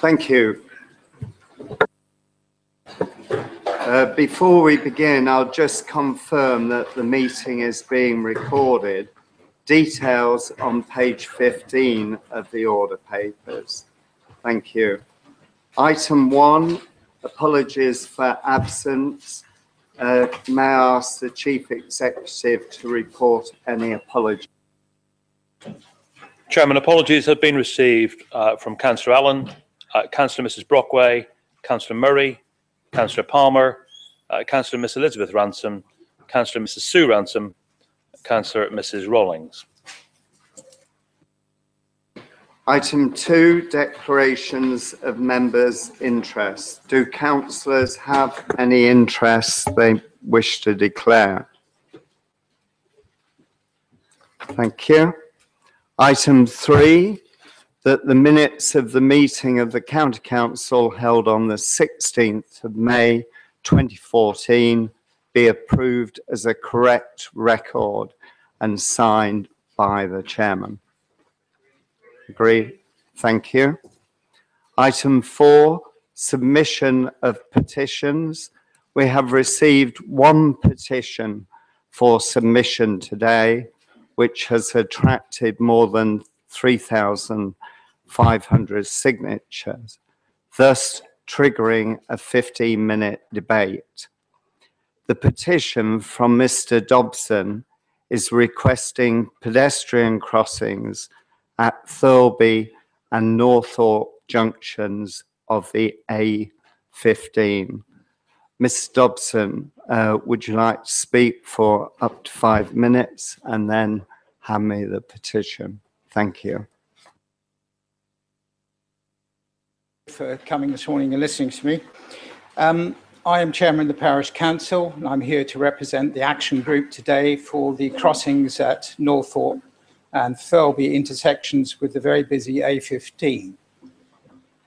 Thank you. Before we begin, I'll just confirm that the meeting is being recorded. Details on page 15 of the order papers. Thank you. Item 1, apologies for absence. May I ask the Chief Executive to report any apologies? Chairman, apologies have been received from Councillor Allen, Councillor Mrs Brockway, Councillor Murray, Councillor Palmer, Councillor Miss Elizabeth Ransom, Councillor Mrs Sue Ransom, Councillor Mrs Rawlings. Item 2, declarations of members' interest. Do councillors have any interests they wish to declare? Thank you. Item 3, that the minutes of the meeting of the County Council held on the 16th of May 2014 be approved as a correct record and signed by the chairman. Agreed. Thank you. Item 4, submission of petitions. We have received one petition for submission today, which has attracted more than 3,500 signatures, thus triggering a 15-minute debate. The petition from Mr. Dobson is requesting pedestrian crossings at Thurlby and Northorpe junctions of the A15. Ms. Dobson, would you like to speak for up to 5 minutes and then hand me the petition? Thank you. For coming this morning and listening to me. I am Chairman of the Parish Council, and I'm here to represent the action group today for the crossings at Northorpe and Thurlby intersections with the very busy A15.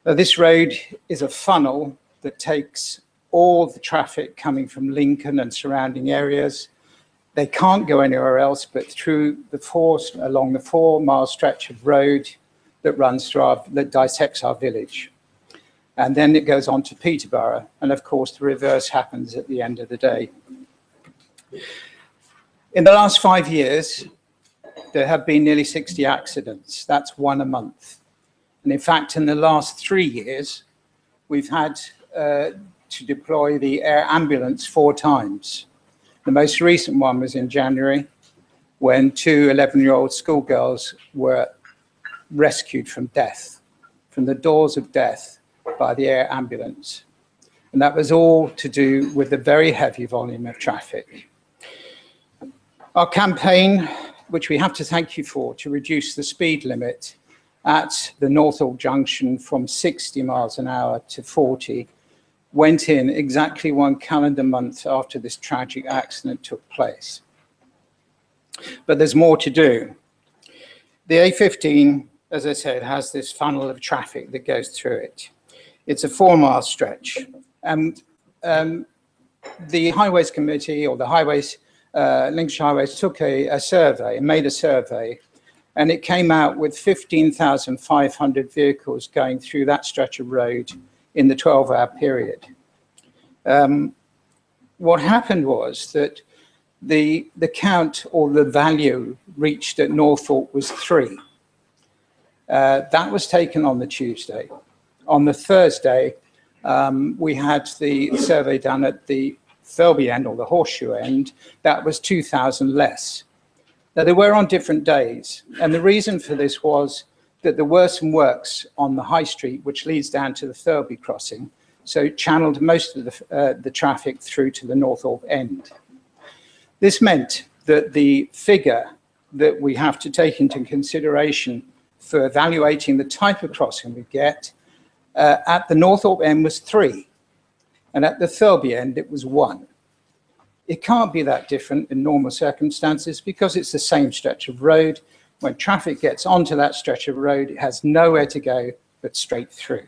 This road is a funnel that takes all the traffic coming from Lincoln and surrounding areas. They can't go anywhere else but through along the 4-mile stretch of road that runs through that dissects our village. And then it goes on to Peterborough. And of course, the reverse happens at the end of the day. In the last 5 years, there have been nearly 60 accidents. That's 1 a month. And in fact, in the last 3 years, we've had to deploy the air ambulance 4 times. The most recent one was in January, when 2 11-year-old schoolgirls were rescued from death, from the doors of death by the air ambulance. And that was all to do with the very heavy volume of traffic. Our campaign, which we have to thank you for, to reduce the speed limit at the Northorpe junction from 60 miles an hour to 40, went in exactly 1 calendar month after this tragic accident took place. But there's more to do. The A15, as I said, has this funnel of traffic that goes through it. It's a 4-mile stretch. And the Highways Committee, or the Highways, Lincolnshire Highways, took a survey and made a survey, and it came out with 15,500 vehicles going through that stretch of road in the 12-hour period. What happened was that the count, or the value reached at Northorpe, was 3. That was taken on the Tuesday. On the Thursday, we had the survey done at the Thurlby end, or the Horseshoe end. That was 2,000 less. Now, they were on different days, and the reason for this was that there were some works on the High Street, which leads down to the Thurlby crossing, so it channeled most of the traffic through to the Northorpe end. This meant that the figure that we have to take into consideration for evaluating the type of crossing we get at the Northorpe end was 3, and at the Thurlby end it was 1. It can't be that different in normal circumstances because it's the same stretch of road. When traffic gets onto that stretch of road, it has nowhere to go but straight through.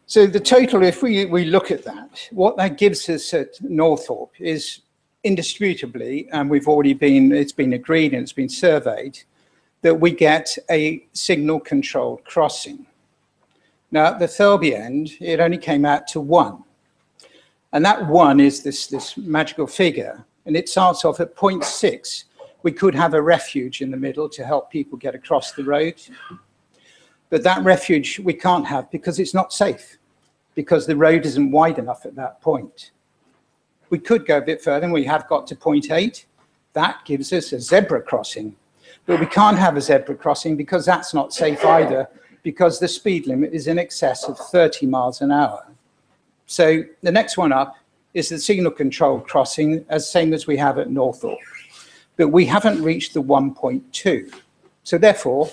So the total, if we look at that, what that gives us at Northorpe is indisputably, and it's been agreed and it's been surveyed, that we get a signal controlled crossing. Now at the Thirlby end, it only came out to 1. And that 1 is this magical figure, and it starts off at 0.6. We could have a refuge in the middle to help people get across the road. But that refuge we can't have because it's not safe, because the road isn't wide enough at that point. We could go a bit further, and we have got to 0.8. That gives us a zebra crossing. But we can't have a zebra crossing because that's not safe either, because the speed limit is in excess of 30 miles an hour. So the next one up is the signal controlled crossing, same as we have at Northorpe. But we haven't reached the 1.2. So therefore,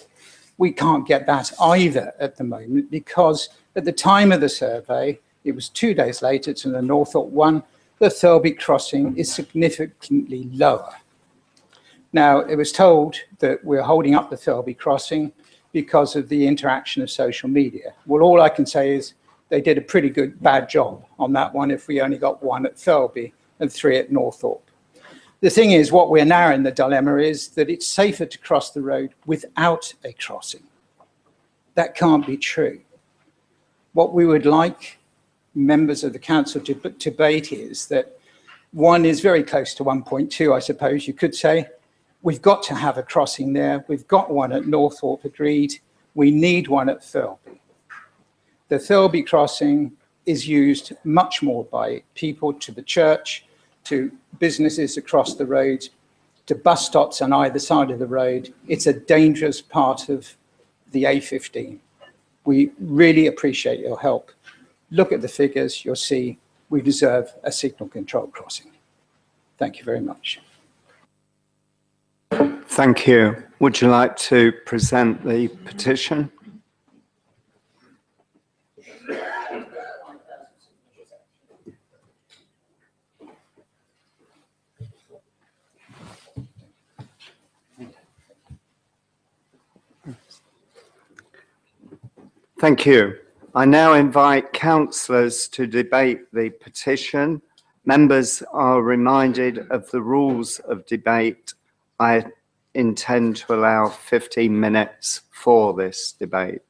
we can't get that either at the moment, because at the time of the survey, it was 2 days later to the Northorpe one, the Thirlby crossing is significantly lower. Now, it was told that we're holding up the Thirlby crossing because of the interaction of social media. Well, all I can say is they did a pretty bad job on that one if we only got 1 at Thirlby and 3 at Northorpe. The thing is, what we're now in the dilemma is that it's safer to cross the road without a crossing. That can't be true. What we would like members of the council to debate is that 1 is very close to 1.2, I suppose you could say. We've got to have a crossing there. We've got 1 at Northorpe agreed. We need 1 at Thirlby. The Thirlby crossing is used much more by people to the church, to businesses across the road, to bus stops on either side of the road. It's a dangerous part of the A15. We really appreciate your help. Look at the figures, you'll see we deserve a signal control crossing. Thank you very much. Thank you. Would you like to present the petition? Thank you. I now invite councillors to debate the petition. Members are reminded of the rules of debate. I intend to allow 15 minutes for this debate.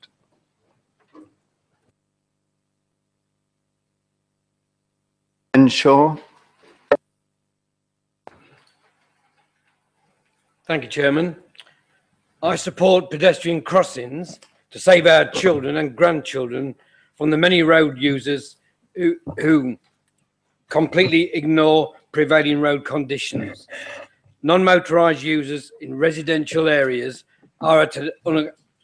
Henshaw. Thank you, Chairman. I support pedestrian crossings to save our children and grandchildren from the many road users who completely ignore prevailing road conditions. Non-motorised users in residential areas are at an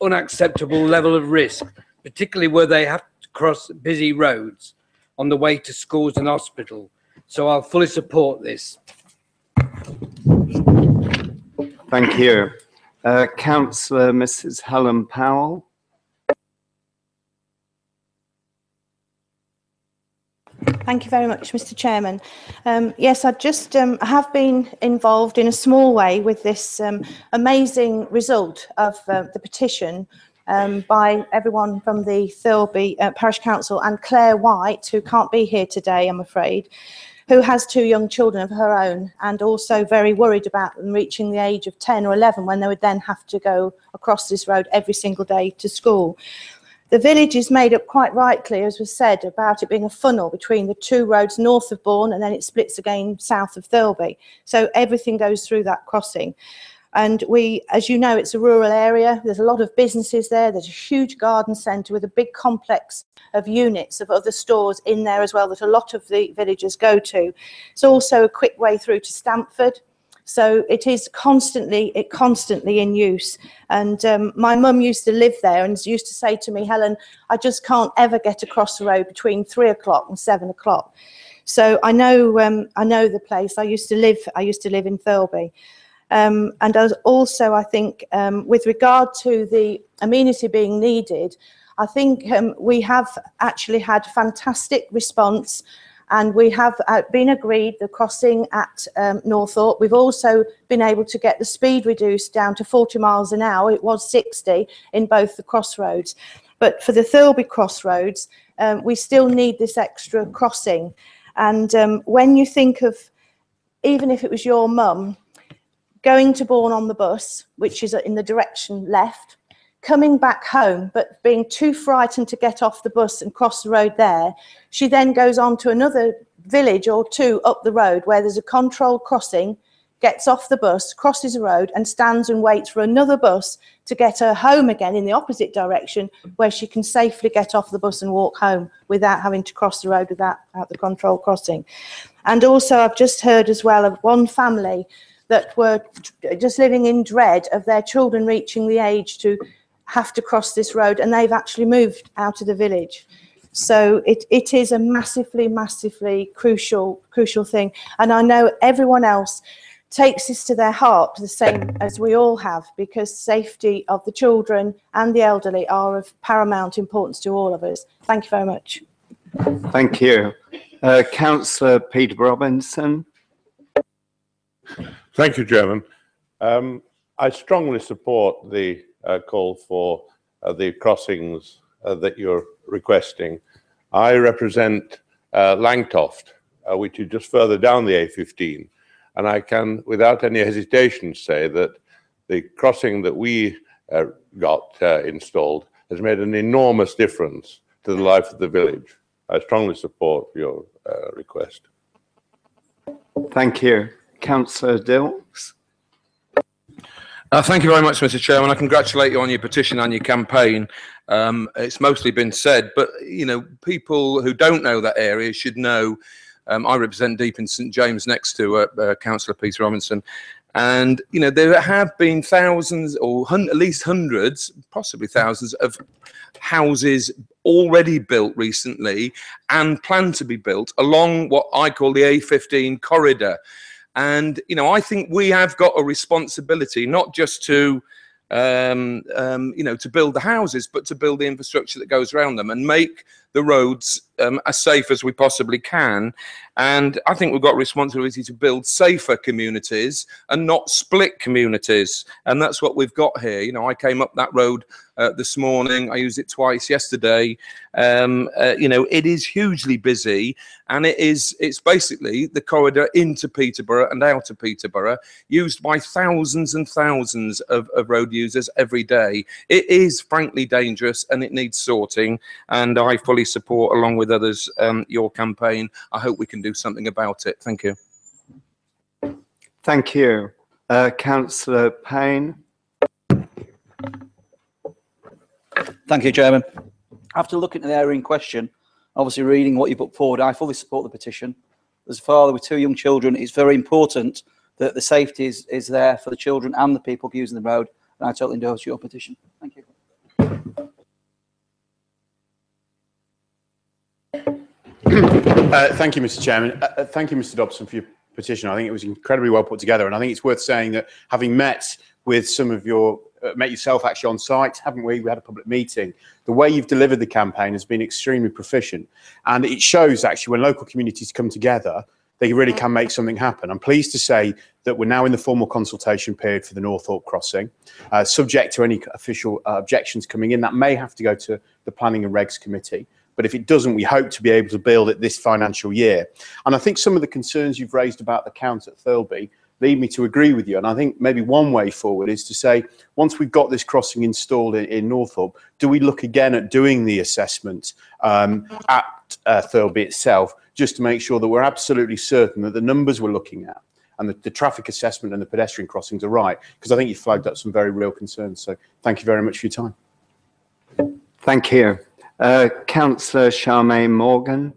unacceptable level of risk, particularly where they have to cross busy roads on the way to schools and hospital. So I'll fully support this. Thank you. Councillor Mrs. Helen Powell. Thank you very much, Mr. Chairman. Yes, I just have been involved in a small way with this amazing result of the petition by everyone from the Thirlby Parish Council and Claire White, who can't be here today, I'm afraid, who has 2 young children of her own and also very worried about them reaching the age of 10 or 11 when they would then have to go across this road every single day to school. The village is made up, quite rightly, as was said, about it being a funnel between the 2 roads north of Bourne, and then it splits again south of Thirlby. So everything goes through that crossing. And we, as you know, it's a rural area. There's a lot of businesses there. There's a huge garden centre with a big complex of units of other stores in there as well that a lot of the villagers go to. It's also a quick way through to Stamford. So it is constantly in use. And my mum used to live there and used to say to me, Helen, I just can't ever get across the road between 3 o'clock and 7 o'clock. So I know the place. I used to live in Thirlby. And also, I think, with regard to the amenity being needed, I think we have actually had fantastic response, and we have been agreed the crossing at Northorpe. We've also been able to get the speed reduced down to 40 miles an hour. It was 60 in both the crossroads. But for the Thirlby crossroads, we still need this extra crossing. And when you think of, even if it was your mum, going to Bourne on the bus, which is in the direction left, coming back home, but being too frightened to get off the bus and cross the road there, she then goes on to another village or two up the road where there's a controlled crossing, gets off the bus, crosses the road and stands and waits for another bus to get her home again in the opposite direction, where she can safely get off the bus and walk home without having to cross the road without the controlled crossing. And also I've just heard as well of one family that were just living in dread of their children reaching the age to have to cross this road, and they've actually moved out of the village. So it is a massively crucial thing. And I know everyone else takes this to their heart, the same as we all have, because safety of the children and the elderly are of paramount importance to all of us. Thank you very much. Thank you. Councillor Peter Robinson. Thank you, Chairman. I strongly support the call for the crossings that you're requesting. I represent Langtoft, which is just further down the A15, and I can, without any hesitation, say that the crossing that we got installed has made an enormous difference to the life of the village. I strongly support your request. Thank you. Councillor Dilks. Thank you very much, Mr. Chairman. I congratulate you on your petition and your campaign. It's mostly been said, but you know, people who don't know that area should know. I represent Deep in St James, next to Councillor Peter Robinson, and you know, there have been thousands, or at least hundreds, possibly thousands, of houses already built recently and planned to be built along what I call the A15 corridor. And, you know, I think we have got a responsibility, not just to, you know, to build the houses, but to build the infrastructure that goes around them and make the roads as safe as we possibly can. And I think we've got a responsibility to build safer communities and not split communities. And that's what we've got here. You know, I came up that road this morning. I used it twice yesterday. You know, it is hugely busy, and it's basically the corridor into Peterborough and out of Peterborough, used by thousands and thousands of road users every day. It is frankly dangerous and it needs sorting, and I fully support, along with others, your campaign. I hope we can do something about it. Thank you. Thank you. Councillor Pain. Thank you, Chairman. After looking at the area in question, obviously reading what you put forward, I fully support the petition. As a father with 2 young children, it's very important that the safety is there for the children and the people using the road, and I totally endorse your petition. Thank you. Thank you, Mr. Chairman. Thank you, Mr. Dobson, for your petition. I think it was incredibly well put together, and I think it's worth saying that having met with some of your met yourself actually on site, haven't we? We had a public meeting. The way you've delivered the campaign has been extremely proficient, and it shows actually when local communities come together, they really can make something happen. I'm pleased to say that we're now in the formal consultation period for the Northorpe crossing, subject to any official objections coming in. That may have to go to the Planning and Regs Committee, but if it doesn't, we hope to be able to build it this financial year. And I think some of the concerns you've raised about the count at Thirlby lead me to agree with you. And I think maybe one way forward is to say, once we've got this crossing installed in Northorpe, do we look again at doing the assessment at Thirlby itself, just to make sure that we're absolutely certain that the numbers we're looking at and the traffic assessment and the pedestrian crossings are right? Because I think you flagged up some very real concerns. So thank you very much for your time. Thank you. Councillor Charmaine Morgan.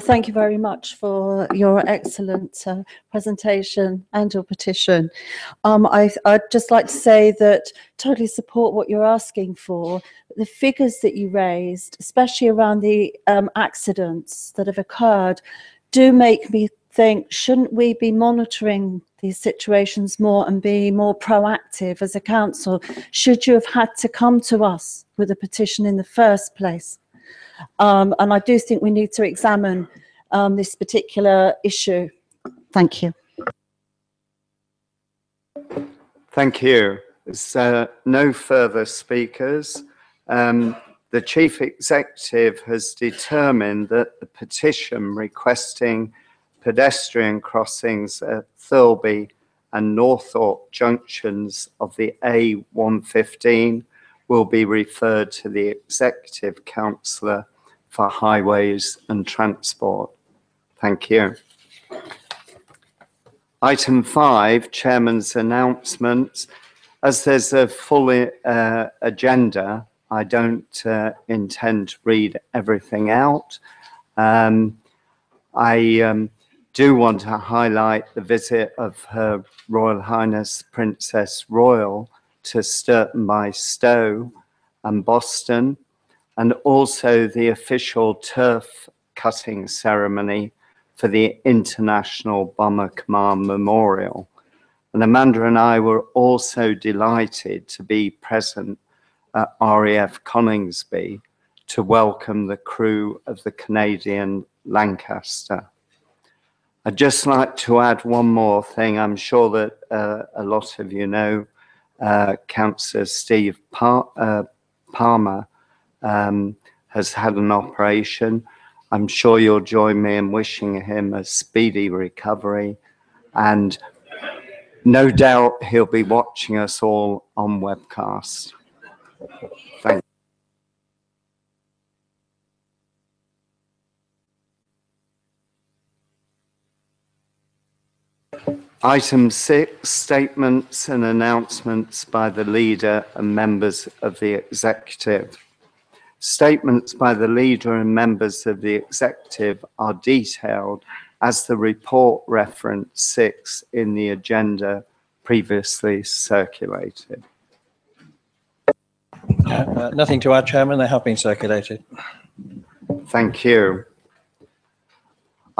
Thank you very much for your excellent presentation and your petition. I'd just like to say that totally support what you're asking for. The figures that you raised, especially around the accidents that have occurred, do make me think, shouldn't we be monitoring these situations more and be more proactive as a council? Should you have had to come to us with a petition in the first place? And I do think we need to examine this particular issue. Thank you. Thank you. There's no further speakers. The Chief Executive has determined that the petition requesting pedestrian crossings at Thirlby and Northorpe junctions of the A115 will be referred to the Executive Councillor for Highways and Transport. Thank you. Item 5, Chairman's announcements. As there's a full agenda, I don't intend to read everything out. I do want to highlight the visit of Her Royal Highness Princess Royal to Sturton by Stowe and Boston, and also the official turf cutting ceremony for the International Bomber Command Memorial. And Amanda and I were also delighted to be present at RAF Coningsby to welcome the crew of the Canadian Lancaster. I'd just like to add one more thing. I'm sure that a lot of you know Councillor Steve Palmer has had an operation. I'm sure you'll join me in wishing him a speedy recovery, and no doubt he'll be watching us all on webcast. Thank you. Item 6, statements and announcements by the leader and members of the executive. Statements by the leader and members of the executive are detailed as the report reference 6 in the agenda previously circulated. Nothing to add, Chairman. They have been circulated. Thank you.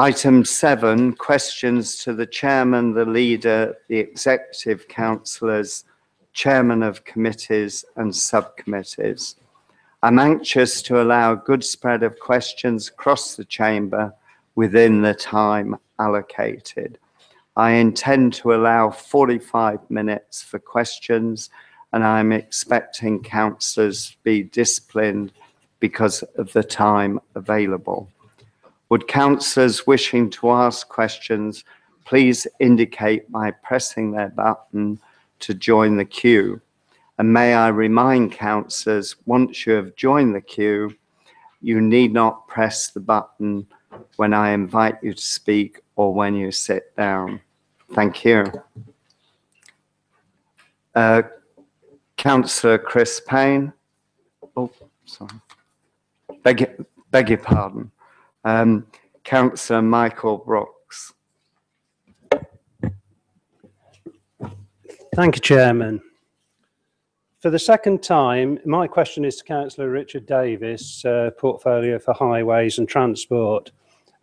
Item 7, questions to the chairman, the leader, the executive councillors, chairman of committees and subcommittees. I'm anxious to allow a good spread of questions across the chamber within the time allocated. I intend to allow 45 minutes for questions, and I'm expecting councillors to be disciplined because of the time available. Would councillors wishing to ask questions please indicate by pressing their button to join the queue? And may I remind councillors, once you have joined the queue, you need not press the button when I invite you to speak or when you sit down. Thank you. Councillor C Pain. Oh, sorry. Beg your pardon. Councillor Michael Brooks. Thank you, Chairman. For the second time, my question is to Councillor Richard Davis, Portfolio for Highways and Transport.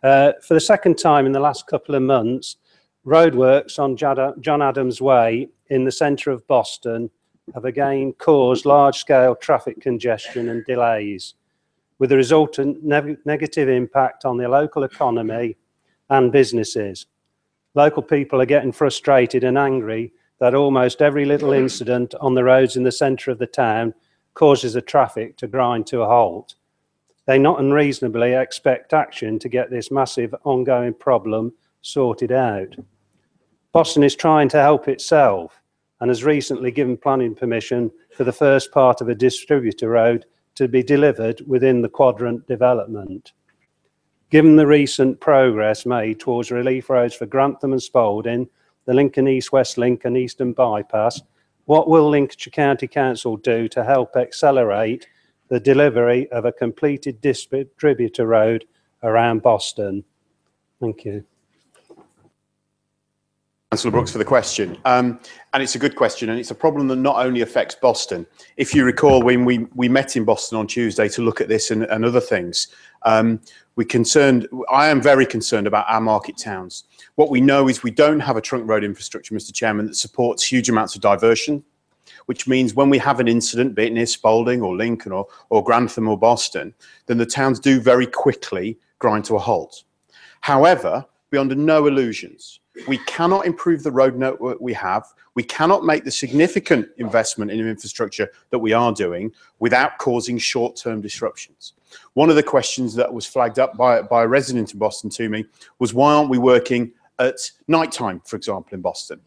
For the second time in the last couple of months, roadworks on John Adams Way in the centre of Boston have again caused large-scale traffic congestion and delays, with a resultant negative impact on the local economy and businesses. Local people are getting frustrated and angry that almost every little incident on the roads in the centre of the town causes the traffic to grind to a halt. They not unreasonably expect action to get this massive ongoing problem sorted out. Boston is trying to help itself and has recently given planning permission for the first part of a distributor road to be delivered within the quadrant development. Given the recent progress made towards relief roads for Grantham and Spalding, the Lincoln East-West Link and Eastern Bypass, what will Lincolnshire County Council do to help accelerate the delivery of a completed distributor road around Boston? Thank you. Councillor Brooks for the question. And it's a good question, and it's a problem that not only affects Boston. If you recall, when we met in Boston on Tuesday to look at this and other things, I am very concerned about our market towns. What we know is we don't have a trunk road infrastructure, Mr. Chairman, that supports huge amounts of diversion, which means when we have an incident, be it near Spalding or Lincoln or Grantham or Boston, then the towns do very quickly grind to a halt. However, be under no illusions. We cannot improve the road network we have. We cannot make the significant investment in infrastructure that we are doing without causing short-term disruptions. One of the questions that was flagged up by a resident in Boston to me was, why aren't we working at night time, for example, in Boston?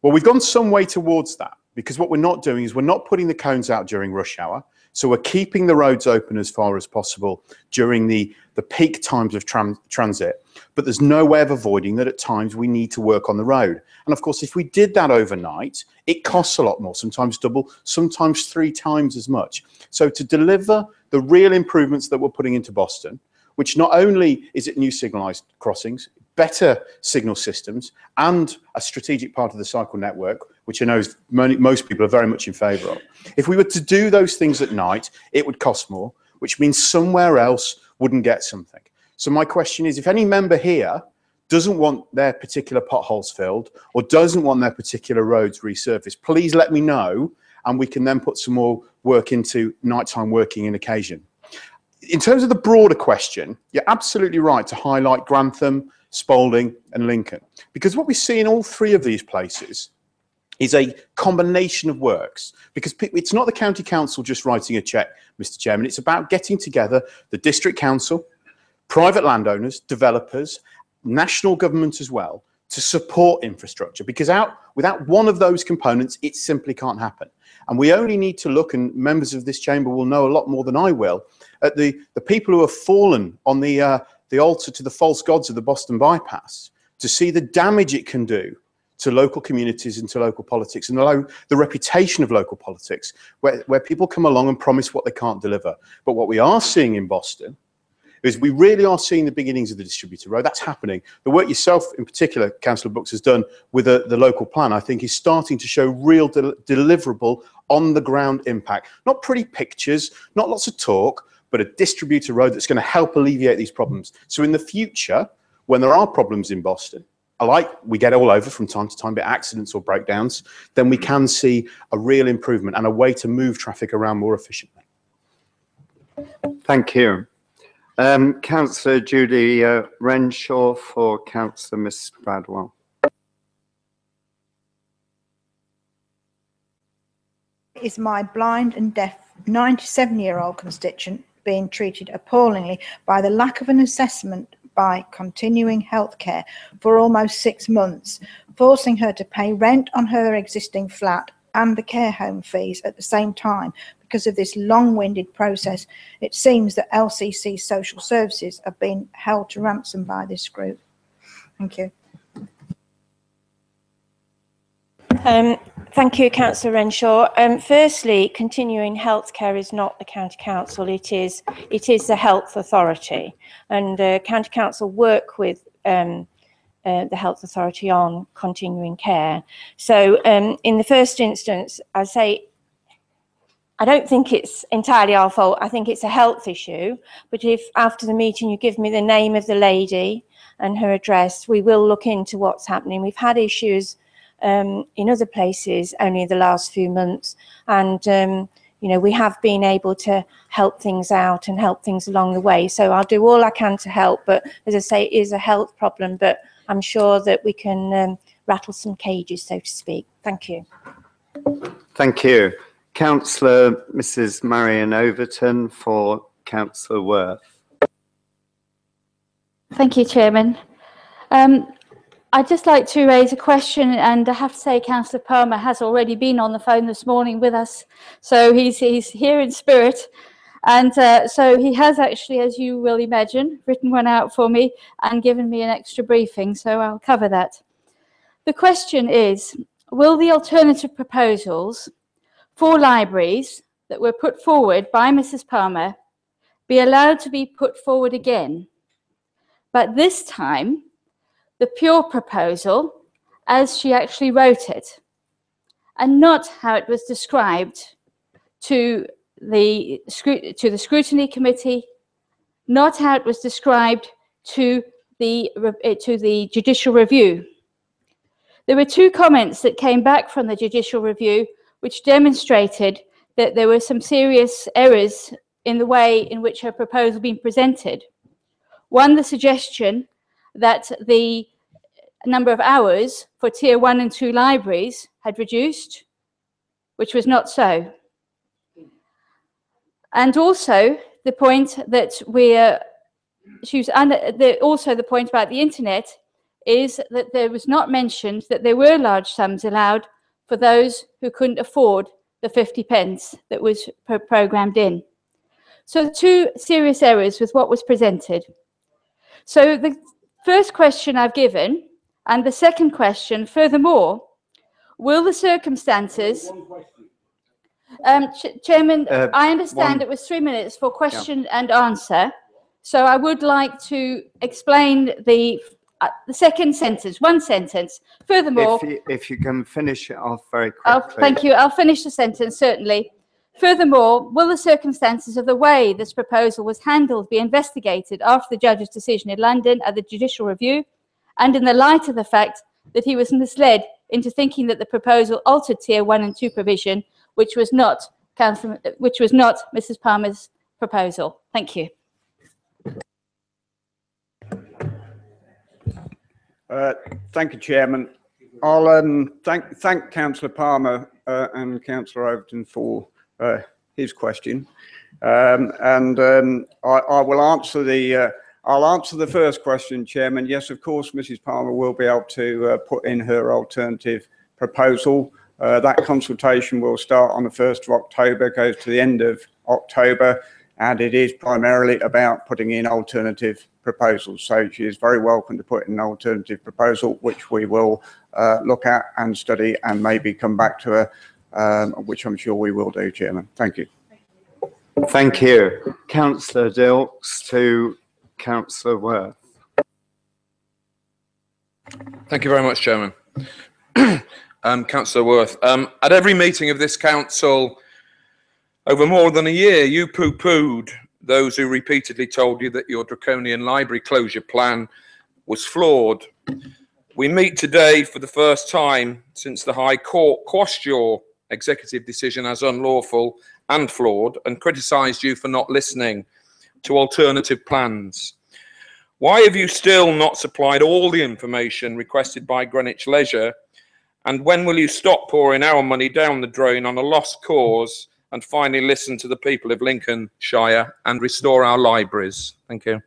Well, we've gone some way towards that, because what we're not doing is we're not putting the cones out during rush hour. So we're keeping the roads open as far as possible during the peak times of transit. But there's no way of avoiding that at times we need to work on the road. And of course, if we did that overnight, it costs a lot more, sometimes double, sometimes 3 times as much. So to deliver the real improvements that we're putting into Boston, which not only is it new signalised crossings, better signal systems, and a strategic part of the cycle network, which I know most people are very much in favour of. If we were to do those things at night, it would cost more, which means somewhere else wouldn't get something. So my question is, if any member here doesn't want their particular potholes filled or doesn't want their particular roads resurfaced, please let me know, and we can then put some more work into nighttime working in occasion. In terms of the broader question, you're absolutely right to highlight Grantham, Spalding and Lincoln, because what we see in all 3 of these places is a combination of works, because it's not the county council just writing a cheque, Mr. Chairman. It's about getting together the district council, private landowners, developers, national government as well, to support infrastructure, because without one of those components, it simply can't happen. And we only need to look, and members of this chamber will know a lot more than I will, at the people who have fallen on the altar to the false gods of the Boston bypass, to see the damage it can do to local communities and to local politics, and the reputation of local politics, where people come along and promise what they can't deliver. But what we are seeing in Boston is we really are seeing the beginnings of the distributor road. That's happening. The work yourself, in particular, Councillor Brooks, has done with the local plan, I think, is starting to show real deliverable, on-the-ground impact. Not pretty pictures, not lots of talk, but a distributor road that's going to help alleviate these problems. So in the future, when there are problems in Boston, like we get all over from time to time, be it accidents or breakdowns, then we can see a real improvement and a way to move traffic around more efficiently. Thank you. Councillor Judy Renshaw for Councillor Miss Bradwell. Is my blind and deaf 97-year-old constituent being treated appallingly by the lack of an assessment by continuing healthcare for almost 6 months, forcing her to pay rent on her existing flat and the care home fees at the same time. Because of this long-winded process, it seems that LCC social services are being held to ransom by this group. Thank you. Thank you, Councillor Renshaw. Firstly, continuing healthcare is not the County Council, it is the Health Authority, and County Council work with the Health Authority on continuing care. So in the first instance, I say, I don't think it's entirely our fault. I think it's a health issue, but if after the meeting you give me the name of the lady and her address, we will look into what's happening. We've had issues in other places only the last few months, and you know, we have been able to help things out and help things along the way. So I'll do all I can to help, but as I say, it is a health problem, but I'm sure that we can rattle some cages, so to speak. Thank you. Thank you. Councillor Mrs. Marion Overton for Councillor Worth. Thank you, Chairman. I'd just like to raise a question, and I have to say Councillor Palmer has already been on the phone this morning with us, so he's here in spirit, and so he has actually, as you will imagine, written one out for me and given me an extra briefing, so I'll cover that. The question is, will the alternative proposals for libraries that were put forward by Mrs. Palmer be allowed to be put forward again, but this time the pure proposal as she actually wrote it, and not how it was described to the scrutiny committee, not how it was described to the judicial review. There were 2 comments that came back from the judicial review which demonstrated that there were some serious errors in the way in which her proposal had been presented. One, the suggestion that the number of hours for tier 1 and 2 libraries had reduced, which was not so. And also the point that also the point about the internet is that there was not mentioned that there were large sums allowed for those who couldn't afford the 50 pence that was programmed in. So 2 serious errors with what was presented. So the first question I've given, and the second question, furthermore, will the circumstances... Chairman, I understand it was 3 minutes for question and answer. So I would like to explain the second sentence, one sentence. Furthermore... If you can finish it off very quickly. Thank you. I'll finish the sentence, certainly. Furthermore, will the circumstances of the way this proposal was handled be investigated after the judge's decision in London at the judicial review, and in the light of the fact that he was misled into thinking that the proposal altered tier 1 and 2 provision, which was not Mrs. Palmer's proposal? Thank you. Thank you, Chairman. I'll thank Councillor Palmer and Councillor Overton for his question, and I will answer the. I'll answer the first question, Chairman. Yes, of course, Mrs. Palmer will be able to put in her alternative proposal. That consultation will start on the 1st of October, goes to the end of October, and it is primarily about putting in alternative proposals. So she is very welcome to put in an alternative proposal, which we will look at and study and maybe come back to her, which I'm sure we will do, Chairman. Thank you. Thank you. Councillor Dilks to Councillor Worth. Thank you very much, Chairman. Councillor Worth, at every meeting of this council over more than a year, you poo-pooed those who repeatedly told you that your draconian library closure plan was flawed. We meet today for the first time since the High Court quashed your executive decision as unlawful and flawed and criticised you for not listening to alternative plans. Why have you still not supplied all the information requested by Greenwich Leisure? And when will you stop pouring our money down the drain on a lost cause and finally listen to the people of Lincolnshire and restore our libraries? Thank you.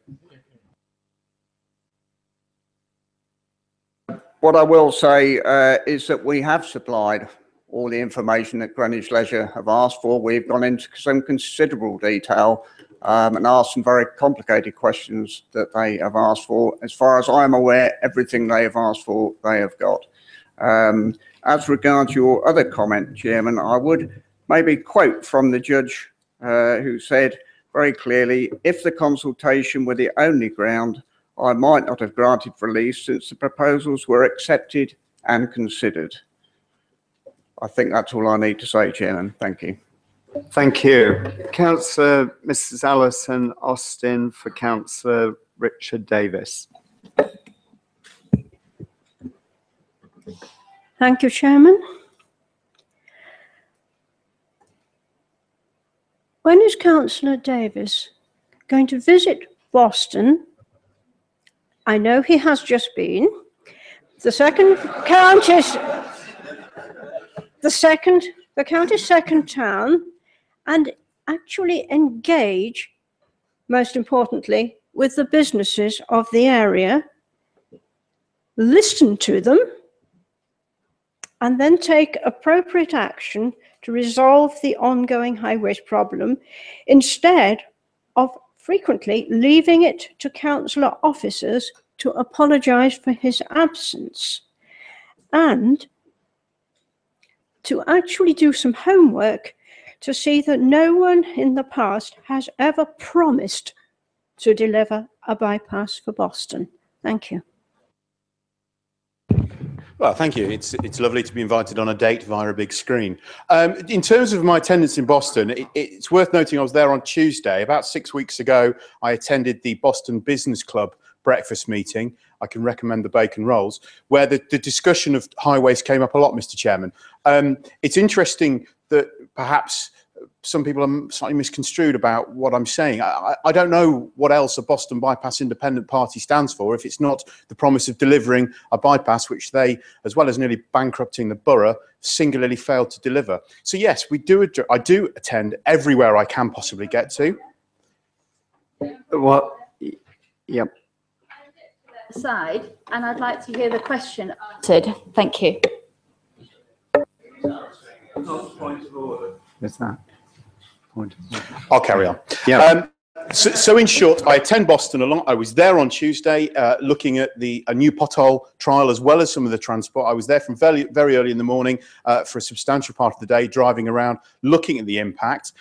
What I will say is that we have supplied all the information that Greenwich Leisure have asked for. We've gone into some considerable detail and asked some very complicated questions that they have asked for. As far as I'm aware, everything they have asked for, they have got. As regards your other comment, Chairman, I would maybe quote from the judge who said very clearly, if the consultation were the only ground, I might not have granted release since the proposals were accepted and considered. I think that's all I need to say, Chairman. Thank you. Thank you. Councillor Mrs. Alison Austin for Councillor Richard Davis. Thank you, Chairman. When is Councillor Davis going to visit Boston? I know he has just been. The county's second town, and actually engage, most importantly, with the businesses of the area, listen to them, and then take appropriate action to resolve the ongoing high waste problem, instead of frequently leaving it to councillor officers to apologise for his absence, and to actually do some homework to see that no one in the past has ever promised to deliver a bypass for Boston. Thank you. Well, thank you. It's lovely to be invited on a date via a big screen. In terms of my attendance in Boston, it's worth noting I was there on Tuesday. About 6 weeks ago, I attended the Boston Business Club breakfast meeting. I can recommend the bacon rolls, where the discussion of high waste came up a lot, Mr. Chairman. It's interesting that perhaps some people are slightly misconstrued about what I'm saying. I don't know what else a Boston Bypass Independent Party stands for if it's not the promise of delivering a bypass which they, as well as nearly bankrupting the borough, singularly failed to deliver. So yes, I do attend everywhere I can possibly get to. What? Yep. Side, and I'd like to hear the question answered. Thank you. Is that point of order? I'll carry on. Yeah. So in short, I attend Boston a lot. I was there on Tuesday looking at a new pothole trial as well as some of the transport. I was there from very, very early in the morning for a substantial part of the day, driving around, looking at the impact.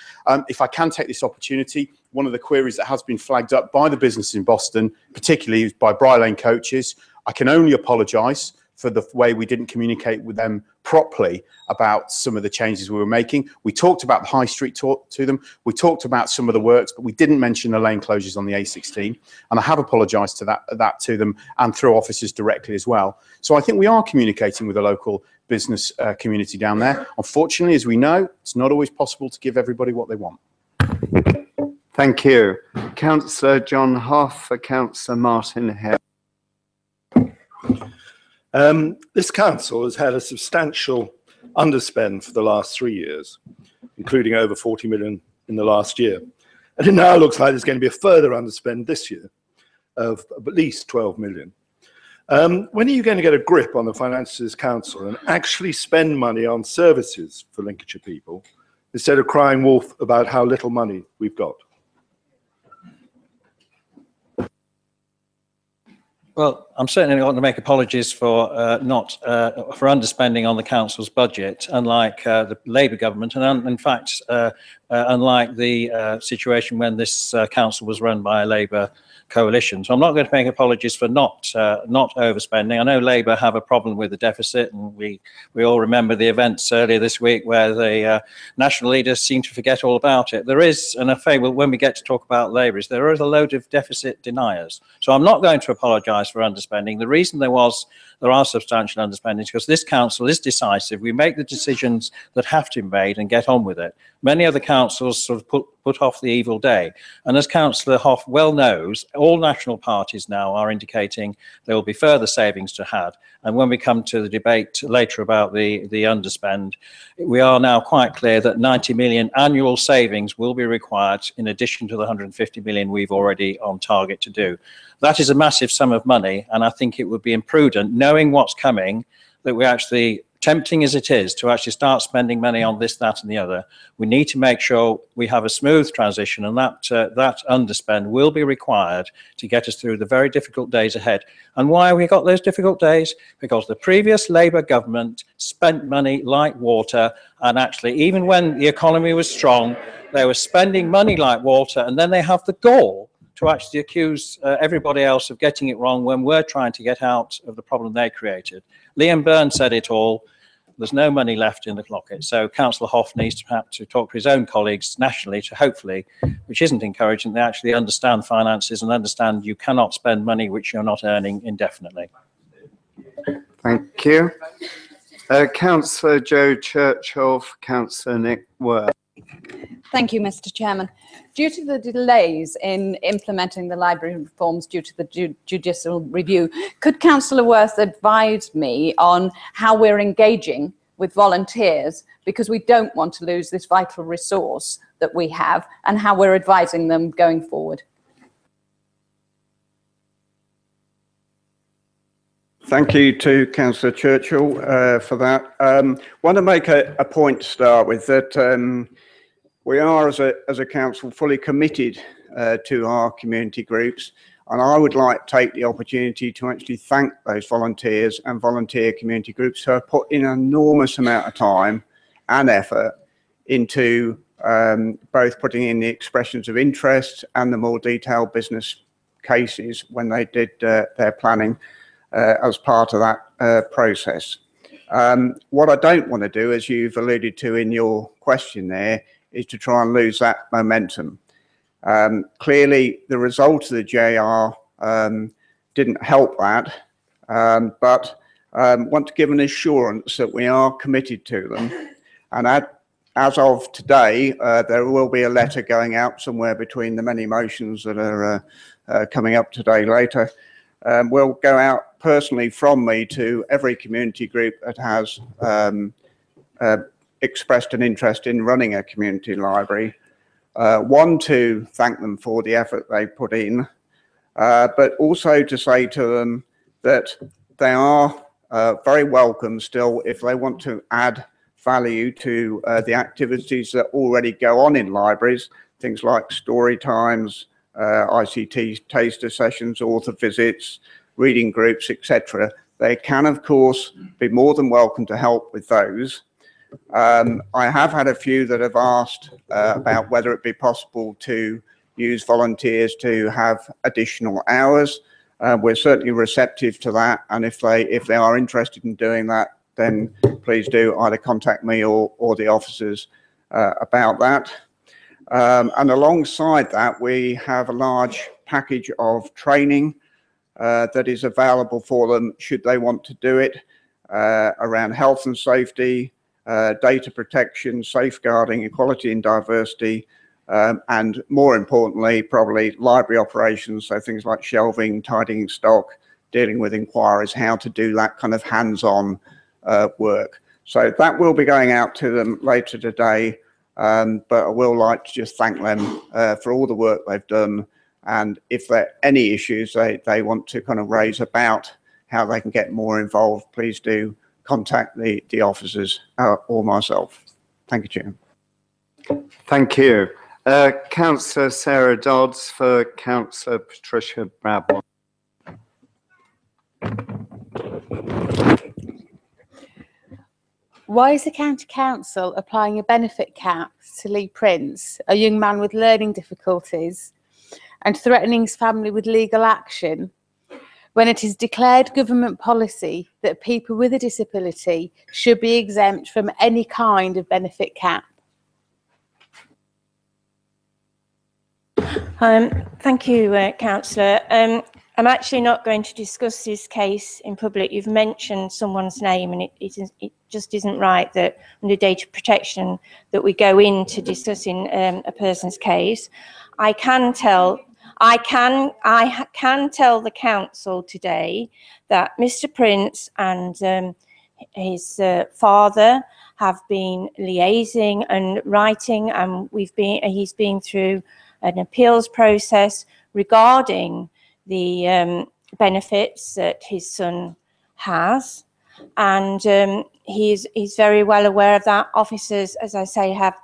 If I can take this opportunity, one of the queries that has been flagged up by the business in Boston, particularly by Bry Lane coaches, I can only apologise for the way we didn't communicate with them properly about some of the changes we were making. We talked about the high street to them. We talked about some of the works, but we didn't mention the lane closures on the A16. And I have apologised to that to them and through officers directly as well. So I think we are communicating with the local business community down there. Unfortunately, as we know, it's not always possible to give everybody what they want. Thank you. Councillor John Hough for Councillor Martin Hill. This council has had a substantial underspend for the last 3 years, including over 40 million in the last year. And it now looks like there's going to be a further underspend this year of at least 12 million. When are you going to get a grip on the finances council and actually spend money on services for Lincolnshire people instead of crying wolf about how little money we've got? Well, I'm certainly not going to make apologies for for underspending on the council's budget, unlike the Labour government, and in fact, unlike the situation when this council was run by a Labour coalition. So I'm not going to make apologies for not overspending. I know Labour have a problem with the deficit, and we all remember the events earlier this week where the national leaders seem to forget all about it. There is, and I say, well, when we get to talk about Labour, there is a load of deficit deniers. So I'm not going to apologise for underspending. The reason there are substantial underspendings because this council is decisive. We make the decisions that have to be made and get on with it. Many other councils sort of put off the evil day. And as Councillor Hough well knows, all national parties now are indicating there will be further savings to have. And when we come to the debate later about the underspend, we are now quite clear that 90 million annual savings will be required in addition to the 150 million we've already on target to do. That is a massive sum of money, and I think it would be imprudent, knowing what's coming, that we actually, tempting as it is, to actually start spending money on this, that and the other. We need to make sure we have a smooth transition, and that underspend will be required to get us through the very difficult days ahead. And why have we got those difficult days? Because the previous Labour government spent money like water, and actually, even when the economy was strong, they were spending money like water, and then they have the gall to actually accuse everybody else of getting it wrong when we're trying to get out of the problem they created. Liam Byrne said it all. There's no money left in the locket. So Councillor Hough needs to perhaps to talk to his own colleagues nationally to hopefully, which isn't encouraging, they actually understand finances and understand you cannot spend money which you're not earning indefinitely. Thank you. Councillor Joe Churchill for Councillor Nick Worth. Thank you, Mr. Chairman. Due to the delays in implementing the library reforms due to the judicial review, could Councillor Worth advise me on how we're engaging with volunteers, because we don't want to lose this vital resource that we have, and how we're advising them going forward? Thank you to Councillor Churchill for that. Want to make a point to start with, that we are, as a council, fully committed to our community groups, and I would like to take the opportunity to actually thank those volunteers and volunteer community groups who have put in an enormous amount of time and effort into both putting in the expressions of interest and the more detailed business cases when they did their planning as part of that process. What I don't want to do, as you've alluded to in your question there, is to try and lose that momentum. Clearly, the result of the JR didn't help that, but want to give an assurance that we are committed to them. And as of today, there will be a letter going out somewhere between the many motions that are coming up today later. Will go out personally from me to every community group that has expressed an interest in running a community library. One, to thank them for the effort they put in, but also to say to them that they are very welcome still if they want to add value to the activities that already go on in libraries, things like story times, ICT taster sessions, author visits, reading groups, etc. They can, of course, be more than welcome to help with those. I have had a few that have asked about whether it be possible to use volunteers to have additional hours. We're certainly receptive to that, and if they are interested in doing that, then please do either contact me or the officers about that. And alongside that, we have a large package of training that is available for them should they want to do it around health and safety, data protection, safeguarding, equality and diversity, and more importantly, probably library operations, so things like shelving, tidying stock, dealing with inquiries, how to do that kind of hands-on work. So that will be going out to them later today, but I will like to just thank them for all the work they've done, and if there are any issues they want to kind of raise about how they can get more involved, please do contact the officers or myself. Thank you, Chair. Thank you. Councillor Sarah Dodds for Councillor Patricia Bradwell. Why is the County Council applying a benefit cap to Lee Prince, a young man with learning difficulties, and threatening his family with legal action, when it is declared government policy that people with a disability should be exempt from any kind of benefit cap? Thank you, Councillor. I'm actually not going to discuss this case in public. You've mentioned someone's name, and it just isn't right that under data protection that we go into discussing a person's case. I can tell the council today that Mr. Prince and his father have been liaising and writing, and he's been through an appeals process regarding the benefits that his son has, and he's very well aware of that. Officers, as I say, have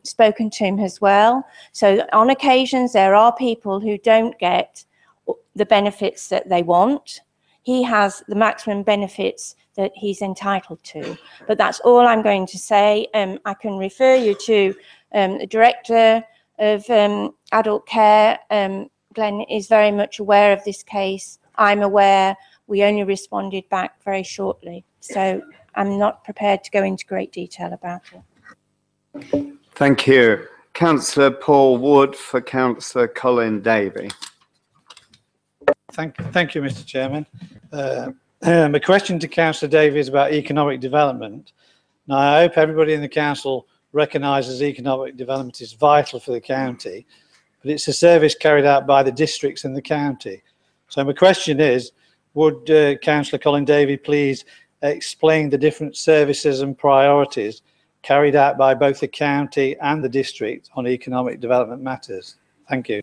spoken to him as well. So on occasions there are people who don't get the benefits that they want. He has the maximum benefits that he's entitled to, but that's all I'm going to say. I can refer you to the Director of Adult Care. Glenn is very much aware of this case. I'm aware. We only responded back very shortly, so I'm not prepared to go into great detail about it. Thank you. Councillor Paul Wood for Councillor Colin Davey. Thank you, Mr. Chairman. My question to Councillor Davey is about economic development. Now, I hope everybody in the council recognises economic development is vital for the county, but it's a service carried out by the districts in the county. So my question is, would Councillor Colin Davey please explain the different services and priorities carried out by both the county and the district on economic development matters? Thank you.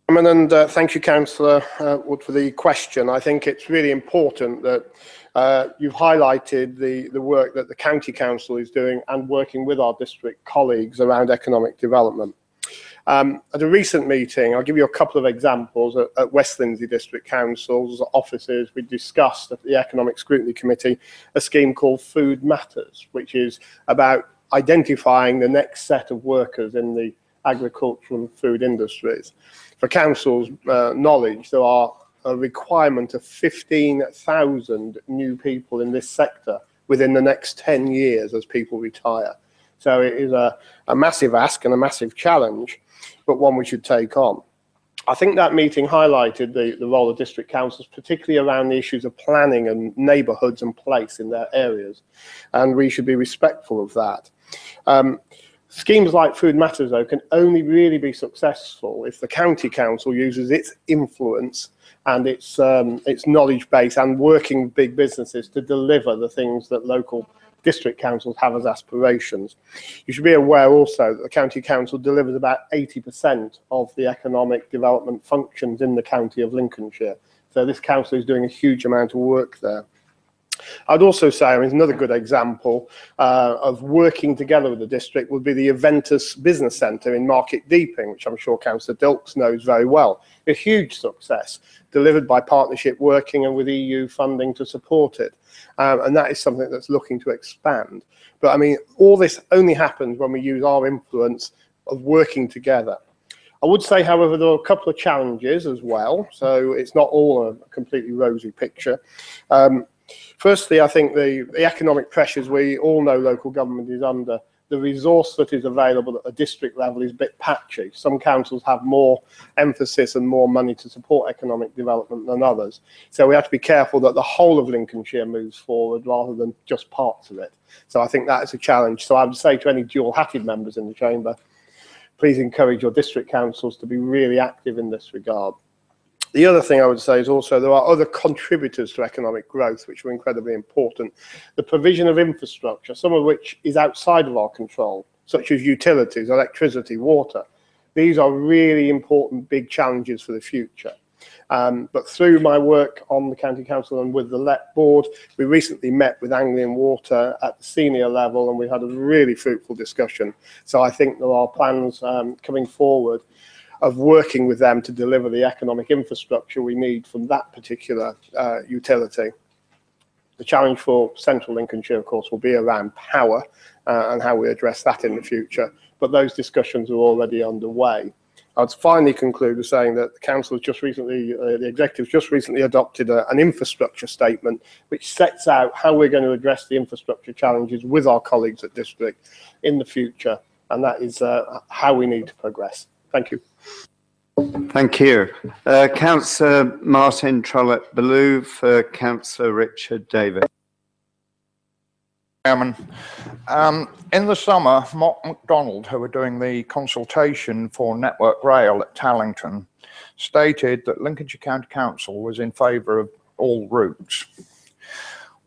And thank you, Councillor Wood, for the question. I think it's really important that you've highlighted the work that the County Council is doing and working with our district colleagues around economic development. At a recent meeting, I'll give you a couple of examples. At West Lindsey District Council's offices, we discussed at the Economic Scrutiny Committee a scheme called Food Matters, which is about identifying the next set of workers in the agricultural and food industries. For Council's knowledge, there are a requirement of 15,000 new people in this sector within the next 10 years as people retire. So it is a massive ask and a massive challenge, but one we should take on. I think that meeting highlighted the role of district councils, particularly around the issues of planning and neighbourhoods and place in their areas, and we should be respectful of that. Schemes like Food Matters, though, can only really be successful if the county council uses its influence and its knowledge base and working with big businesses to deliver the things that local district councils have as aspirations. You should be aware also that the county council delivers about 80% of the economic development functions in the county of Lincolnshire. So this council is doing a huge amount of work there. I'd also say, I mean, another good example of working together with the district would be the Aventus Business Centre in Market Deeping, which I'm sure Councillor Dilks knows very well. A huge success, delivered by partnership working and with EU funding to support it. And that is something that's looking to expand. But I mean, all this only happens when we use our influence of working together. I would say, however, there are a couple of challenges as well. So it's not all a completely rosy picture. Firstly, I think the economic pressures we all know local government is under, the resource that is available at the district level is a bit patchy. Some councils have more emphasis and more money to support economic development than others. So we have to be careful that the whole of Lincolnshire moves forward rather than just parts of it. So I think that is a challenge. So I would say to any dual-hatted members in the chamber, please encourage your district councils to be really active in this regard. The other thing I would say is also there are other contributors to economic growth which are incredibly important. The provision of infrastructure, some of which is outside of our control, such as utilities, electricity, water. These are really important big challenges for the future. But through my work on the County Council and with the LEP board, we recently met with Anglian Water at the senior level and we had a really fruitful discussion. So I think there are plans coming forward of working with them to deliver the economic infrastructure we need from that particular utility. The challenge for central Lincolnshire, of course, will be around power and how we address that in the future, but those discussions are already underway. I'd finally conclude with saying that the council has just recently, the executive just recently adopted an infrastructure statement which sets out how we're going to address the infrastructure challenges with our colleagues at district in the future, and that is how we need to progress. Thank you. Thank you. Councillor Martin Trollope-Bellew for Councillor Richard Davis. Chairman, in the summer, Mark MacDonald, who were doing the consultation for Network Rail at Tallington, stated that Lincolnshire County Council was in favour of all routes.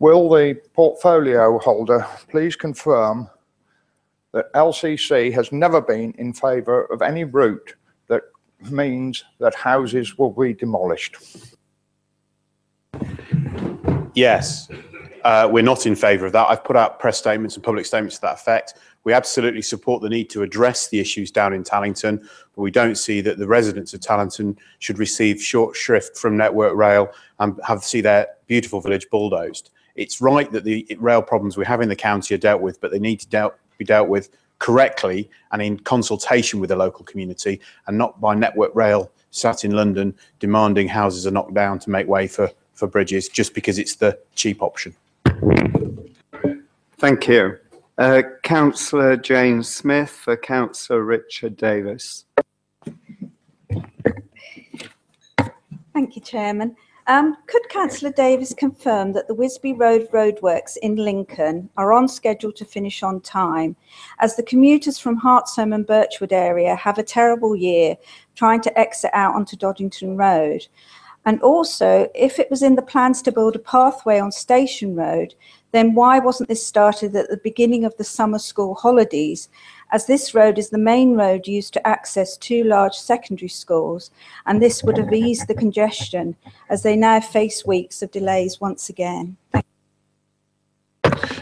Will the portfolio holder please confirm that LCC has never been in favour of any route that means that houses will be demolished? Yes. We're not in favour of that. I've put out press statements and public statements to that effect. We absolutely support the need to address the issues down in Tallington, but we don't see that the residents of Tallington should receive short shrift from Network Rail and see their beautiful village bulldozed. It's right that the rail problems we have in the county are dealt with, but they need to be dealt with correctly and in consultation with the local community, and not by Network Rail sat in London demanding houses are knocked down to make way for bridges just because it's the cheap option. Thank you. Councillor Jane Smith for Councillor Richard Davis. Thank you, Chairman. Could Councillor Davis confirm that the Wisby Road roadworks in Lincoln are on schedule to finish on time, as the commuters from Hartsholme and Birchwood area have a terrible year trying to exit out onto Doddington Road? And also, if it was in the plans to build a pathway on Station Road, then why wasn't this started at the beginning of the summer school holidays, as this road is the main road used to access two large secondary schools, and this would have eased the congestion, as they now face weeks of delays once again?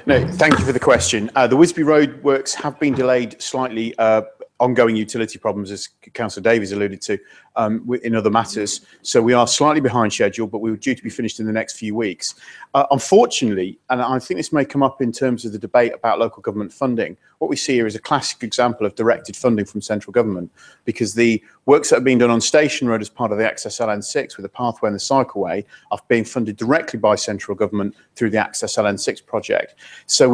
No, thank you for the question. The Wisby Road works have been delayed slightly, ongoing utility problems, as Councillor Davies alluded to, in other matters. So we are slightly behind schedule, but we were due to be finished in the next few weeks. Unfortunately, and I think this may come up in terms of the debate about local government funding, what we see here is a classic example of directed funding from central government, because the works that are being done on Station Road as part of the Access LN6 with the pathway and the cycleway are being funded directly by central government through the Access LN6 project. So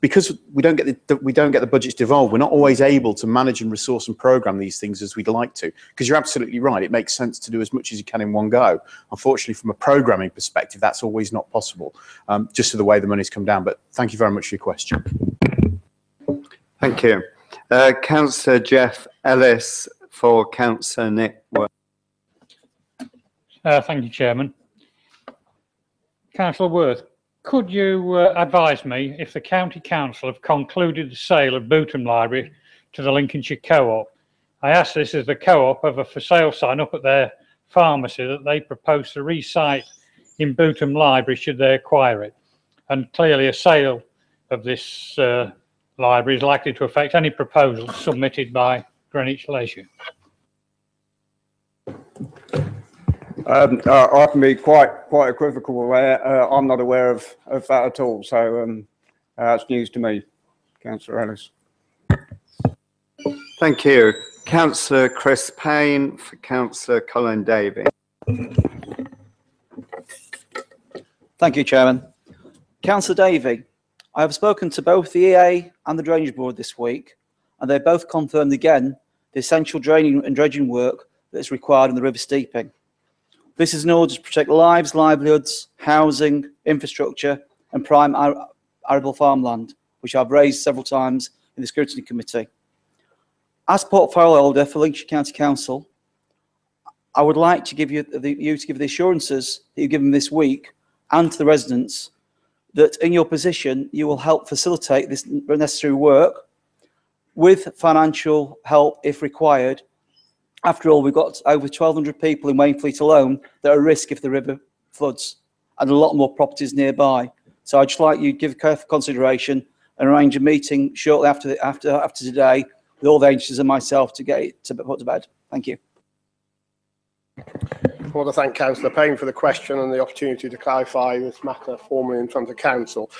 because we don't get the budgets devolved, we're not always able to manage manage and resource and program these things as we'd like to. Because you're absolutely right, it makes sense to do as much as you can in one go. Unfortunately, from a programming perspective, that's always not possible, just to the way the money's come down. But thank you very much for your question. Thank you. Councillor Jeff Ellis for Councillor Nick Worth. Thank you, Chairman. Councillor Worth, could you advise me if the County Council have concluded the sale of Bootham Library to the Lincolnshire Co-op? I ask this as the Co-op have a for sale sign up at their pharmacy that they propose to re-site in Bootham Library should they acquire it. And clearly a sale of this library is likely to affect any proposals submitted by Greenwich Leisure. I can be quite equivocal there. I'm not aware of that at all. So that's news to me, Councillor Ellis. Thank you. Councillor Chris Pain for Councillor Colin Davey. Thank you, Chairman. Councillor Davey, I have spoken to both the EA and the Drainage Board this week, and they both confirmed again the essential draining and dredging work that is required in the river steeping. This is in order to protect lives, livelihoods, housing, infrastructure and prime arable farmland, which I've raised several times in the Scrutiny Committee. As portfolio holder for Lincolnshire County Council, I would like to give you the assurances that you've given this week and to the residents that in your position you will help facilitate this necessary work with financial help if required. After all, we've got over 1,200 people in Wainfleet alone that are at risk if the river floods, and a lot more properties nearby. So I'd just like you to give careful consideration and arrange a meeting shortly after today with all the agencies and myself to get it to put to bed. Thank you. I want to thank Councillor Pain for the question and the opportunity to clarify this matter formally in front of Council.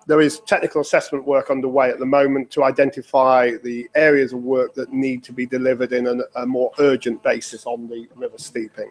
There is technical assessment work underway at the moment to identify the areas of work that need to be delivered in a more urgent basis on the river steeping.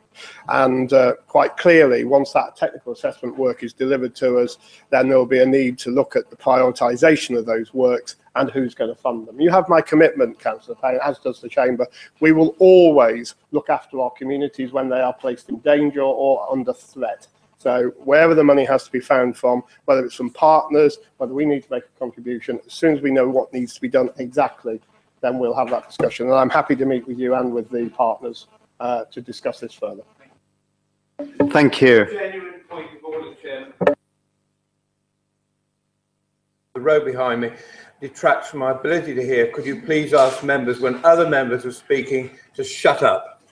And quite clearly, once that technical assessment work is delivered to us, then there will be a need to look at the prioritisation of those works and who's going to fund them. You have my commitment, Councillor Pain, as does the Chamber. We will always look after our communities when they are placed in danger or under threat. So wherever the money has to be found from, whether it's from partners, whether we need to make a contribution, as soon as we know what needs to be done exactly, then we'll have that discussion. And I'm happy to meet with you and with the partners to discuss this further. Thank you. Genuine point of order, Chairman. The row behind me detracts from my ability to hear. Could you please ask members, when other members are speaking, to shut up?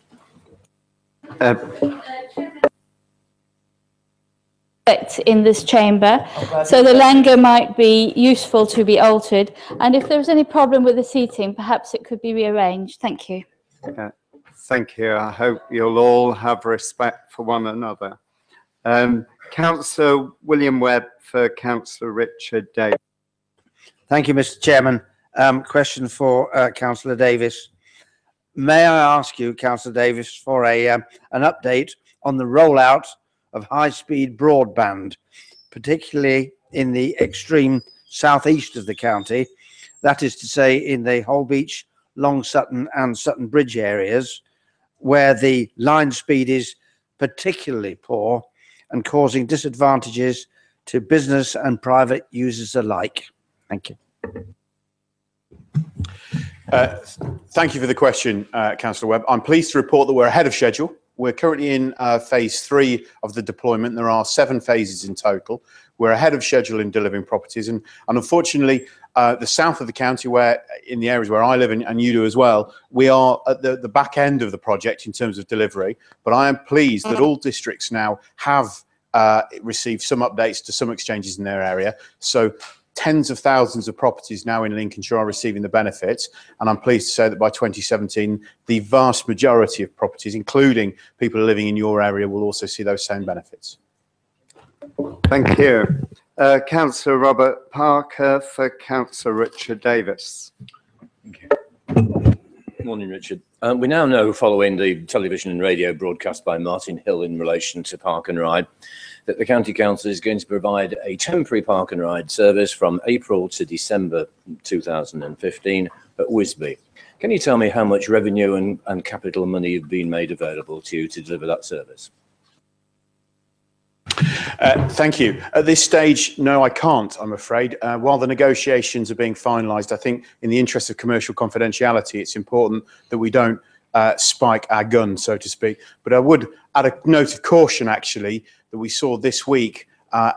In this chamber, so the language might be useful to be altered, and if there's any problem with the seating, perhaps it could be rearranged. Thank you. Thank you. I hope you'll all have respect for one another. Councillor William Webb for Councillor Richard Davis. Thank you, Mr. Chairman. Question for Councillor Davis. May I ask you, Councillor Davis, for an update on the rollout of high-speed broadband, particularly in the extreme southeast of the county, that is to say in the Holbeach, Long Sutton and Sutton Bridge areas, where the line speed is particularly poor and causing disadvantages to business and private users alike. Thank you. Thank you for the question, Councillor Webb. I'm pleased to report that we're ahead of schedule. We're currently in phase 3 of the deployment. There are 7 phases in total. We're ahead of schedule in delivering properties, and unfortunately, the south of the county, where in the areas where I live and you do as well, we are at the back end of the project in terms of delivery. But I am pleased that all districts now have received some updates to some exchanges in their area. So tens of thousands of properties now in Lincolnshire are receiving the benefits, and I'm pleased to say that by 2017 the vast majority of properties, including people living in your area, will also see those same benefits. Thank you. Councillor Robert Parker for Councillor Richard Davis. Morning, Richard. We now know, following the television and radio broadcast by Martin Hill in relation to Park and Ride, that the County Council is going to provide a temporary Park and Ride service from April to December 2015 at Wisby. Can you tell me how much revenue and capital money have been made available to you to deliver that service? Thank you. At this stage, no, I can't, I'm afraid. While the negotiations are being finalised, I think in the interest of commercial confidentiality, it's important that we don't spike our gun, so to speak. But I would add a note of caution, actually, that we saw this week,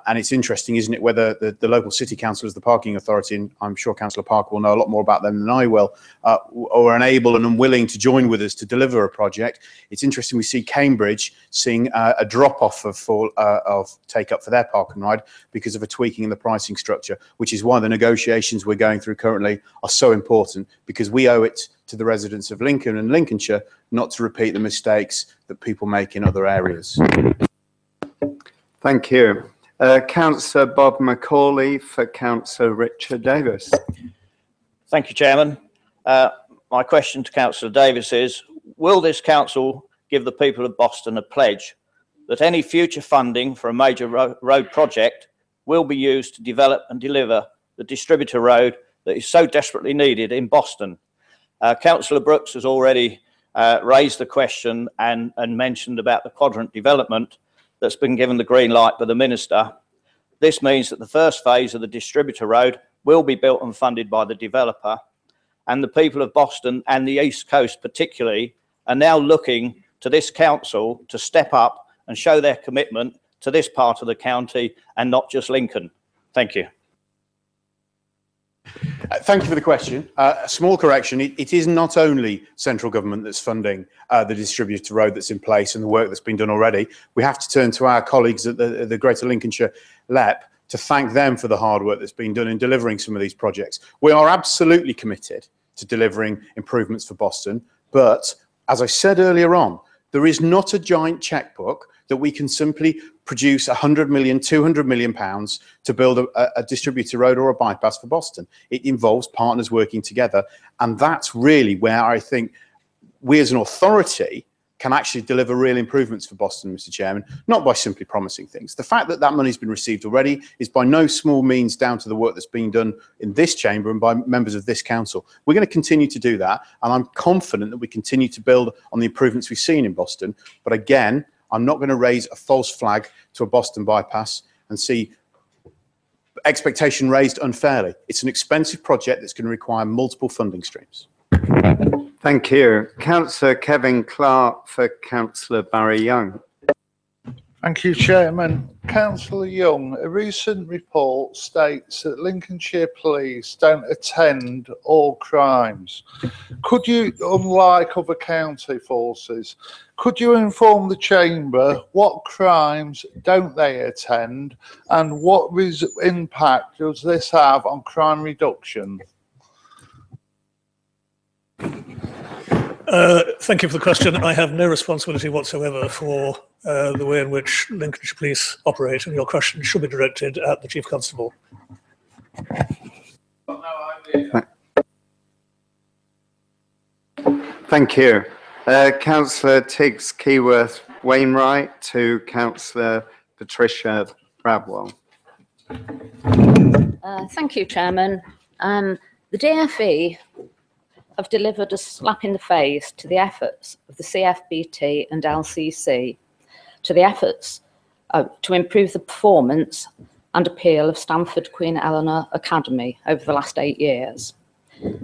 and it's interesting, isn't it, whether the local city council as the parking authority, and I'm sure Councillor Parker will know a lot more about them than I will, are unable and unwilling to join with us to deliver a project. It's interesting we see Cambridge seeing a drop-off of take-up for their Park and Ride because of a tweaking in the pricing structure, which is why the negotiations we're going through currently are so important, because we owe it to the residents of Lincoln and Lincolnshire not to repeat the mistakes that people make in other areas. Thank you. Councillor Bob Macaulay for Councillor Richard Davis. Thank you, Chairman. My question to Councillor Davis is, will this council give the people of Boston a pledge that any future funding for a major road project will be used to develop and deliver the distributor road that is so desperately needed in Boston? Councillor Brooks has already raised the question and mentioned about the quadrant development that's been given the green light by the Minister. This means that the first phase of the distributor road will be built and funded by the developer, and the people of Boston and the East Coast particularly are now looking to this council to step up and show their commitment to this part of the county and not just Lincoln. Thank you. Thank you for the question. A small correction, it is not only central government that's funding the distributor road that's in place and the work that's been done already. We have to turn to our colleagues at the Greater Lincolnshire LEP to thank them for the hard work that's been done in delivering some of these projects. We are absolutely committed to delivering improvements for Boston, but as I said earlier on, there is not a giant checkbook that we can simply produce 100 million, 200 million pounds to build a distributor road or a bypass for Boston. It involves partners working together. And that's really where I think we as an authority can actually deliver real improvements for Boston, Mr. Chairman, not by simply promising things. The fact that that money's been received already is by no small means down to the work that's being done in this chamber and by members of this council. We're going to continue to do that. And I'm confident that we continue to build on the improvements we've seen in Boston. But again, I'm not going to raise a false flag to a Boston bypass and see expectation raised unfairly. It's an expensive project that's going to require multiple funding streams. Thank you. Councillor Kevin Clark for Councillor Barry Young. Thank you, Chairman. Councillor Young, a recent report states that Lincolnshire Police don't attend all crimes. Could you, unlike other county forces, could you inform the Chamber what crimes don't they attend and what impact does this have on crime reduction? Thank you for the question. I have no responsibility whatsoever for the way in which Lincolnshire Police operate, and your question should be directed at the Chief Constable. Thank you. Councillor Tiggs Keyworth Wainwright to Councillor Patricia Bradwell. Thank you, Chairman. The DfE have delivered a slap in the face to the efforts of the CFBT and LCC, to the efforts to improve the performance and appeal of Stamford Queen Eleanor Academy over the last 8 years.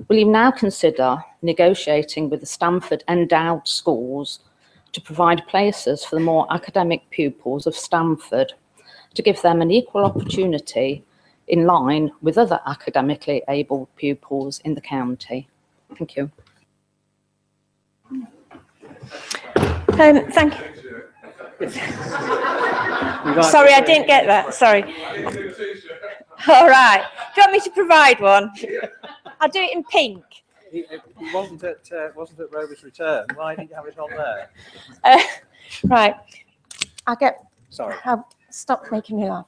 Will you now consider negotiating with the Stamford endowed schools to provide places for the more academic pupils of Stamford to give them an equal opportunity in line with other academically able pupils in the county? Thank you. Thank you. Sorry, I didn't get that. Sorry. All right. Do you want me to provide one? I'll do it in pink. It wasn't at Rover's return. Why didn't you have it on there? Right. I'll get. Sorry. Stop making me laugh.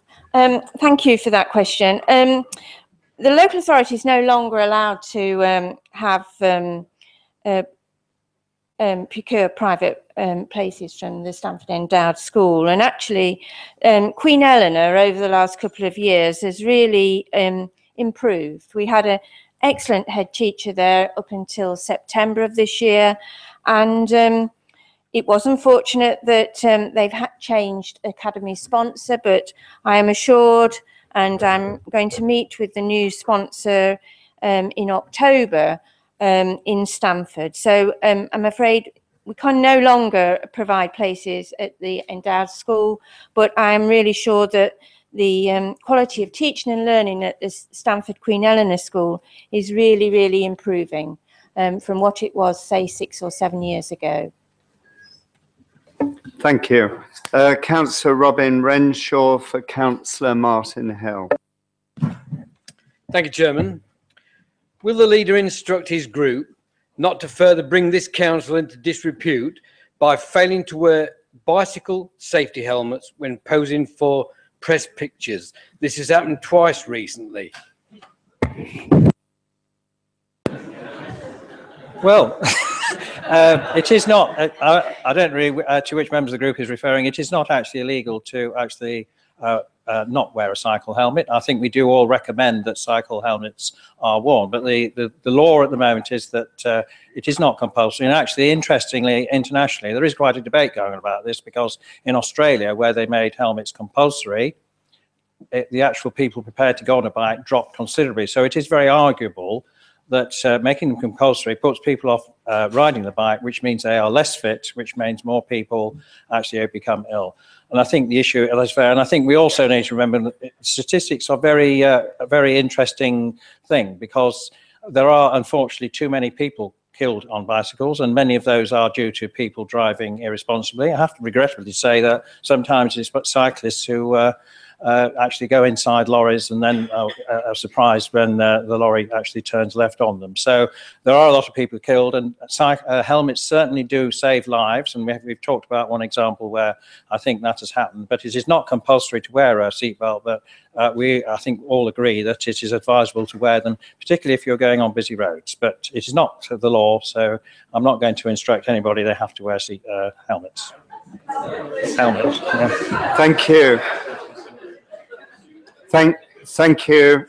Thank you for that question. The local authority is no longer allowed to have procure private places from the Stamford Endowed School. And actually, Queen Eleanor over the last couple of years has really improved. We had an excellent head teacher there up until September of this year, and it was unfortunate that they've changed academy sponsor, but I am assured, and I'm going to meet with the new sponsor in October in Stamford. So I'm afraid we can no longer provide places at the Endowed School, but I'm really sure that the quality of teaching and learning at the Stamford Queen Eleanor School is really, really improving from what it was, say, 6 or 7 years ago. Thank you. Councillor Robin Renshaw for Councillor Martin Hill. Thank you, Chairman. Will the leader instruct his group not to further bring this council into disrepute by failing to wear bicycle safety helmets when posing for press pictures? This has happened twice recently. Well, it is not, I don't really, to which members of the group is referring, it is not actually illegal to actually not wear a cycle helmet. I think we do all recommend that cycle helmets are worn, but the law at the moment is that it is not compulsory. And actually, interestingly, internationally, there is quite a debate going on about this, because in Australia, where they made helmets compulsory, the actual people prepared to go on a bike dropped considerably. So it is very arguable that making them compulsory puts people off riding the bike, which means they are less fit, which means more people actually become ill. And I think the issue is fair. And I think we also need to remember that statistics are a very interesting thing, because there are unfortunately too many people killed on bicycles, and many of those are due to people driving irresponsibly. I have to regrettably say that sometimes it's cyclists who actually go inside lorries and then are surprised when the lorry actually turns left on them. So there are a lot of people killed, and helmets certainly do save lives. And we've talked about one example where I think that has happened, but it is not compulsory to wear a seatbelt. But I think all agree that it is advisable to wear them, particularly if you're going on busy roads. But it is not the law, so I'm not going to instruct anybody they have to wear helmets. Helmets. Yeah. Thank you. Thank you.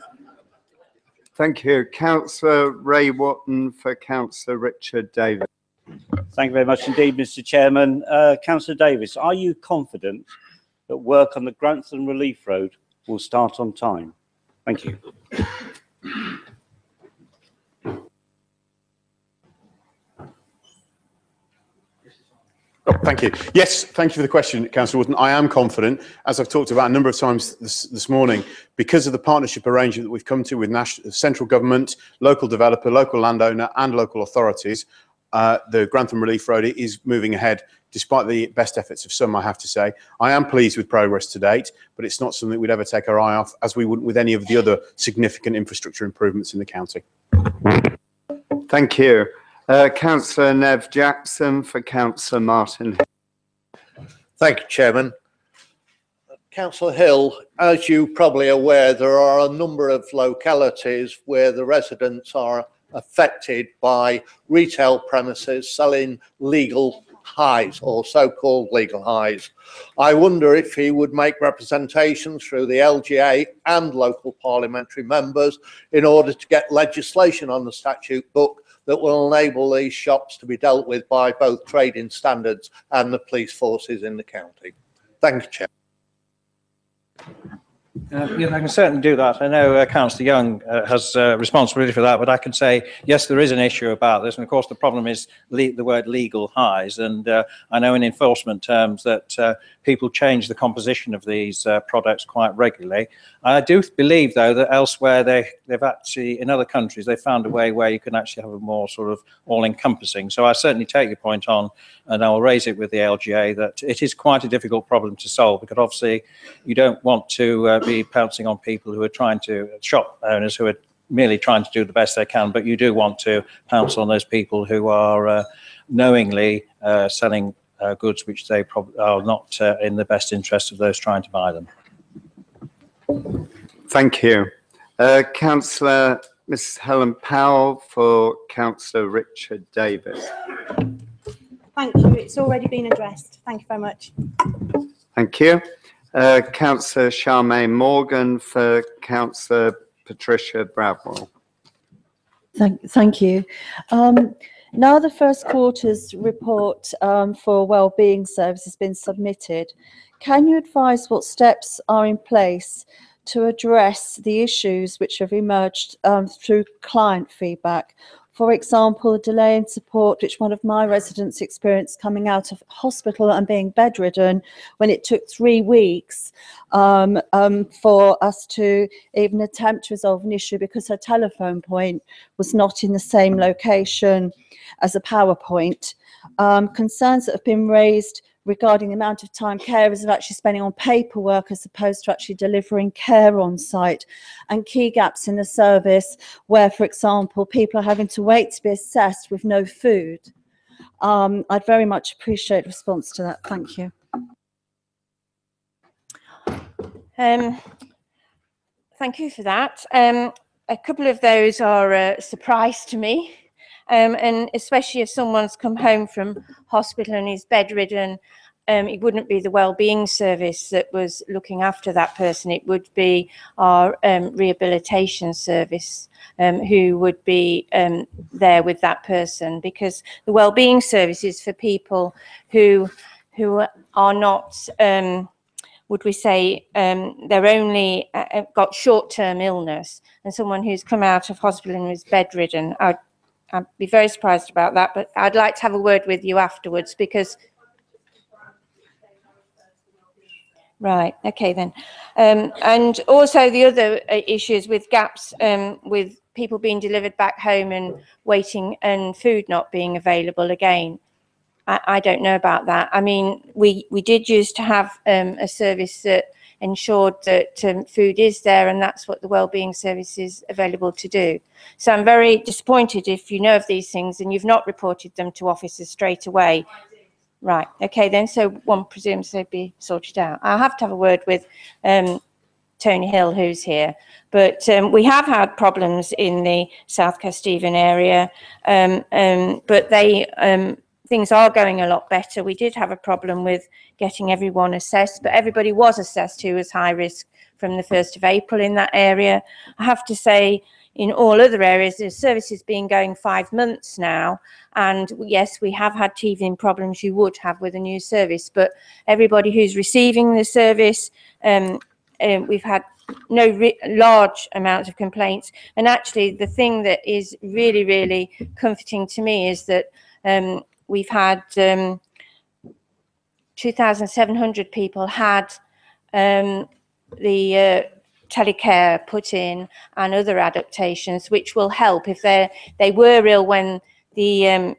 Thank you. Councillor Ray Wotton for Councillor Richard Davis. Thank you very much indeed, Mr. Chairman. Councillor Davis, are you confident that work on the Grantham Relief Road will start on time? Thank you. Oh, thank you. Yes, thank you for the question, Councillor Wotton. I am confident, as I've talked about a number of times this morning, because of the partnership arrangement that we've come to with central government, local developer, local landowner and local authorities. The Grantham Relief Road is moving ahead, despite the best efforts of some, I have to say. I am pleased with progress to date, but it's not something we'd ever take our eye off, as we wouldn't with any of the other significant infrastructure improvements in the county. Thank you. Councillor Nev Jackson for Councillor Martin. Thank you, Chairman. Councillor Hill, as you're probably aware, there are a number of localities where the residents are affected by retail premises selling legal highs, or so-called legal highs. I wonder if he would make representations through the LGA and local parliamentary members in order to get legislation on the statute book that will enable these shops to be dealt with by both trading standards and the police forces in the county. Thank you, Chair. Yeah, I can certainly do that. I know Councillor Young has responsibility for that, but I can say, yes, there is an issue about this. And of course, the problem is the word legal highs. And I know in enforcement terms that people change the composition of these products quite regularly. I do believe, though, that elsewhere they've actually, in other countries, they've found a way where you can actually have a more sort of all-encompassing. So I certainly take your point on, and I'll raise it with the LGA, that it is quite a difficult problem to solve, because obviously you don't want to be pouncing on people who are trying to, shop owners who are merely trying to do the best they can, but you do want to pounce on those people who are knowingly selling goods which they probably are not in the best interest of those trying to buy them. Thank you. Councillor Mrs. Helen Powell for Councillor Richard Davis. Thank you. It's already been addressed. Thank you very much. Thank you. Councillor Charmaine Morgan for Councillor Patricia Bradwell. Thank you. Now the first quarter's report for wellbeing service has been submitted. Can you advise what steps are in place to address the issues which have emerged through client feedback? For example, a delay in support, which one of my residents experienced coming out of hospital and being bedridden, when it took 3 weeks for us to even attempt to resolve an issue because her telephone point was not in the same location as a power point. Concerns that have been raised regarding the amount of time carers are actually spending on paperwork as opposed to actually delivering care on site, and key gaps in the service where, for example, people are having to wait to be assessed with no food. I'd very much appreciate a response to that. Thank you. Thank you for that. A couple of those are a surprise to me. And especially if someone's come home from hospital and is bedridden, it wouldn't be the wellbeing service that was looking after that person. It would be our rehabilitation service who would be there with that person, because the wellbeing service is for people who are not, would we say, they're only got short-term illness, and someone who's come out of hospital and is bedridden. I'd be very surprised about that, but I'd like to have a word with you afterwards, because... Right, okay then. And also the other issues with gaps with people being delivered back home and waiting and food not being available again. I don't know about that. I mean, we did used to have a service that ensured that food is there, and that's what the wellbeing service is available to do. So I'm very disappointed if you know of these things and you've not reported them to officers straight away. Right, okay then, so one presumes they'd be sorted out. I'll have to have a word with Tony Hill, who's here, but we have had problems in the South Kesteven area, but things are going a lot better. We did have a problem with getting everyone assessed, but everybody was assessed who was high risk from the 1st of April in that area. I have to say, in all other areas, the service has been going 5 months now, and yes, we have had teething problems you would have with a new service, but everybody who's receiving the service, we've had no large amounts of complaints. And actually, the thing that is really, really comforting to me is that we've had 2,700 people had the telecare put in and other adaptations, which will help if they were ill when the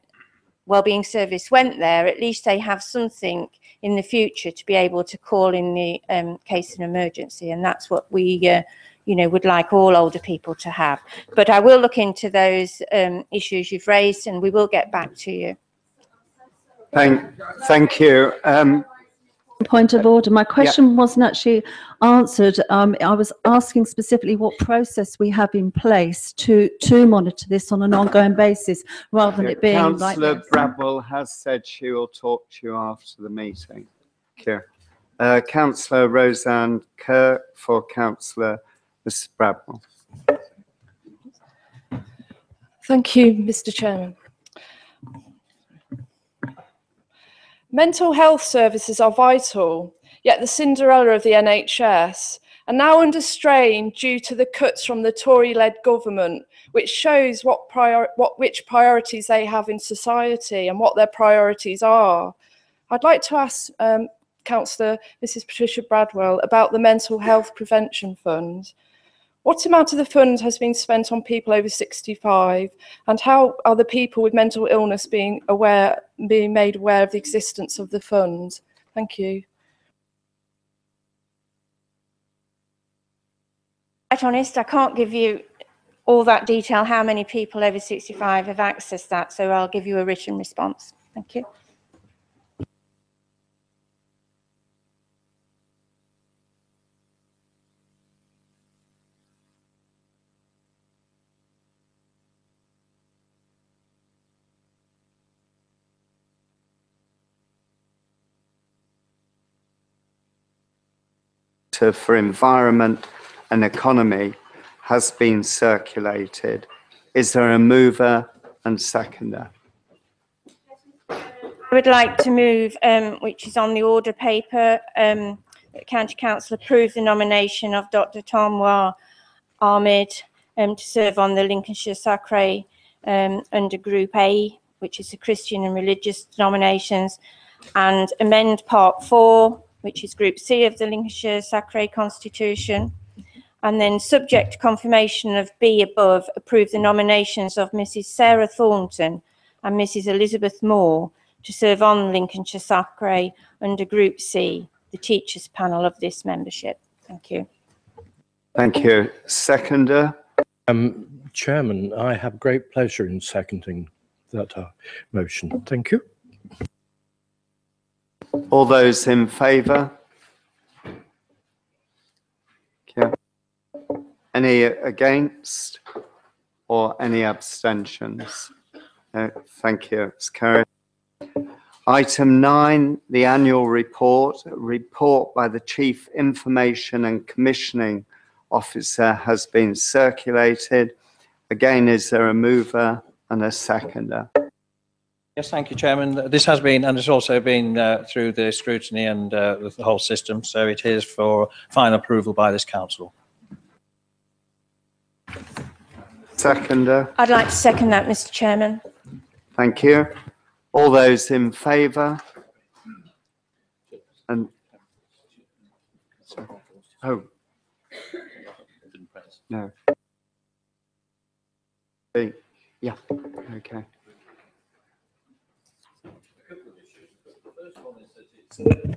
wellbeing service went there. At least they have something in the future to be able to call in the case of an emergency, and that's what we would like all older people to have. But I will look into those issues you've raised, and we will get back to you. Thank you. Point of order. My question wasn't actually answered. I was asking specifically what process we have in place to monitor this on an ongoing basis, rather than it being like Councillor this. Bradwell has said she will talk to you after the meeting. Thank you. Councillor Roseanne Kerr for Councillor Mrs. Bradwell. Thank you, Mr. Chairman. Mental health services are vital, yet the Cinderella of the NHS are now under strain due to the cuts from the Tory-led government, which shows which priorities they have in society and what their priorities are. I'd like to ask Councillor Mrs. Patricia Bradwell about the Mental Health Prevention Fund. What amount of the fund has been spent on people over 65, and how are the people with mental illness being made aware of the existence of the fund? Thank you. Quite honest, I can't give you all that detail, how many people over 65 have accessed that, so I'll give you a written response. Thank you. Minister for Environment and Economy has been circulated. Is there a mover and seconder? I would like to move, which is on the order paper, that County Council approve the nomination of Dr. Tomwa Ahmed to serve on the Lincolnshire Cllr under Group A, which is the Christian and religious denominations, and amend Part 4, which is Group C of the Lincolnshire Cllr Constitution, and then subject to confirmation of B above, approve the nominations of Mrs. Sarah Thornton and Mrs. Elizabeth Moore to serve on Lincolnshire Cllr under Group C, the teachers panel of this membership. Thank you. Thank you. Seconder? Chairman, I have great pleasure in seconding that motion. Thank you. All those in favour? Okay. Any against or any abstentions? No, thank you. It's carried. Item 9, the annual report. A report by the Chief Information and Commissioning Officer has been circulated. Again, is there a mover and a seconder? Yes, thank you, Chairman. This has been, and it's also been through the scrutiny and the whole system, so it is for final approval by this council. Seconder? I'd like to second that, Mr. Chairman. Thank you. All those in favour? And oh, no. Yeah. Okay.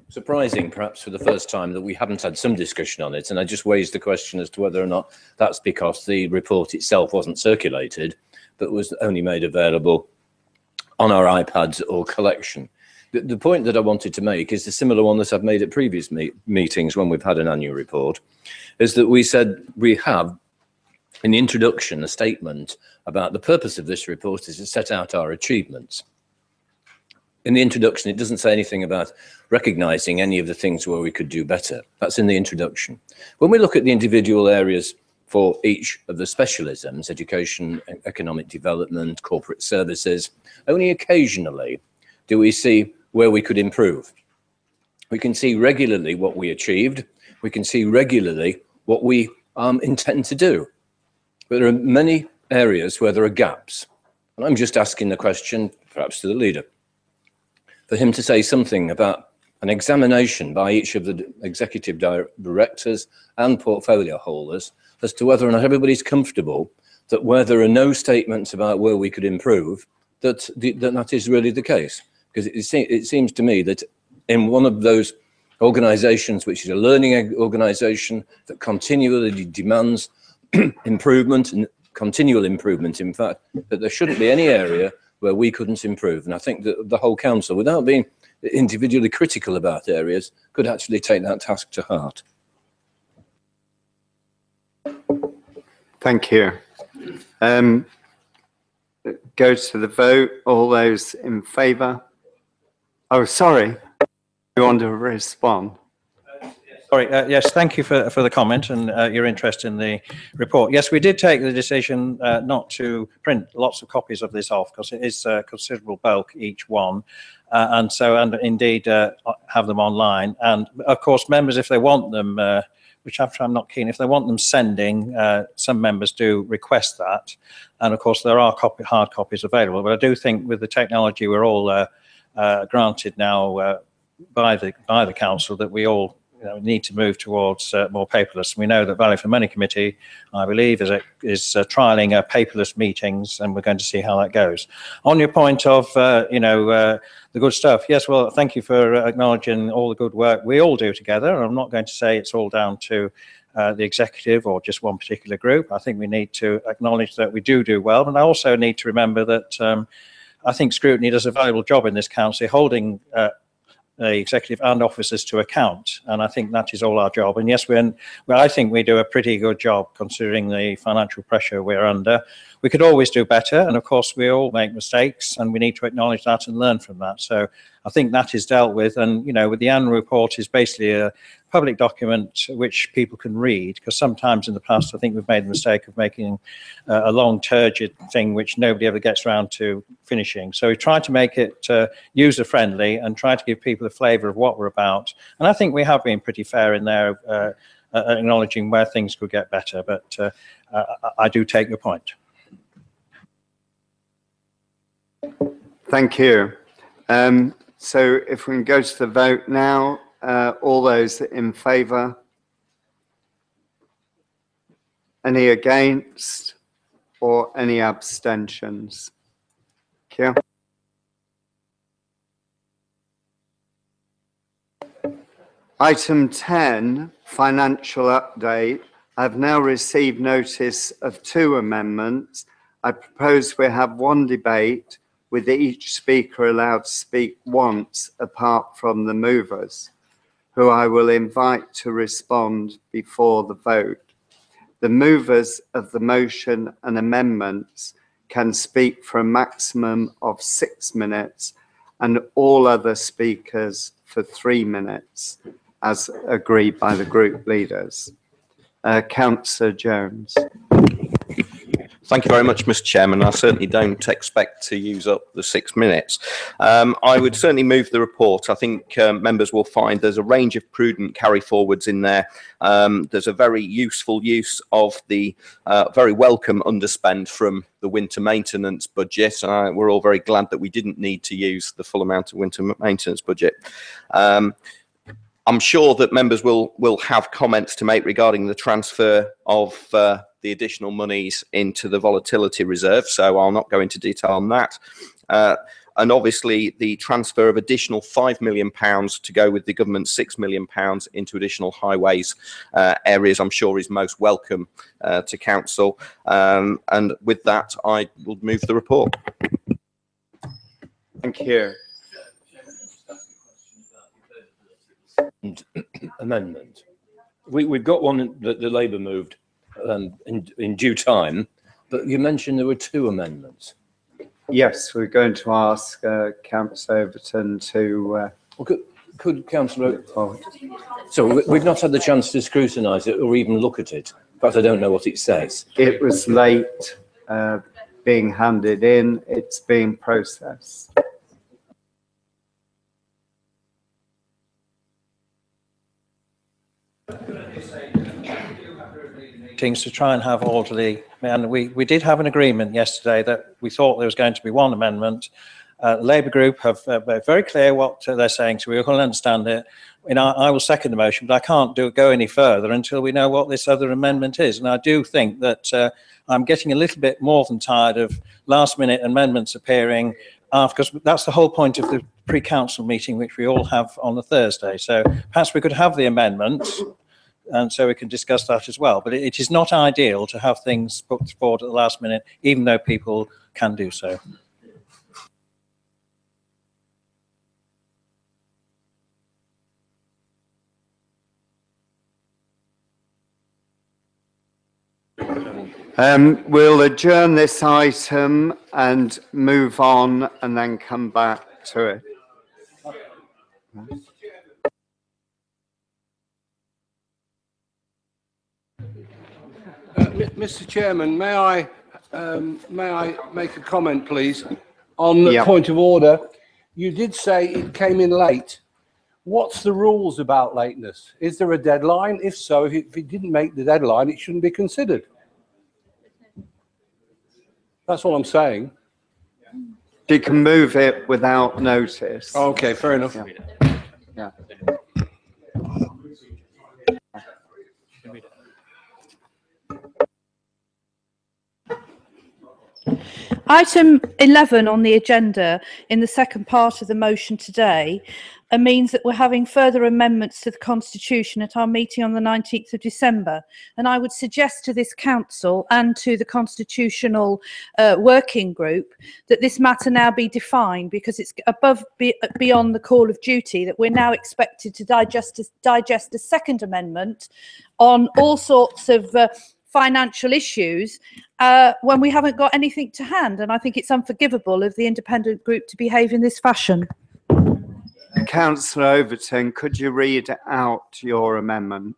Surprising, perhaps for the first time, that we haven't had some discussion on it, and I just raised the question as to whether or not that's because the report itself wasn't circulated, but was only made available on our iPads or collection. The point that I wanted to make is the similar one that I've made at previous meetings when we've had an annual report, is that we said we have in the introduction a statement about the purpose of this report is to set out our achievements. In the introduction, it doesn't say anything about recognising any of the things where we could do better. That's in the introduction. When we look at the individual areas for each of the specialisms, education, economic development, corporate services, only occasionally do we see where we could improve. We can see regularly what we achieved. We can see regularly what we intend to do. But there are many areas where there are gaps. And I'm just asking the question, perhaps to the leader, for him to say something about an examination by each of the executive directors and portfolio holders as to whether or not everybody's comfortable that where there are no statements about where we could improve, that is really the case. Because it seems to me that in one of those organizations, which is a learning organization that continually demands improvement and continual improvement, in fact, that there shouldn't be any area where we couldn't improve. And I think that the whole council, without being individually critical about areas, could actually take that task to heart. Thank you. Go to the vote. All those in favour? Oh, sorry. You want to respond? Sorry, yes, thank you for the comment and your interest in the report. Yes, we did take the decision not to print lots of copies of this off because it is a considerable bulk each one, and indeed have them online. And of course, members, if they want them, which I'm not keen, if they want them sending, some members do request that. And of course, there are hard copies available. But I do think with the technology we're all granted now by the council, that we all need to move towards more paperless. We know that Value for Money Committee, I believe, is trialling paperless meetings, and we're going to see how that goes. On your point of, the good stuff, yes, well, thank you for acknowledging all the good work we all do together. I'm not going to say it's all down to the executive or just one particular group. I think we need to acknowledge that we do well, and I also need to remember that I think scrutiny does a valuable job in this council, holding the executive and officers to account, and I think that is all our job. And yes, I think we do a pretty good job considering the financial pressure we're under. We could always do better, and of course we all make mistakes, and we need to acknowledge that and learn from that. So I think that is dealt with, and with the annual report is basically a public document which people can read, because sometimes in the past I think we've made the mistake of making a long turgid thing which nobody ever gets around to finishing. So we try to make it user friendly and try to give people a flavour of what we're about, and I think we have been pretty fair in there, acknowledging where things could get better, but I do take your point. Thank you. So if we can go to the vote now, all those in favour? Any against or any abstentions? Thank you. Item 10, financial update. I've now received notice of 2 amendments. I propose we have one debate with each speaker allowed to speak once apart from the movers, who I will invite to respond before the vote. The movers of the motion and amendments can speak for a maximum of 6 minutes and all other speakers for 3 minutes, as agreed by the group leaders. Councillor Jones. Thank you very much, Mr. Chairman. I certainly don't expect to use up the 6 minutes. I would certainly move the report. I think members will find there's a range of prudent carry forwards in there. There's a very useful use of the very welcome underspend from the winter maintenance budget. We're all very glad that we didn't need to use the full amount of winter maintenance budget. I'm sure that members will have comments to make regarding the transfer of the additional monies into the volatility reserve, so I'll not go into detail on that. And obviously the transfer of additional £5 million to go with the government's £6 million into additional highways areas, I'm sure is most welcome to council. And with that, I will move the report. Thank you. Amendment. We've got one that the Labour moved in due time, but you mentioned there were 2 amendments. Yes, we're going to ask Councillor Overton to... Could Councillor... So we've not had the chance to scrutinise it or even look at it, but I don't know what it says. It was late being handed in. It's being processed. To try and have orderly, and we did have an agreement yesterday that we thought there was going to be 1 amendment. The Labour group have very clear what they're saying, so we all understand it. I will second the motion, but I can't go any further until we know what this other amendment is. And I do think that I'm getting a little bit more than tired of last-minute amendments appearing because that's the whole point of the pre-council meeting, which we all have on the Thursday. So perhaps we could have the amendments, and so we can discuss that as well. But it is not ideal to have things put forward at the last minute, even though people can do so. We'll adjourn this item and move on and then come back to it. Mr. Chairman, may I make a comment, please, on the point of order? You did say it came in late. What's the rules about lateness? Is there a deadline? If so, if it didn't make the deadline, it shouldn't be considered. That's all I'm saying. You can move it without notice. Okay, fair enough. Yeah. Item 11 on the agenda in the second part of the motion today means that we're having further amendments to the Constitution at our meeting on the 19th of December. And I would suggest to this council and to the constitutional working group that this matter now be defined, because it's beyond the call of duty that we're now expected to digest a second amendment on all sorts of financial issues when we haven't got anything to hand. And I think it's unforgivable of the independent group to behave in this fashion. Councillor Overton, could you read out your amendment?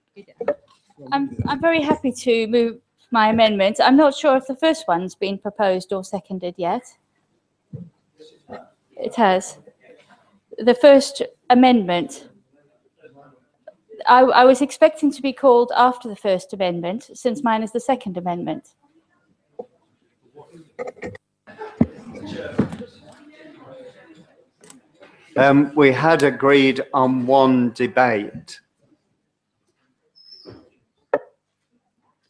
I'm very happy to move my amendment. I'm not sure if the first one's been proposed or seconded yet. It has. The first amendment. I was expecting to be called after the first amendment, since mine is the second amendment. We had agreed on one debate.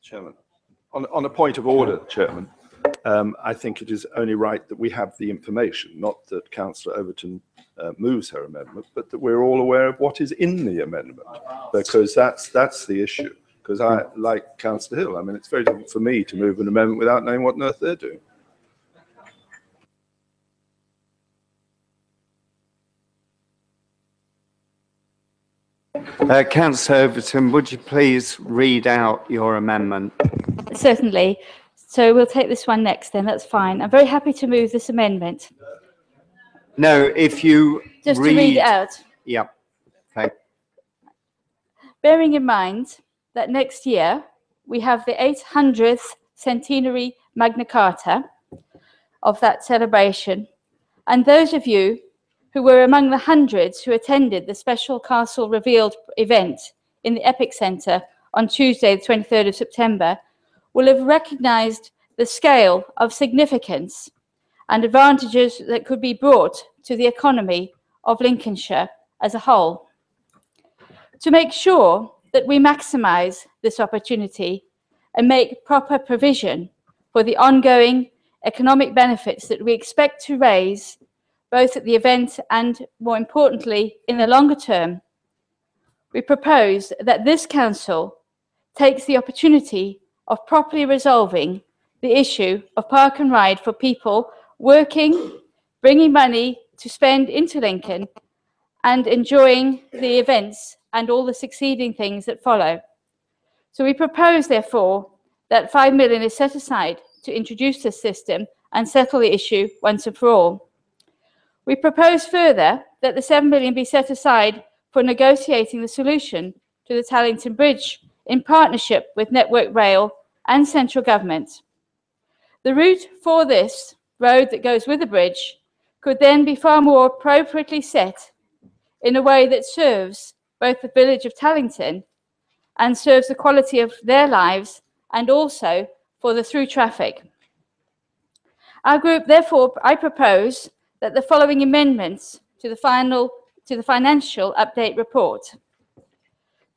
Chairman, on a point of order, Chairman, I think it is only right that we have the information, not that Councillor Overton moves her amendment, but that we're all aware of what is in the amendment, because that's the issue. Because I, like Councillor Hill, I mean, it's very difficult for me to move an amendment without knowing what on earth they're doing. Councillor Overton, would you please read out your amendment? Certainly. So we'll take this one next then, that's fine. I'm very happy to move this amendment. No, if you Just to read it out. Yep. Okay. Bearing in mind that next year we have the 800th centenary Magna Carta of that celebration, and those of you who were among the hundreds who attended the special Castle Revealed event in the Epic Centre on Tuesday, the 23rd of September, will have recognised the scale of significance and advantages that could be brought to the economy of Lincolnshire as a whole. To make sure that we maximise this opportunity and make proper provision for the ongoing economic benefits that we expect to raise both at the event and, more importantly, in the longer term, we propose that this council takes the opportunity of properly resolving the issue of park and ride for people working, bringing money to spend into Lincoln and enjoying the events and all the succeeding things that follow. So we propose, therefore, that 5 million is set aside to introduce this system and settle the issue once and for all. We propose further that the 7 million be set aside for negotiating the solution to the Tallington Bridge in partnership with Network Rail and central government. The route for this road that goes with the bridge could then be far more appropriately set in a way that serves both the village of Tallington and serves the quality of their lives and also for the through traffic. Our group, therefore, I propose that the following amendments to the financial update report.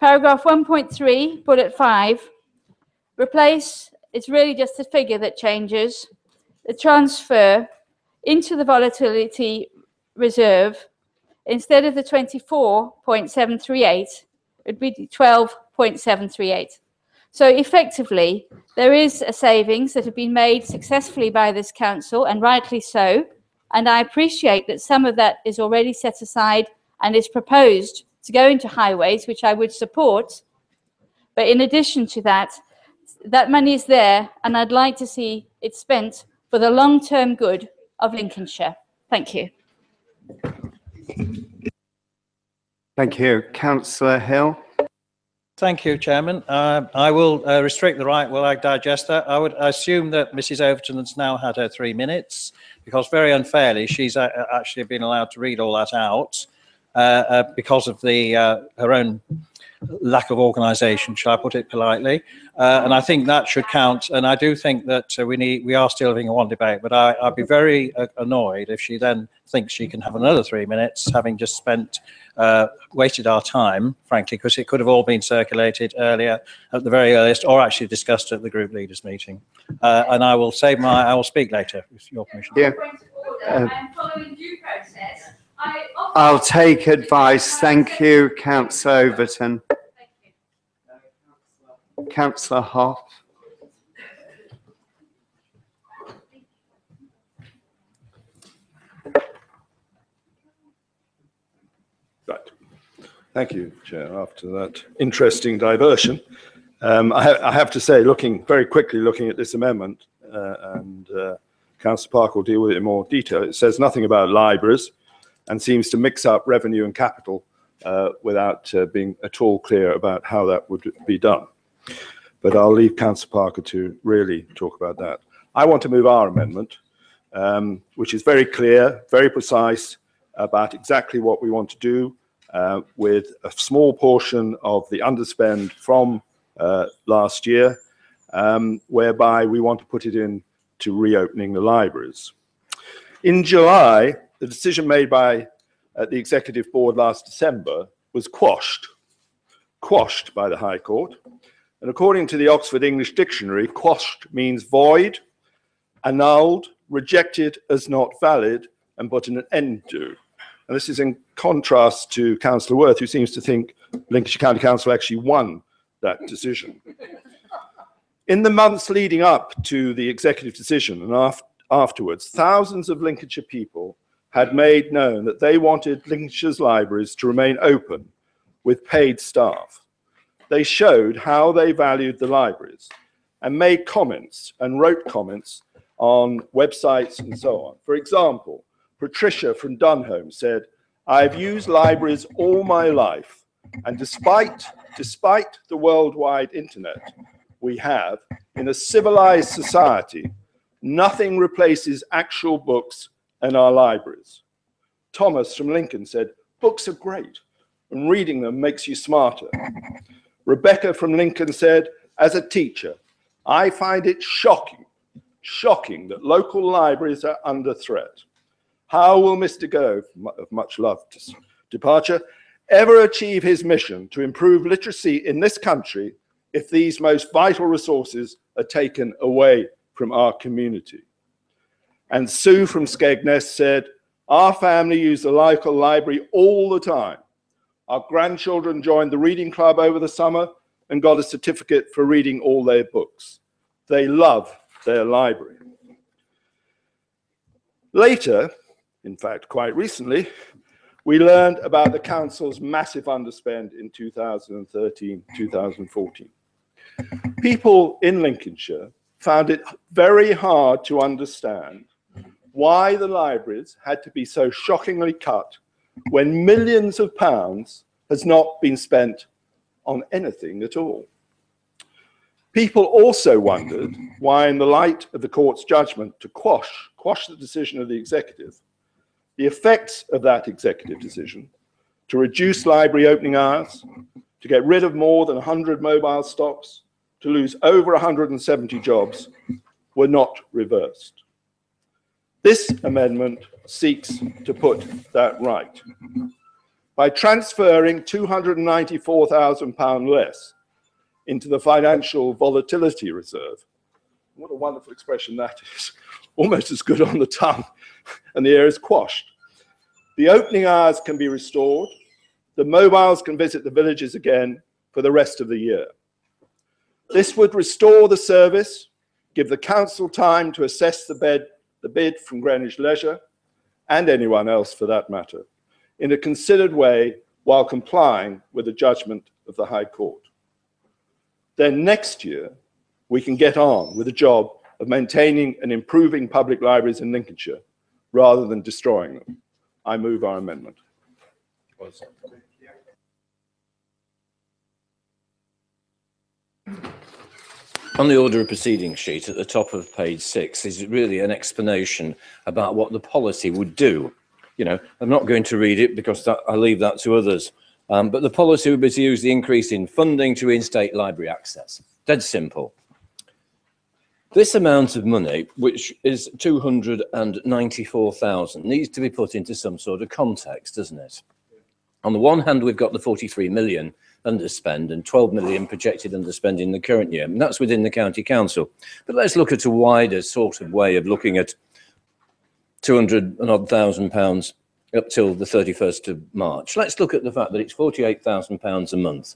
Paragraph 1.3, bullet 5, replace, it's really just a figure that changes, the transfer into the volatility reserve. Instead of the 24.738, it would be 12.738. So effectively, there is a savings that have been made successfully by this council, and rightly so. And I appreciate that some of that is already set aside and is proposed to go into highways, which I would support. But in addition to that, that money is there, and I'd like to see it spent for the long-term good of Lincolnshire. Thank you. Thank you. Councillor Hill. Thank you, Chairman. I will restrict the right while I digest that. I would assume that Mrs. Overton has now had her 3 minutes, because very unfairly, she's actually been allowed to read all that out because of her own lack of organisation, shall I put it politely? And I think that should count. And I do think that we are still having one debate, but I'd be very annoyed if she then thinks she can have another 3 minutes, having just wasted our time, frankly, because it could have all been circulated earlier at the very earliest, or actually discussed at the group leaders meeting. And I will speak later, with your permission. Yeah. I'll take advice. Thank you, Councillor Overton. Councillor Hoff. Right. Thank you, Chair. After that interesting diversion, I have to say, looking at this amendment, and Councillor Park will deal with it in more detail, it says nothing about libraries. and seems to mix up revenue and capital without being at all clear about how that would be done. But I'll leave Councillor Parker to really talk about that. I want to move our amendment, which is very clear, very precise about exactly what we want to do with a small portion of the underspend from last year, whereby we want to put it into reopening the libraries. In July, the decision made by the Executive Board last December was quashed by the High Court. And according to the Oxford English Dictionary, quashed means void, annulled, rejected as not valid, and put an end to. And this is in contrast to Councillor Worth, who seems to think Lincolnshire County Council actually won that decision. In the months leading up to the executive decision and afterwards, thousands of Lincolnshire people had made known that they wanted Lincolnshire's libraries to remain open with paid staff. They showed how they valued the libraries and made comments and wrote comments on websites and so on. For example, Patricia from Dunholm said, "I've used libraries all my life, and despite the worldwide internet we have, in a civilized society, nothing replaces actual books in our libraries." Thomas from Lincoln said, "Books are great, and reading them makes you smarter." Rebecca from Lincoln said, "As a teacher, I find it shocking that local libraries are under threat. How will Mr. Gove, of much loved departure, ever achieve his mission to improve literacy in this country if these most vital resources are taken away from our community?" And Sue from Skegness said, "Our family use the local library all the time. Our grandchildren joined the reading club over the summer and got a certificate for reading all their books. They love their library." Later, in fact, quite recently, we learned about the council's massive underspend in 2013-2014. People in Lincolnshire found it very hard to understand why the libraries had to be so shockingly cut when millions of pounds has not been spent on anything at all. People also wondered why, in the light of the court's judgment to quash the decision of the executive, the effects of that executive decision to reduce library opening hours, to get rid of more than 100 mobile stops, to lose over 170 jobs, were not reversed. This amendment seeks to put that right. By transferring £294,000 less into the financial volatility reserve, what a wonderful expression that is, almost as good on the tongue, and the air is quashed. The opening hours can be restored, the mobiles can visit the villages again for the rest of the year. This would restore the service, give the council time to assess the bid from Greenwich Leisure, and anyone else for that matter, in a considered way while complying with the judgment of the High Court. Then next year, we can get on with the job of maintaining and improving public libraries in Lincolnshire rather than destroying them. I move our amendment. On the order of proceeding sheet at the top of page 6 is really an explanation about what the policy would do. You know, I'm not going to read it because I leave that to others. But the policy would be to use the increase in funding to reinstate library access. Dead simple. This amount of money, which is 294,000, needs to be put into some sort of context, doesn't it? On the one hand, we've got the 43 million underspend and 12 million projected underspend in the current year, and that's within the county council. But let's look at a wider sort of way of looking at 200,000 pounds up till the 31st of March. Let's look at the fact that it's 48,000 pounds a month.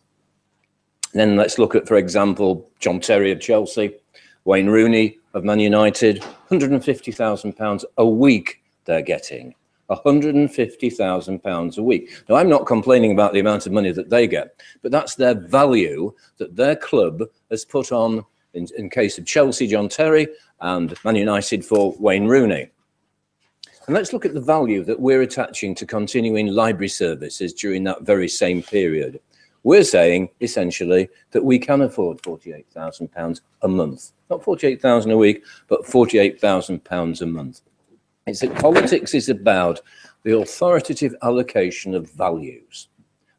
Then let's look at, for example, John Terry of Chelsea, Wayne Rooney of Man United, 150,000 pounds a week they're getting. 150,000 pounds a week. Now, I'm not complaining about the amount of money that they get, but that's their value that their club has put on, in case of Chelsea, John Terry, and Man United for Wayne Rooney. And And let's look at the value that we're attaching to continuing library services during that very same period. We're saying essentially that we can afford £48,000 a month, not 48,000 a week, but £48,000 a month. It's that politics is about the authoritative allocation of values.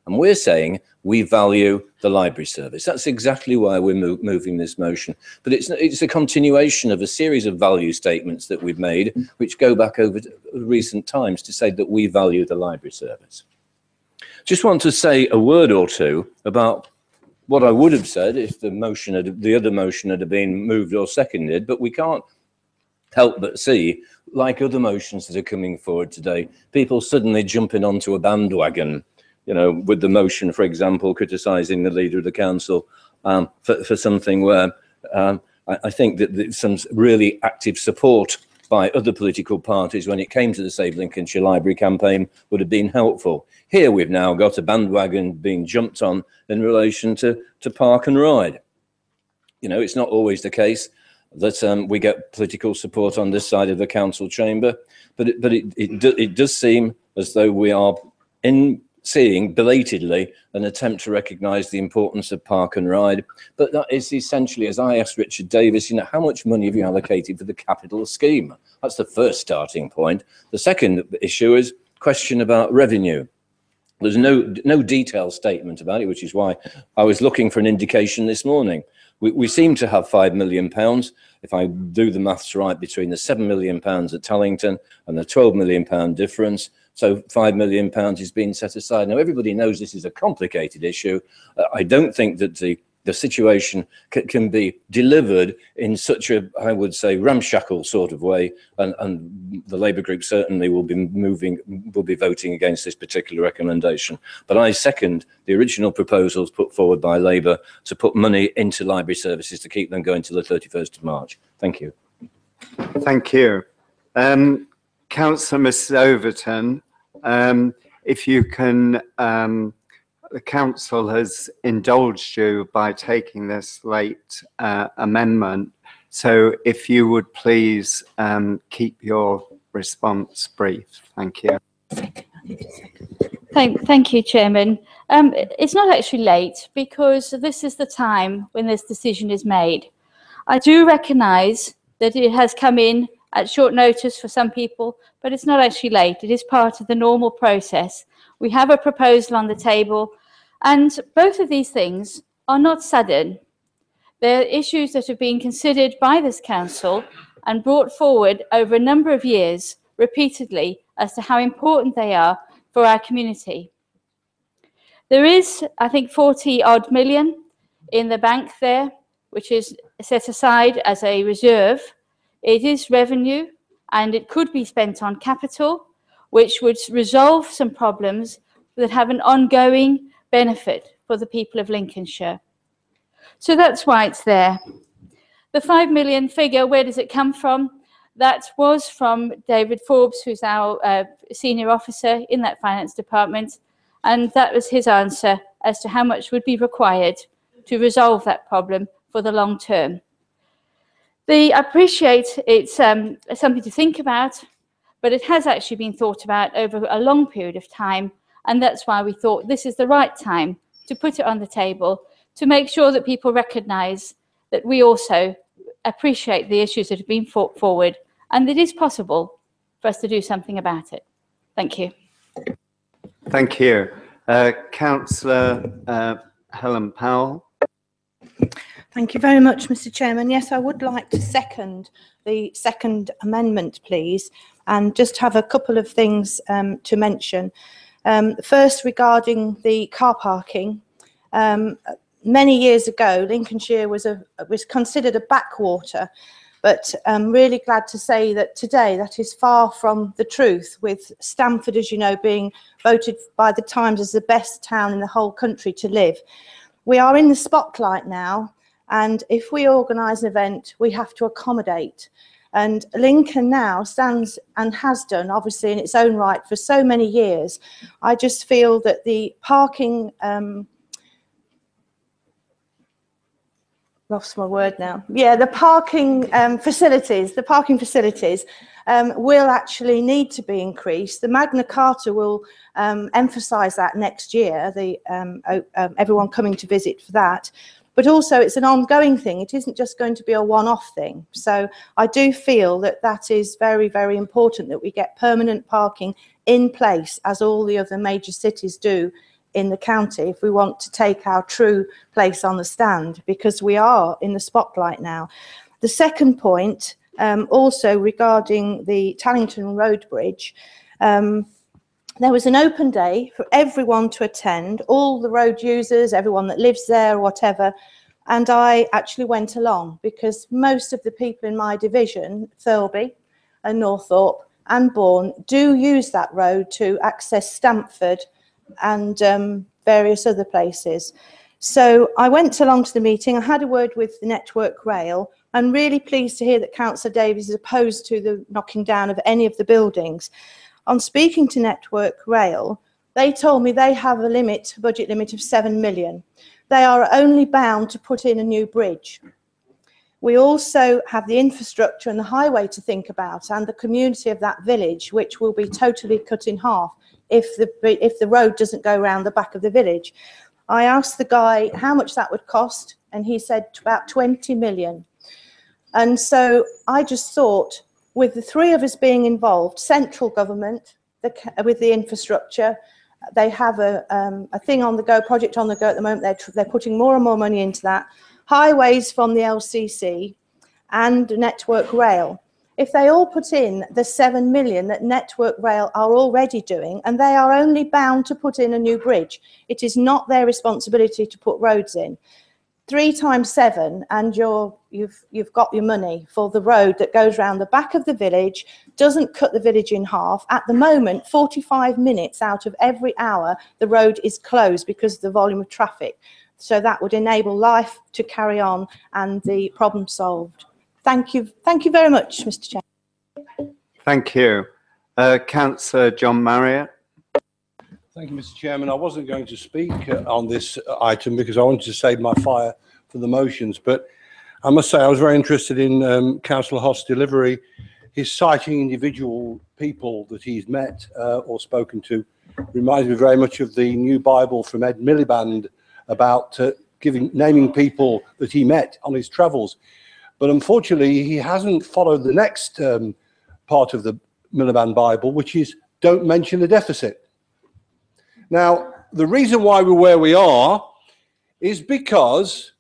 And we're saying we value the library service. That's exactly why we're moving this motion. But it's a continuation of a series of value statements that we've made, which go back over recent times to say that we value the library service. Just want to say a word or two about what I would have said if the other motion had been moved or seconded, but we can't help but see, like other motions that are coming forward today, people suddenly jumping onto a bandwagon, you know, with the motion, for example, criticising the leader of the council for something where I think that some really active support by other political parties when it came to the Save Lincolnshire Library campaign would have been helpful. Here we've now got a bandwagon being jumped on in relation to park and ride. You know, it's not always the case that we get political support on this side of the council chamber, but it does seem as though we are seeing belatedly an attempt to recognise the importance of park and ride. But that is essentially, as I asked Richard Davis, you know, how much money have you allocated for the capital scheme? That's the first starting point. The second issue is question about revenue. There's no detailed statement about it, which is why I was looking for an indication this morning. We seem to have £5 million, if I do the maths right, between the £7 million at Tallington and the £12 million difference. So £5 million is being set aside. Now, everybody knows this is a complicated issue. I don't think that the situation can be delivered in such a, I would say, ramshackle sort of way. And the Labour group certainly will be voting against this particular recommendation. But I second the original proposals put forward by Labour to put money into library services to keep them going till the 31st of March. Thank you. Thank you. Councillor Mrs Overton, if you can, the council has indulged you by taking this late amendment. So if you would please keep your response brief. Thank you. Thank you, Chairman. It's not actually late because this is the time when this decision is made. I do recognise that it has come in at short notice for some people, but it's not actually late. It is part of the normal process. We have a proposal on the table, and both of these things are not sudden. They're issues that have been considered by this council and brought forward over a number of years repeatedly as to how important they are for our community. There is, I think, 40-odd million in the bank there, which is set aside as a reserve. It is revenue, and it could be spent on capital, which would resolve some problems that have an ongoing benefit for the people of Lincolnshire. So that's why it's there. The 5 million figure, where does it come from? That was from David Forbes, who's our senior officer in that finance department, and that was his answer as to how much would be required to resolve that problem for the long term. I appreciate it's something to think about, but it has actually been thought about over a long period of time, and that's why we thought this is the right time to put it on the table to make sure that people recognise that we also appreciate the issues that have been fought forward, and it is possible for us to do something about it. Thank you. Thank you. Councillor Helen Powell. Thank you very much, Mr. Chairman. Yes, I would like to second the second amendment, please, and just have a couple of things to mention. First, regarding the car parking. Many years ago, Lincolnshire was considered a backwater, but I'm really glad to say that today that is far from the truth, with Stamford, as you know, being voted by the Times as the best town in the whole country to live. We are in the spotlight now, and if we organise an event, we have to accommodate. And Lincoln now stands and has done, obviously, in its own right for so many years. I just feel that the parking lost my word now. Yeah, the parking facilities. The parking facilities will actually need to be increased. The Magna Carta will emphasise that next year. Everyone coming to visit for that. But also it's an ongoing thing. It isn't just going to be a one-off thing. So I do feel that that is very, very important, that we get permanent parking in place, as all the other major cities do in the county, if we want to take our true place on the stand, because we are in the spotlight now. The second point, also regarding the Tallington Road Bridge, there was an open day for everyone to attend, all the road users, everyone that lives there, whatever. And I actually went along because most of the people in my division, Thirlby and Northorpe and Bourne, do use that road to access Stamford and various other places. So I went along to the meeting. I had a word with the Network Rail. I'm really pleased to hear that Councillor Davies is opposed to the knocking down of any of the buildings. On speaking to Network Rail, they told me they have a budget limit of 7 million. They are only bound to put in a new bridge. We also have the infrastructure and the highway to think about, and the community of that village, which will be totally cut in half if the road doesn't go around the back of the village. I asked the guy how much that would cost, and he said about 20 million. And so I just thought, with the three of us being involved, central government, with the infrastructure, they have a thing on the go, project on the go at the moment. They're putting more and more money into that. Highways from the LCC and Network Rail. If they all put in the 7 million that Network Rail are already doing, and they are only bound to put in a new bridge, it is not their responsibility to put roads in. 3 times 7 and you've got your money for the road that goes round the back of the village, doesn't cut the village in half. At the moment, 45 minutes out of every hour, the road is closed because of the volume of traffic. So that would enable life to carry on and the problem solved. Thank you. Thank you very much, Mr. Chair. Thank you. Councillor John Marriott. Thank you, Mr. Chairman. I wasn't going to speak on this item because I wanted to save my fire for the motions, but I must say I was very interested in Councillor Host's delivery. His citing individual people that he's met or spoken to reminds me very much of the new Bible from Ed Miliband about naming people that he met on his travels. But unfortunately, he hasn't followed the next part of the Miliband Bible, which is don't mention the deficit. Now, the reason why we're where we are is because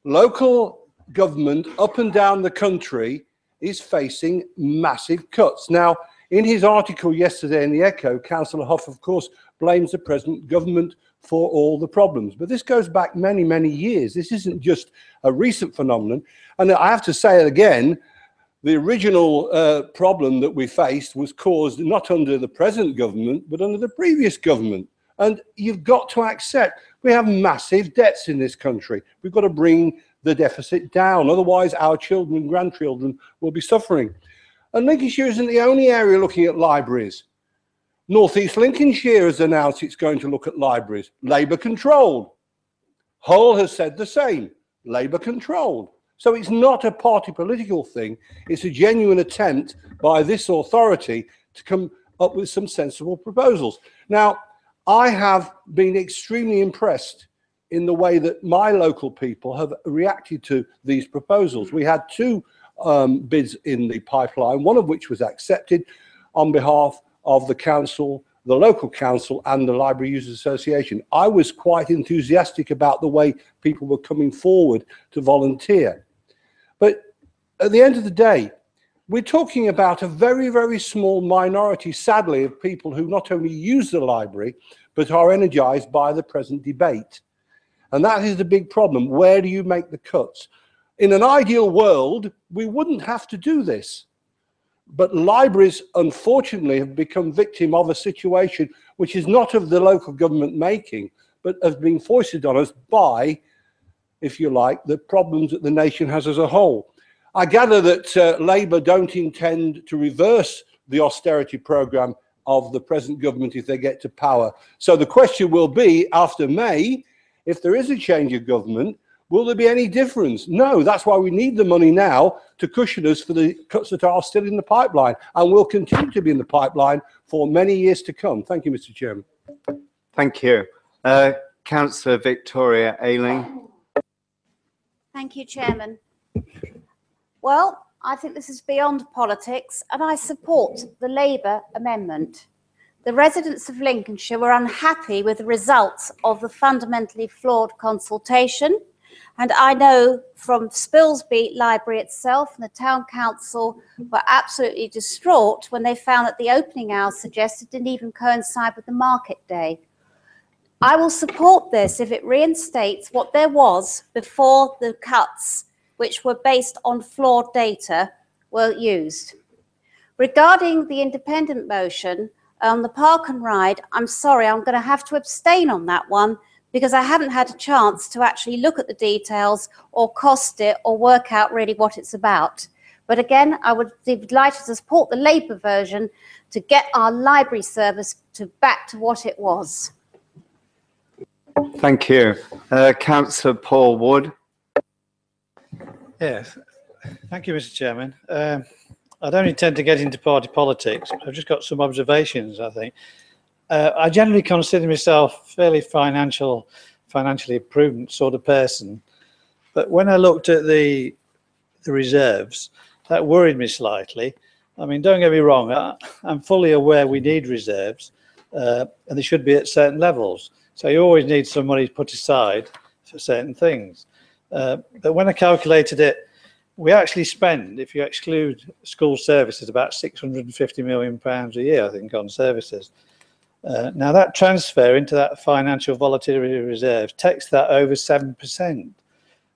local government up and down the country is facing massive cuts. Now, in his article yesterday in the Echo, Councillor Hough, of course, blames the present government for all the problems. But this goes back many, many years. This isn't just a recent phenomenon. And I have to say it again, the original problem that we faced was caused not under the present government, but under the previous government. And you've got to accept we have massive debts in this country. We've got to bring the deficit down. Otherwise, our children and grandchildren will be suffering. And Lincolnshire isn't the only area looking at libraries. North East Lincolnshire has announced it's going to look at libraries. Labour controlled. Hull has said the same. Labour controlled. So it's not a party political thing. It's a genuine attempt by this authority to come up with some sensible proposals. Now, I have been extremely impressed in the way that my local people have reacted to these proposals. We had 2 bids in the pipeline, one of which was accepted on behalf of the council, the local council and the Library Users Association. I was quite enthusiastic about the way people were coming forward to volunteer. But at the end of the day, we're talking about a very, very small minority, sadly, of people who not only use the library, but are energized by the present debate. And that is the big problem. Where do you make the cuts? In an ideal world, we wouldn't have to do this. But libraries, unfortunately, have become victim of a situation which is not of the local government making, but has been foisted on us by, if you like, the problems that the nation has as a whole. I gather that Labour don't intend to reverse the austerity programme of the present government if they get to power. So the question will be, after May, if there is a change of government, Will there be any difference? No, that's why we need the money now to cushion us for the cuts that are still in the pipeline and will continue to be in the pipeline for many years to come. Thank you, Mr. Chairman. Thank you. Councillor Victoria Ayling. Thank you, Chairman. Well, I think this is beyond politics and I support the Labour amendment. The residents of Lincolnshire were unhappy with the results of the fundamentally flawed consultation. And I know from Spilsby Library itself and the Town Council were absolutely distraught when they found that the opening hours suggested didn't even coincide with the market day. I will support this if it reinstates what there was before the cuts, which were based on flawed data, were used. Regarding the independent motion on the park and ride, I'm sorry, I'm going to have to abstain on that one because I haven't had a chance to actually look at the details or cost it or work out really what it's about. But again, I would be delighted to support the Labour version to get our library service back to what it was. Thank you. Councillor Paul Wood. Yes, thank you, Mr. Chairman. I don't intend to get into party politics, but I've just got some observations, I think. I generally consider myself fairly financially prudent sort of person, but when I looked at the reserves, that worried me slightly. I mean, don't get me wrong, I'm fully aware we need reserves, and they should be at certain levels. So you always need some money put aside for certain things. But when I calculated it, we actually spend, if you exclude school services, about £650 million a year, I think, on services. Now that transfer into that financial volatility reserve takes that over 7%.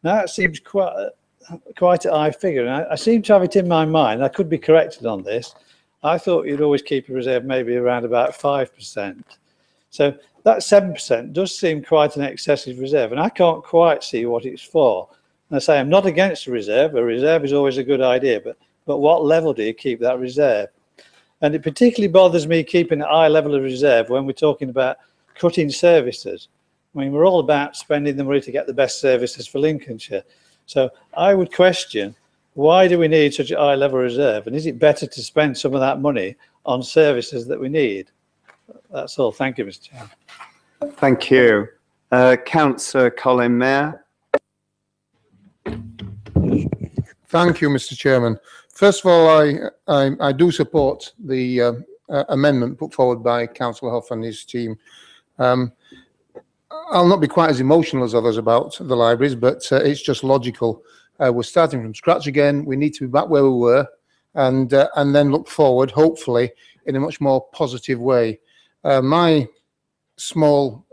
Now that seems quite a high figure, and I seem to have it in my mind. I could be corrected on this. I thought you'd always keep a reserve maybe around about 5%. So that 7% does seem quite an excessive reserve, and I can't quite see what it's for. And I say I'm not against a reserve. A reserve is always a good idea, but what level do you keep that reserve? And it particularly bothers me keeping a high level of reserve when we're talking about cutting services. I mean, we're all about spending the money to get the best services for Lincolnshire. So I would question, why do we need such a high level of reserve? And is it better to spend some of that money on services that we need? That's all. Thank you, Mr. Chairman. Thank you. Councillor Colin Mayer. Thank you, Mr. Chairman. First of all, I do support the amendment put forward by Councillor Huff and his team. I'll not be quite as emotional as others about the libraries, but it's just logical. We're starting from scratch again. We need to be back where we were, and then look forward, hopefully, in a much more positive way. My small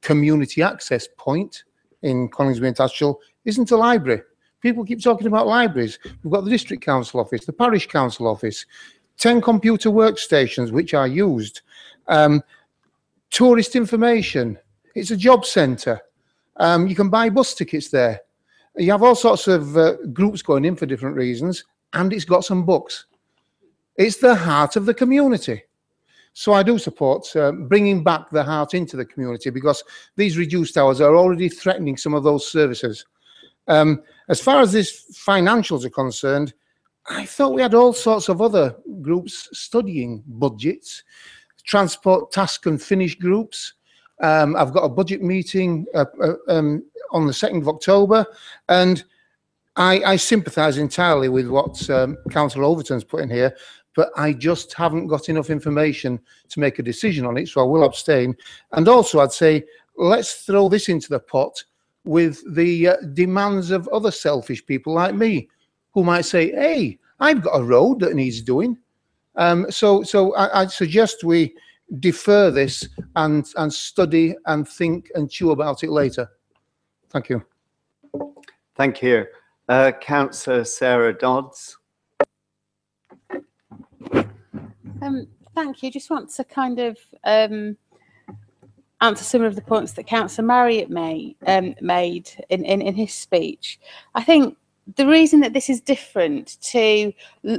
community access point in Coningsby and Tatchell isn't a library. People keep talking about libraries. We've got the district council office, the parish council office, 10 computer workstations which are used, tourist information. It's a job centre. You can buy bus tickets there. You have all sorts of groups going in for different reasons, and it's got some books. It's the heart of the community. So I do support bringing back the heart into the community, because these reduced hours are already threatening some of those services. As far as these financials are concerned, I thought we had all sorts of other groups studying budgets, transport task and finish groups. I've got a budget meeting on the 2nd of October, and I sympathise entirely with what Councillor Overton's put in here, but I just haven't got enough information to make a decision on it, so I will abstain. And also I'd say, let's throw this into the pot with the demands of other selfish people like me, who might say, hey, I've got a road that needs doing. So I'd suggest we defer this and study and think and chew about it later. Thank you. Thank you. Councillor Sarah Dodds. Thank you. Just want to kind of answer some of the points that Councillor Marriott made in his speech. I think the reason that this is different to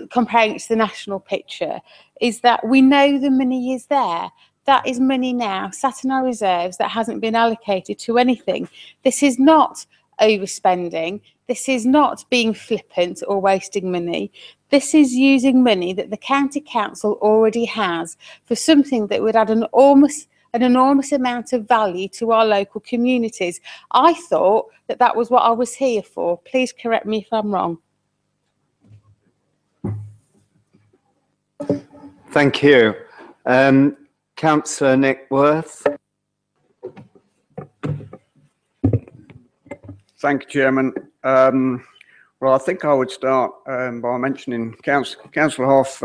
comparing it to the national picture is that we know the money is there. that is money now sat in our reserves that hasn't been allocated to anything. This is not overspending. This is not being flippant or wasting money. This is using money that the county council already has for something that would add an enormous amount of value to our local communities. I thought that that was what I was here for. Please correct me if I'm wrong. Thank you. Councillor Nick Worth. Thank you, Chairman. Well, I think I would start by mentioning Councillor Hoff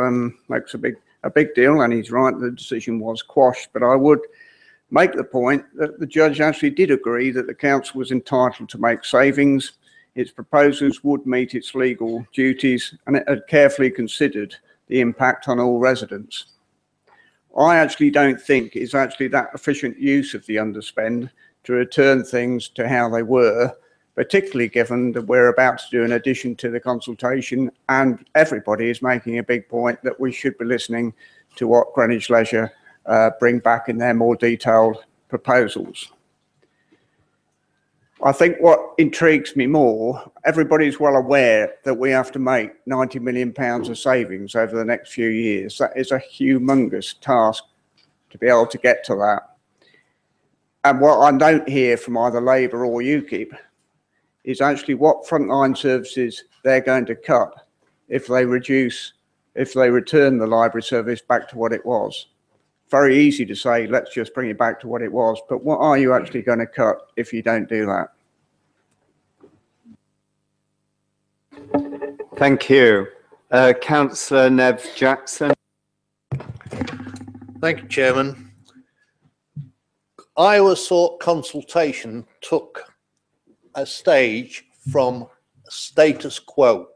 makes a big deal, and he's right, the decision was quashed, but I would make the point that the judge actually did agree that the council was entitled to make savings. Its proposals would meet its legal duties, and it had carefully considered the impact on all residents. I actually don't think it's actually that efficient use of the underspend to return things to how they were, particularly given that we're about to do an addition to the consultation, and everybody is making a big point that we should be listening to what Greenwich Leisure bring back in their more detailed proposals. I think what intrigues me more, everybody's well aware that we have to make £90 million of savings over the next few years. That is a humongous task to be able to get to that. And what I don't hear from either Labour or UKIP is actually what frontline services they're going to cut if they return the library service back to what it was. Very easy to say, let's just bring it back to what it was, but what are you actually going to cut if you don't do that? Thank you. Councillor Nev Jackson. Thank you, Chairman. I always thought consultation took a stage from status quo.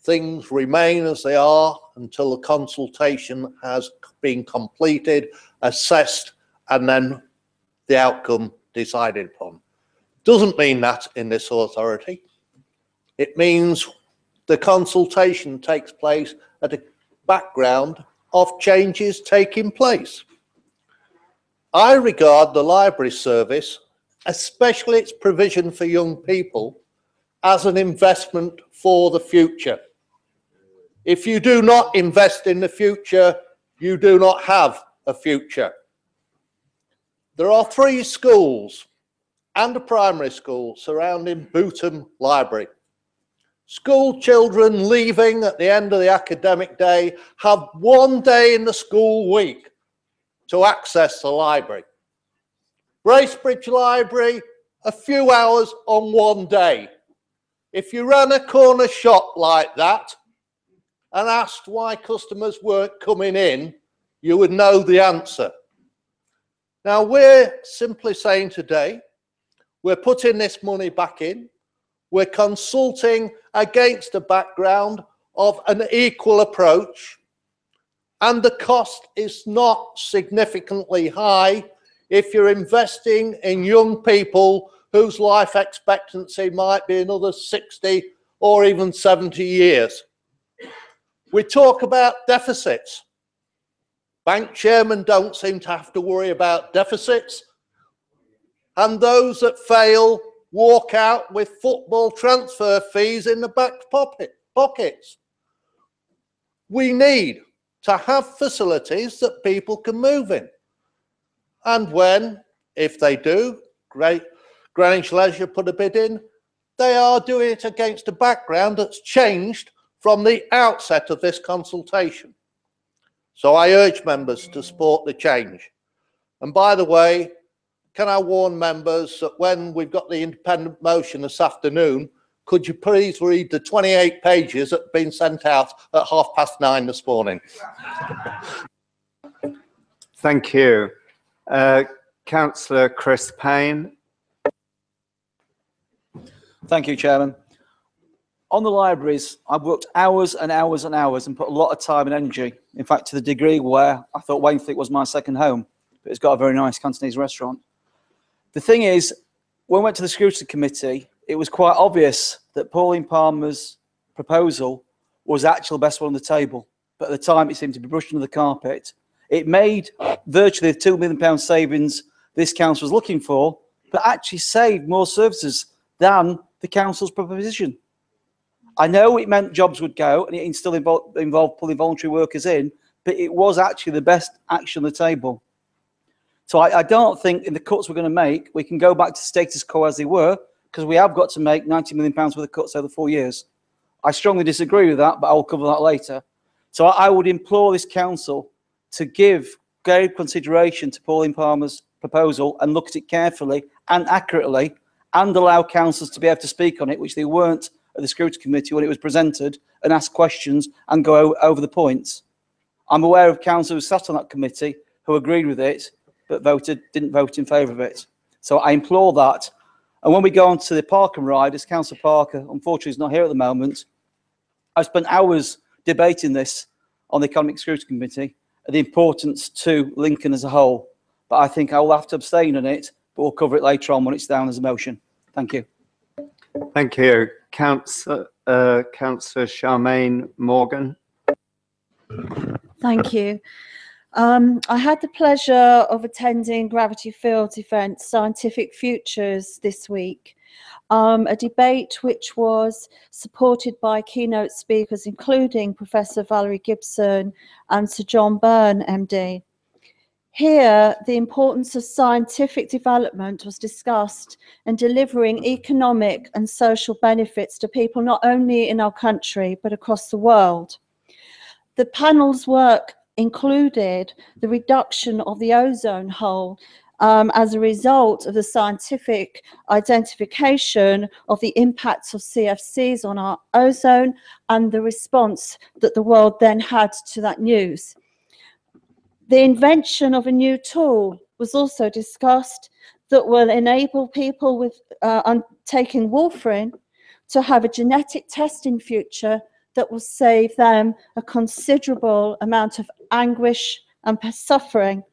Things remain as they are until the consultation has been completed, assessed, and then the outcome decided upon. Doesn't mean that in this authority. It means the consultation takes place at a background of changes taking place. I regard the library service, especially its provision for young people, as an investment for the future. If you do not invest in the future, you do not have a future. There are 3 schools and a primary school surrounding Bootham Library. School children leaving at the end of the academic day have 1 day in the school week to access the library. Bracebridge Library, a few hours on 1 day. If you ran a corner shop like that and asked why customers weren't coming in, you would know the answer. Now, we're simply saying today, we're putting this money back in. We're consulting against a background of an equal approach, and the cost is not significantly high if you're investing in young people whose life expectancy might be another 60 or even 70 years. We talk about deficits. Bank chairmen don't seem to have to worry about deficits, and those that fail walk out with football transfer fees in the back pockets. We need to have facilities that people can move in. And when, if they do, Greenwich Leisure put a bid in, they are doing it against a background that's changed from the outset of this consultation. So I urge members to support the change. And by the way, can I warn members that when we've got the independent motion this afternoon, could you please read the 28 pages that have been sent out at 9:30 this morning? Thank you. Councillor C Pain. Thank you, Chairman. On the libraries, I've worked hours and hours and hours and put a lot of time and energy. In fact, to the degree where I thought Wainfleet was my second home, but it's got a very nice Cantonese restaurant. The thing is, when we went to the Scrutiny Committee, it was quite obvious that Pauline Palmer's proposal was actually the best one on the table. But at the time, it seemed to be brushed under the carpet. It made virtually the £2 million savings this council was looking for, but actually saved more services than the council's proposition. I know it meant jobs would go and it still involved pulling voluntary workers in, but it was actually the best action on the table. So I don't think in the cuts we're going to make, we can go back to status quo as they were, because we have got to make £90 million worth of cuts over 4 years. I strongly disagree with that, but I'll cover that later. So I would implore this council to give grave consideration to Pauline Palmer's proposal and look at it carefully and accurately and allow councillors to be able to speak on it, which they weren't at the Scrutiny Committee when it was presented, and ask questions and go over the points. I'm aware of councillors who sat on that committee who agreed with it, but didn't vote in favour of it. So I implore that. And when we go on to the park and ride, as Councillor Parker, unfortunately, is not here at the moment, I've spent hours debating this on the Economic Scrutiny Committee, and the importance to Lincoln as a whole. But I think I will have to abstain on it, but we'll cover it later on when it's down as a motion. Thank you. Thank you. Councillor Charmaine Morgan. Thank you. I had the pleasure of attending Gravity Field's event, Scientific Futures, this week. A debate which was supported by keynote speakers, including Professor Valerie Gibson and Sir John Byrne, MD. Here, the importance of scientific development was discussed and delivering economic and social benefits to people not only in our country, but across the world. The panel's work included the reduction of the ozone hole as a result of the scientific identification of the impacts of CFCs on our ozone and the response that the world then had to that news. The invention of a new tool was also discussed that will enable people with taking warfarin to have a genetic test in future that will save them a considerable amount of anguish and suffering.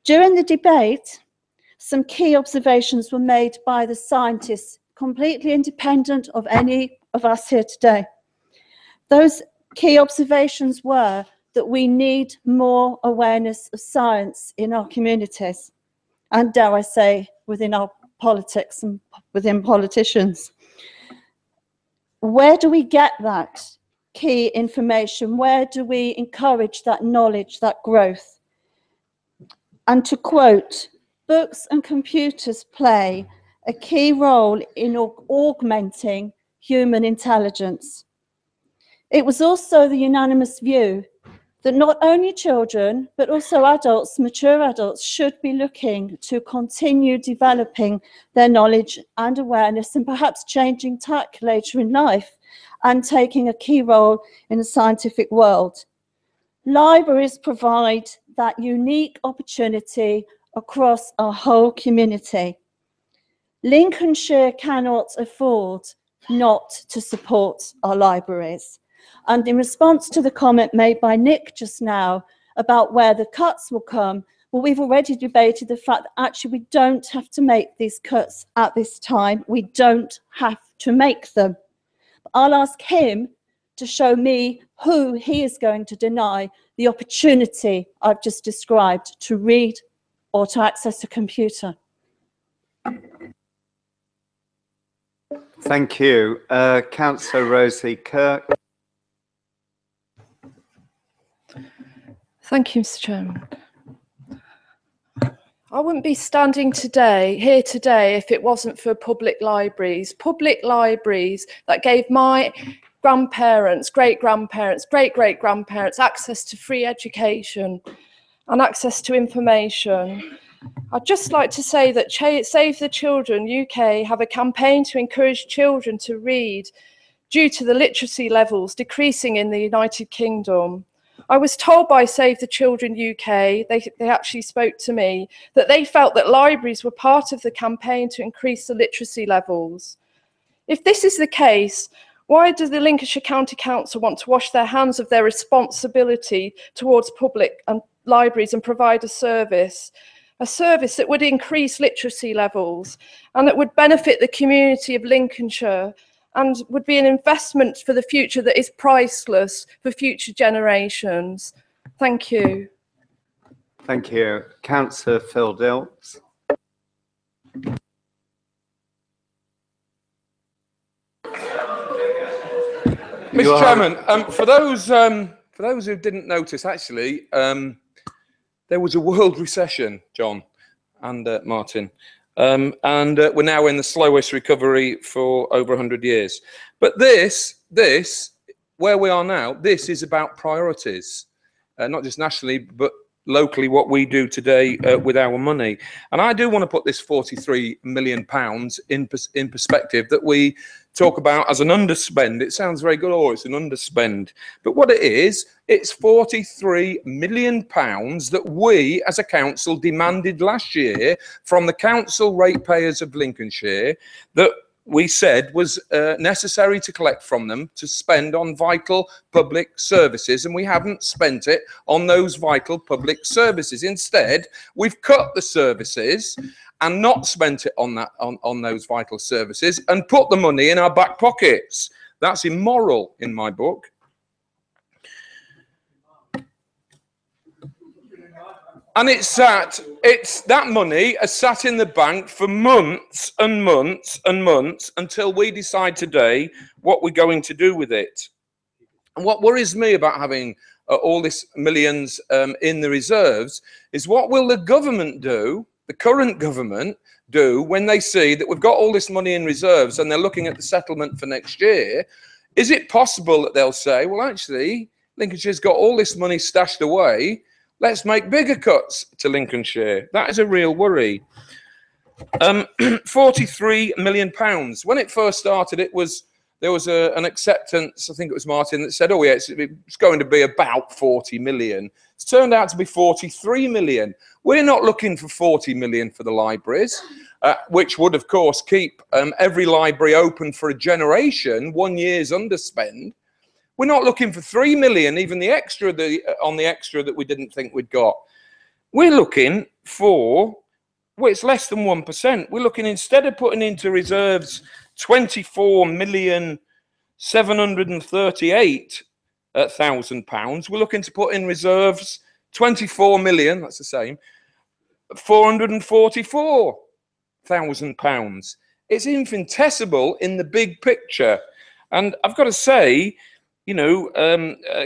During the debate, some key observations were made by the scientists, completely independent of any of us here today. Those key observations were that we need more awareness of science in our communities, and dare I say, within our politics and within politicians. Where do we get that key information? Where do we encourage that knowledge, that growth? And to quote, books and computers play a key role in augmenting human intelligence. It was also the unanimous view that not only children, but also adults, mature adults, should be looking to continue developing their knowledge and awareness and perhaps changing tack later in life and taking a key role in the scientific world. Libraries provide that unique opportunity across our whole community. Lincolnshire cannot afford not to support our libraries. And in response to the comment made by Nick just now about where the cuts will come, well, we've already debated the fact that actually we don't have to make these cuts at this time. We don't have to make them. I'll ask him to show me who he is going to deny the opportunity I've just described to read or to access a computer. Thank you. Councillor Rosie Kirk. Thank you, Mr. Chairman. I wouldn't be standing here today if it wasn't for public libraries that gave my grandparents, great-grandparents, great-great-grandparents access to free education and access to information. I'd just like to say that Save the Children UK have a campaign to encourage children to read due to the literacy levels decreasing in the United Kingdom. I was told by Save the Children UK, they actually spoke to me, that they felt that libraries were part of the campaign to increase the literacy levels. If this is the case, why does the Lincolnshire County Council want to wash their hands of their responsibility towards public and libraries and provide a service that would increase literacy levels and that would benefit the community of Lincolnshire and would be an investment for the future that is priceless for future generations? Thank you. Thank you. Councillor Phil Dilks. Mr. Chairman, for those who didn't notice, actually, there was a world recession, John and Martin, and we're now in the slowest recovery for over 100 years. But this, where we are now, this is about priorities, not just nationally, but locally, what we do today with our money. And I do want to put this £43 million in perspective, that we talk about as an underspend. It sounds very good, oh, it's an underspend. But what it is, it's £43 million that we as a council demanded last year from the council ratepayers of Lincolnshire, that we said was necessary to collect from them to spend on vital public services, and we haven't spent it on those vital public services. Instead, we've cut the services and not spent it on that on those vital services and put the money in our back pockets. That's immoral in my book. And it's that money has sat in the bank for months and months and months until we decide today what we're going to do with it. And what worries me about having all this millions in the reserves is, what will the government do, the current government do, when they see that we've got all this money in reserves and they're looking at the settlement for next year? Is it possible that they'll say, well, actually, Lincolnshire's got all this money stashed away, let's make bigger cuts to Lincolnshire? That is a real worry. £43 million. When it first started, there was an acceptance, I think it was Martin, that said, oh yeah, it's going to be about 40 million. It's turned out to be 43 million. We're not looking for 40 million for the libraries, which would, of course, keep every library open for a generation, 1 year's underspend. We're not looking for 3 million, even the extra, on the extra that we didn't think we'd got. We're looking for, well, it's less than 1%. We're looking, instead of putting into reserves £24,738,000, we're looking to put in reserves 24 million, that's the same, £444,000. It's infinitesimal in the big picture. And I've got to say, you know,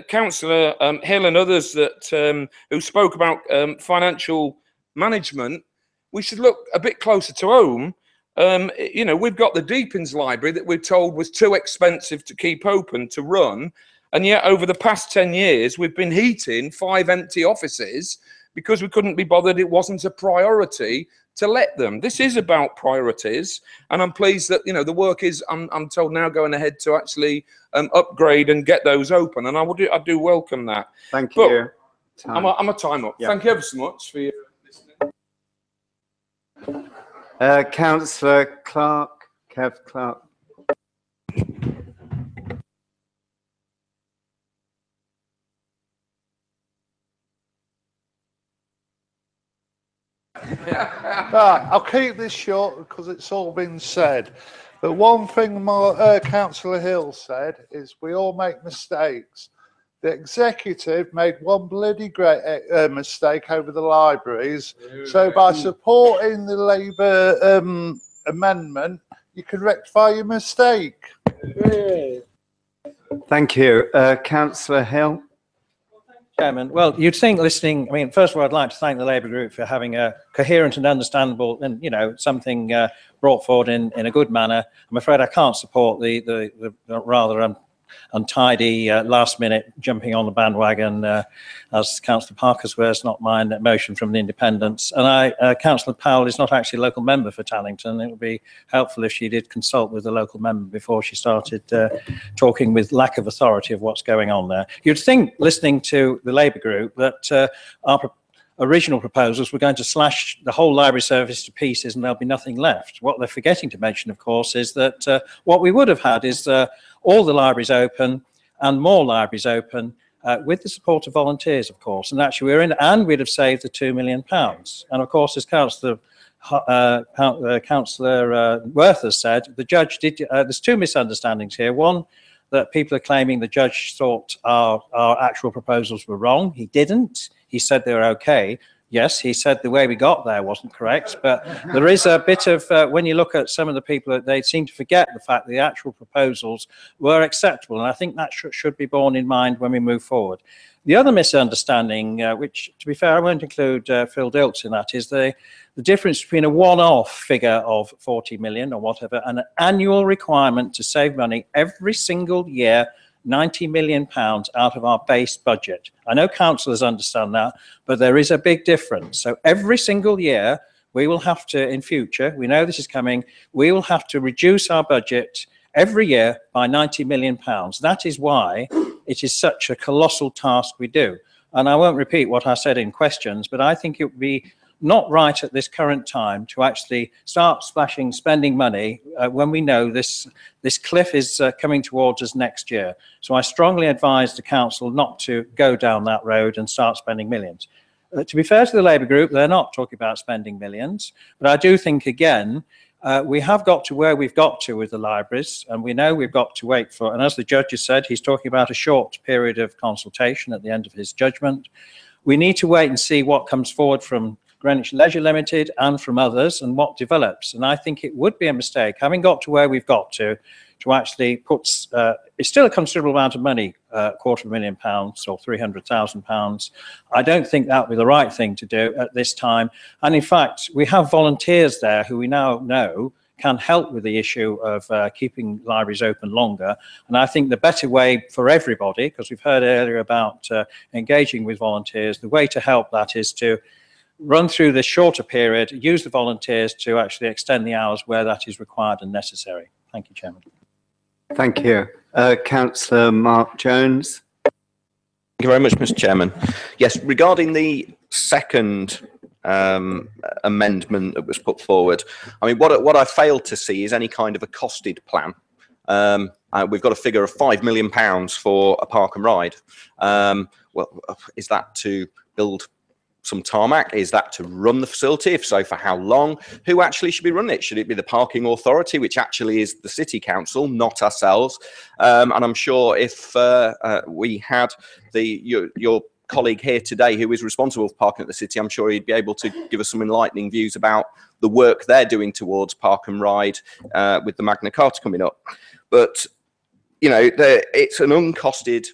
Councillor Hill and others that who spoke about financial management, we should look a bit closer to home. You know, we've got the Deepings Library that we're told was too expensive to keep open, to run, and yet over the past 10 years we've been heating 5 empty offices because we couldn't be bothered. It wasn't a priority to let them. This is about priorities, and I'm pleased that, you know, the work is, I'm told, now going ahead to actually upgrade and get those open, and I do welcome that. Thank you. I'm a time up. Yeah. Thank you ever so much for your listening. Councillor Clark, Kev Clark. Right, I'll keep this short because it's all been said. But one thing Councillor Hill said is we all make mistakes. The executive made one bloody great mistake over the libraries. So by supporting the Labour amendment, you can rectify your mistake. Thank you. Councillor Hill. Chairman, well, you'd think listening, I mean, first of all, I'd like to thank the Labour group for having a coherent and understandable and, you know, something brought forward in a good manner. I'm afraid I can't support the rather untidy last minute jumping on the bandwagon, as Councillor Parker's words, not mine, motion from the independents. And Councillor Powell is not actually a local member for Tallington. It would be helpful if she did consult with the local member before she started talking with lack of authority of what's going on there. You'd think, listening to the Labour group, that our original proposals were going to slash the whole library service to pieces and there'll be nothing left. What they're forgetting to mention, of course, is that what we would have had is all the libraries open and more libraries open with the support of volunteers, of course. And actually we'd have saved the £2 million. And of course, as Councillor Worth has said, the judge did, there's two misunderstandings here. One, that people are claiming the judge thought our actual proposals were wrong. He didn't. He said they were okay. Yes, he said the way we got there wasn't correct, but there is a bit of, when you look at some of the people, they seem to forget the fact that the actual proposals were acceptable, and I think that should be borne in mind when we move forward. The other misunderstanding, which, to be fair, I won't include Phil Dilks in that, is the difference between a one-off figure of 40 million or whatever and an annual requirement to save money every single year, £90 million out of our base budget. I know councillors understand that, but there is a big difference. So every single year, we will have to, in future, we know this is coming, we will have to reduce our budget every year by £90 million. That is why it is such a colossal task we do. And I won't repeat what I said in questions, but I think it would be not right at this current time to actually start spending money when we know this cliff is coming towards us next year. So I strongly advise the council not to go down that road and start spending millions. To be fair to the Labour group, they're not talking about spending millions, but I do think, again, we have got to where we've got to with the libraries, and we know we've got to wait for, and as the judge has said, he's talking about a short period of consultation at the end of his judgment. We need to wait and see what comes forward from Greenwich Leisure Limited and from others and what develops. And I think it would be a mistake, having got to where we've got to actually put, it's still a considerable amount of money, £250,000 or £300,000. I don't think that would be the right thing to do at this time. And in fact, we have volunteers there who we now know can help with the issue of keeping libraries open longer. And I think the better way for everybody, because we've heard earlier about engaging with volunteers, the way to help that is to run through this shorter period, use the volunteers to actually extend the hours where that is required and necessary. Thank you, Chairman. Thank you. Councillor Mark Jones. Thank you very much, Mr. Chairman. Yes, regarding the second amendment that was put forward, I mean, what I failed to see is any kind of a costed plan. We've got a figure of £5 million for a park and ride. Well, is that to build some tarmac? Is that to run the facility? If so, for how long? Who actually should be running it? Should it be the parking authority, which actually is the city council, not ourselves? And I'm sure if we had your colleague here today who is responsible for parking at the city, I'm sure he'd be able to give us some enlightening views about the work they're doing towards park and ride with the Magna Carta coming up. But, you know, it's an uncosted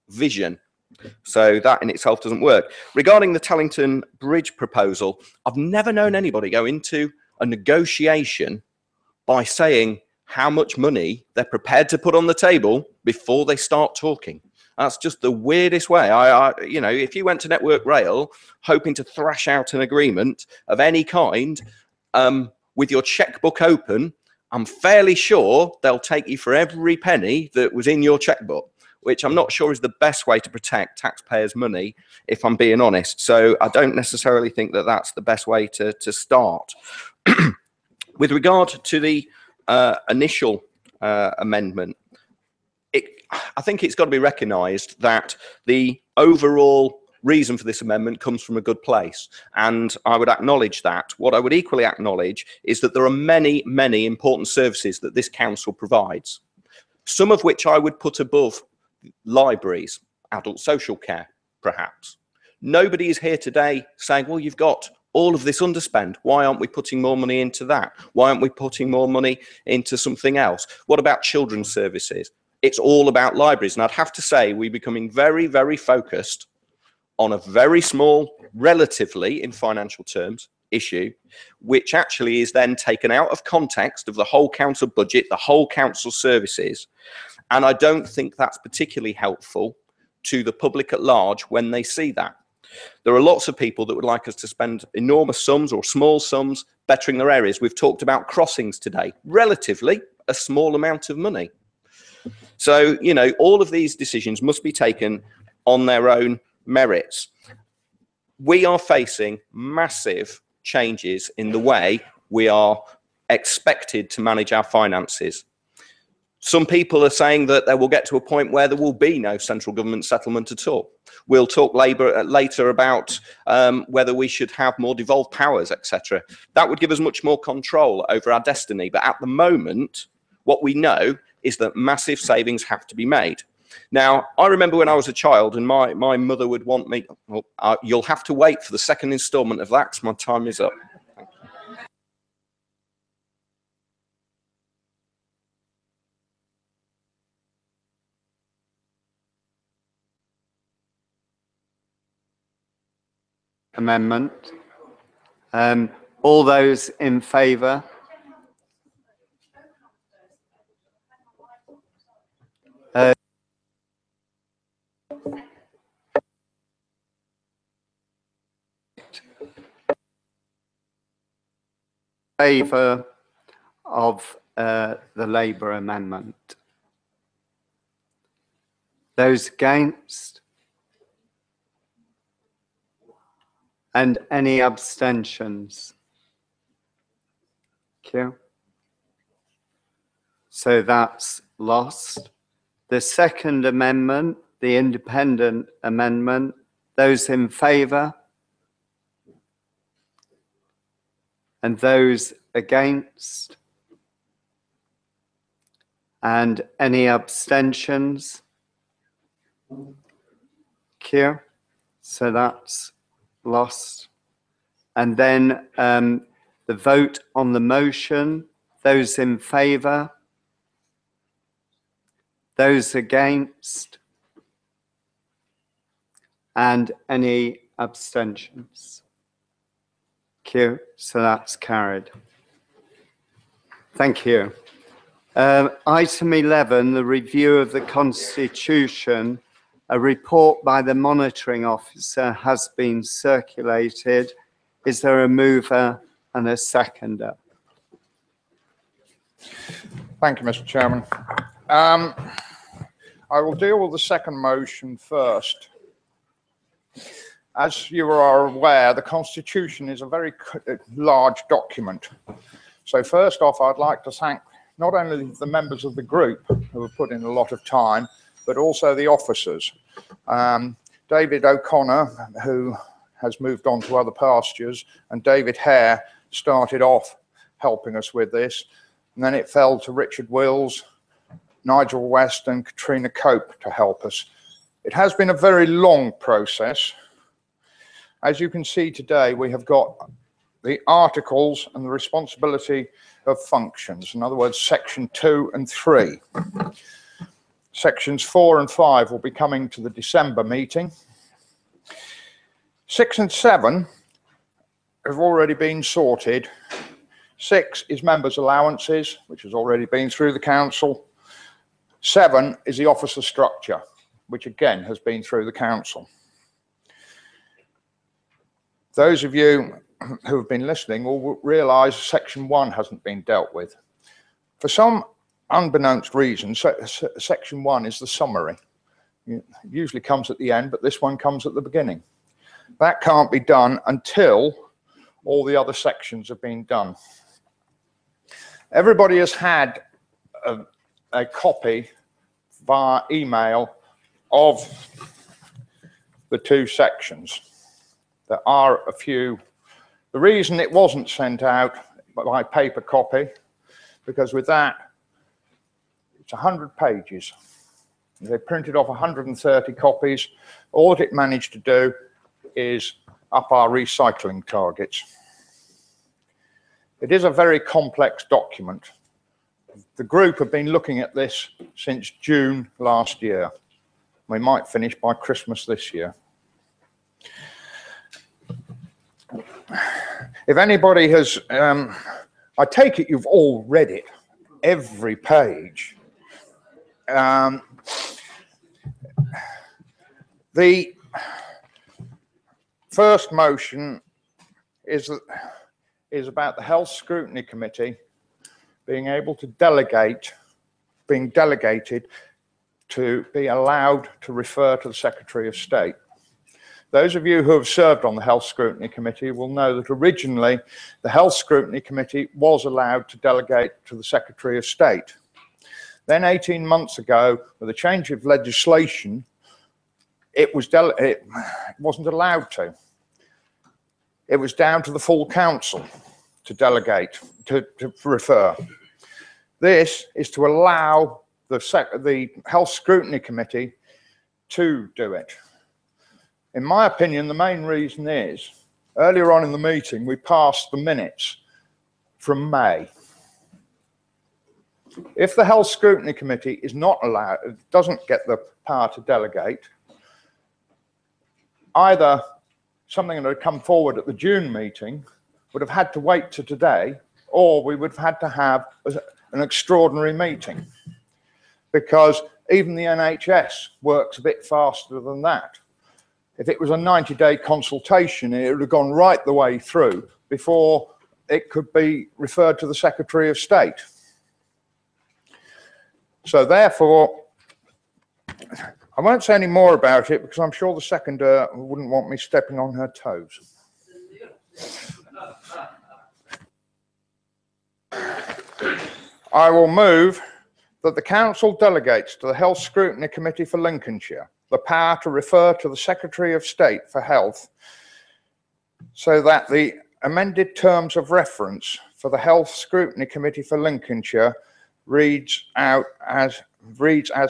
vision. So that in itself doesn't work. Regarding the Tellington Bridge proposal, I've never known anybody go into a negotiation by saying how much money they're prepared to put on the table before they start talking. That's just the weirdest way. You know, if you went to Network Rail hoping to thrash out an agreement of any kind with your checkbook open, I'm fairly sure they'll take you for every penny that was in your checkbook, which I'm not sure is the best way to protect taxpayers' money, if I'm being honest. So I don't necessarily think that that's the best way to start. With regard to the initial amendment, I think it's got to be recognised that the overall reason for this amendment comes from a good place, and I would acknowledge that. What I would equally acknowledge is that there are many, many important services that this council provides, some of which I would put above libraries, adult social care, perhaps. Nobody is here today saying, well, you've got all of this underspend. Why aren't we putting more money into that? Why aren't we putting more money into something else? What about children's services? It's all about libraries. And I'd have to say we're becoming very, very focused on a very small, relatively in financial terms, issue, which actually is then taken out of context of the whole council budget, the whole council services. And I don't think that's particularly helpful to the public at large when they see that. There are lots of people that would like us to spend enormous sums or small sums bettering their areas. We've talked about crossings today, relatively a small amount of money. So, you know, all of these decisions must be taken on their own merits. We are facing massive changes in the way we are expected to manage our finances. Some people are saying that they will get to a point where there will be no central government settlement at all. We'll talk later about whether we should have more devolved powers, etc. That would give us much more control over our destiny. But at the moment, what we know is that massive savings have to be made. Now, I remember when I was a child and my mother would want me, well, you'll have to wait for the second instalment of that 'cause my time is up. Amendment. All those in favour? Favour of the Labour amendment? Those against? And any abstentions? Thank you. So that's lost. The second amendment, the independent amendment, those in favour? And those against? And any abstentions? Thank you. So that's lost. And then the vote on the motion, those in favour? Those against? And any abstentions? Thank you. So that's carried. Thank you. Item 11, the review of the Constitution. A report by the monitoring officer has been circulated. Is there a mover and a seconder? Thank you, Mr. Chairman. I will deal with the second motion first. As you are aware, the Constitution is a very large document. So first off, I'd like to thank not only the members of the group who have put in a lot of time, but also the officers. David O'Connor, who has moved on to other pastures, and David Hare started off helping us with this. And then it fell to Richard Wills, Nigel West and Katrina Cope to help us. It has been a very long process. As you can see today, we have got the articles and the responsibility of functions. In other words, section 2 and 3. Sections 4 and 5 will be coming to the December meeting. 6 and 7 have already been sorted. 6 is members' allowances, which has already been through the council. 7 is the officer structure, which again has been through the council. Those of you who have been listening will realise section 1 hasn't been dealt with. For some unbeknownst reason, section 1 is the summary. It usually comes at the end, but this one comes at the beginning. That can't be done until all the other sections have been done. Everybody has had a copy via email of the 2 sections. There are a few. The reason it wasn't sent out by paper copy, because with that, it's 100 pages. They printed off 130 copies. All that it managed to do is up our recycling targets. It is a very complex document. The group have been looking at this since June last year. We might finish by Christmas this year. If anybody has, I take it you've all read it, every page. The first motion is about the Health Scrutiny Committee being able to being delegated to be allowed to refer to the Secretary of State. Those of you who have served on the Health Scrutiny Committee will know that originally the Health Scrutiny Committee was allowed to delegate to the Secretary of State. Then 18 months ago, with a change of legislation, it wasn't allowed to. It was down to the full council to delegate, to refer. This is to allow the Health Scrutiny Committee to do it. In my opinion, the main reason is, earlier on in the meeting, we passed the minutes from May. If the Health Scrutiny Committee is not allowed, doesn't get the power to delegate, either something that had come forward at the June meeting would have had to wait to today, or we would have had to have an extraordinary meeting, because even the NHS works a bit faster than that. If it was a 90-day consultation, it would have gone right the way through before it could be referred to the Secretary of State. So therefore, I won't say any more about it because I'm sure the seconder wouldn't want me stepping on her toes. I will move that the Council delegates to the Health Scrutiny Committee for Lincolnshire the power to refer to the Secretary of State for Health, so that the amended terms of reference for the Health Scrutiny Committee for Lincolnshire reads as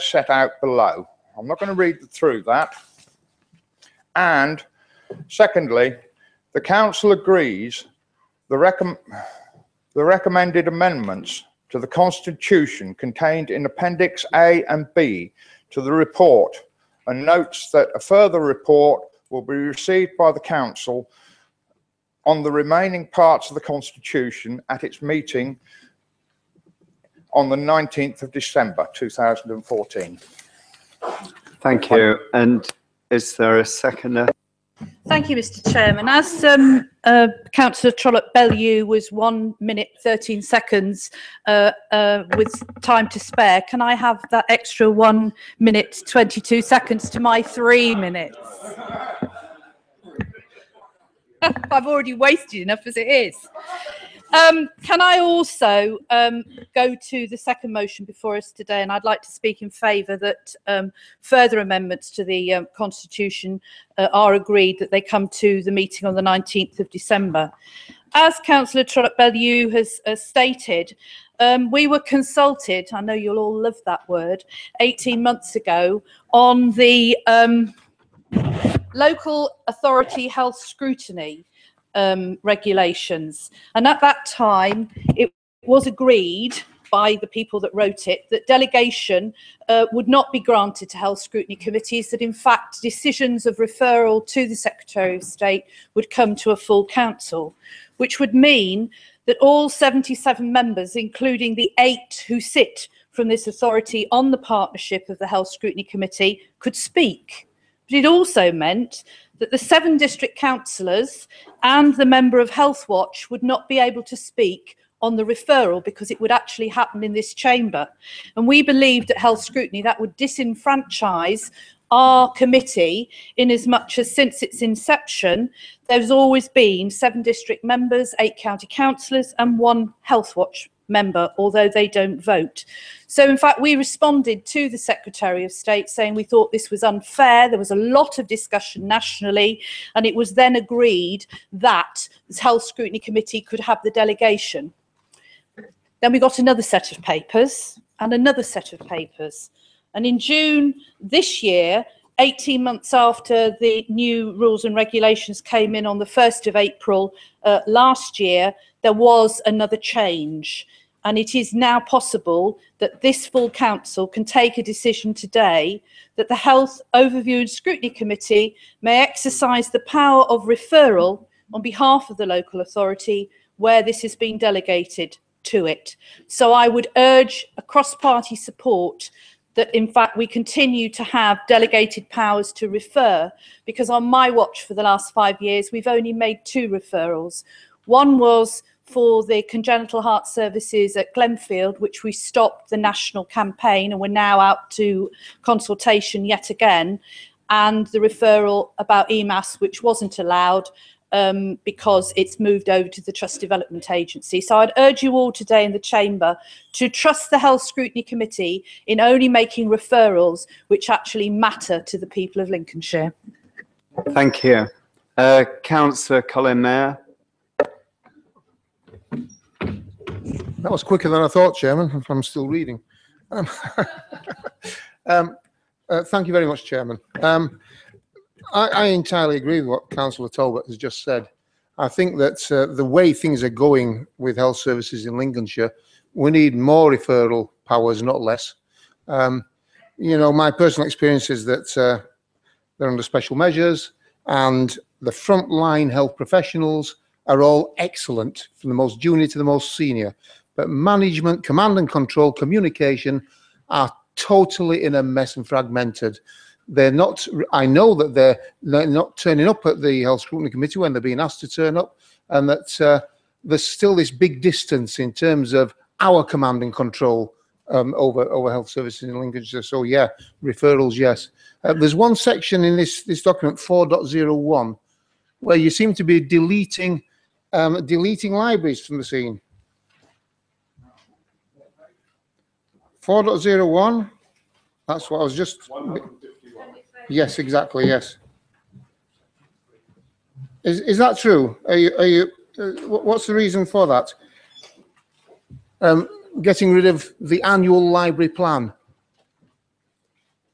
set out below. I'm not going to read through that. And secondly, the Council agrees the recommended amendments to the Constitution contained in Appendix A and B to the report, and notes that a further report will be received by the Council on the remaining parts of the Constitution at its meeting on the 19th of December 2014. Thank you. And is there a seconder? Thank you, Mr. Chairman. As Councillor Trollope-Bellew was 1 minute 13 seconds with time to spare, can I have that extra 1 minute 22 seconds to my 3 minutes? I've already wasted enough as it is. Can I also go to the second motion before us today, and I'd like to speak in favour that further amendments to the Constitution are agreed, that they come to the meeting on the 19th of December. As Councillor Trollope-Bellew has stated, we were consulted, I know you'll all love that word, 18 months ago on the local authority health scrutiny regulations, and at that time it was agreed by the people that wrote it that delegation would not be granted to health scrutiny committees, that in fact decisions of referral to the Secretary of State would come to a full council, which would mean that all 77 members, including the 8 who sit from this authority on the partnership of the Health Scrutiny Committee, could speak. But it also meant that the 7 district councillors and the member of Health Watch would not be able to speak on the referral because it would actually happen in this chamber. And we believed at Health Scrutiny that would disenfranchise our committee, in as much as since its inception, there's always been 7 district members, 8 county councillors and 1 Health Watch member, although they don't vote. So in fact, we responded to the Secretary of State saying we thought this was unfair. There was a lot of discussion nationally, and it was then agreed that the Health Scrutiny Committee could have the delegation. Then we got another set of papers and another set of papers. And in June this year, 18 months after the new rules and regulations came in on the 1st of April last year, there was another change. And it is now possible that this full council can take a decision today that the Health Overview and Scrutiny Committee may exercise the power of referral on behalf of the local authority where this has been delegated to it. So I would urge a cross-party support that in fact we continue to have delegated powers to refer, because on my watch for the last 5 years we've only made 2 referrals. One was for the congenital heart services at Glenfield, which we stopped the national campaign and we're now out to consultation yet again, and the referral about EMAS, which wasn't allowed because it's moved over to the Trust Development Agency. So I'd urge you all today in the chamber to trust the Health Scrutiny Committee in only making referrals which actually matter to the people of Lincolnshire. Thank you. Councillor Colin Mayer. That was quicker than I thought, Chairman, if I'm still reading. Thank you very much, Chairman. I entirely agree with what Councillor Talbot has just said. I think that the way things are going with health services in Lincolnshire, we need more referral powers, not less. You know, my personal experience is that they're under special measures, and the frontline health professionals are all excellent, from the most junior to the most senior. But management, command and control, communication are totally in a mess and fragmented. They're not, I know that they're not turning up at the Health Scrutiny Committee when they're being asked to turn up, and that there's still this big distance in terms of our command and control over health services in Lincolnshire. So yeah, referrals, yes. There's one section in this document, 4.01, where you seem to be deleting libraries from the scene. 4.01, that's what I was just... Yes, exactly, yes. Is that true? Are you what's the reason for that? Getting rid of the annual library plan.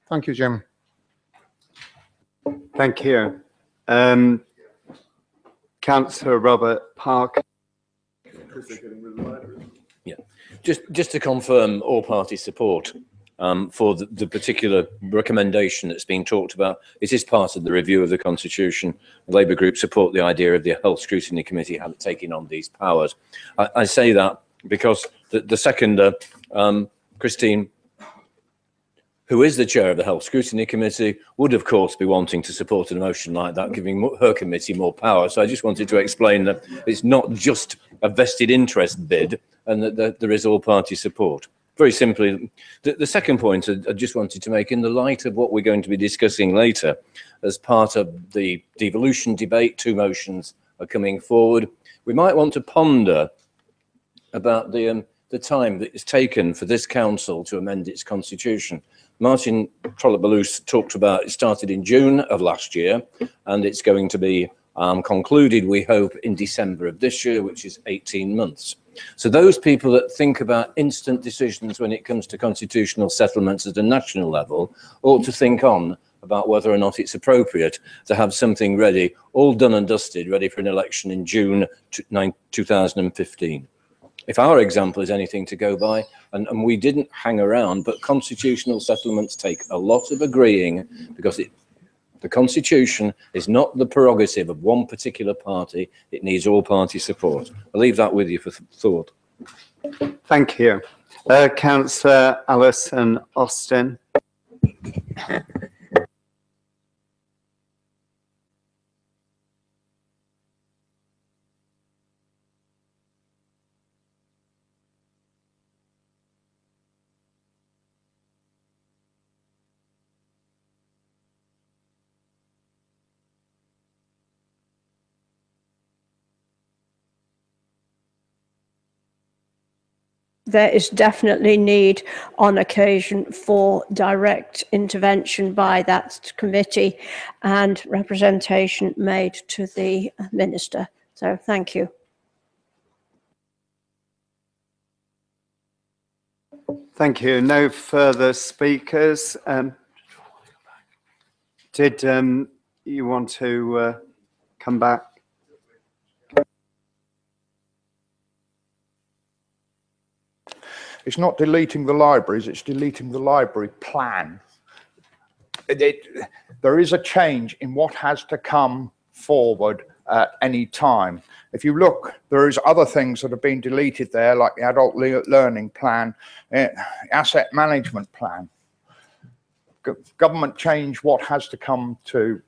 Thank you, Jim. Thank you. Councillor Robert Parker. Yeah, just to confirm all party support for the particular recommendation that's being talked about. It is part of the review of the Constitution. The Labour Group support the idea of the Health Scrutiny Committee taking on these powers. I say that because the seconder, Christine, who is the chair of the Health Scrutiny Committee, would of course be wanting to support a motion like that, giving her committee more power. So I just wanted to explain that it's not just a vested interest bid, and that there is all party support. Very simply, the second point I just wanted to make, in the light of what we're going to be discussing later, as part of the devolution debate, 2 motions are coming forward. We might want to ponder about the time that it's taken for this council to amend its constitution. Martin Trollope-Ballouse talked about it started in June of last year, and it's going to be concluded, we hope, in December of this year, which is 18 months. So those people that think about instant decisions when it comes to constitutional settlements at a national level ought to think on about whether or not it's appropriate to have something ready, all done and dusted, ready for an election in June 2015. If our example is anything to go by, and we didn't hang around, but constitutional settlements take a lot of agreeing, because the Constitution is not the prerogative of one particular party. It needs all party support. I'll leave that with you for thought. Thank you. Councillor Alison Austin. There is definitely need on occasion for direct intervention by that committee and representation made to the minister. So thank you. Thank you. No further speakers. Did you want to come back? It's not deleting the libraries, it's deleting the library plan. There is a change in what has to come forward at any time. If you look, there is other things that have been deleted there, like the adult learning plan, asset management plan. Government change what has to come to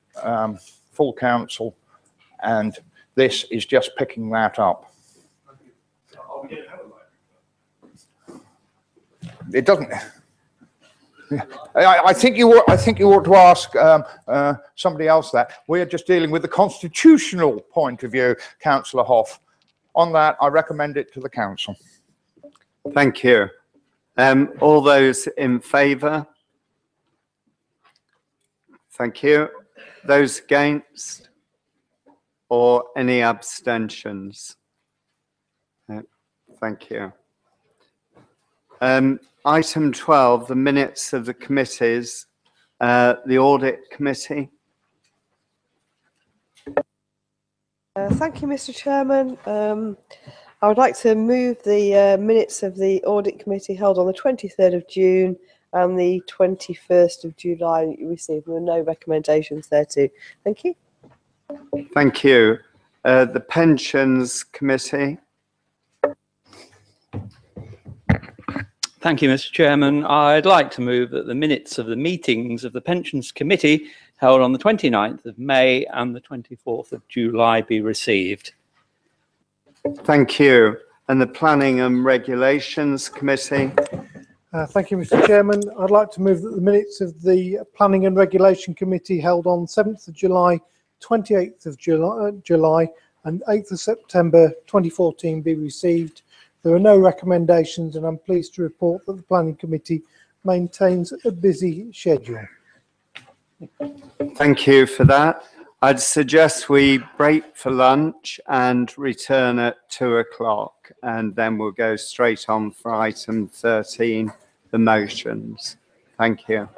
full council, and this is just picking that up. It doesn't. I think you ought to ask somebody else that. We're just dealing with the constitutional point of view, Councillor Hoff. On that, I recommend it to the council. Thank you. All those in favour? Thank you. Those against? Or any abstentions? Thank you. Item 12, the minutes of the committees, the audit committee. Thank you, Mr. Chairman. I would like to move the minutes of the audit committee held on the 23rd of June and the 21st of July received. There were no recommendations there too. Thank you. Thank you. The pensions committee. Thank you, Mr. Chairman. I'd like to move that the minutes of the meetings of the Pensions Committee held on the 29th of May and the 24th of July be received. Thank you. And the Planning and Regulations Committee. Thank you, Mr. Chairman. I'd like to move that the minutes of the Planning and Regulation Committee held on 7th of July, 28th of July and 8th of September 2014 be received. There are no recommendations and I'm pleased to report that the Planning Committee maintains a busy schedule. Thank you for that. I'd suggest we break for lunch and return at 2 o'clock, and then we'll go straight on for item 13, the motions. Thank you.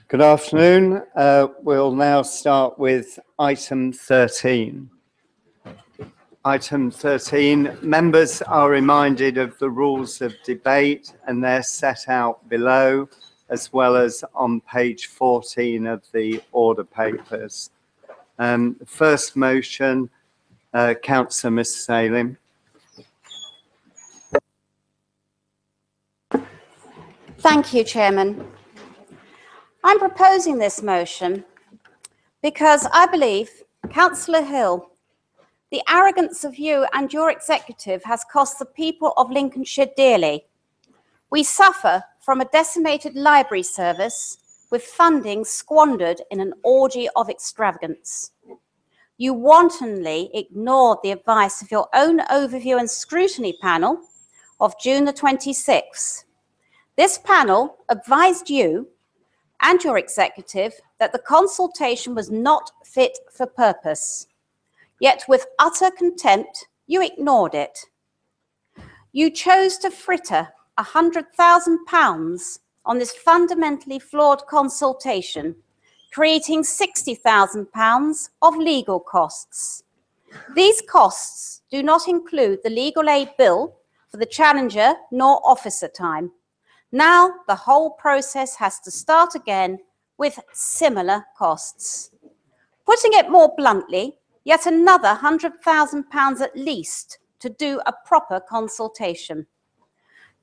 Good afternoon. We'll now start with item 13. Item 13, members are reminded of the rules of debate, and they're set out below, as well as on page 14 of the order papers. First motion, Councillor Mrs. Ayling. Thank you, Chairman. I'm proposing this motion because I believe, Councillor Hill, the arrogance of you and your executive has cost the people of Lincolnshire dearly. We suffer from a decimated library service with funding squandered in an orgy of extravagance. You wantonly ignored the advice of your own overview and scrutiny panel of June the 26th. This panel advised you and your executive that the consultation was not fit for purpose. Yet with utter contempt, you ignored it. You chose to fritter £100,000 on this fundamentally flawed consultation, creating £60,000 of legal costs. These costs do not include the legal aid bill for the challenger nor officer time. Now the whole process has to start again with similar costs. Putting it more bluntly, yet another £100,000 at least to do a proper consultation.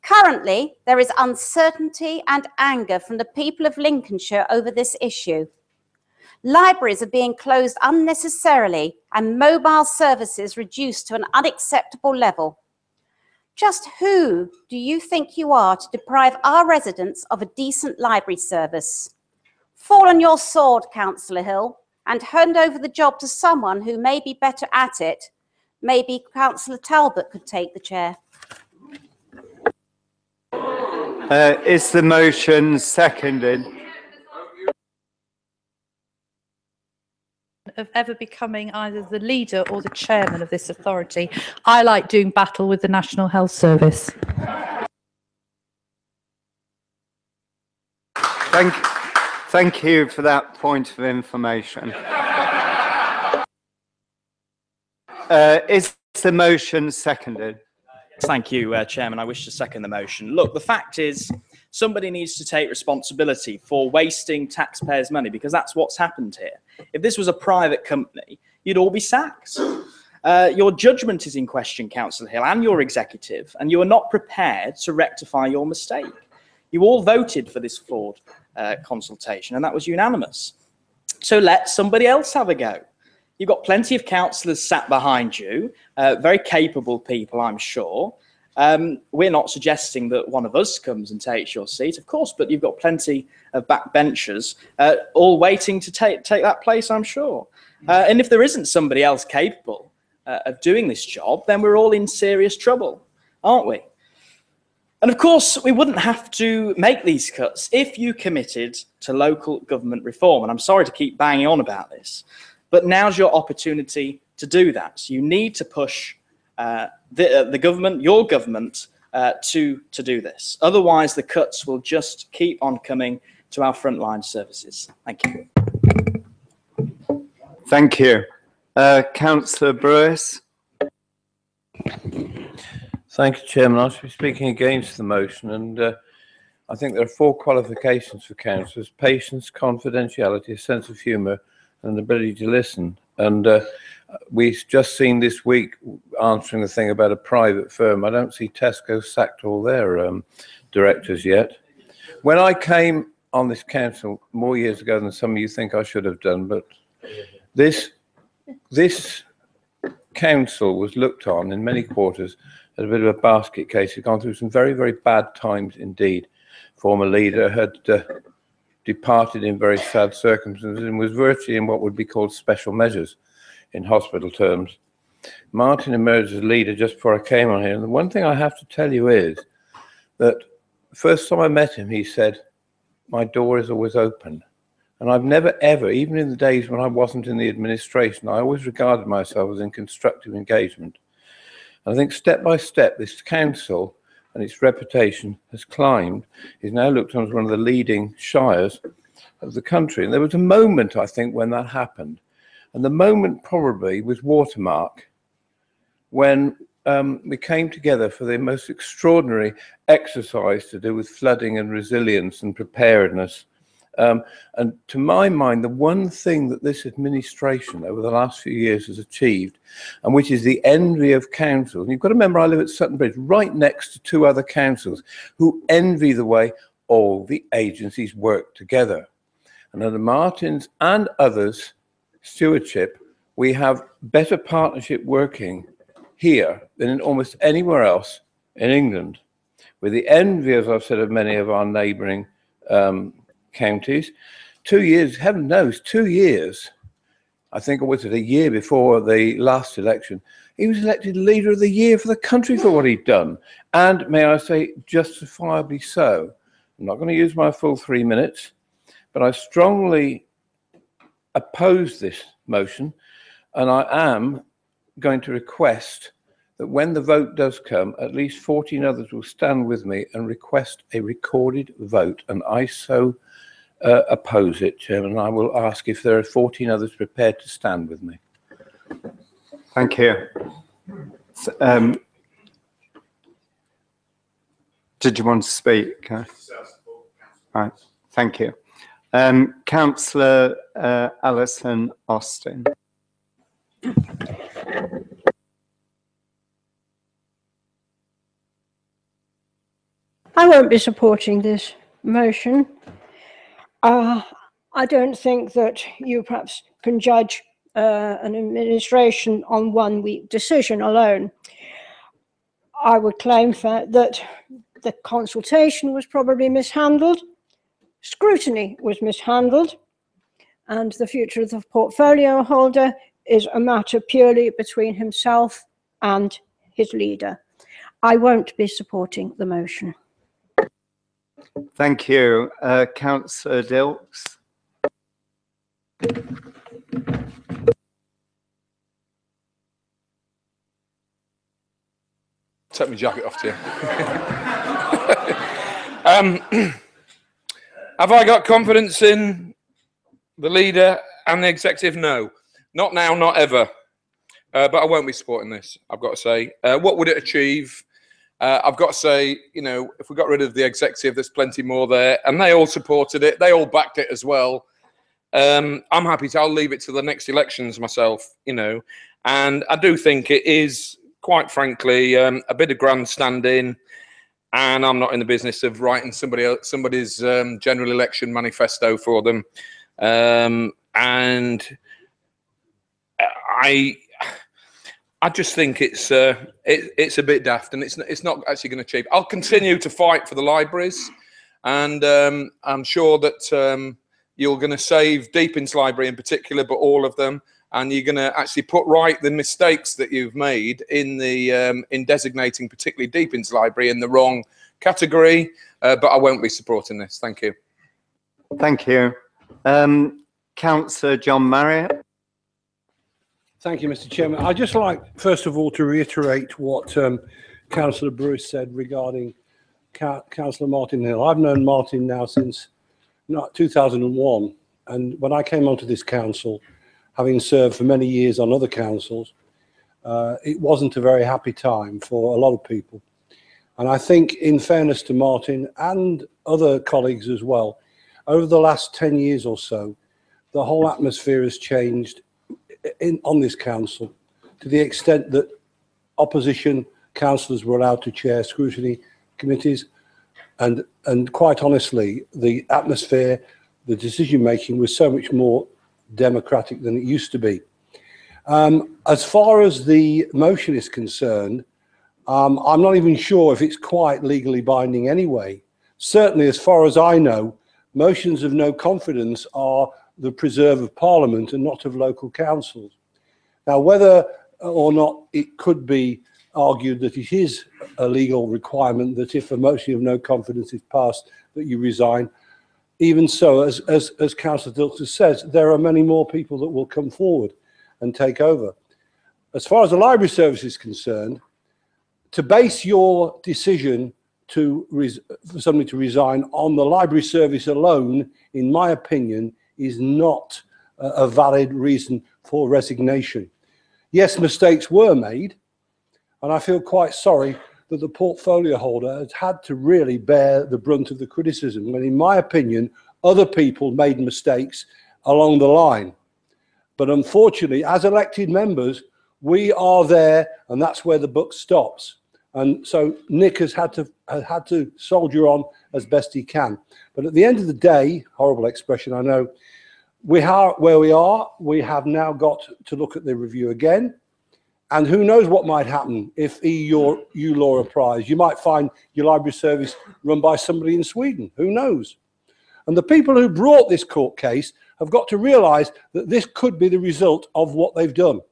Currently, there is uncertainty and anger from the people of Lincolnshire over this issue. Libraries are being closed unnecessarily and mobile services reduced to an unacceptable level. Just who do you think you are to deprive our residents of a decent library service? Fall on your sword, Councillor Hill, and hand over the job to someone who may be better at it. Maybe Councillor Talbot could take the chair. Is the motion seconded? Of ever becoming either the leader or the chairman of this authority. I like doing battle with the National Health Service. Thank you for that point of information. Is the motion seconded? Thank you, Chairman. I wish to second the motion. Look, the fact is, somebody needs to take responsibility for wasting taxpayers' money, because that's what's happened here. If this was a private company, you'd all be sacked. Your judgment is in question, Councillor Hill, and your executive, and you are not prepared to rectify your mistake. You all voted for this flawed consultation, and that was unanimous. So let somebody else have a go. You've got plenty of councillors sat behind you, very capable people, I'm sure. We're not suggesting that one of us comes and takes your seat, of course, but you've got plenty of backbenchers all waiting to take that place, I'm sure. And if there isn't somebody else capable of doing this job, then we're all in serious trouble, aren't we? And of course, we wouldn't have to make these cuts if you committed to local government reform. And I'm sorry to keep banging on about this, but now's your opportunity to do that. So you need to push the government, your government, to do this. Otherwise, the cuts will just keep on coming to our frontline services. Thank you. Thank you. Councillor Brewis. Thank you, Chairman. I should be speaking against the motion, and I think there are 4 qualifications for councillors: patience, confidentiality, a sense of humour, and the ability to listen. And we've just seen this week answering the thing about a private firm. I don't see Tesco sacked all their directors yet. When I came on this council more years ago than some of you think I should have done, but this council was looked on in many quarters as a bit of a basket case. It's gone through some very, very bad times indeed. Former leader had departed in very sad circumstances and was virtually in what would be called special measures in hospital terms. Martin emerged as leader just before I came on here. And the one thing I have to tell you is that the first time I met him, he said, "My door is always open." And I've never, ever, even in the days when I wasn't in the administration, I always regarded myself as in constructive engagement. And I think step by step, this council and its reputation has climbed, is now looked on as one of the leading shires of the country. And there was a moment, I think, when that happened. And the moment probably was Watermark, when we came together for the most extraordinary exercise to do with flooding and resilience and preparedness. And to my mind, the one thing that this administration over the last few years has achieved, and which is the envy of councils, and you've got to remember I live at Sutton Bridge, right next to two other councils who envy the way all the agencies work together. And under Martin's and others' stewardship, we have better partnership working here than in almost anywhere else in England, with the envy, as I've said, of many of our neighbouring counties. 2 years, heaven knows, 2 years, I think, or was it a year before the last election, he was elected Leader of the Year for the country for what he'd done. And may I say, justifiably so. I'm not going to use my full 3 minutes, but I strongly oppose this motion, and I am going to request that when the vote does come, at least 14 others will stand with me and request a recorded vote, and I so oppose it, Chairman. I will ask if there are 14 others prepared to stand with me. Thank you. Did you want to speak? Right, thank you. Councillor Alison Austin. I won't be supporting this motion. I don't think that you perhaps can judge an administration on 1 week decision alone. I would claim that the consultation was probably mishandled, scrutiny was mishandled, and the future of the portfolio holder is a matter purely between himself and his leader. I won't be supporting the motion. Thank you. Councillor Dilks. Take my jacket off to you. Have I got confidence in the leader and the executive? No. Not now, not ever. But I won't be supporting this, I've got to say. What would it achieve? I've got to say, you know, if we got rid of the executive, there's plenty more there. And they all supported it. They all backed it as well. I'm happy to, I'll leave it to the next elections myself, you know. And I do think it is, quite frankly, a bit of grandstanding. And I'm not in the business of writing somebody's general election manifesto for them. And I just think it's a bit daft, and it's not actually going to achieve. I'll continue to fight for the libraries, and I'm sure that you're going to save Deepin's Library in particular, but all of them, and you're going to actually put right the mistakes that you've made in the in designating particularly Deepin's Library in the wrong category. But I won't be supporting this. Thank you. Thank you. Councillor John Marriott. Thank you, Mr. Chairman. I'd just like, first of all, to reiterate what Councillor Bruce said regarding Councillor Martin Hill. I've known Martin now since 2001, and when I came onto this council, having served for many years on other councils, it wasn't a very happy time for a lot of people. And I think, in fairness to Martin and other colleagues as well, over the last 10 years or so, the whole atmosphere has changed on this council, to the extent that opposition councillors were allowed to chair scrutiny committees, and quite honestly, the atmosphere, the decision making was so much more democratic than it used to be. As far as the motion is concerned, I'm not even sure if it's quite legally binding anyway. Certainly, as far as I know, motions of no confidence are the preserve of Parliament and not of local councils. Now, whether or not it could be argued that it is a legal requirement that if a motion of no confidence is passed, that you resign, even so, as Councillor Dilks says, there are many more people that will come forward and take over. As far as the library service is concerned, to base your decision for somebody to resign on the library service alone, in my opinion, is not a valid reason for resignation. Yes, mistakes were made, and I feel quite sorry that the portfolio holder has had to really bear the brunt of the criticism, when in my opinion, other people made mistakes along the line. But unfortunately, as elected members, we are there, and that's where the buck stops. And so Nick has had to soldier on as best he can. But at the end of the day, horrible expression, I know, we are where we are. We have now got to look at the review again. And who knows what might happen if you law a prize. You might find your library service run by somebody in Sweden. Who knows? And the people who brought this court case have got to realise that this could be the result of what they've done.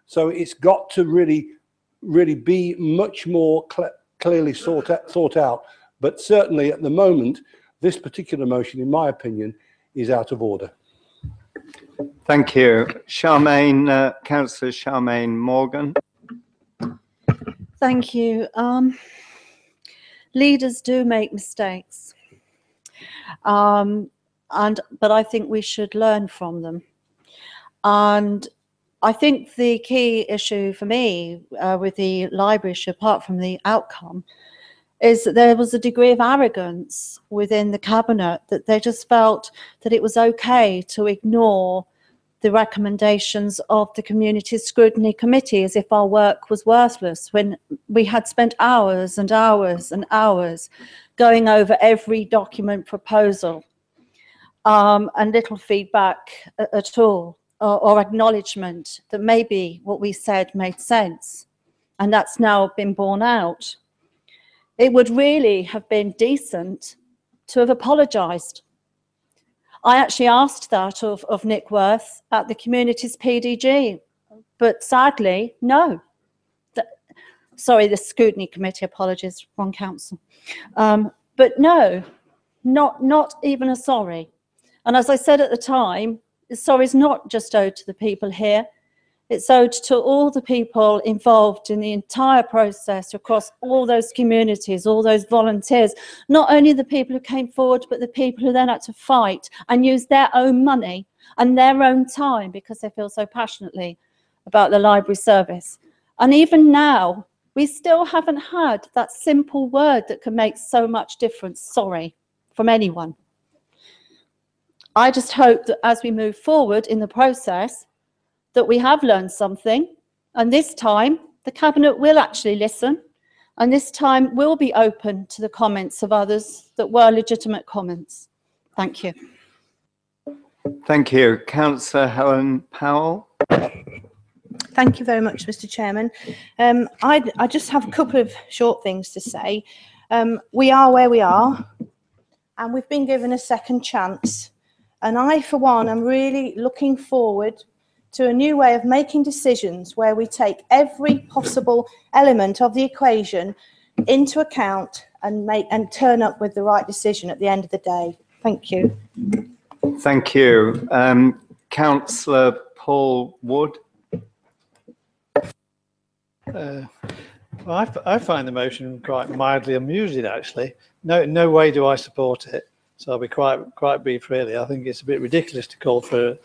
So it's got to really be much more clearly thought out. But certainly at the moment, this particular motion, in my opinion, is out of order. Thank you. Councillor Charmaine Morgan. Thank you. Leaders do make mistakes, but I think we should learn from them. And I think the key issue for me with the library issue, apart from the outcome, is that there was a degree of arrogance within the cabinet, that they just felt that it was okay to ignore the recommendations of the Community Scrutiny Committee as if our work was worthless, when we had spent hours and hours and hours going over every document proposal, and little feedback at all, or acknowledgement that maybe what we said made sense, and that's now been borne out. It would really have been decent to have apologised. I actually asked that of Nick Worth at the community's PDG, but sadly, no. Sorry, the Scrutiny Committee, apologies, wrong council. But no, not even a sorry. And as I said at the time, the sorry is not just owed to the people here, it's owed to all the people involved in the entire process across all those communities, all those volunteers, not only the people who came forward, but the people who then had to fight and use their own money and their own time because they feel so passionately about the library service. And even now, we still haven't had that simple word that can make so much difference, sorry, from anyone. I just hope that as we move forward in the process, that we have learned something, and this time the Cabinet will actually listen, and this time will be open to the comments of others that were legitimate comments. Thank you. Thank you. Councillor Helen Powell. Thank you very much, Mr. Chairman. I just have a couple of short things to say. We are where we are, and we've been given a second chance. And I, for one, am really looking forward to a new way of making decisions where we take every possible element of the equation into account and turn up with the right decision at the end of the day. Thank you. Thank you. Councillor Paul Wood. Well, I find the motion quite mildly amusing, actually. No way do I support it. So I'll be quite brief, really. I think it's a bit ridiculous to call for.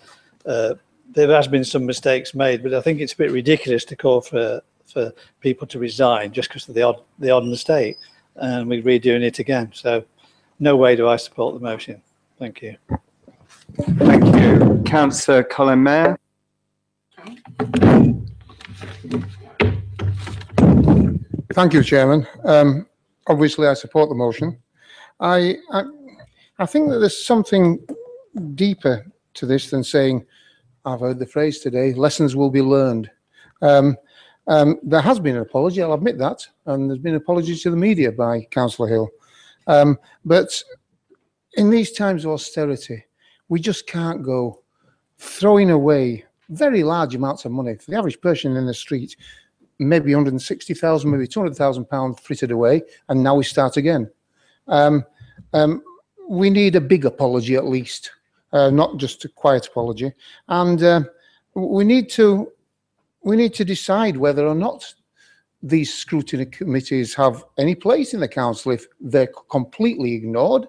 There has been some mistakes made, but I think it's a bit ridiculous to call for people to resign just because of the odd mistake, and we're redoing it again. So, no way do I support the motion. Thank you. Thank you, Councillor Colin Mayer. Thank you, Chairman. Obviously, I support the motion. I think that there's something deeper to this than saying, I've heard the phrase today, lessons will be learned. There has been an apology, I'll admit that, and there's been apologies to the media by Councillor Hill. But in these times of austerity, we just can't go throwing away very large amounts of money. For the average person in the street, maybe 160,000, maybe 200,000 pounds frittered away, and now we start again. we need a big apology at least, not just a quiet apology. And we need to decide whether or not these scrutiny committees have any place in the council if they're completely ignored.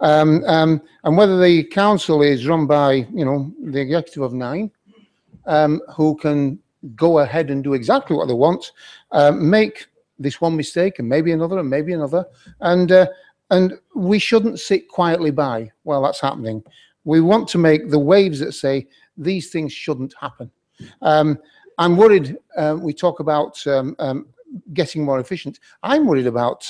And whether the council is run by, the executive of 9, who can go ahead and do exactly what they want, make this one mistake and maybe another and maybe another, and we shouldn't sit quietly by while that's happening. We want to make the waves that say these things shouldn't happen. I'm worried. We talk about getting more efficient. I'm worried about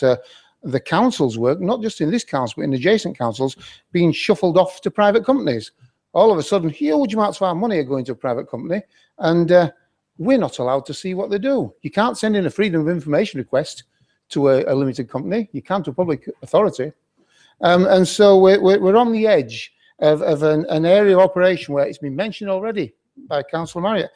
the council's work, not just in this council, but in adjacent councils, being shuffled off to private companies. All of a sudden, huge amounts of our money are going to a private company, and we're not allowed to see what they do. You can't send in a freedom of information request to a limited company. You can't to a public authority. And so we're on the edge of an area of operation where it's been mentioned already by Councillor Marriott.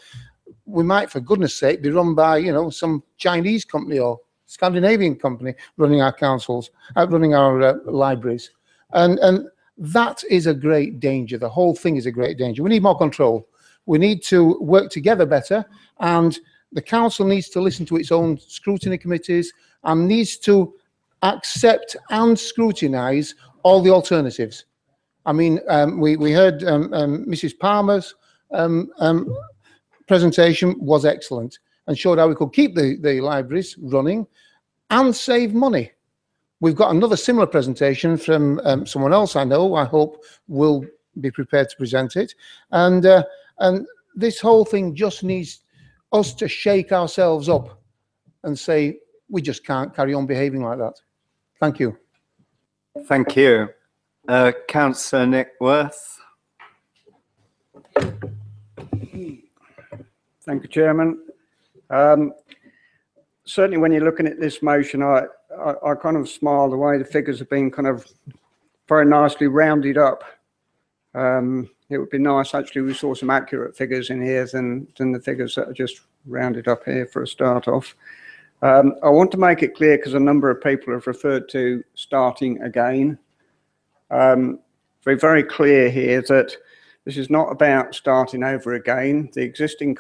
We might, for goodness sake, be run by, some Chinese company or Scandinavian company running our councils, running our libraries. And that is a great danger. The whole thing is a great danger. We need more control. We need to work together better, and the council needs to listen to its own scrutiny committees and needs to accept and scrutinise all the alternatives. I mean, we heard Mrs. Palmer's presentation was excellent and showed how we could keep the libraries running and save money. We've got another similar presentation from someone else I know, I hope will be prepared to present it. And this whole thing just needs us to shake ourselves up and say, we just can't carry on behaving like that. Thank you. Thank you. Councillor Nick Worth. Thank you, Chairman. Certainly when you're looking at this motion, I kind of smile the way the figures have been kind of very nicely rounded up. It would be nice, actually, we saw some accurate figures in here than the figures that are just rounded up here for a start off. I want to make it clear, because a number of people have referred to starting again. Very clear here that this is not about starting over again. The existing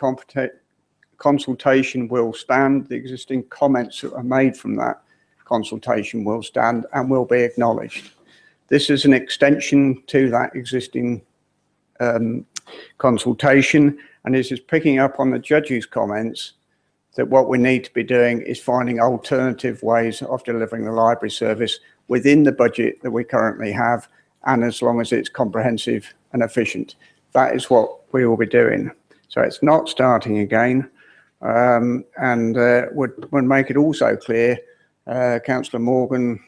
consultation will stand. The existing comments that are made from that consultation will stand and will be acknowledged. This is an extension to that existing consultation, and this is picking up on the judge's comments that what we need to be doing is finding alternative ways of delivering the library service within the budget that we currently have, and as long as it's comprehensive and efficient. That is what we will be doing. So it's not starting again. Would make it also clear, Councillor Morgan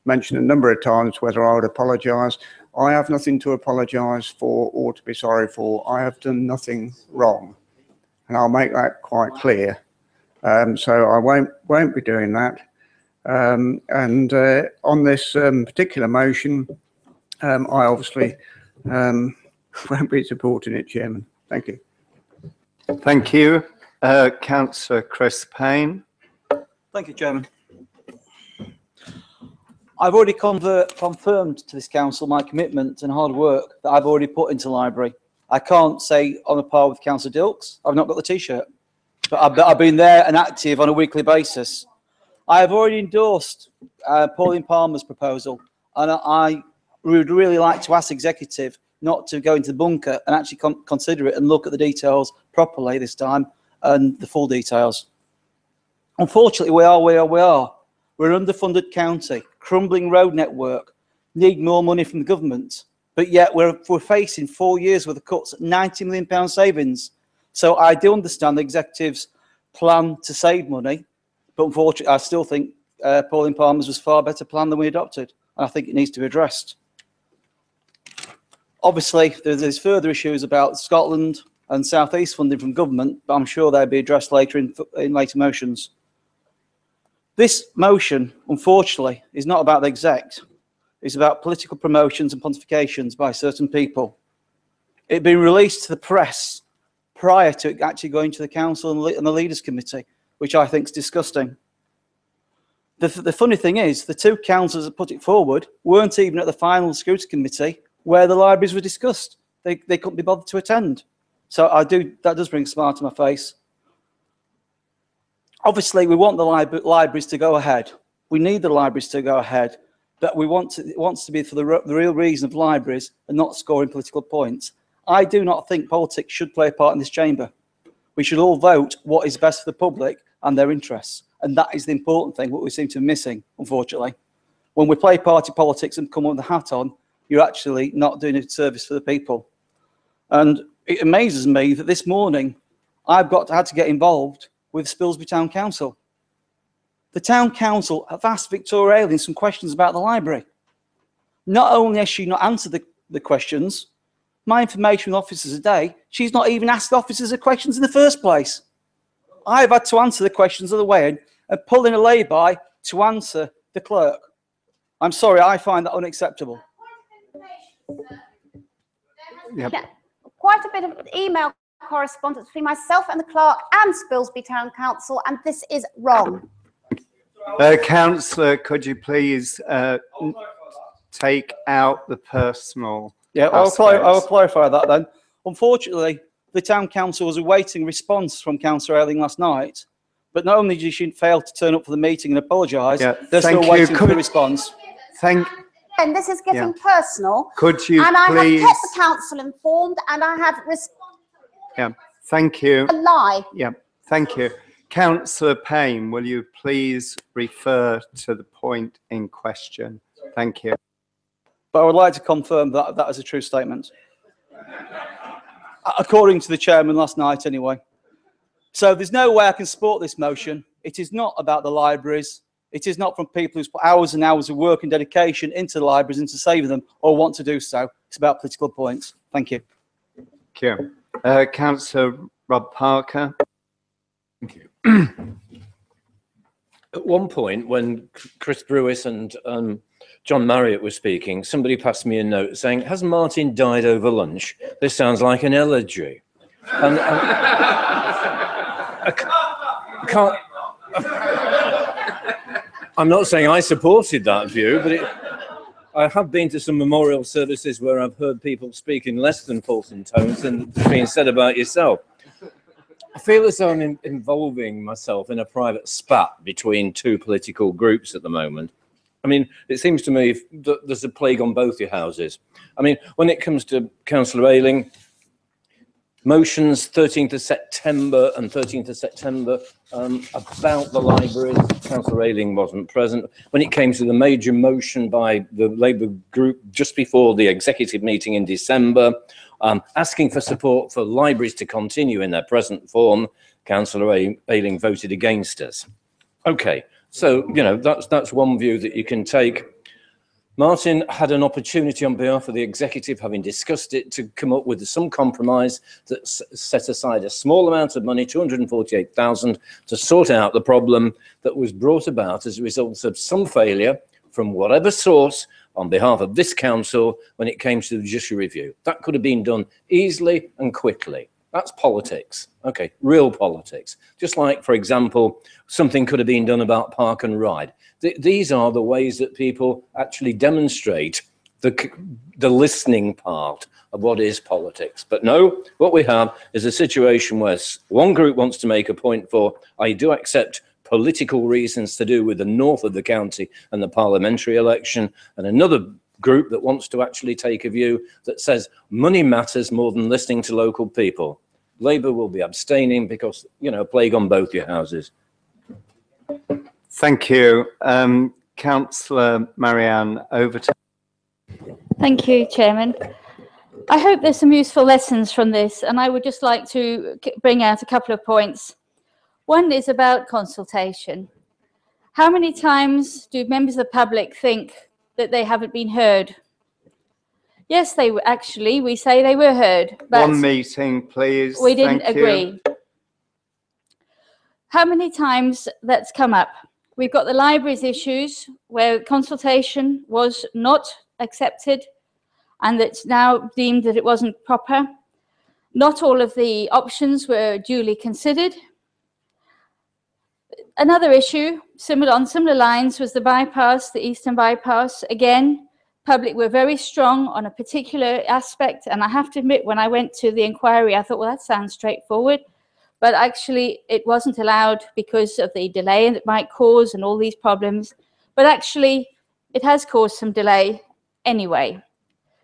mentioned a number of times whether I would apologise. I have nothing to apologise for or to be sorry for. I have done nothing wrong, and I'll make that quite clear. So I won't be doing that. On this particular motion, I obviously won't be supporting it, Chairman. Thank you. Thank you. Councillor C Pain. Thank you, Chairman. I've already confirmed to this council my commitment and hard work that I've already put into library. I can't say on a par with Councillor Dilks. I've not got the T-shirt, but I've been there and active on a weekly basis. I have already endorsed Pauline Palmer's proposal, and I would really like to ask executive not to go into the bunker and actually consider it and look at the details properly this time and the full details. Unfortunately, we are where we are. We're an underfunded county, crumbling road network, need more money from the government, but yet we're facing 4 years worth of cuts at £90 million savings. So I do understand the executive's plan to save money, but unfortunately, I still think Pauline Palmer's was far better plan than we adopted, and I think it needs to be addressed. Obviously, there's further issues about Scotland and South East funding from government, but I'm sure they'll be addressed later in later motions. This motion, unfortunately, is not about the exec. It's about political promotions and pontifications by certain people. It had been released to the press prior to it actually going to the council and the leaders committee, which I think is disgusting. The funny thing is, the two councillors that put it forward weren't even at the final scrutiny committee where the libraries were discussed. They couldn't be bothered to attend. So that does bring a smile to my face. Obviously, we want the libraries to go ahead. We need the libraries to go ahead, but it wants to be for the real reason of libraries and not scoring political points. I do not think politics should play a part in this chamber. We should all vote what is best for the public and their interests. And that is the important thing, what we seem to be missing, unfortunately. When we play party politics and come with the hat on, you're actually not doing a service for the people. And it amazes me that this morning I've had to get involved with Spilsby Town Council. The Town Council have asked Victoria Hensher-Brooks some questions about the library. Not only has she not answered the questions, my information officers today, she's not even asked officers the questions in the first place. I've had to answer the questions of the way in and pull in a lay-by to answer the clerk. I'm sorry, I find that unacceptable. Yep. Yeah, quite a bit of email correspondence between myself and the clerk and Spilsby Town Council, and this is wrong. Councillor, could you please take out the personal? Yeah, I'll clarify that then. Unfortunately, the Town Council was awaiting response from Councillor Ayling last night, but not only did she fail to turn up for the meeting and apologise, they're still waiting for the response. And this is getting personal. Could you and please? I have kept the council informed, and I have responded. Yeah, thank you. A lie. Yeah, thank you. Councillor Pain, will you please refer to the point in question? Thank you. But I would like to confirm that that is a true statement. According to the chairman last night, anyway. So there's no way I can support this motion. It is not about the libraries. It is not from people who's put hours and hours of work and dedication into the libraries and to save them or want to do so. It's about political points. Thank you. Thank you. Councillor Rob Parker. Thank you. At one point, when Chris Brewis and John Marriott were speaking, somebody passed me a note saying, "Has Martin died over lunch? This sounds like an elegy." And I can't. I'm not saying I supported that view, but I have been to some memorial services where I've heard people speak in less than fulsome tones than being said about yourself. I feel as though I'm involving myself in a private spat between two political groups at the moment. I mean, it seems to me that there's a plague on both your houses. I mean, when it comes to Councillor Ayling, motions 13th of September and 13th of September about the libraries, Councillor Ayling wasn't present. When it came to the major motion by the Labour group just before the executive meeting in December, asking for support for libraries to continue in their present form, Councillor Ayling voted against us. Okay, so, you know, that's one view that you can take. Martin had an opportunity on behalf of the executive, having discussed it, to come up with some compromise that set aside a small amount of money, 248,000, to sort out the problem that was brought about as a result of some failure from whatever source on behalf of this council when it came to the judicial review. That could have been done easily and quickly. That's politics. Okay, real politics. Just like, for example, something could have been done about park and ride. These are the ways that people actually demonstrate the listening part of what is politics. But no, what we have is a situation where one group wants to make a point for, I do accept political reasons to do with the north of the county and the parliamentary election, and another group that wants to actually take a view that says money matters more than listening to local people. Labour will be abstaining because, you know, plague on both your houses. Thank you. Councillor Marianne Overton. Thank you, Chairman. I hope there's some useful lessons from this, and I would just like to bring out a couple of points. One is about consultation. How many times do members of the public think that they haven't been heard? Yes, they were actually, we say they were heard. But one meeting, please. We didn't agree. How many times that's come up? We've got the libraries issues where consultation was not accepted and it's now deemed that it wasn't proper. Not all of the options were duly considered. Another issue on similar lines was the bypass, the Eastern bypass. Again, public were very strong on a particular aspect, and I have to admit, when I went to the inquiry, I thought, well, that sounds straightforward, but actually it wasn't allowed because of the delay it might cause and all these problems. But actually, it has caused some delay anyway.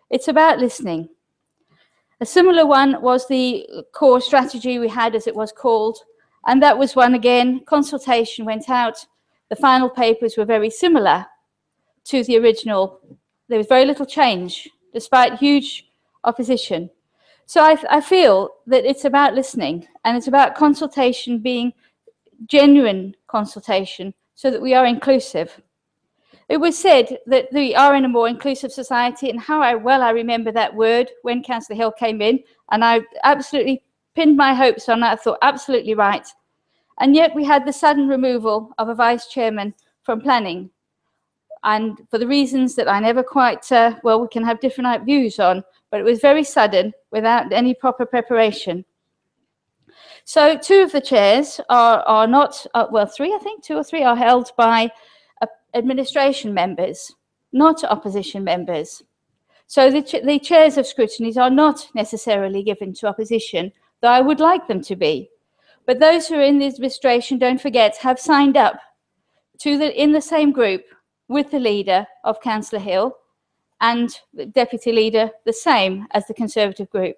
It's about listening. A similar one was the core strategy we had, as it was called, and that was one, again, consultation went out. The final papers were very similar to the original. There was very little change, despite huge opposition. So I feel that it's about listening, and it's about consultation being genuine consultation, so that we are inclusive. It was said that we are in a more inclusive society, and how I remember that word when Councillor Hill came in, and I absolutely pinned my hopes on that. I thought, absolutely right. And yet we had the sudden removal of a vice chairman from planning, and for the reasons that I never quite, we can have different views on, but it was very sudden without any proper preparation. So two of the chairs are not, three, I think, two or three are held by administration members, not opposition members. So the chairs of scrutinies are not necessarily given to opposition, though I would like them to be. But those who are in the administration, don't forget, have signed up in the same group with the leader of Councillor Hill and the deputy leader, the same as the Conservative group.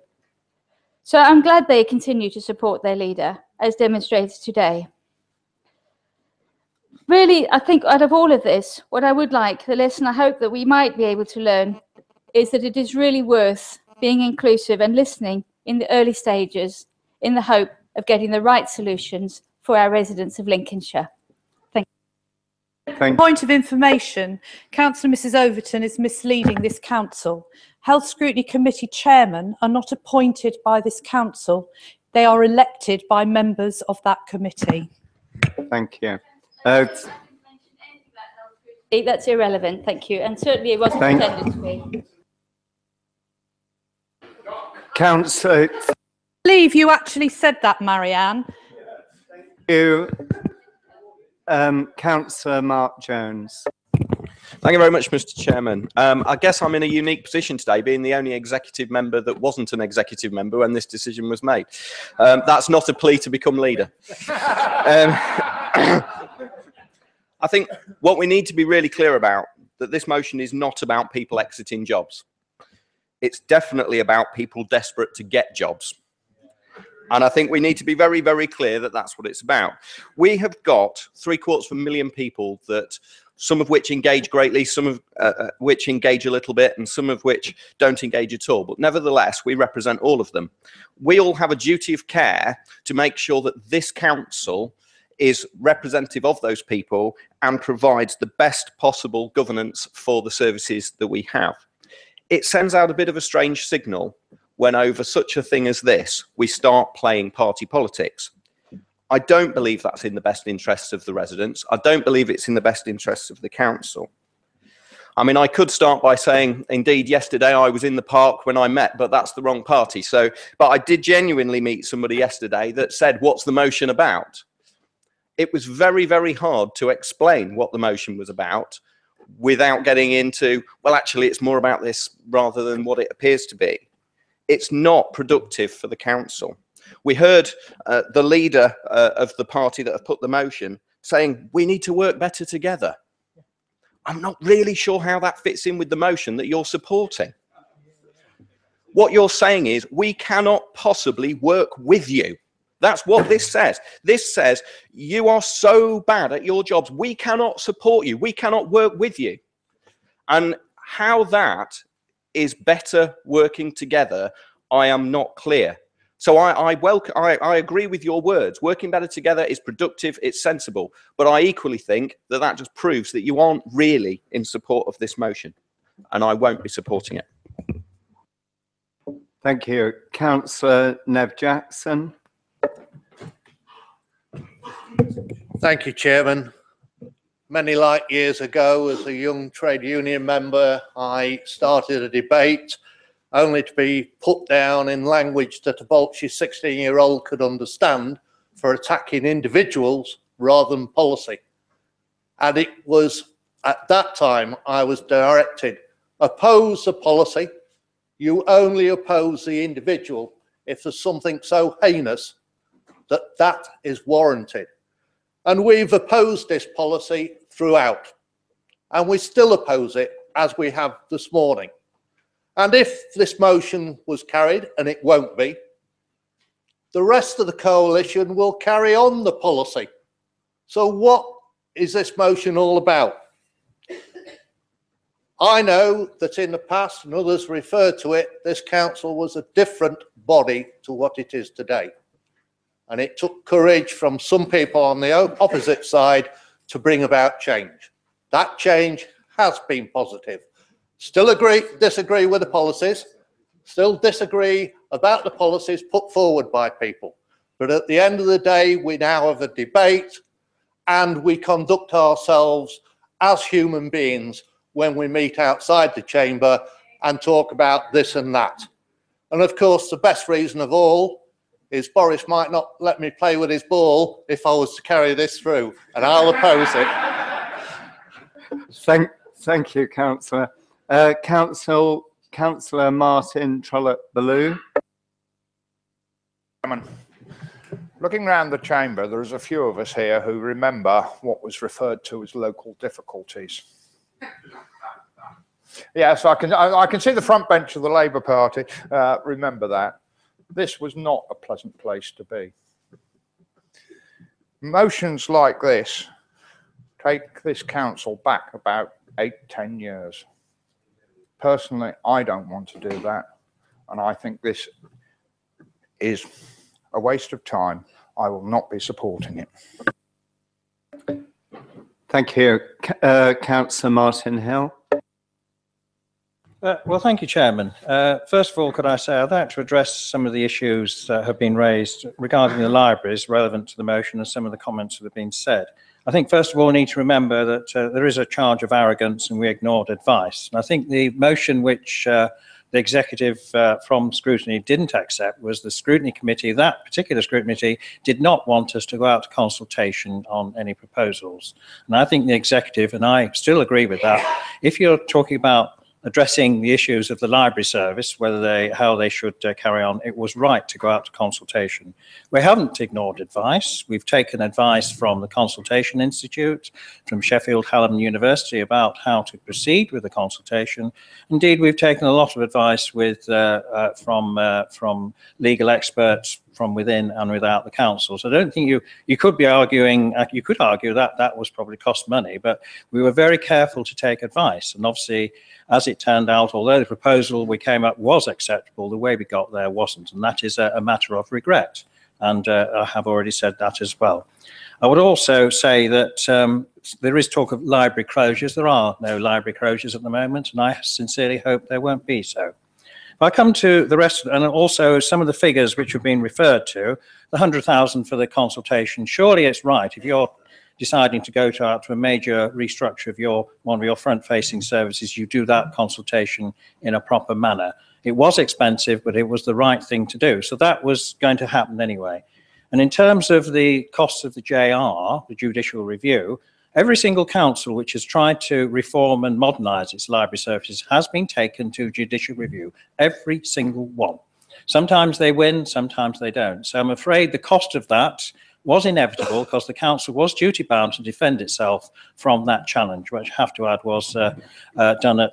So I'm glad they continue to support their leader, as demonstrated today. Really, I think out of all of this, what I would like, the lesson I hope that we might be able to learn, is that it is really worth being inclusive and listening in the early stages in the hope of getting the right solutions for our residents of Lincolnshire. Thank you. Point of information, Councillor Mrs Overton is misleading this council. Health Scrutiny Committee chairmen are not appointed by this council. They are elected by members of that committee. Thank you. That's irrelevant, thank you. And certainly it wasn't intended to be. Councillor. I believe you actually said that, Marianne. Thank you. Councillor Mark Jones. Thank you very much, Mr. Chairman. I guess I'm in a unique position today, being the only executive member that wasn't an executive member when this decision was made. That's not a plea to become leader. I think what we need to be really clear about, that this motion is not about people exiting jobs. It's definitely about people desperate to get jobs. And I think we need to be very, very clear that that's what it's about. We have got 750,000 people, that some of which engage greatly, some of which engage a little bit, and some of which don't engage at all. But nevertheless, we represent all of them. We all have a duty of care to make sure that this council is representative of those people and provides the best possible governance for the services that we have. It sends out a bit of a strange signal when over such a thing as this, we start playing party politics. I don't believe that's in the best interests of the residents. I don't believe it's in the best interests of the council. I mean, I could start by saying, indeed, yesterday I was in the park when I met, but that's the wrong party. But I did genuinely meet somebody yesterday that said, what's the motion about? It was very, very hard to explain what the motion was about without getting into, well, actually, it's more about this rather than what it appears to be. It's not productive for the council. We heard the leader of the party that have put the motion saying, we need to work better together. I'm not really sure how that fits in with the motion that you're supporting. What you're saying is, we cannot possibly work with you. That's what this says. This says, you are so bad at your jobs, we cannot support you. We cannot work with you. And how that is better working together, I am not clear. So I agree with your words. Working better together is productive, it's sensible. But I equally think that that just proves that you aren't really in support of this motion. And I won't be supporting it. Thank you. Councillor Nev Jackson. Thank you, Chairman. Many light years ago, as a young trade union member, I started a debate only to be put down in language that a Bolshe 16-year-old could understand for attacking individuals rather than policy. And it was at that time I was directed, oppose the policy. You only oppose the individual if there's something so heinous that that is warranted. And we've opposed this policy throughout. And we still oppose it, as we have this morning. And if this motion was carried, and it won't be, the rest of the coalition will carry on the policy. So what is this motion all about? I know that in the past, and others referred to it, this council was a different body to what it is today. And it took courage from some people on the opposite side to bring about change. That change has been positive. Still disagree with the policies, still disagree about the policies put forward by people. But at the end of the day, we now have a debate and we conduct ourselves as human beings when we meet outside the chamber and talk about this and that. And of course, the best reason of all is Boris might not let me play with his ball if I was to carry this through, and I'll oppose it. Thank you, Councillor. Councillor Martin Trollope-Bellew. Looking around the chamber, there's a few of us here who remember what was referred to as local difficulties. Yes, I can see the front bench of the Labour Party. Remember that. This was not a pleasant place to be. Motions like this take this council back about 8-10 years. Personally, I don't want to do that, and I think this is a waste of time. I will not be supporting it. Thank you. Councillor Martin Hill. Well, thank you, Chairman. First of all, could I say I'd like to address some of the issues that have been raised regarding the libraries relevant to the motion and some of the comments that have been said. I think, first of all, we need to remember that there is a charge of arrogance and we ignored advice. And I think the motion which the executive from scrutiny didn't accept was the scrutiny committee. That particular scrutiny committee did not want us to go out to consultation on any proposals. And I think the executive, and I still agree with that, if you're talking about addressing the issues of the library service, how they should carry on, it was right to go out to consultation. We haven't ignored advice. We've taken advice from the Consultation Institute, from Sheffield Hallam University about how to proceed with the consultation. Indeed, we've taken a lot of advice from legal experts from within and without the council. So I don't think you could be arguing, you could argue that that was probably cost money, but we were very careful to take advice. And obviously, as it turned out, although the proposal we came up was acceptable, the way we got there wasn't. And that is a matter of regret. And I have already said that as well. I would also say that there is talk of library closures. There are no library closures at the moment, and I sincerely hope there won't be so. If I come to the rest, and also some of the figures which have been referred to, the 100,000 for the consultation, surely it's right if you're deciding to go out to a major restructure of one of your front-facing services, you do that consultation in a proper manner. It was expensive, but it was the right thing to do. So that was going to happen anyway. And in terms of the costs of the JR, the judicial review, every single council which has tried to reform and modernise its library services has been taken to judicial review, every single one. Sometimes they win, sometimes they don't. So I'm afraid the cost of that was inevitable because the council was duty bound to defend itself from that challenge, which I have to add was done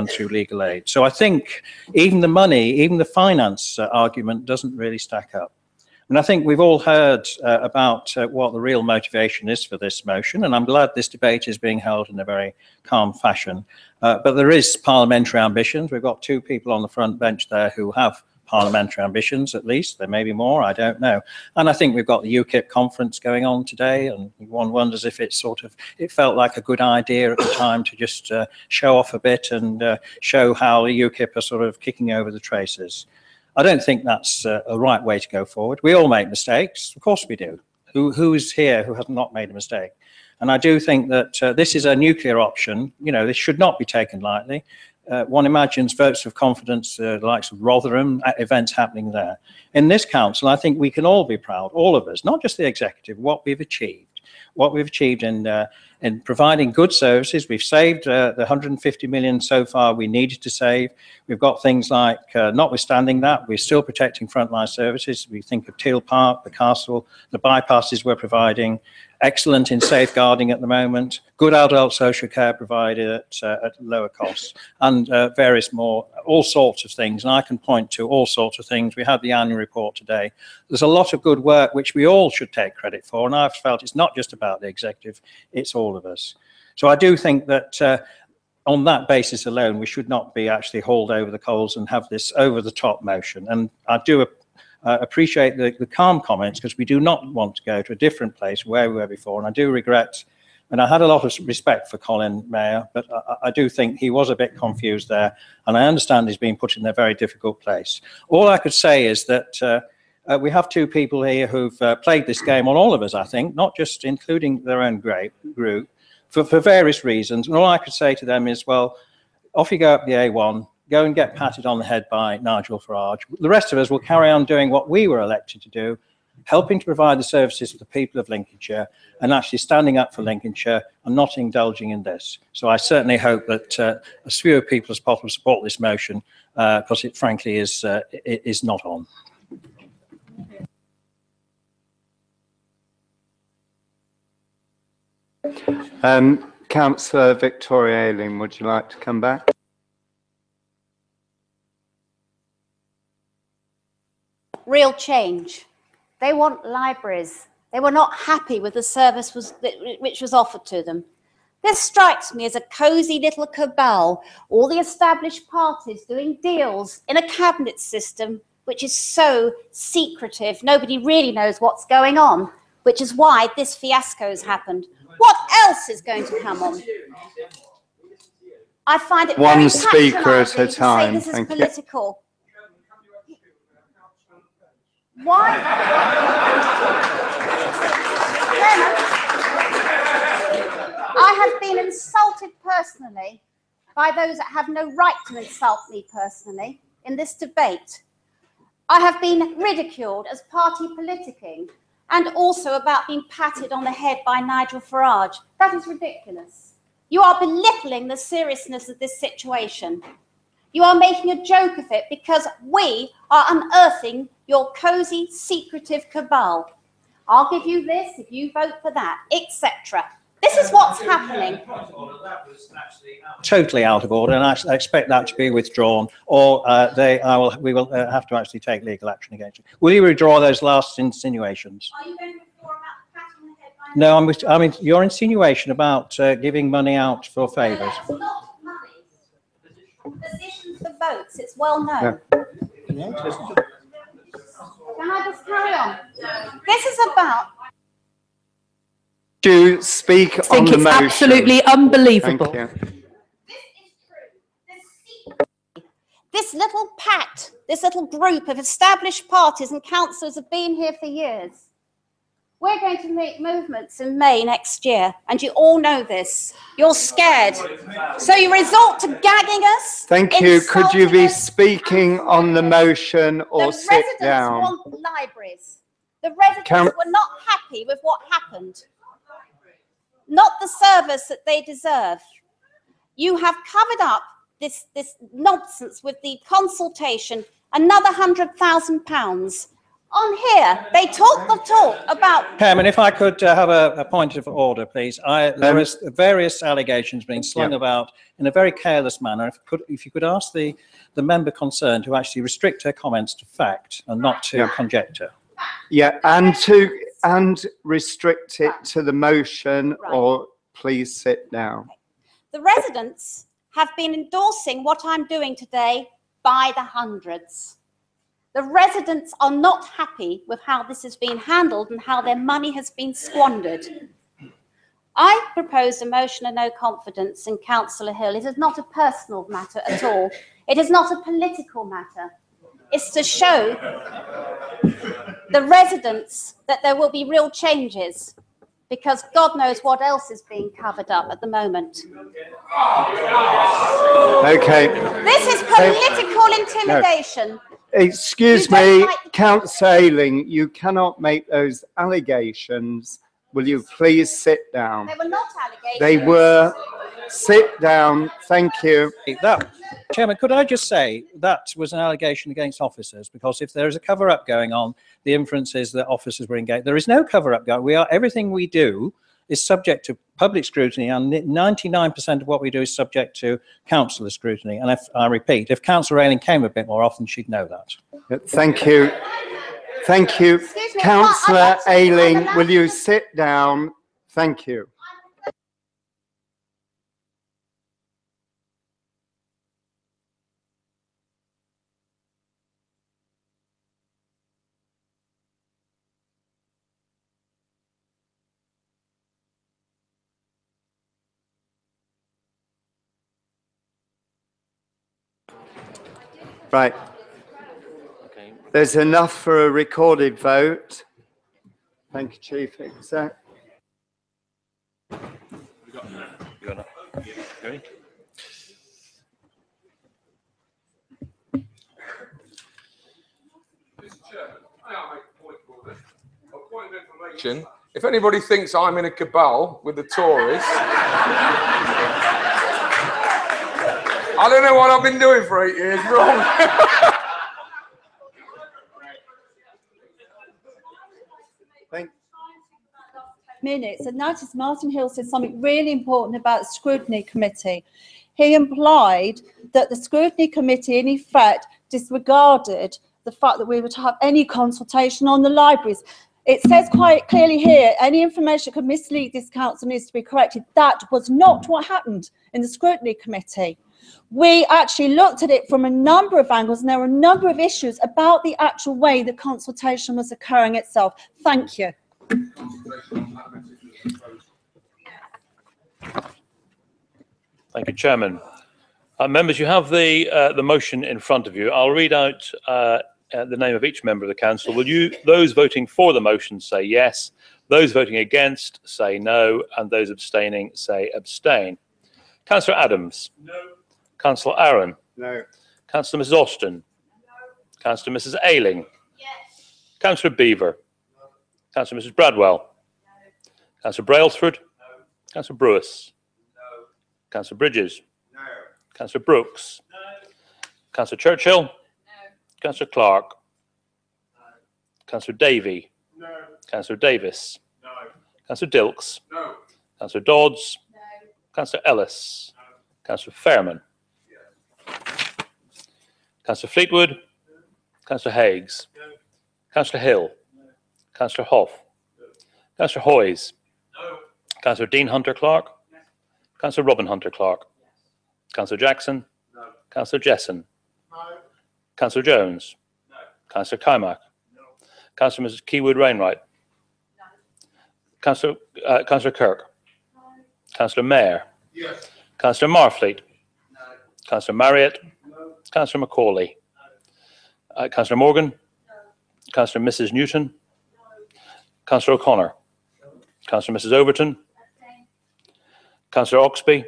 through legal aid. So I think even the money, even the finance argument doesn't really stack up. And I think we've all heard about what the real motivation is for this motion, and I'm glad this debate is being held in a very calm fashion. But there is parliamentary ambitions. We've got two people on the front bench there who have parliamentary ambitions, at least. There may be more, I don't know. And I think we've got the UKIP conference going on today, and one wonders if it felt like a good idea at the time to just show off a bit and show how the UKIP are sort of kicking over the traces. I don't think that's a right way to go forward. We all make mistakes. Of course we do. Who is here who has not made a mistake? And I do think that this is a nuclear option. You know, this should not be taken lightly. one imagines votes of confidence, the likes of Rotherham, events happening there. In this council, I think we can all be proud, all of us, not just the executive, what we've achieved. What we've achieved in providing good services. We've saved the 150 million so far we needed to save. We've got things like, notwithstanding that, we're still protecting frontline services. We think of Cllr Park, the castle, the bypasses we're providing, excellent in safeguarding at the moment, good adult social care provided at lower costs, and various more, all sorts of things. And I can point to all sorts of things. We had the annual report today. There's a lot of good work which we all should take credit for. And I've felt it's not just about the executive, it's all of us. So I do think that on that basis alone, we should not be actually hauled over the coals and have this over-the-top motion. And I do appreciate the calm comments, because we do not want to go to a different place where we were before. And I do regret, and I had a lot of respect for Colin Mayor, but I do think he was a bit confused there. And I understand he's been put in a very difficult place. All I could say is that we have two people here who've played this game on all of us, I think, not just including their own group, for various reasons. And all I could say to them is, well, off you go up the A1, go and get patted on the head by Nigel Farage. The rest of us will carry on doing what we were elected to do, helping to provide the services for the people of Lincolnshire and actually standing up for Lincolnshire and not indulging in this. So I certainly hope that as few people as possible support this motion, because it frankly is not on. Councillor Victoria Ayling, would you like to come back? Real change. They want libraries. They were not happy with the service which was offered to them. This strikes me as a cosy little cabal, all the established parties doing deals in a cabinet system which is so secretive. Nobody really knows what's going on, which is why this fiasco has happened. What else is going to come on? I find it one very speaker at a patronising time. to say this Thank is political. Why? I have been insulted personally by those that have no right to insult me personally in this debate. I have been ridiculed as party politicking, and also about being patted on the head by Nigel Farage. That is ridiculous. You are belittling the seriousness of this situation. You are making a joke of it because we are unearthing your cosy, secretive cabal. I'll give you this if you vote for that, etc. This is what's happening. Totally out of order, and I expect that to be withdrawn, or we will have to actually take legal action against it. Will you withdraw those last insinuations? Are you going to withdraw about the pat on the head by No, I mean your insinuation about giving money out for favours. It's not money. Positions for votes, it's well known. Yeah. Can I just carry on? This is about... To speak I on think the it's motion. absolutely unbelievable. Thank you. This little pact, this little group of established parties and councillors have been here for years. We're going to make movements in May next year, and you all know this. You're scared. So you resort to gagging us. Thank you. Could you be insulting us. speaking on the motion or The sit residents down? want libraries. The residents were not happy with what happened. Not the service that they deserve. You have covered up this nonsense with the consultation, another £100,000. On here, they talk the talk about... Chairman, if I could have a point of order, please. There is various allegations being slung about in a very careless manner. If you could ask the member concerned to actually restrict her comments to fact and not to conjecture. Yeah, and restrict it to the motion, or please sit down. The residents have been endorsing what I'm doing today by the hundreds. The residents are not happy with how this has been handled and how their money has been squandered. I proposed a motion of no confidence in Councillor Hill. It is not a personal matter at all. It is not a political matter. It's to show the residents that there will be real changes. because God knows what else is being covered up at the moment. Okay. This is political intimidation. No. Excuse me, Councillor Ayling, you cannot make those allegations. Will you please sit down? They were not allegations. They were. Sit down. Thank you. Chairman, could I just say that was an allegation against officers, because if there is a cover-up going on, the inference is that officers were engaged. There is no cover-up going. Everything we do is subject to public scrutiny, and 99% of what we do is subject to councillor scrutiny. And I repeat, if Councillor Ayling came a bit more often, she'd know that. Thank you. Thank you. Councillor Ayling, will you sit down? Thank you. Right. There's enough for a recorded vote. Thank you, Chief Exec. If anybody thinks I'm in a cabal with the Tories, I don't know what I've been doing for 8 years wrong. Minutes, and notice Martin Hill said something really important about the scrutiny committee. He implied that the scrutiny committee in effect disregarded the fact that we were to have any consultation on the libraries. It says quite clearly here, any information that could mislead this council needs to be corrected. That was not what happened in the scrutiny committee. We actually looked at it from a number of angles, and there were a number of issues about the actual way the consultation was occurring itself. Thank you. Thank you, Chairman. Members, you have the motion in front of you. I'll read out the name of each member of the council. Will you, those voting for the motion, say yes, those voting against say no, and those abstaining say abstain? Councillor Adams? No. Councillor Aaron? No. Councillor Mrs Austin? No. Councillor Mrs Ayling? Yes. Councillor Beaver? No. Councillor Mrs Bradwell? No. Councillor Brailsford? No. Councillor Brewis? No. Councillor Bridges? No. Councillor Brooks? No. Councillor Churchill? No. Councillor Clark? No. Councillor Davey? No. Councillor Davis? No. Councillor Dilks? No. Councillor Dodds? No. Councillor Ellis? No. Councillor Fairman? Yes. Councillor Fleetwood? No. Councillor Higgs? No. Councillor Hill? No. Councillor Hough? No. Councillor Hoyes? No. Councillor Dean Hunter-Clark? Yes. Councillor Robin Hunter-Clark? Yes. Councillor Jackson? No. Councillor Jessen? No. Councillor Jones? No. Councillor Kymack? No. Councillor Mrs Keywood Wainwright? No. Councillor Kirk? No. Councillor Mayer? Yes. Councillor Marfleet? No. Councillor Marriott? No. Councillor Macaulay? No. Councillor Morgan? No. Councillor Mrs Newton? No. Councillor O'Connor? No. Councillor Mrs Overton? Okay. Councillor Oxby?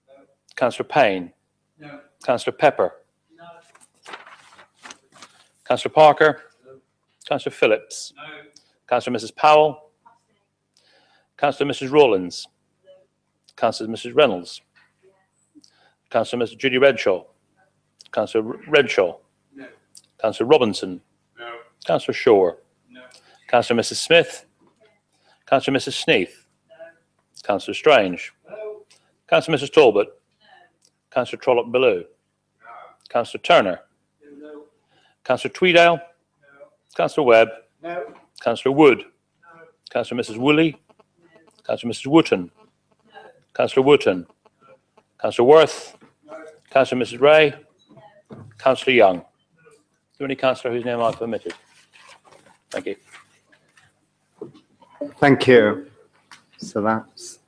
No. Councillor Payne? No. Councillor Pepper? No. Councillor Parker? No. Councillor Phillips? No. Councillor Mrs Powell? Councillor Mrs Rawlins? No. Councillor Mrs Reynolds? Yes. Councillor Mrs Judy Redshaw? No. Councillor Redshaw? No. Councillor Robinson? No. Councillor Shore? No. Councillor Mrs Smith? No. Councillor Mrs Sneath? No. Councillor Strange? No. Councillor Mrs Talbot? No. Councillor Trollope-Bellew? No. Councillor Turner? No. Councillor Tweedale? No. Councillor Webb? No. Councillor Wood? No. Councillor Mrs Woolley? No. Councillor Mrs Wooten? No. Councillor Wooten? No. Councillor Worth? No. Councillor Mrs Ray? No. Councillor Young? No. Is there any councillor whose name I've omitted? Thank you. Thank you. So that's...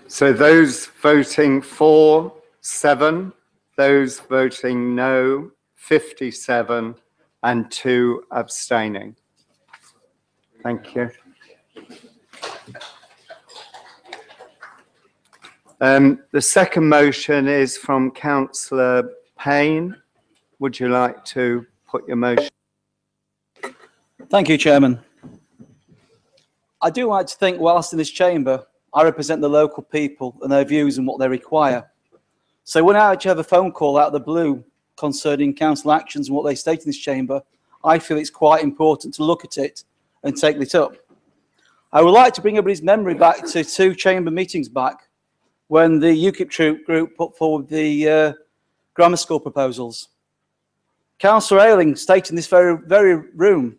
So those voting for, 7. Those voting no, 57, and 2 abstaining. Thank you. The second motion is from Councillor Pain. Would you like to put your motion? Thank you, Chairman. I do like to think, whilst in this chamber, I represent the local people and their views and what they require. So when I actually have a phone call out of the blue concerning council actions and what they state in this chamber, I feel it's quite important to look at it and take it up. I would like to bring everybody's memory back to 2 chamber meetings back when the UKIP group put forward the grammar school proposals. Cllr Ayling stated in this very room,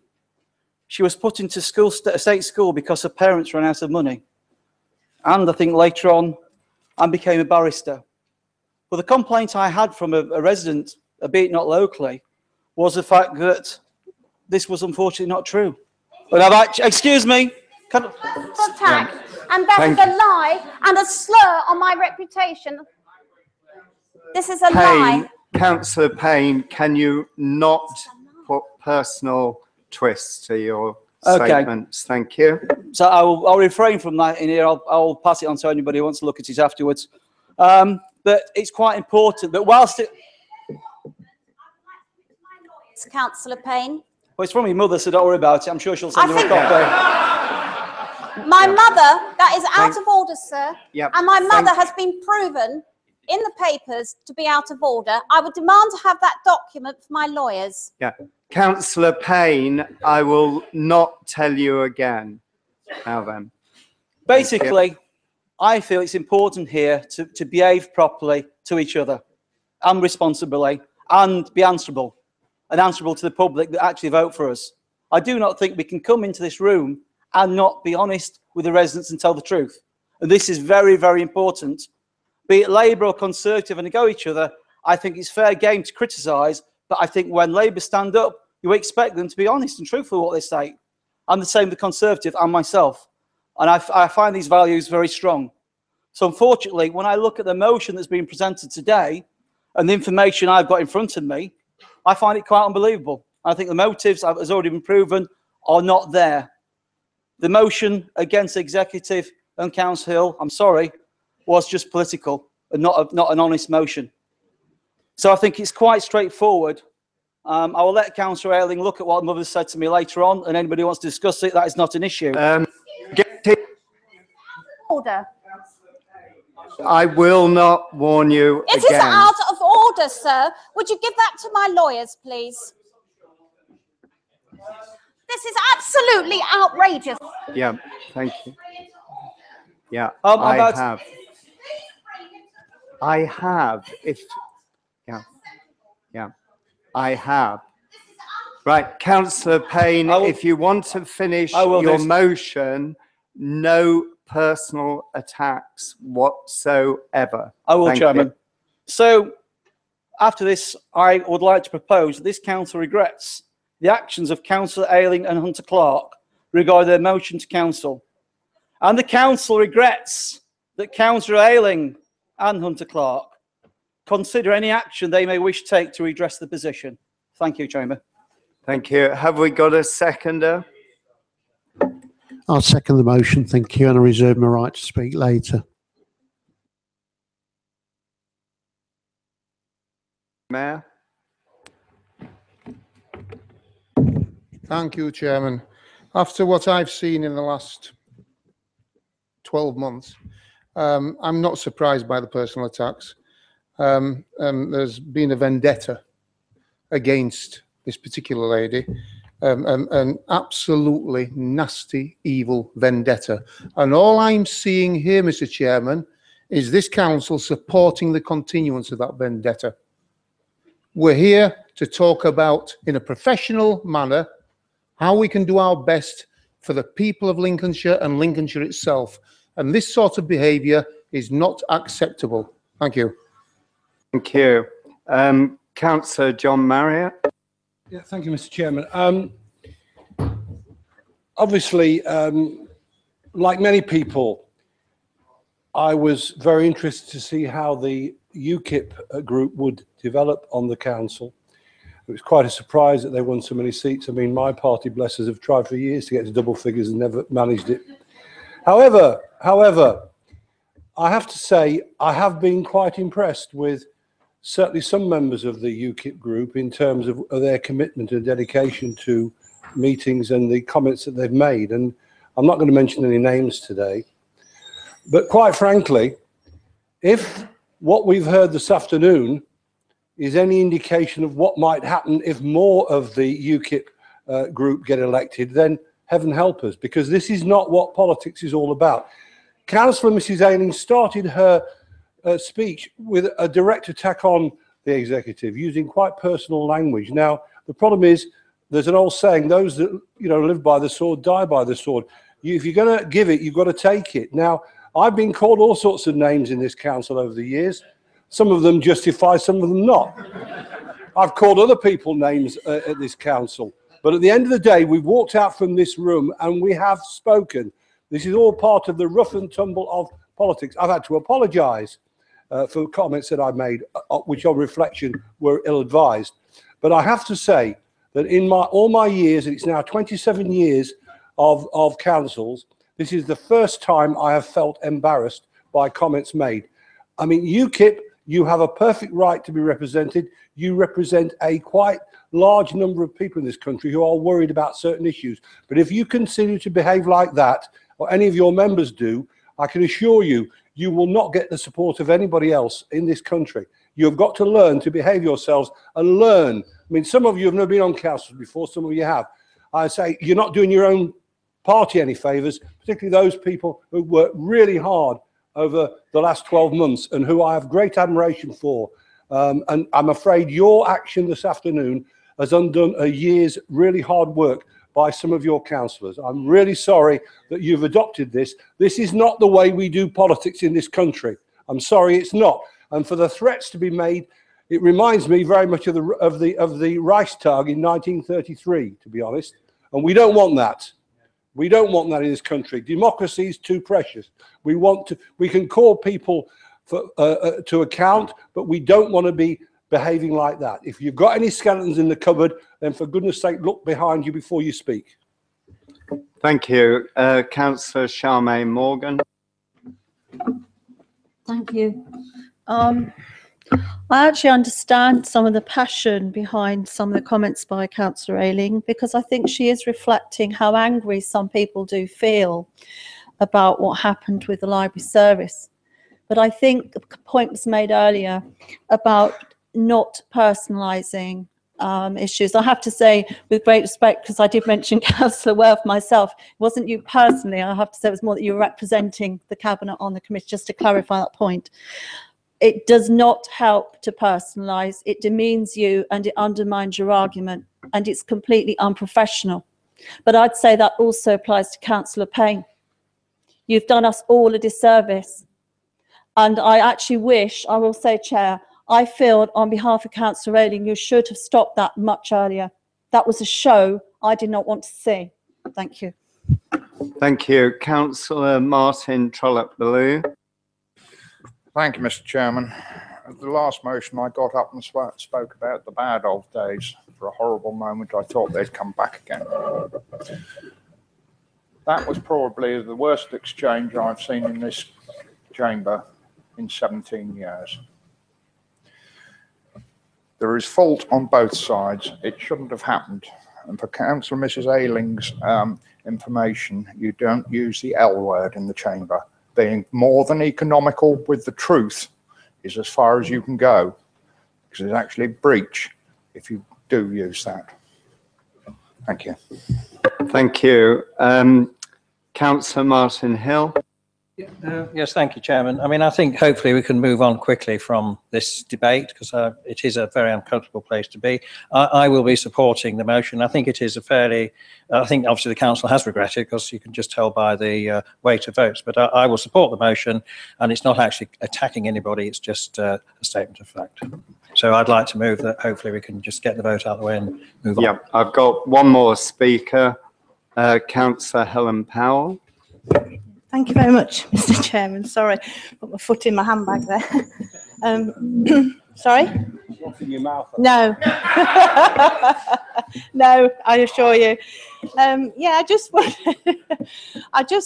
she was put into state school because her parents ran out of money. And I think later on, I became a barrister. But the complaint I had from a resident, albeit not locally, was the fact that this was unfortunately not true. But I've actually, excuse me. Attack, and that is a lie and a slur on my reputation. This is a lie. Councillor Pain, can you not put personal twists to your statements? Thank you. So I'll refrain from that in here. I'll pass it on to anybody who wants to look at it afterwards. But it's quite important that whilst it... It's Councillor Pain. Well, it's from your mother, so don't worry about it. I'm sure she'll send you a copy. My mother, that is out of order, sir. Yep. And my mother has been proven in the papers to be out of order. I would demand to have that document for my lawyers. Yeah. Councillor Pain, I will not tell you again. Now then. Basically, I feel it's important here to behave properly to each other and responsibly and be answerable and answerable to the public that actually vote for us. I do not think we can come into this room and not be honest with the residents and tell the truth. And this is very, very important. Be it Labour or Conservative and go each other, I think it's fair game to criticise, but I think when Labour stand up, you expect them to be honest and truthful with what they say. I'm the same with the Conservative and myself. And I find these values very strong. So unfortunately, when I look at the motion that's been presented today and the information I've got in front of me, I find it quite unbelievable. I think the motives, as already been proven, are not there. The motion against Executive and Council Hill, I'm sorry, was just political and not an honest motion. So I think it's quite straightforward. I will let Councillor Ayling look at what Mother said to me later on, and anybody who wants to discuss it, that is not an issue. Order. I will not warn you It again. is out of order, sir. Would you give that to my lawyers, please? This is absolutely outrageous. Yeah, thank you. Yeah, I have. I have. Right, Councillor Pain, if you want to finish your motion, no personal attacks whatsoever. I will, Thank Chairman. you. So, after this, I would like to propose that this council regrets the actions of Councillor Ayling and Hunter Clark regarding their motion to council. And the council regrets that Councillor Ayling and Hunter Clark consider any action they may wish to take to redress the position. Thank you, Chairman. Thank you. Have we got a seconder? I'll second the motion, thank you, and I reserve my right to speak later. Mayor? Thank you, Chairman. After what I've seen in the last 12 months, I'm not surprised by the personal attacks. There's been a vendetta against this particular lady, an absolutely nasty, evil vendetta. And all I'm seeing here, Mr. Chairman, is this council supporting the continuance of that vendetta. We're here to talk about, in a professional manner, how we can do our best for the people of Lincolnshire and Lincolnshire itself. And this sort of behaviour is not acceptable. Thank you. Thank you. Councillor John Marriott. Yeah, thank you, Mr. Chairman. Obviously, like many people, I was very interested to see how the UKIP group would develop on the council. It was quite a surprise that they won so many seats. I mean, my party, bless us, have tried for years to get to double figures and never managed it. However, I have to say I have been quite impressed with certainly some members of the UKIP group in terms of their commitment and dedication to meetings and the comments that they've made. And I'm not going to mention any names today, but quite frankly, if what we've heard this afternoon is any indication of what might happen if more of the UKIP group get elected, then heaven help us, because this is not what politics is all about. Councillor Mrs Ayling started her speech with a direct attack on the executive, using quite personal language. Now, the problem is, there's an old saying, those that live by the sword die by the sword. If you're going to give it, you've got to take it. Now, I've been called all sorts of names in this council over the years. Some of them justify, some of them not. I've called other people names at this council. But at the end of the day, we've walked out from this room and we have spoken. This is all part of the rough and tumble of politics. I've had to apologise for comments that I made, which on reflection were ill-advised. But I have to say that in all my years, and it's now 27 years of councils, this is the first time I have felt embarrassed by comments made. I mean, UKIP, you have a perfect right to be represented. You represent a quite large number of people in this country who are worried about certain issues. But if you continue to behave like that, or any of your members do, I can assure you, you will not get the support of anybody else in this country. You've got to learn to behave yourselves and learn. I mean, some of you have never been on council before, some of you have. I say you're not doing your own party any favours, particularly those people who worked really hard over the last 12 months and who I have great admiration for. And I'm afraid your action this afternoon has undone a year's really hard work by some of your councillors. I'm really sorry that you've adopted this. This is not the way we do politics in this country. I'm sorry, it's not. And for the threats to be made, it reminds me very much of the Reichstag in 1933, to be honest. And we don't want that. We don't want that in this country. Democracy is too precious. We can call people to account, but we don't want to be behaving like that. If you've got any skeletons in the cupboard, then for goodness sake, look behind you before you speak. Thank you. Councillor Charmaine Morgan. Thank you. I actually understand some of the passion behind some of the comments by Councillor Ayling, because I think she is reflecting how angry some people do feel about what happened with the library service. But I think the point was made earlier about not personalising issues. I have to say, with great respect, because I did mention Councillor Worth myself, it wasn't you personally. I have to say it was more that you were representing the Cabinet on the committee, just to clarify that point. It does not help to personalise. It demeans you and it undermines your argument, and it's completely unprofessional. But I'd say that also applies to Councillor Pain. You've done us all a disservice. And I actually wish, I will say, Chair, I feel on behalf of Councillor Ayling, you should have stopped that much earlier. That was a show I did not want to see. Thank you. Thank you. Councillor Martin Trollope-Bellew. Thank you, Mr. Chairman. At the last motion, I got up and spoke about the bad old days. For a horrible moment, I thought they'd come back again. That was probably the worst exchange I've seen in this chamber in 17 years. There is fault on both sides. It shouldn't have happened. And for Councillor Mrs Ayling's information, you don't use the L word in the chamber. Being more than economical with the truth is as far as you can go, because it's actually a breach if you do use that. Thank you. Thank you. Councillor Martin Hill. Yes, thank you, Chairman. I mean, I think hopefully we can move on quickly from this debate, because it is a very uncomfortable place to be. I will be supporting the motion. I think it is a fairly, I think obviously the council has regretted, because you can just tell by the weight of votes, but I will support the motion, and it's not actually attacking anybody, it's just a statement of fact. So I'd like to move that hopefully we can just get the vote out of the way and move on. Yeah, I've got one more speaker, Councillor Helen Powell. Thank you very much, Mr. Chairman. Sorry, put my foot in my handbag there. Sorry? What's in your mouth? No. No, I assure you. Yeah, I just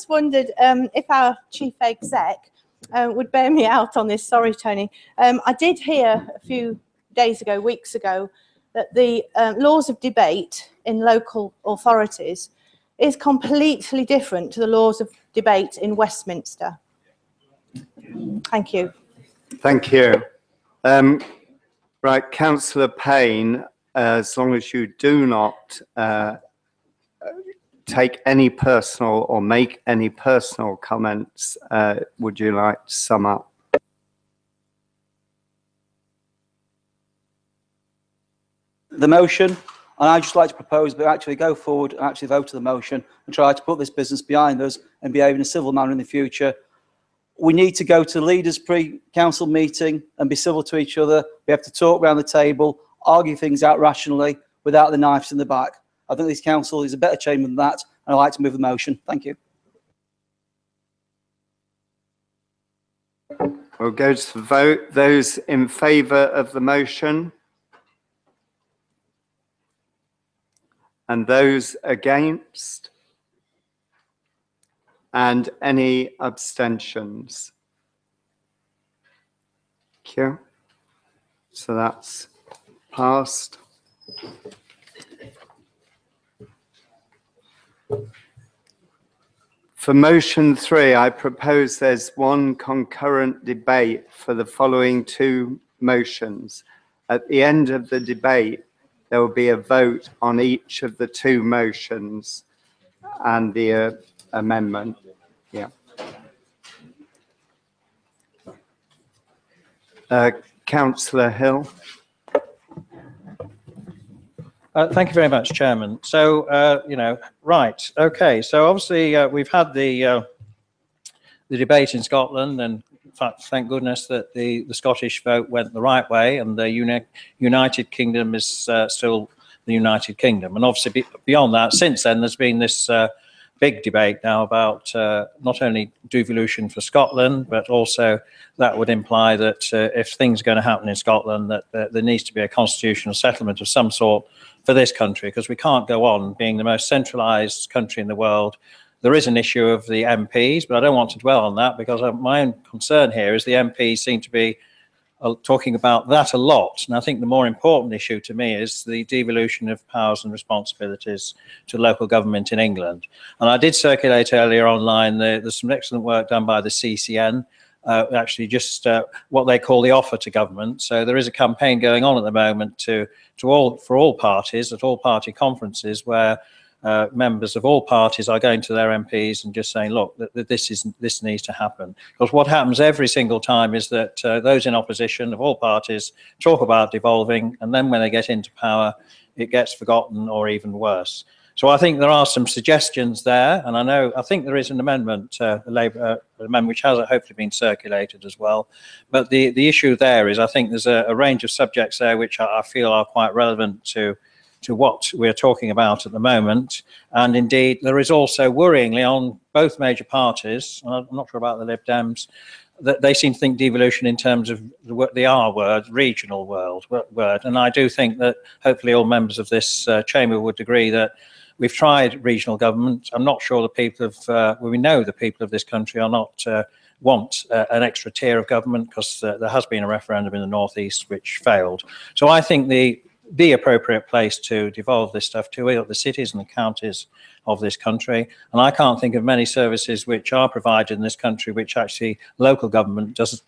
wondered if our chief exec would bear me out on this. Sorry, Tony. I did hear a few days ago, weeks ago, that the laws of debate in local authorities is completely different to the laws of debate in Westminster. Thank you. Thank you. Right, Councillor Pain, as long as you do not take any personal or make any personal comments, would you like to sum up? The motion, and I'd just like to propose that we actually go forward and actually vote to the motion and try to put this business behind us and behave in a civil manner in the future. We need to go to leaders pre-council meeting and be civil to each other. We have to talk around the table, argue things out rationally without the knives in the back. I think this council is a better chamber than that, and I'd like to move the motion. Thank you. We'll go to the vote. Those in favour of the motion? And those against? And any abstentions? Thank you. So that's passed. For motion 3, I propose there's one concurrent debate for the following two motions. At the end of the debate, there will be a vote on each of the two motions and the amendment. Yeah. Councillor Hill. Thank you very much, Chairman. So, right, okay. So obviously we've had the debate in Scotland, and in fact, thank goodness that the Scottish vote went the right way, and the United Kingdom is still the United Kingdom. And obviously beyond that, since then, there's been this big debate now about not only devolution for Scotland, but also that would imply that if things are going to happen in Scotland, that there needs to be a constitutional settlement of some sort for this country, because we can't go on being the most centralised country in the world. There is an issue of the MPs, but I don't want to dwell on that, because my own concern here is the MPs seem to be talking about that a lot. And I think the more important issue to me is the devolution of powers and responsibilities to local government in England. And I did circulate earlier online, there's some excellent work done by the CCN, actually just what they call the offer to government. So there is a campaign going on at the moment for all parties, at all party conferences, where members of all parties are going to their MPs and just saying, look, this needs to happen. Because what happens every single time is that those in opposition of all parties talk about devolving, and then when they get into power, it gets forgotten or even worse. So I think there are some suggestions there, and I think there is an amendment, a Labour amendment, which has hopefully been circulated as well. But the issue there is, I think there's a range of subjects there which I feel are quite relevant to what we're talking about at the moment. And indeed, there is also worryingly on both major parties, I'm not sure about the Lib Dems, that they seem to think devolution in terms of the R word, regional word. And I do think that hopefully all members of this chamber would agree that we've tried regional government. I'm not sure the people of, we know the people of this country are not want an extra tier of government, because there has been a referendum in the Northeast which failed. So I think the appropriate place to devolve this stuff to are the cities and the counties of this country. And I can't think of many services which are provided in this country which actually local government does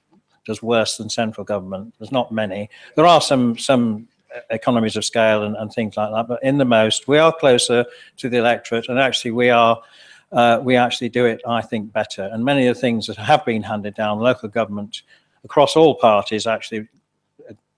worse than central government. There's not many. There are some economies of scale and things like that, but in the most, we are closer to the electorate, and actually we actually do it, I think, better. And many of the things that have been handed down, local government across all parties actually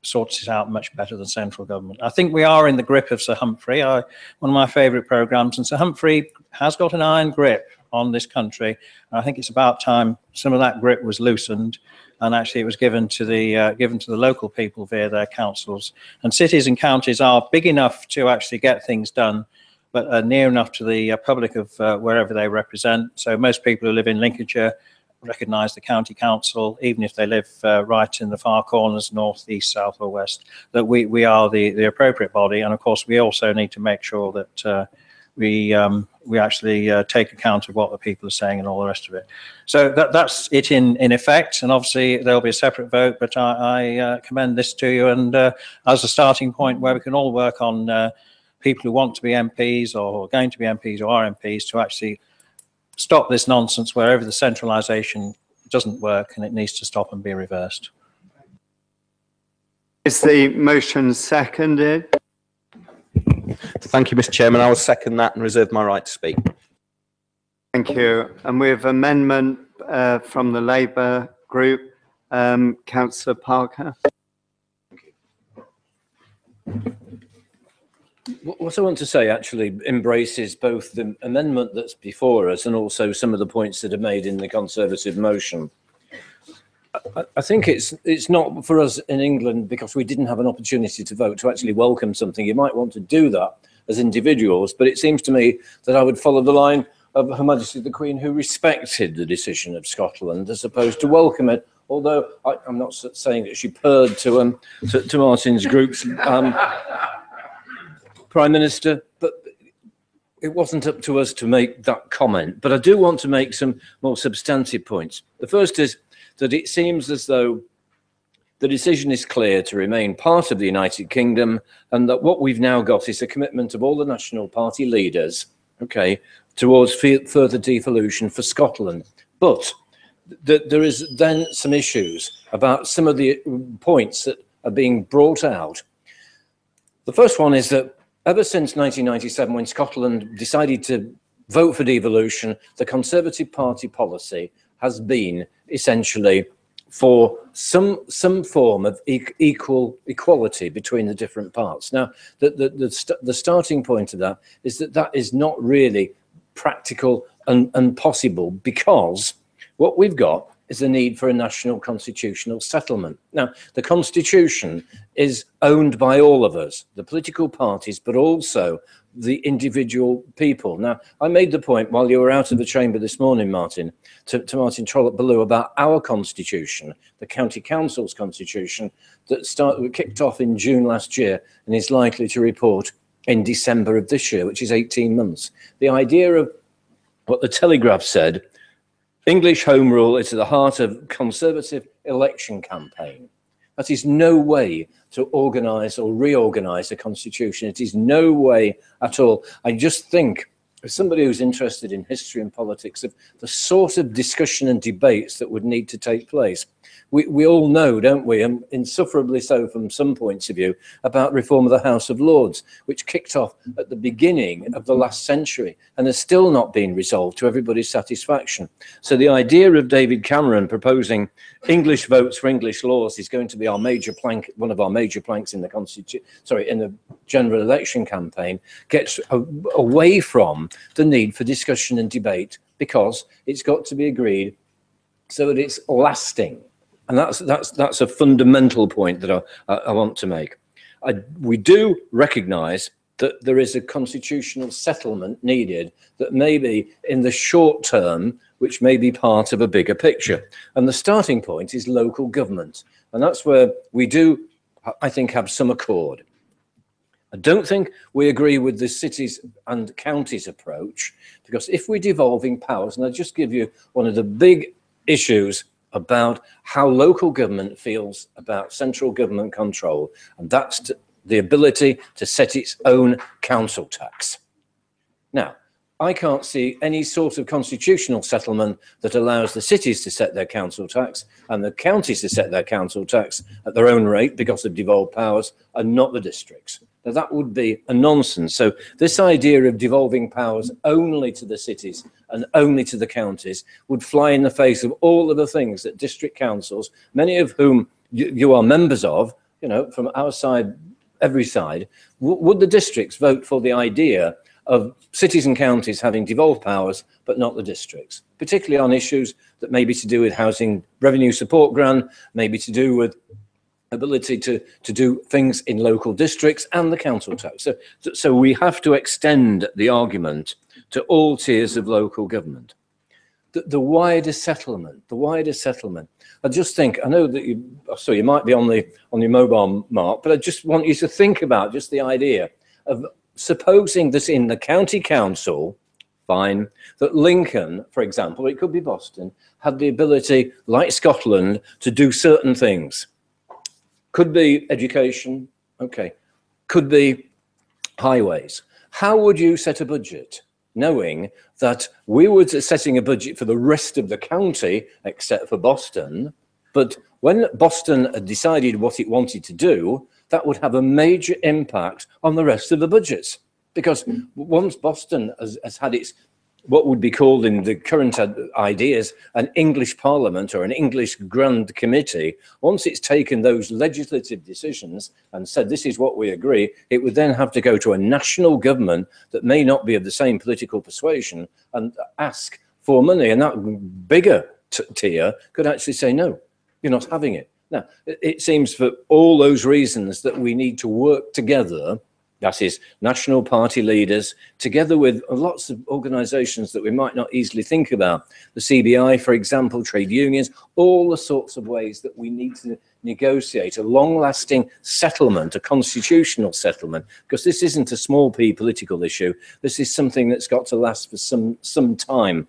sorts it out much better than central government. I think we are in the grip of Sir Humphrey, one of my favourite programmes, and Sir Humphrey has got an iron grip on this country. And I think it's about time some of that grip was loosened, and actually it was given to the local people via their councils. And cities and counties are big enough to actually get things done but near enough to the public of wherever they represent. So most people who live in Lincolnshire recognise the county council, even if they live right in the far corners, north, east, south or west, that we are the appropriate body. And of course, we also need to make sure that we actually take account of what the people are saying and all the rest of it. So that's it in effect. And obviously there'll be a separate vote, but I commend this to you, and as a starting point where we can all work on people who want to be MPs or are going to be MPs or are MPs to actually stop this nonsense wherever the centralisation doesn't work, and it needs to stop and be reversed. Is the motion seconded? Thank you, Mr. Chairman. I will second that and reserve my right to speak. Thank you. And we have amendment from the Labour group. Councillor Parker. What I want to say actually embraces both the amendment that's before us and also some of the points that are made in the Conservative motion. I think it's not for us in England, because we didn't have an opportunity to vote, to actually welcome something. You might want to do that as individuals, but it seems to me that I would follow the line of Her Majesty the Queen, who respected the decision of Scotland as opposed to welcome it. Although I'm not saying that she purred to Martin's group's Prime Minister, but it wasn't up to us to make that comment. But I do want to make some more substantive points. The first is that it seems as though the decision is clear to remain part of the United Kingdom, and that what we've now got is a commitment of all the National Party leaders, okay, towards further devolution for Scotland. But there is then some issues about some of the points that are being brought out. The first one is that ever since 1997, when Scotland decided to vote for devolution, the Conservative Party policy has been essentially for some form of equality between the different parts. Now, the starting point of that is that is not really practical and possible, because what we've got is the need for a national constitutional settlement. Now, the Constitution is owned by all of us, the political parties, but also the individual people. Now, I made the point while you were out of the chamber this morning, Martin, to Martin Trollope-Bellew about our Constitution, the County Council's Constitution, that kicked off in June last year and is likely to report in December of this year, which is 18 months. The idea of what the Telegraph said, English Home Rule is at the heart of Conservative election campaign. That is no way to organise or reorganise a constitution. It is no way at all. I just think, as somebody who's interested in history and politics, of the sort of discussion and debates that would need to take place. We all know, don't we, and insufferably so from some points of view, about reform of the House of Lords, which kicked off at the beginning of the last century and has still not been resolved to everybody's satisfaction. So the idea of David Cameron proposing English votes for English laws is going to be our major plank, one of our major planks in the in the general election campaign, gets away from the need for discussion and debate, because it's got to be agreed so that it's lasting. And that's a fundamental point that I want to make. We do recognise that there is a constitutional settlement needed that may be in the short term, which may be part of a bigger picture. And the starting point is local government. And that's where we do, I think, have some accord. I don't think we agree with the cities and counties approach, because if we're devolving powers, and I'll just give you one of the big issues about how local government feels about central government control, and that's the ability to set its own council tax. Now, I can't see any sort of constitutional settlement that allows the cities to set their council tax and the counties to set their council tax at their own rate because of devolved powers, and not the districts. Now, that would be a nonsense. So this idea of devolving powers only to the cities and only to the counties would fly in the face of all of the things that district councils, many of whom you are members of, you know, from our side, every side, would the districts vote for the idea of cities and counties having devolved powers, but not the districts, particularly on issues that may be to do with housing revenue support grant, maybe to do with ability to do things in local districts and the council tax. So we have to extend the argument to all tiers of local government. The wider settlement, I just think, I know that you might be on your mobile, Mark, but I just want you to think about just the idea of supposing that in the county council, fine, that Lincoln, for example, it could be Boston, had the ability, like Scotland, to do certain things. Could be education, okay. Could be highways. How would you set a budget, knowing that we were setting a budget for the rest of the county, except for Boston, but when Boston had decided what it wanted to do, that would have a major impact on the rest of the budgets? Because once Boston has had its, what would be called in the current ideas, an English Parliament or an English Grand Committee, once it's taken those legislative decisions and said this is what we agree, it would then have to go to a national government that may not be of the same political persuasion and ask for money. And that bigger tier could actually say, no, you're not having it. Now, it seems for all those reasons that we need to work together, that is, national party leaders, together with lots of organisations that we might not easily think about. The CBI, for example, trade unions, all the sorts of ways that we need to negotiate a long-lasting settlement, a constitutional settlement, because this isn't a small p political issue. This is something that's got to last for some time.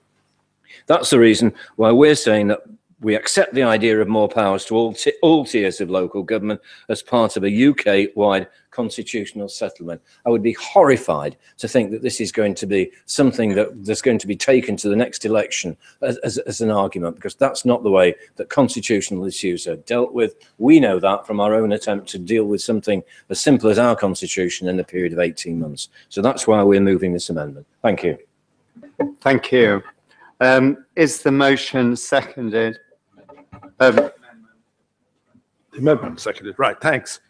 That's the reason why we're saying that we accept the idea of more powers to all tiers of local government as part of a UK-wide constitutional settlement. I would be horrified to think that this is going to be something that's going to be taken to the next election as an argument, because that's not the way that constitutional issues are dealt with. We know that from our own attempt to deal with something as simple as our constitution in a period of 18 months. So that's why we're moving this amendment. Thank you. Thank you. Is the motion seconded? The amendment seconded, right, thanks.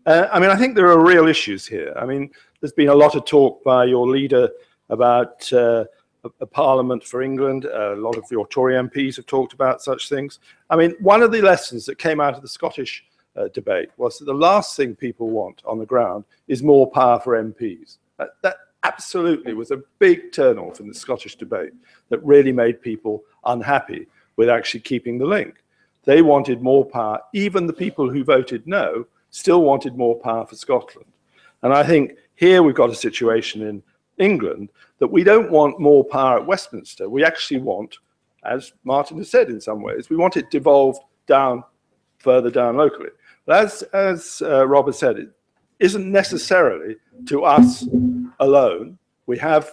I mean, I think there are real issues here. I mean, there's been a lot of talk by your leader about a parliament for England. A lot of your Tory MPs have talked about such things. I mean, one of the lessons that came out of the Scottish debate was that the last thing people want on the ground is more power for MPs. That absolutely was a big turn off in the Scottish debate that really made people unhappy with actually keeping the link. They wanted more power. Even the people who voted no still wanted more power for Scotland. And I think here we've got a situation in England that we don't want more power at Westminster. We actually want, as Martin has said in some ways, we want it devolved down, further down locally. But as Rob has said, it isn't necessarily to us alone. We have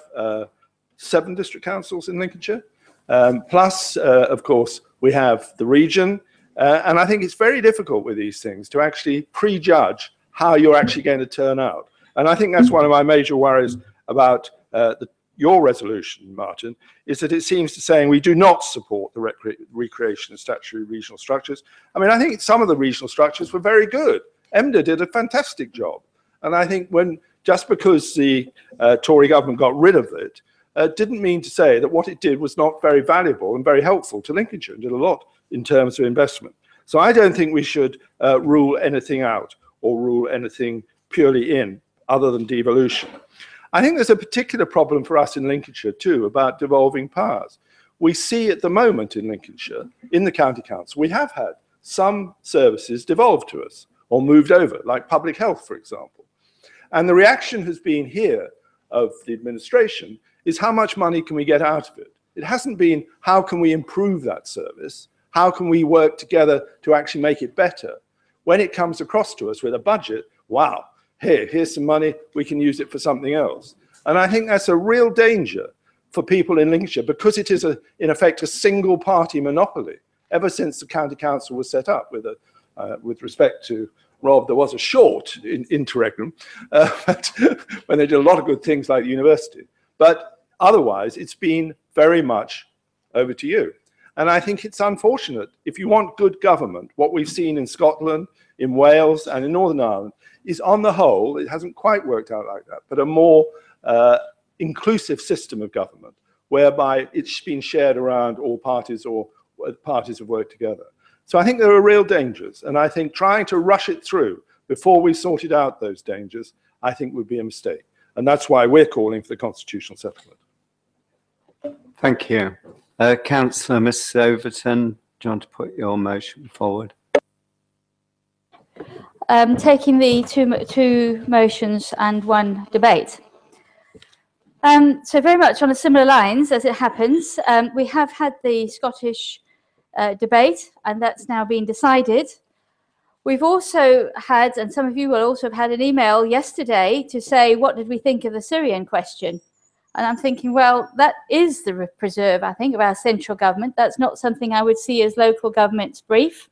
7 district councils in Lincolnshire. Plus, of course, we have the region. And I think it's very difficult with these things to actually prejudge how you're actually going to turn out. And I think that's one of my major worries about your resolution, Martin, is that it seems to saying we do not support the recreation of statutory regional structures. I mean, I think some of the regional structures were very good. EMDA did a fantastic job. And I think just because the Tory government got rid of it, didn't mean to say that what it did was not very valuable and very helpful to Lincolnshire, and did a lot in terms of investment. So I don't think we should rule anything out or rule anything purely in other than devolution. I think there's a particular problem for us in Lincolnshire too about devolving powers. We see at the moment in Lincolnshire, in the county council, we have had some services devolved to us or moved over, like public health, for example. And the reaction has been here of the administration is how much money can we get out of it? It hasn't been how can we improve that service? How can we work together to actually make it better? When it comes across to us with a budget, wow, here's some money, we can use it for something else. And I think that's a real danger for people in Lincolnshire because it is, in effect, a single party monopoly. Ever since the county council was set up, with respect to Rob, there was a short interregnum when they did a lot of good things like the university. But otherwise, it's been very much over to you. And I think it's unfortunate. If you want good government, what we've seen in Scotland, in Wales, and in Northern Ireland is, on the whole, it hasn't quite worked out like that, but a more inclusive system of government, whereby it's been shared around all parties or parties have worked together. So I think there are real dangers, and I think trying to rush it through before we sorted out those dangers, I think would be a mistake. And that's why we're calling for the constitutional settlement. Thank you. Councillor, Mrs Overton, do you want to put your motion forward? Taking the two motions and one debate. So very much on a similar lines, as it happens, we have had the Scottish debate, and that's now been decided. We've also had, and some of you will also have had an email yesterday to say, what did we think of the Syrian question? And I'm thinking, well, that is the preserve, I think, of our central government. That's not something I would see as local government's brief.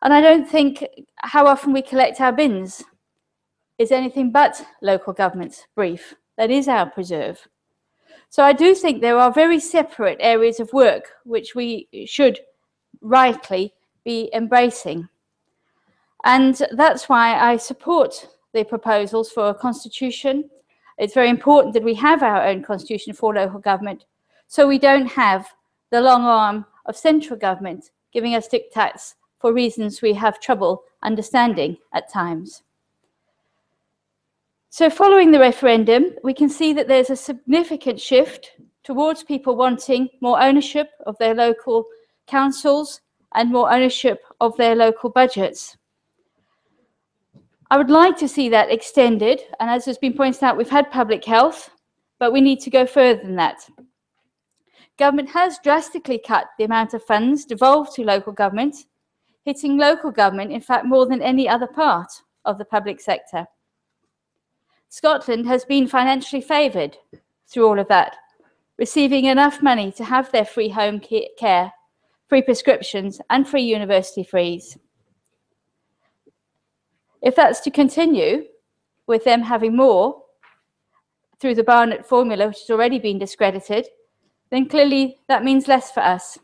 And I don't think how often we collect our bins is anything but local government's brief. That is our preserve. So I do think there are very separate areas of work which we should rightly be embracing. And that's why I support the proposals for a constitution. It's very important that we have our own constitution for local government, so we don't have the long arm of central government giving us diktats for reasons we have trouble understanding at times. So following the referendum, we can see that there's a significant shift towards people wanting more ownership of their local councils and more ownership of their local budgets. I would like to see that extended, and as has been pointed out, we've had public health, but we need to go further than that. Government has drastically cut the amount of funds devolved to local government, hitting local government, in fact, more than any other part of the public sector. Scotland has been financially favoured through all of that, receiving enough money to have their free home care, free prescriptions, and free university fees. If that's to continue, with them having more through the Barnett formula, which has already been discredited, then clearly that means less for us.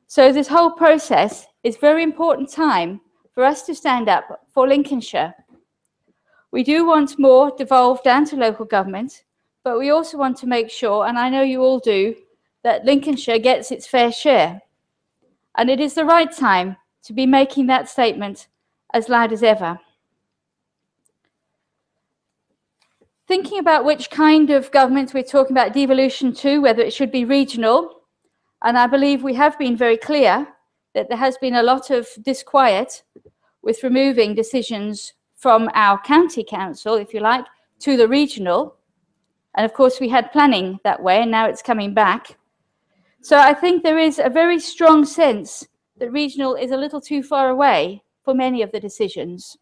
So this whole process is very important time for us to stand up for Lincolnshire. We do want more devolved down to local government, but we also want to make sure, and I know you all do, that Lincolnshire gets its fair share. And it is the right time to be making that statement as loud as ever. Thinking about which kind of government we're talking about devolution to, whether it should be regional, and I believe we have been very clear that there has been a lot of disquiet with removing decisions from our county council, if you like, to the regional. And of course we had planning that way, and now it's coming back. So I think there is a very strong sense that regional is a little too far away for many of the decisions.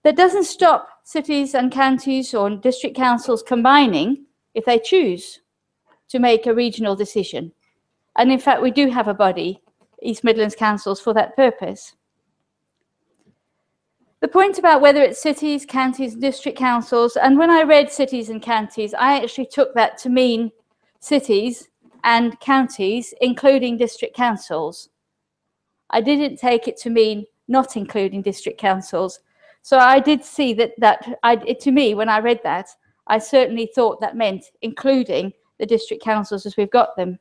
That doesn't stop cities and counties or district councils combining if they choose to make a regional decision. And in fact, we do have a body, East Midlands Councils, for that purpose. The point about whether it's cities, counties, district councils, and when I read cities and counties, I actually took that to mean cities and counties, including district councils. I didn't take it to mean not including district councils. So I did see that, to me, when I read that, I certainly thought that meant including the district councils as we've got them.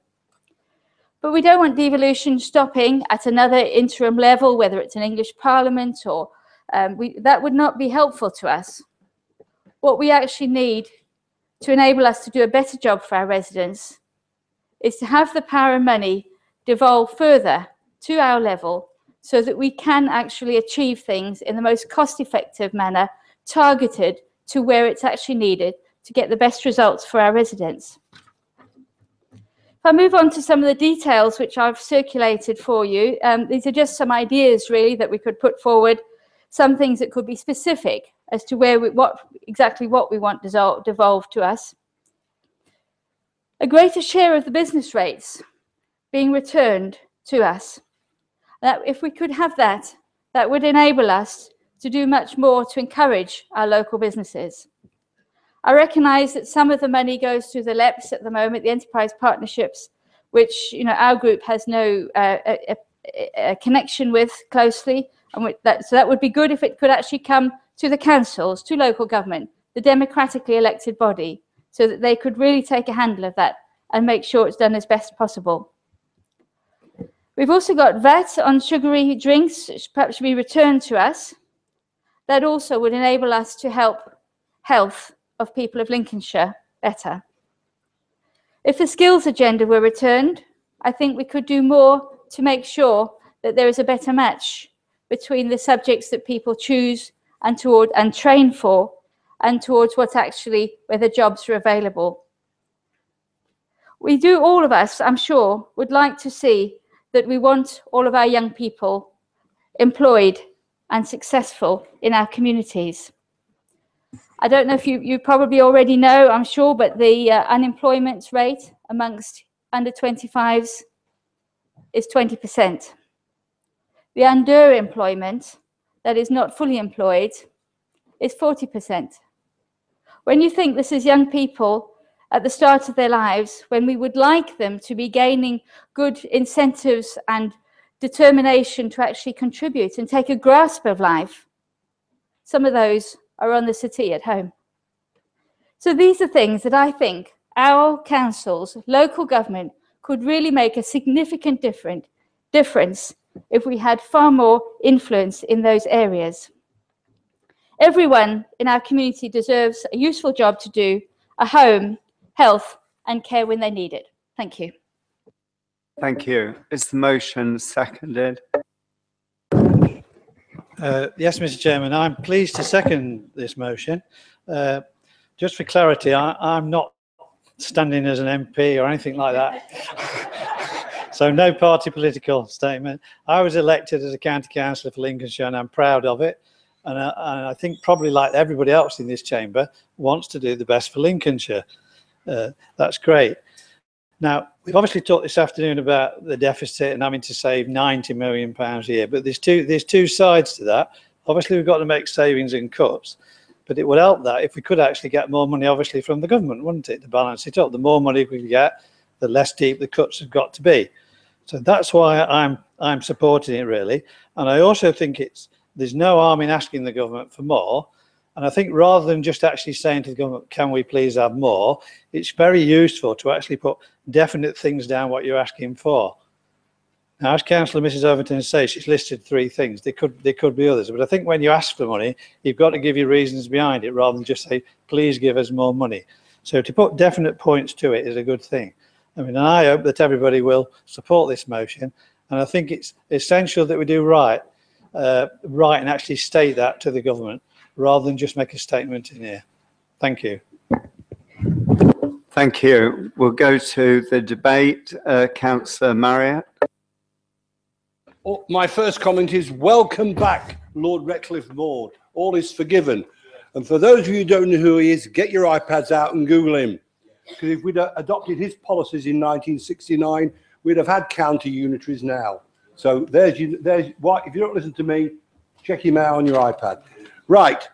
But we don't want devolution stopping at another interim level, whether it's an English Parliament or that would not be helpful to us. What we actually need to enable us to do a better job for our residents is to have the power and money devolve further to our level so that we can actually achieve things in the most cost-effective manner, targeted to where it's actually needed to get the best results for our residents. If I move on to some of the details which I've circulated for you, these are just some ideas really that we could put forward, some things that could be specific as to where exactly what we want devolved to us. A greater share of the business rates being returned to us. That if we could have that, that would enable us to do much more to encourage our local businesses. I recognise that some of the money goes to the LEPs at the moment, the enterprise partnerships, which our group has no a connection with closely, and so that would be good if it could actually come to the councils, to local government, the democratically elected body, so that they could really take a handle of that and make sure it's done as best possible. We've also got VAT on sugary drinks, which perhaps should be returned to us. That also would enable us to help health of people of Lincolnshire better. If the skills agenda were returned, I think we could do more to make sure that there is a better match between the subjects that people choose and train for, and towards what actually, whether jobs are available. We do, all of us, I'm sure, would like to see that we want all of our young people employed and successful in our communities. I don't know if you probably already know, I'm sure, but the unemployment rate amongst under 25s is 20%. The underemployment, that is not fully employed, is 40%. When you think this is young people at the start of their lives, when we would like them to be gaining good incentives and determination to actually contribute and take a grasp of life, some of those are on the settee at home. So these are things that I think our councils, local government, could really make a significant difference if we had far more influence in those areas. Everyone in our community deserves a useful job to do, a home, health and care when they need it. Thank you. Thank you. Is the motion seconded? Yes, Mr. Chairman, I'm pleased to second this motion. Just for clarity, I'm not standing as an MP or anything like that. So no party political statement. I was elected as a county councillor for Lincolnshire and I'm proud of it. And I think probably like everybody else in this chamber wants to do the best for Lincolnshire. That's great. Now, we've obviously talked this afternoon about the deficit and having to save £90 million a year, but there's two sides to that. Obviously, we've got to make savings and cuts, but it would help that if we could actually get more money, obviously, from the government, wouldn't it, to balance it up? The more money we get, the less deep the cuts have got to be. So that's why I'm supporting it, really. And I also think there's no harm in asking the government for more. And I think rather than just actually saying to the government, can we please have more, it's very useful to actually put definite things down what you're asking for. Now, as Councillor Mrs Overton says, she's listed 3 things. There could be others. But I think when you ask for money, you've got to give your reasons behind it rather than just say, please give us more money. So to put definite points to it is a good thing. I mean, and I hope that everybody will support this motion. And I think it's essential that we do right and actually state that to the government, rather than just make a statement in here. Thank you. Thank you. We'll go to the debate. Councillor Marriott. My first comment is welcome back, Lord Redcliffe Maud. All is forgiven. And for those of you who don't know who he is, get your iPads out and Google him. Because if we'd adopted his policies in 1969, we'd have had county unitaries now. So there's what, if you don't listen to me, check him out on your iPad. Right.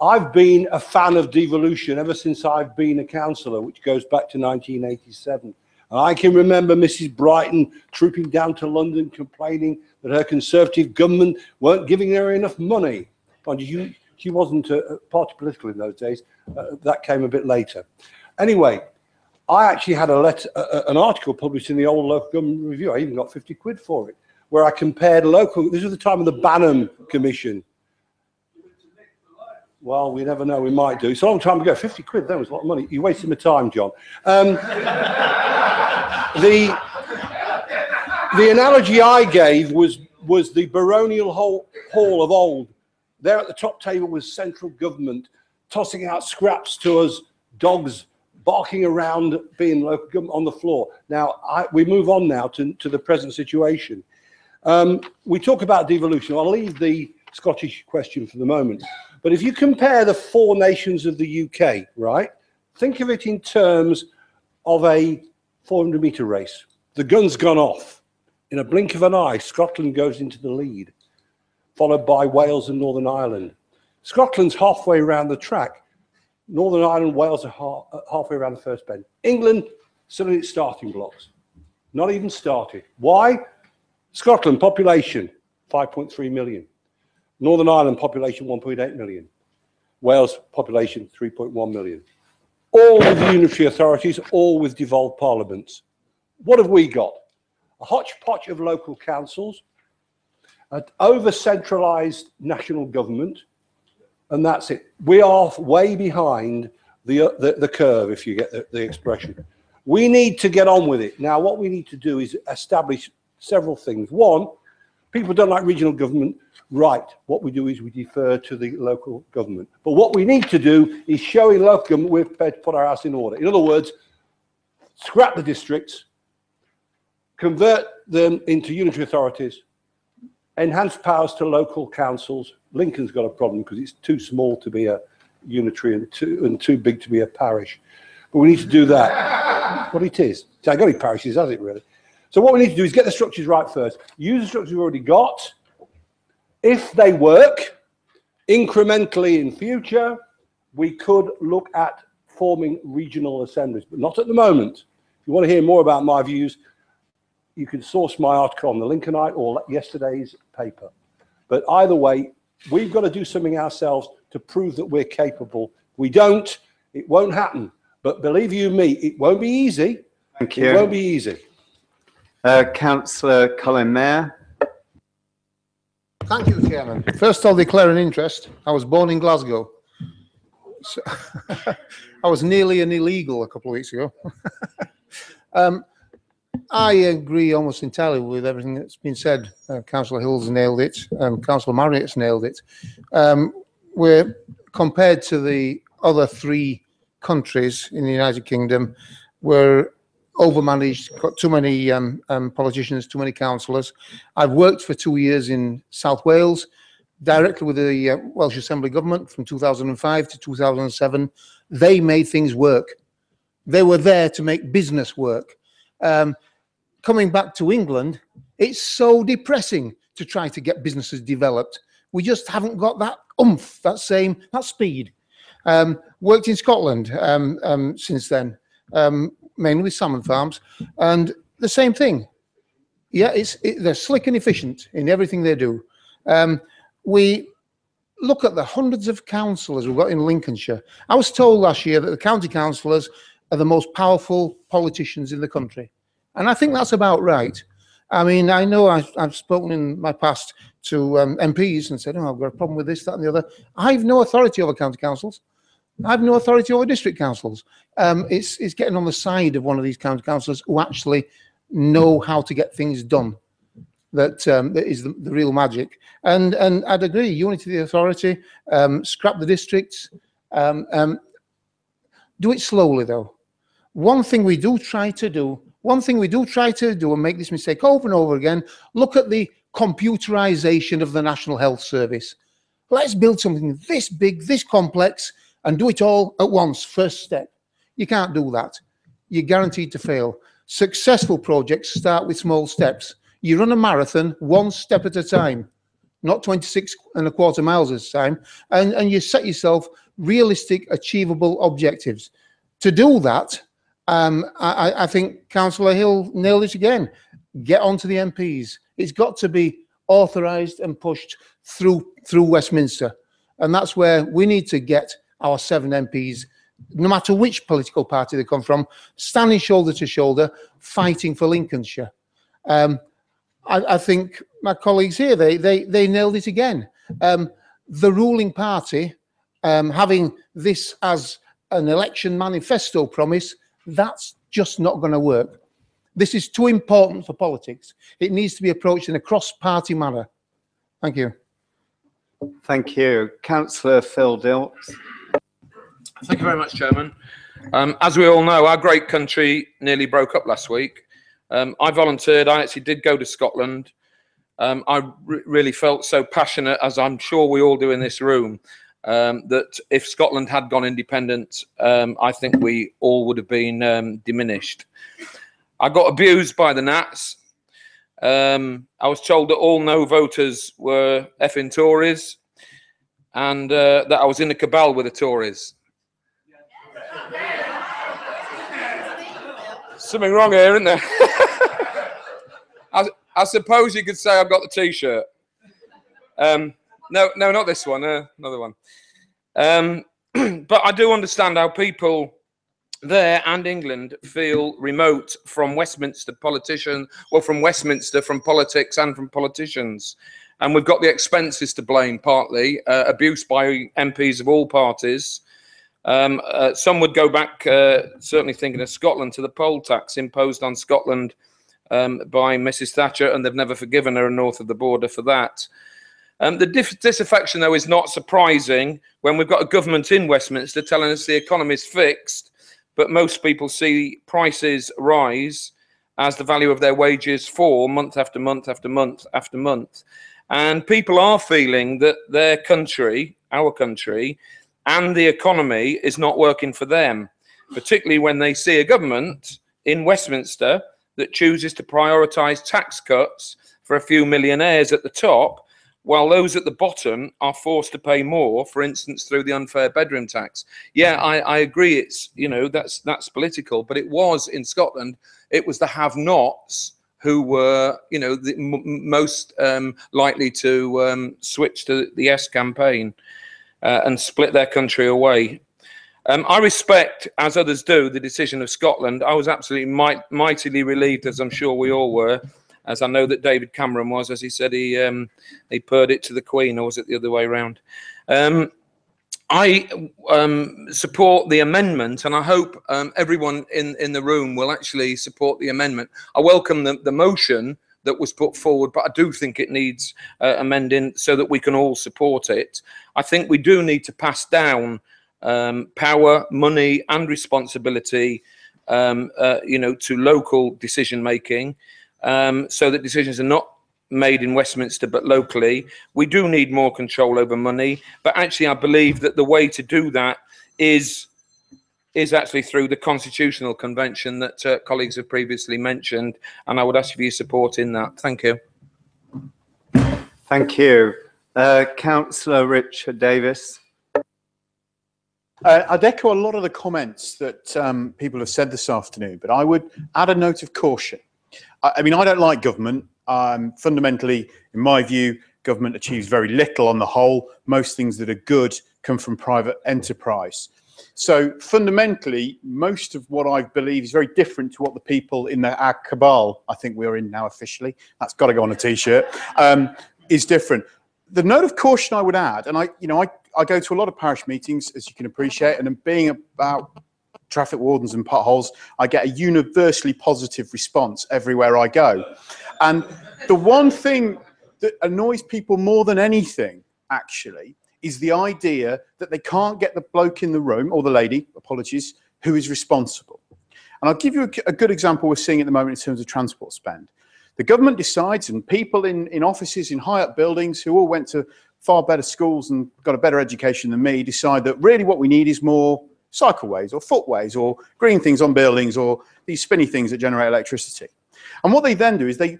I've been a fan of devolution ever since I've been a councillor, which goes back to 1987. And I can remember Mrs Brighton trooping down to London complaining that her Conservative government weren't giving her enough money. She wasn't party political in those days. That came a bit later. Anyway, I actually had an article published in the old Local Government Review. I even got 50 quid for it, where I compared this was the time of the Banham Commission. Well, we never know, we might do. It's a long time ago. 50 quid, that was a lot of money. You're wasting my time, John. The analogy I gave was the baronial hall of old. There at the top table was central government tossing out scraps to us, dogs barking around, being local government on the floor. Now, we move on now to the present situation. We talk about devolution. I'll leave the Scottish question for the moment. But if you compare the 4 nations of the UK, right, think of it in terms of a 400-metre race. The gun's gone off. In a blink of an eye, Scotland goes into the lead, followed by Wales and Northern Ireland. Scotland's halfway around the track. Northern Ireland and Wales are halfway around the first bend. England, still in its starting blocks. Not even started. Why? Scotland, population, 5.3 million. Northern Ireland, population, 1.8 million. Wales, population, 3.1 million. All with unitary authorities, all with devolved parliaments. What have we got? a hodgepodge of local councils, an over-centralised national government, and that's it. We are way behind the curve, if you get the expression. We need to get on with it. Now, what we need to do is establish several things. One, people don't like regional government. Right, what we do is we defer to the local government. But what we need to do is showing local government we're prepared to put our house in order. In other words, scrap the districts, convert them into unitary authorities, enhance powers to local councils. Lincoln's got a problem because it's too small to be a unitary and too big to be a parish. But we need to do that. Well, it is. It's got any parishes, has it really? So what we need to do is get the structures right first. Use the structures we've already got. If they work incrementally in future, we could look at forming regional assemblies, but not at the moment. If you want to hear more about my views, you can source my article on the Lincolnite or yesterday's paper. But either way, we've got to do something ourselves to prove that we're capable. If we don't, it won't happen. But believe you me, it won't be easy. Thank you. It won't be easy. Councillor Colin Mayer. Thank you, Chairman. First, I'll declare an interest. I was born in Glasgow. So I was nearly an illegal a couple of weeks ago. I agree almost entirely with everything that's been said. Councillor Hill's nailed it. Councillor Marriott's nailed it. We're compared to the other three countries in the United Kingdom, we're overmanaged, got too many politicians, too many councillors. I've worked for 2 years in South Wales, directly with the Welsh Assembly government from 2005 to 2007. They made things work. They were there to make business work. Coming back to England, it's so depressing to try to get businesses developed. We just haven't got that oomph, that speed. Worked in Scotland since then, mainly with salmon farms, and the same thing. Yeah, they're slick and efficient in everything they do. We look at the hundreds of councillors we've got in Lincolnshire. I was told last year that the county councillors are the most powerful politicians in the country. And I think that's about right. I mean, I know I've spoken in my past to MPs and said, oh, I've got a problem with this, that and the other. I have no authority over county councils. I have no authority over district councils. It's getting on the side of one of these county councillors who actually know how to get things done. That is the real magic. And I'd agree, unity of the authority, scrap the districts. Do it slowly, though. One thing we do try to do and make this mistake over and over again, look at the computerization of the National Health Service. Let's build something this big, this complex, and do it all at once, first step. You can't do that. You're guaranteed to fail. Successful projects start with small steps. You run a marathon one step at a time, not 26.25 miles at a time, and you set yourself realistic, achievable objectives. To do that, I think Councillor Hill nailed it again. Get onto the MPs. It's got to be authorised and pushed through Westminster. And that's where we need to get our 7 MPs, no matter which political party they come from, standing shoulder to shoulder, fighting for Lincolnshire. I think my colleagues here, they nailed it again. The ruling party, having this as an election manifesto promise, that's just not going to work. This is too important for politics. It needs to be approached in a cross-party manner. Thank you. Thank you. Councillor Phil Dilks. Thank you very much, Chairman. As we all know, our great country nearly broke up last week. I volunteered. I actually did go to Scotland. I really felt so passionate, as I'm sure we all do in this room, that if Scotland had gone independent, I think we all would have been diminished. I got abused by the Nats. I was told that all no voters were effing Tories, and that I was in a cabal with the Tories. Something wrong here, isn't there? I suppose you could say I've got the T-shirt. No, not this one. Another one. But I do understand how people there and England feel remote from Westminster politicians, well, from Westminster, from politics and from politicians. And we've got the expenses to blame, partly, abuse by MPs of all parties. Some would go back, certainly thinking of Scotland, to the poll tax imposed on Scotland by Mrs Thatcher, and they've never forgiven her north of the border for that. The disaffection, though, is not surprising when we've got a government in Westminster telling us the economy is fixed, but most people see prices rise as the value of their wages fall month after month after month after month. And people are feeling that their country, our country, and the economy is not working for them, particularly when they see a government in Westminster that chooses to prioritise tax cuts for a few millionaires at the top, while those at the bottom are forced to pay more, for instance, through the unfair bedroom tax. Yeah, I agree, it's, you know, that's political, but it was in Scotland, it was the have-nots who were, you know, the most likely to switch to the Yes campaign and split their country away. I respect, as others do, the decision of Scotland. I was absolutely mightily relieved, as I'm sure we all were, as I know that David Cameron was, as he said he purred it to the Queen, or was it the other way around? I support the amendment, and I hope everyone in the room will actually support the amendment. I welcome the motion that was put forward, but I do think it needs amending so that we can all support it. I think we do need to pass down power, money, and responsibility, you know, to local decision making, so that decisions are not made in Westminster but locally. We do need more control over money, but actually I believe that the way to do that is actually through the Constitutional Convention that colleagues have previously mentioned, and I would ask for your support in that. Thank you. Thank you. Councillor Richard Davis. I'd echo a lot of the comments that people have said this afternoon, but I would add a note of caution. I mean, I don't like government. Fundamentally, in my view, government achieves very little on the whole. Most things that are good come from private enterprise. So fundamentally, most of what I believe is very different to what the people in our cabal, I think we're in now officially, that's got to go on a t-shirt, is different. The note of caution I would add, and I go to a lot of parish meetings, as you can appreciate, and being about traffic wardens and potholes, I get a universally positive response everywhere I go. And the one thing that annoys people more than anything, actually, is the idea that they can't get the bloke in the room, or the lady, apologies, who is responsible. And I'll give you a good example we're seeing at the moment in terms of transport spend. The government decides, and people in offices in high-up buildings who all went to far better schools and got a better education than me, decide that really what we need is more cycleways or footways or green things on buildings or these spinny things that generate electricity. And what they then do is they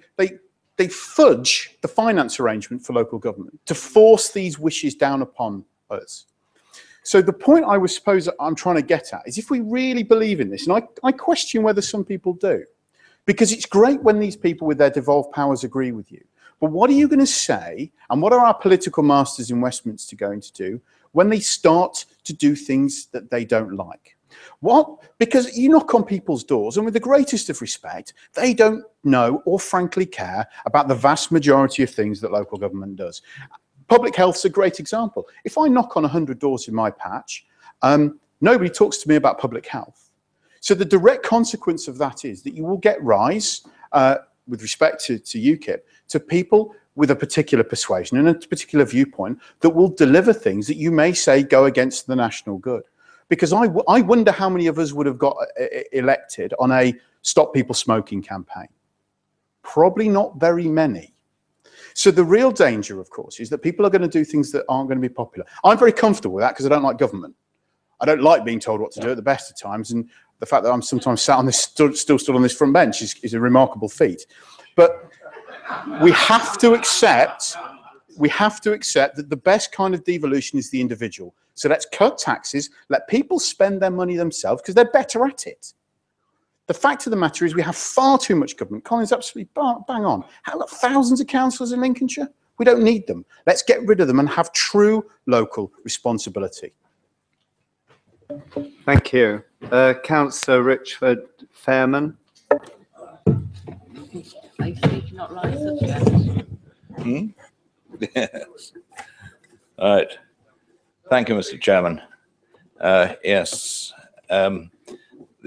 fudge the finance arrangement for local government to force these wishes down upon us. So the point I suppose I'm trying to get at is, if we really believe in this, and I question whether some people do, because it's great when these people with their devolved powers agree with you, but what are you going to say, and what are our political masters in Westminster going to do when they start to do things that they don't like? What? Because you knock on people's doors, and with the greatest of respect, they don't know or frankly care about the vast majority of things that local government does. Public health's a great example. If I knock on 100 doors in my patch, nobody talks to me about public health. So the direct consequence of that is that you will get rise, with respect to UKIP, to people with a particular persuasion and a particular viewpoint that will deliver things that you may say go against the national good. Because I wonder how many of us would have got elected on a Stop People Smoking campaign. Probably not very many. So the real danger, of course, is that people are going to do things that aren't going to be popular. I'm very comfortable with that because I don't like government. I don't like being told what to do at the best of times, and the fact that I'm sometimes sat on this, still stood on this front bench is a remarkable feat. But we have to accept that the best kind of devolution is the individual. So let's cut taxes, let people spend their money themselves because they're better at it. The fact of the matter is we have far too much government. Colin's absolutely bang on. How about thousands of councillors in Lincolnshire? We don't need them. Let's get rid of them and have true local responsibility. Thank you. Councillor Richard Fairman. Yes. Right. Thank you, Mr. Chairman. Yes, the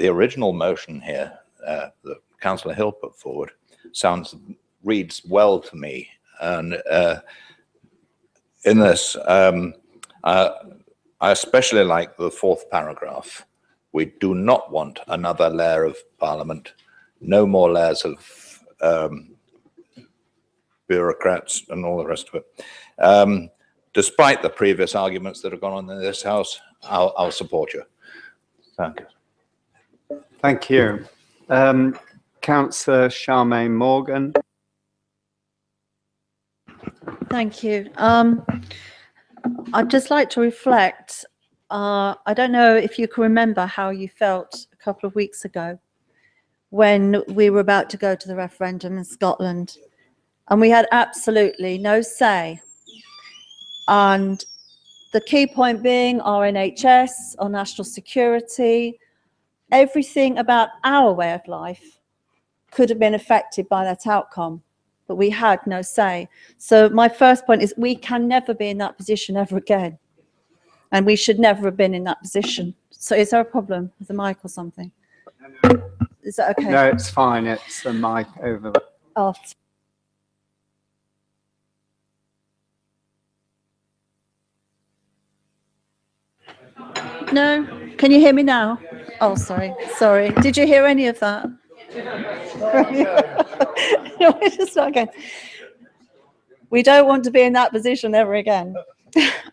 original motion here that Councillor Hill put forward reads well to me, and in this, I especially like the fourth paragraph. We do not want another layer of Parliament, no more layers of bureaucrats and all the rest of it. Despite the previous arguments that have gone on in this House, I'll support you. Thank you. Thank you. Councillor Charmaine Morgan. Thank you. I'd just like to reflect. I don't know if you can remember how you felt a couple of weeks ago when we were about to go to the referendum in Scotland, and we had absolutely no say. And the key point being our NHS, our national security, everything about our way of life could have been affected by that outcome, but we had no say. So my first point is we can never be in that position ever again. And we should never have been in that position. So is there a problem with the mic or something? Is that okay? No, it's fine. It's a mic over. Oh. No? Can you hear me now? Oh, sorry. Sorry. Did you hear any of that? No, it's just not again. We don't want to be in that position ever again.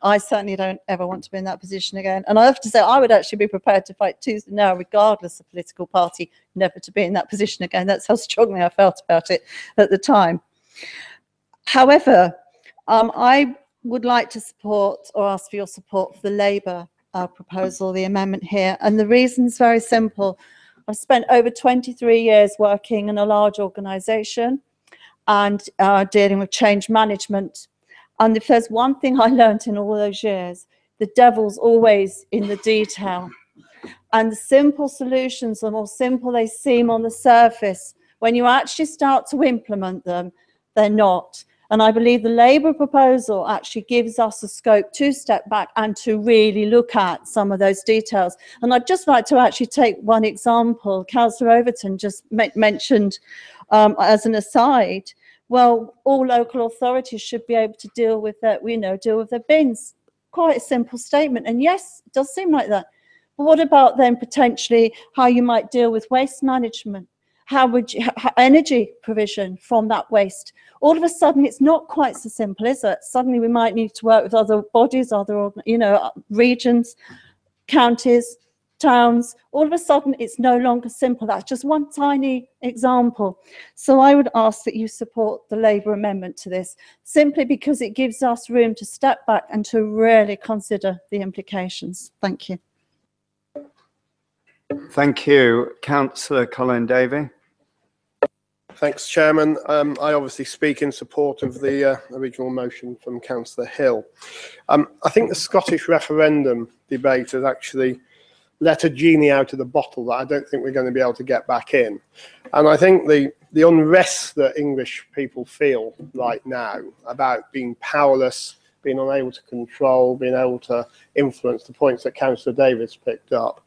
I certainly don't ever want to be in that position again. And I have to say, I would actually be prepared to fight tooth and nail, regardless of political party, never to be in that position again. That's how strongly I felt about it at the time. However, I would like to support or ask for your support for the Labour proposal, the amendment here. And the reason is very simple. I've spent over 23 years working in a large organisation and dealing with change management. And if there's one thing I learned in all those years, the devil's always in the detail. And the simple solutions, the more simple they seem on the surface, when you actually start to implement them, they're not. And I believe the Labour proposal actually gives us a scope to step back and to really look at some of those details. And I'd just like to actually take one example. Councillor Overton just mentioned as an aside, well, all local authorities should be able to deal with their, deal with their bins. Quite a simple statement. And yes, it does seem like that. But what about then potentially how you might deal with waste management? How would you, energy provision from that waste? All of a sudden, it's not quite so simple, is it? Suddenly we might need to work with other bodies, other, regions, counties, towns. All of a sudden, it's no longer simple. That's just one tiny example. So I would ask that you support the Labour amendment to this, simply because it gives us room to step back and to really consider the implications. Thank you. Thank you. Councillor Colin Davey. Thanks, Chairman. I obviously speak in support of the original motion from Councillor Hill. I think the Scottish referendum debate has actually let a genie out of the bottle that I don't think we're going to be able to get back in. And I think the unrest that English people feel right now about being powerless, being unable to control, being able to influence, the points that Councillor Davis picked up,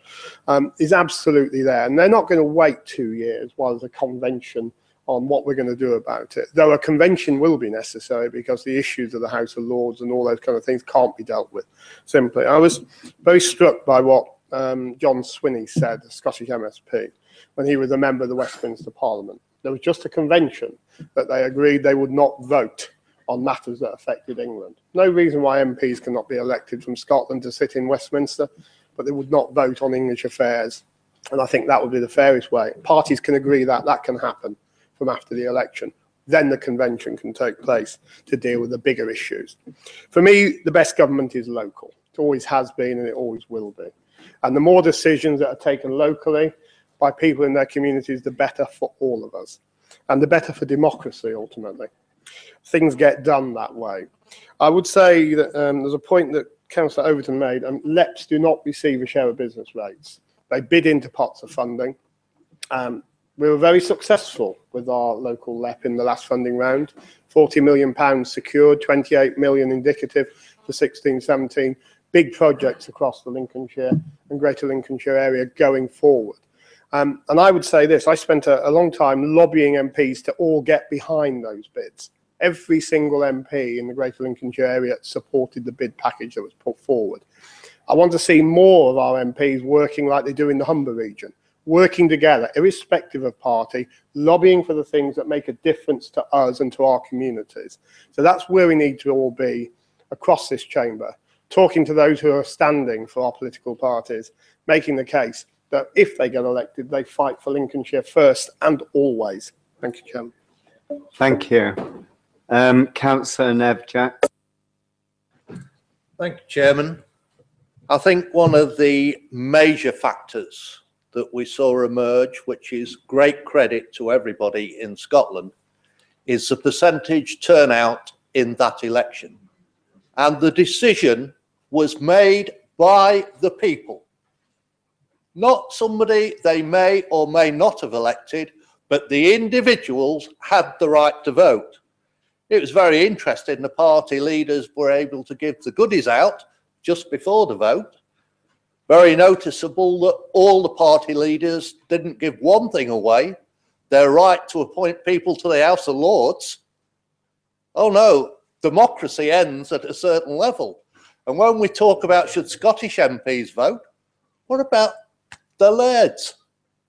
is absolutely there. And they're not going to wait 2 years while there's a convention on what we're going to do about it. Though a convention will be necessary because the issues of the House of Lords and all those kind of things can't be dealt with simply. I was very struck by what John Swinney said, the Scottish MSP, when he was a member of the Westminster Parliament. There was just a convention that they agreed they would not vote on matters that affected England. No reason why MPs cannot be elected from Scotland to sit in Westminster, but they would not vote on English affairs. And I think that would be the fairest way. Parties can agree that that can happen from after the election. Then the convention can take place to deal with the bigger issues. For me, the best government is local. It always has been and it always will be. And the more decisions that are taken locally by people in their communities, the better for all of us. And the better for democracy, ultimately. Things get done that way. I would say that there's a point that Councillor Overton made, LEPs do not receive a share of business rates. They bid into pots of funding. We were very successful with our local LEP in the last funding round. £40 million secured, 28 million indicative for 16-17. Big projects across the Lincolnshire and Greater Lincolnshire area going forward. And I would say this, I spent a long time lobbying MPs to all get behind those bids. Every single MP in the Greater Lincolnshire area supported the bid package that was put forward. I want to see more of our MPs working like they do in the Humber region, working together, irrespective of party, lobbying for the things that make a difference to us and to our communities. So that's where we need to all be across this chamber, talking to those who are standing for our political parties, making the case that if they get elected, they fight for Lincolnshire first and always. Thank you, Chairman. Thank you. Councillor Nevjak. Thank you, Chairman. I think one of the major factors that we saw emerge, which is great credit to everybody in Scotland, is the percentage turnout in that election. And the decision was made by the people. Not somebody they may or may not have elected, but the individuals had the right to vote. It was very interesting. The party leaders were able to give the goodies out just before the vote. Very noticeable that all the party leaders didn't give one thing away, their right to appoint people to the House of Lords. Oh no, democracy ends at a certain level. And when we talk about should Scottish MPs vote, what about the lairds?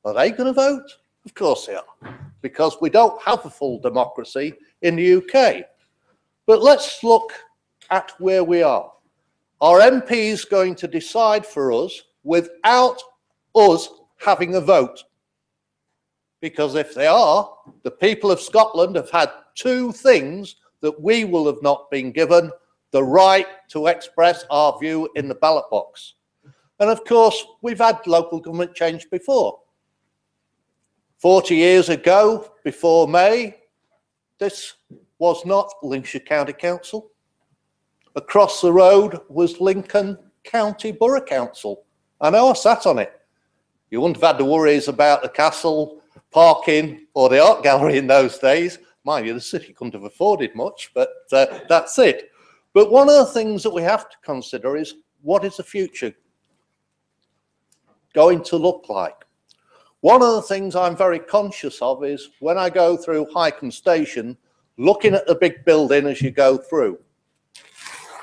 Are they going to vote? Of course they are, because we don't have a full democracy in the UK. But let's look at where we are. Are MPs going to decide for us without us having a vote? Because if they are, the people of Scotland have had two things that we will have not been given: the right to express our view in the ballot box. And of course, we've had local government change before. 40 years ago, before May, this was not Lincolnshire County Council. Across the road was Lincoln County Borough Council. I know I sat on it. You wouldn't have had the worries about the castle, parking, or the art gallery in those days. Mind you, the city couldn't have afforded much, but that's it. But one of the things that we have to consider is, what is the future going to look like? One of the things I'm very conscious of is when I go through Highcombe Station, looking at the big building as you go through.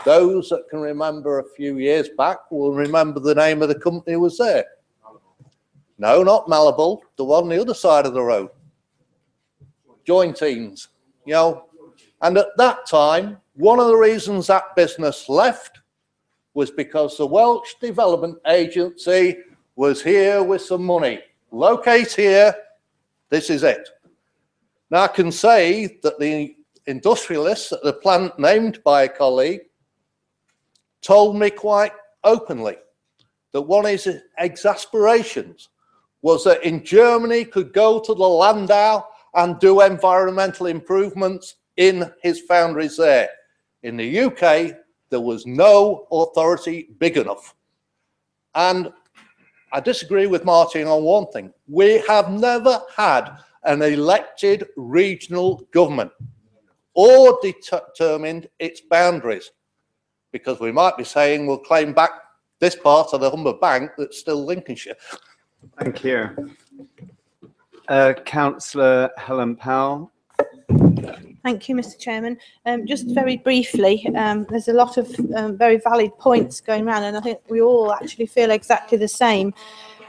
Those that can remember a few years back will remember the name of the company was there. No, not Malibu, the one on the other side of the road. Joint teams, you know. And at that time, one of the reasons that business left was because the Welsh Development Agency was here with some money. Locate here, this is it. Now I can say that the industrialists at the plant named by a colleague told me quite openly that one of his exasperations was that in Germany could go to the Landau and do environmental improvements in his foundries there. In the UK, there was no authority big enough. And I disagree with Martin on one thing. We have never had an elected regional government or determined its boundaries, because we might be saying we'll claim back this part of the Humber Bank that's still Lincolnshire. Thank you. Councillor Helen Powell. Thank you, Mr. Chairman. Just very briefly, there's a lot of very valid points going around, and I think we all actually feel exactly the same.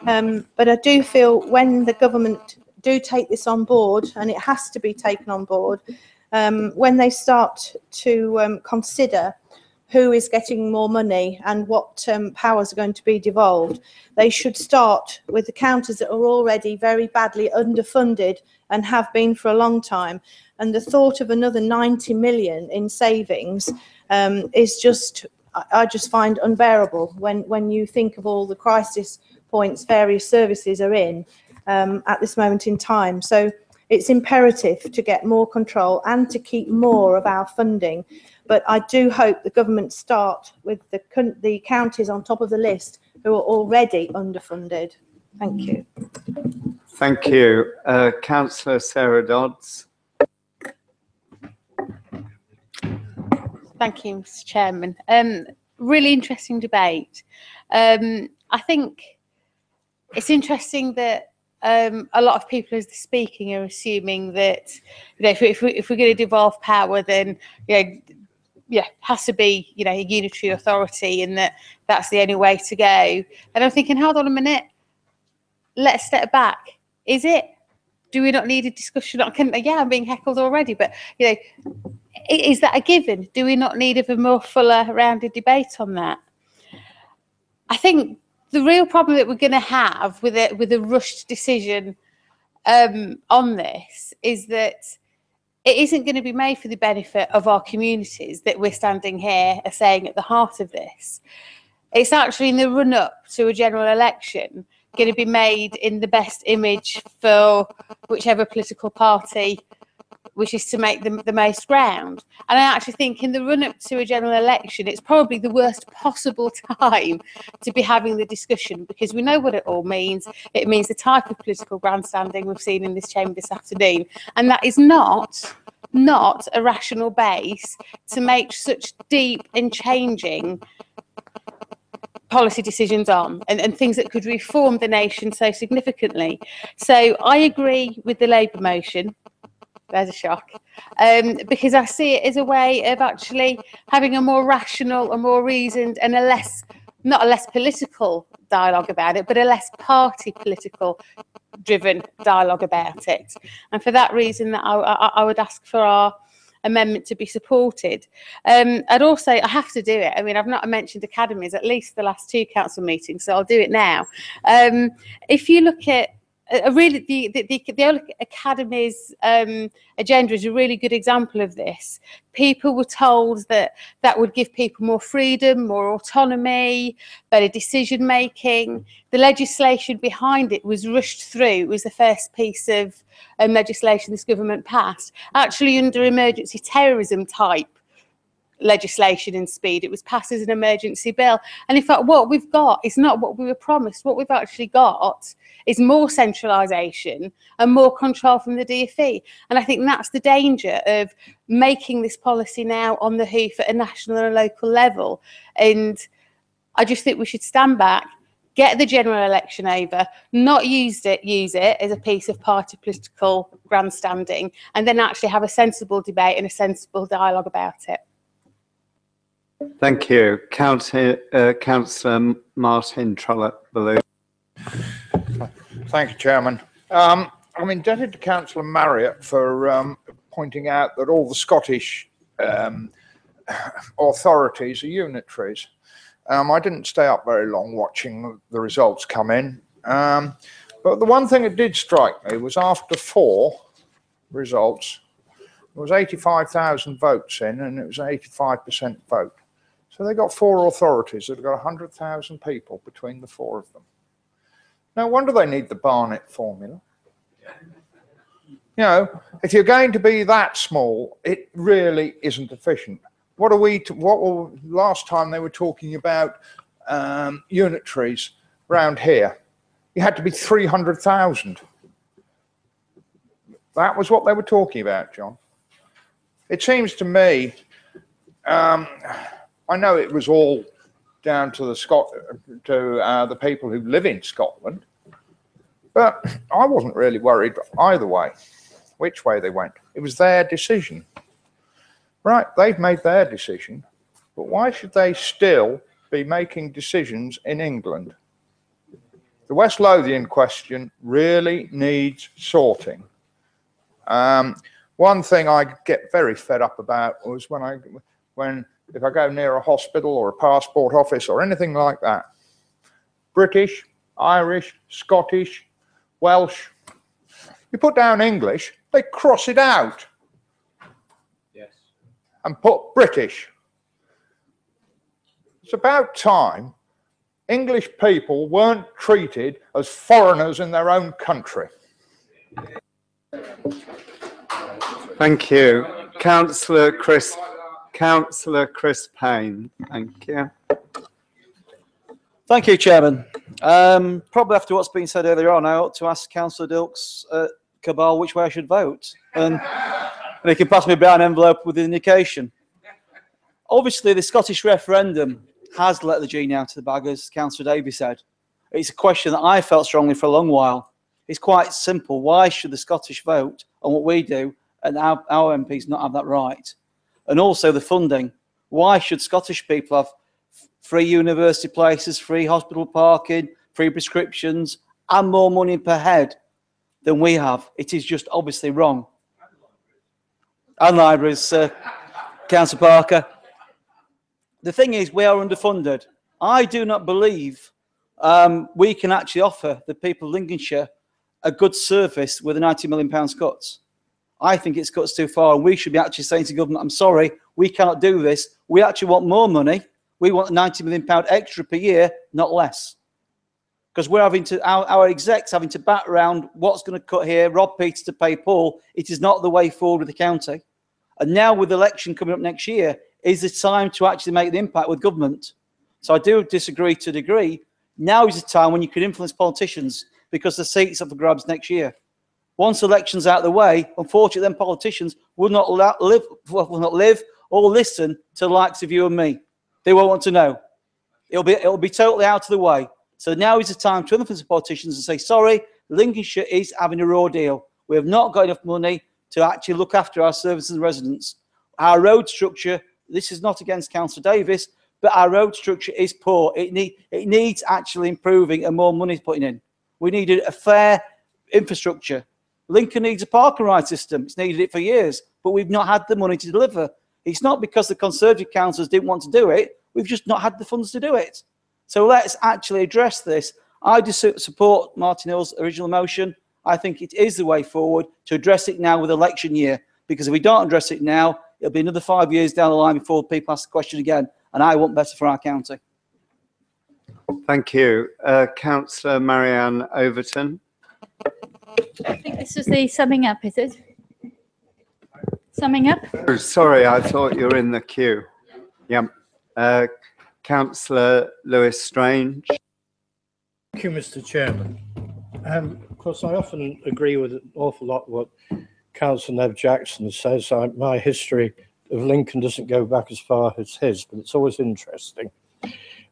But I do feel when the government do take this on board, and it has to be taken on board, when they start to consider who is getting more money and what powers are going to be devolved, they should start with the counties that are already very badly underfunded and have been for a long time. And the thought of another 90 million in savings is just, I just find unbearable when you think of all the crisis points various services are in at this moment in time. So it's imperative to get more control and to keep more of our funding. But I do hope the government start with the counties on top of the list who are already underfunded. Thank you. Thank you. Councillor Sarah Dodds. Thank you, Mr. Chairman. Really interesting debate. I think it's interesting that a lot of people as they're speaking are assuming that, you know, if we're going to devolve power, then, you know, yeah, has to be, you know, a unitary authority, and that's the only way to go. And I'm thinking, hold on a minute, let's step back. Is it? Do we not need a discussion? Yeah, I'm being heckled already, but, you know, is that a given? Do we not need a more fuller, rounded debate on that? I think the real problem that we're going to have with a rushed decision on this is that it isn't going to be made for the benefit of our communities that we're standing here are saying at the heart of this. It's actually in the run-up to a general election going to be made in the best image for whichever political party wishes to make the most ground. And I actually think in the run-up to a general election, it's probably the worst possible time to be having the discussion, because we know what it all means. It means the type of political grandstanding we've seen in this chamber this afternoon, and that is not a rational base to make such deep and changing policy decisions on, and things that could reform the nation so significantly. So I agree with the Labour motion. There's a shock, because I see it as a way of actually having a more rational, a more reasoned, and not a less political dialogue about it, but a less party political driven dialogue about it. And for that reason, that I would ask for our amendment to be supported. I'd also, I have to do it. I mean, I've not mentioned academies at least the last 2 council meetings, so I'll do it now. If you look at really the Academy's agenda is a really good example of this. People were told that would give people more freedom, more autonomy, better decision making. The legislation behind it was rushed through. It was the first piece of legislation this government passed, actually under emergency terrorism type legislation and speed. It was passed as an emergency bill, and in fact what we've got is not what we were promised. What we've actually got is more centralisation and more control from the DfE, and I think that's the danger of making this policy now on the hoof at a national and a local level. And I just think we should stand back, get the general election over, not use it as a piece of party political grandstanding, and then actually have a sensible debate and a sensible dialogue about it. Thank you. Councillor Martin Trollope-Balloon. Thank you, Chairman. I'm indebted to Councillor Marriott for pointing out that all the Scottish authorities are unitaries. I didn't stay up very long watching the results come in. But the one thing that did strike me was after 4 results, there was 85,000 votes in, and it was an 85% vote. So they got 4 authorities that have got 100,000 people between the 4 of them. No wonder they need the Barnett formula. You know, if you're going to be that small, it really isn't efficient. What were last time they were talking about unitaries round here? You had to be 300,000. That was what they were talking about, John. It seems to me, I know it was all down to the people who live in Scotland, but I wasn't really worried either way, which way they went. It was their decision. Right, they've made their decision, but why should they still be making decisions in England? The West Lothian question really needs sorting. One thing I get very fed up about was if I go near a hospital or a passport office or anything like that, British, Irish, Scottish, Welsh, you put down English, they cross it out. Yes. And put British. It's about time English people weren't treated as foreigners in their own country. Thank you. Councillor Chris Councillor Chris Pain. Thank you. Thank you, Chairman. Probably after what's been said earlier on, I ought to ask Councillor Dilks Cabal which way I should vote. And he can pass me a brown envelope with the indication. Obviously, the Scottish referendum has let the genie out of the bag, as Councillor Davies said. It's a question that I felt strongly for a long while. It's quite simple. Why should the Scottish vote on what we do and our MPs not have that right? And also the funding. Why should Scottish people have free university places, free hospital parking, free prescriptions, and more money per head than we have? It is just obviously wrong. And libraries, Councillor Parker. The thing is, we are underfunded. I do not believe we can actually offer the people of Lincolnshire a good service with a £90 million cuts. I think it's cuts too far, and we should be actually saying to government, I'm sorry, we cannot do this. We actually want more money. We want £90 million extra per year, not less. Because we're having to, our execs having to bat around what's going to cut here, rob Peter to pay Paul. It is not the way forward with the county. And now with the election coming up next year, is the time to actually make the impact with government. So I do disagree to a degree. Now is the time when you can influence politicians, because the seats are for grabs next year. Once elections out of the way, unfortunately, then politicians will not live or listen to the likes of you and me. They won't want to know. It'll be totally out of the way. So now is the time to influence the politicians and say, sorry, Lincolnshire is having a raw deal. We have not got enough money to actually look after our services and residents. Our road structure, this is not against Councillor Davis, but our road structure is poor. It needs actually improving and more money putting in. We needed a fair infrastructure. Lincoln needs a park and ride system. It's needed it for years, but we've not had the money to deliver. It's not because the Conservative councillors didn't want to do it. We've just not had the funds to do it. So let's actually address this. I just support Martin Hill's original motion. I think it is the way forward to address it now with election year, because if we don't address it now, it'll be another 5 years down the line before people ask the question again, and I want better for our county. Thank you. Councillor Marianne Overton. I think this is the summing up, is it? Summing up? Oh, sorry, I thought you were in the queue. Yeah. Councillor Lewis Strange. Thank you, Mr. Chairman. Of course, I often agree with an awful lot what Councillor Nev Jackson says. My history of Lincoln doesn't go back as far as his, but it's always interesting.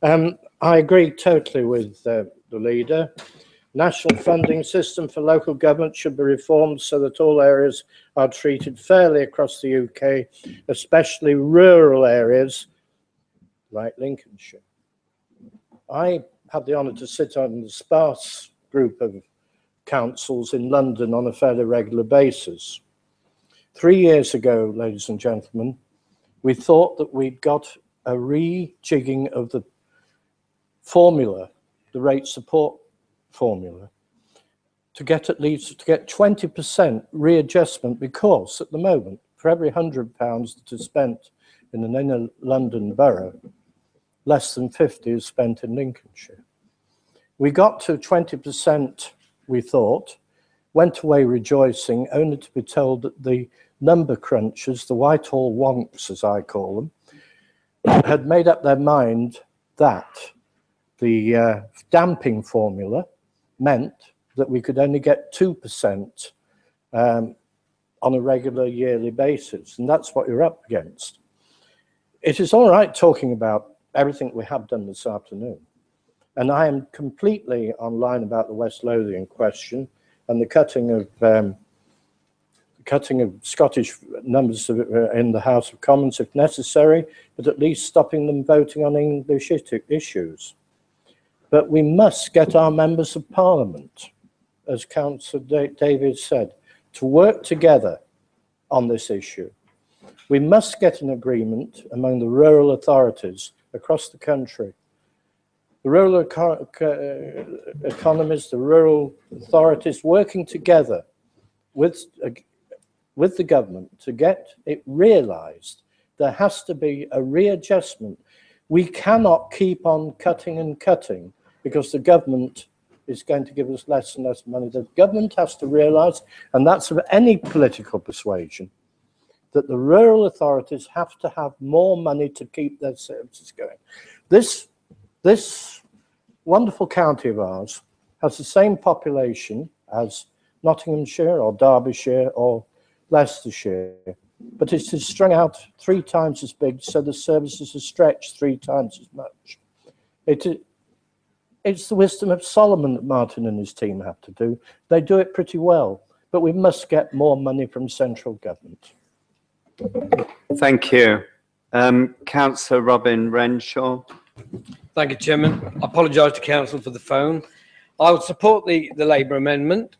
I agree totally with the leader. National funding system for local government should be reformed so that all areas are treated fairly across the UK, especially rural areas like Lincolnshire. I had the honour to sit on the sparse group of councils in London on a fairly regular basis. 3 years ago, ladies and gentlemen, we thought that we'd got a rejigging of the formula, the rate support formula, to get at least 20% readjustment, because at the moment, for every £100 that is spent in an inner London borough, less than 50 is spent in Lincolnshire. We got to 20%, we thought, went away rejoicing, only to be told that the number crunchers, the Whitehall wonks as I call them, had made up their mind that the damping formula meant that we could only get 2% on a regular yearly basis, and that's what you're up against. It is all right talking about everything we have done this afternoon, and I am completely online about the West Lothian question and the cutting of Scottish numbers in the House of Commons if necessary, but at least stopping them voting on English issues. But we must get our members of Parliament, as Councillor David said, to work together on this issue. We must get an agreement among the rural authorities across the country. The rural economies, the rural authorities working together with the government to get it realised. There has to be a readjustment. We cannot keep on cutting and cutting because the government is going to give us less and less money. The government has to realise, and that's of any political persuasion, that the rural authorities have to have more money to keep their services going. This wonderful county of ours has the same population as Nottinghamshire or Derbyshire or Leicestershire, but it is strung out 3 times as big, so the services are stretched 3 times as much. It's the wisdom of Solomon that Martin and his team have to do. They do it pretty well, but we must get more money from central government. Thank you. Councillor Robin Renshaw. Thank you, Chairman. I apologise to Council for the phone. I would support the Labour amendment.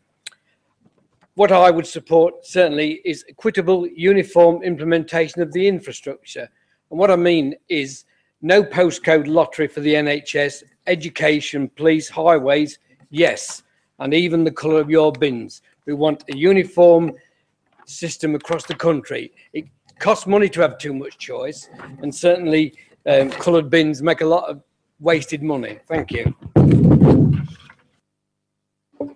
What I would support certainly is equitable, uniform implementation of the infrastructure. And what I mean is no postcode lottery for the NHS, education, police, highways, yes, and even the colour of your bins. We want a uniform system across the country. It costs money to have too much choice, and certainly coloured bins make a lot of wasted money. Thank you.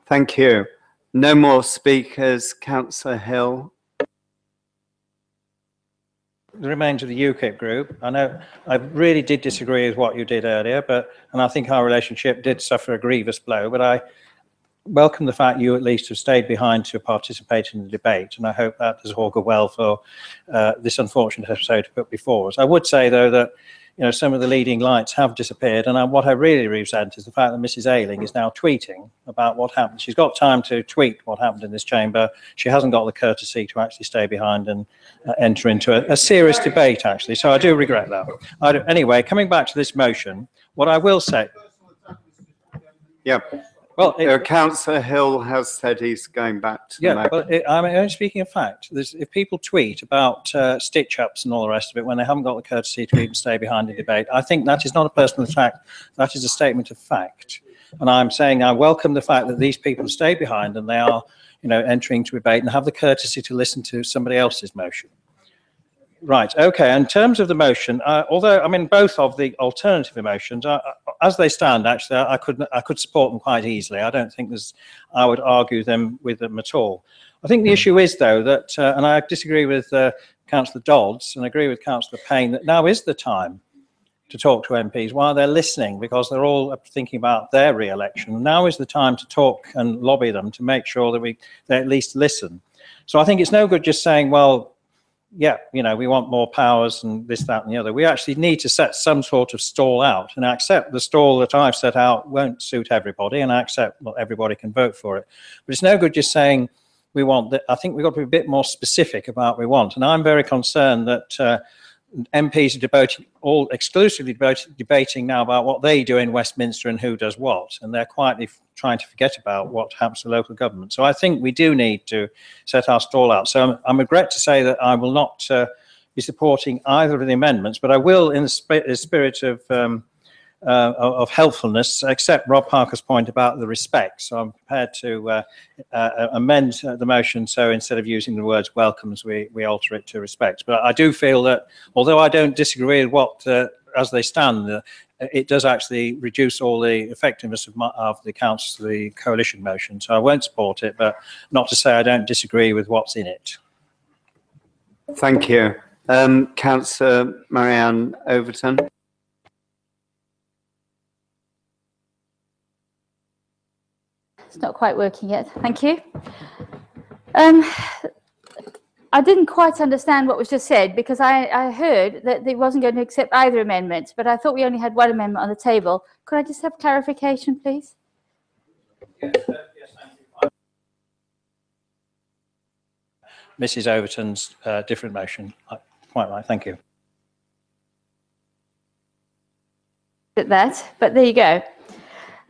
Thank you. No more speakers. Councillor Hill. The remains of the UKIP group. I know I really did disagree with what you did earlier, and I think our relationship did suffer a grievous blow, but I welcome the fact you at least have stayed behind to participate in the debate, and I hope that does augur well for this unfortunate episode to put before us. I would say, though, that some of the leading lights have disappeared, and what I really resent is the fact that Mrs. Ayling is now tweeting about what happened. She's got time to tweet what happened in this chamber. She hasn't got the courtesy to actually stay behind and enter into a serious debate, actually. So I do regret that. Anyway, coming back to this motion, what I will say... Yeah. Well, Councillor Hill has said he's going back to the motion. Well, I'm only speaking of fact. If people tweet about stitch-ups and all the rest of it when they haven't got the courtesy to even stay behind the debate, I think that is not a personal attack. That is a statement of fact. And I'm saying I welcome the fact that these people stay behind and they are, entering to debate and have the courtesy to listen to somebody else's motion. Right. Okay. In terms of the motion, although both of the alternative motions, as they stand, actually, I could support them quite easily. I don't think I would argue with them at all. I think the issue is, though, that, and I disagree with Councillor Dodds and agree with Councillor Pain, that now is the time to talk to MPs while they're listening, because they're all thinking about their re-election. Now is the time to talk and lobby them to make sure that they at least listen. So I think it's no good just saying, well, yeah, we want more powers and this, that, and the other. We actually need to set some sort of stall out, and I accept the stall that I've set out won't suit everybody, and I accept not everybody can vote for it. But it's no good just saying we want that. I think we've got to be a bit more specific about what we want. And I'm very concerned that MPs are exclusively debating now about what they do in Westminster and who does what, and they're quietly trying to forget about what happens to local government. So I think we do need to set our stall out. So I regret to say that I will not be supporting either of the amendments, but I will, in the spirit of helpfulness, accept Rob Parker's point about the respect. So I'm prepared to amend the motion, so instead of using the words welcomes, we alter it to respect. But I do feel that, although I don't disagree with what, as they stand, it does actually reduce all the effectiveness of the coalition motion. So I won't support it, but not to say I don't disagree with what's in it. Thank you. Councillor Marianne Overton. It's not quite working yet. Thank you. I didn't quite understand what was just said, because I heard that they wasn't going to accept either amendment, but I thought we only had one amendment on the table. Could I just have clarification, please? Yes, thank you. Mrs. Overton's different motion. Quite right. Thank you. That, but there you go.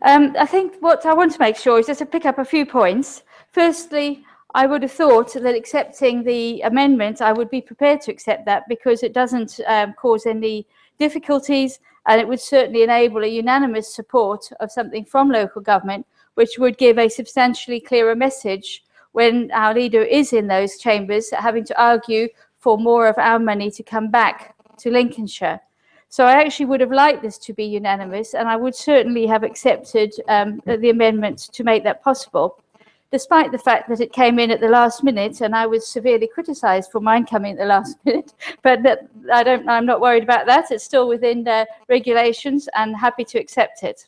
I think what I want to make sure is just to pick up a few points. Firstly, I would have thought that accepting the amendment, I would be prepared to accept that, because it doesn't cause any difficulties, and it would certainly enable a unanimous support of something from local government, which would give a substantially clearer message when our leader is in those chambers, having to argue for more of our money to come back to Lincolnshire. So I actually would have liked this to be unanimous, and I would certainly have accepted the amendment to make that possible. despite the fact that it came in at the last minute, and I was severely criticised for mine coming at the last minute. But I'm not worried about that. It's still within regulations, and happy to accept it.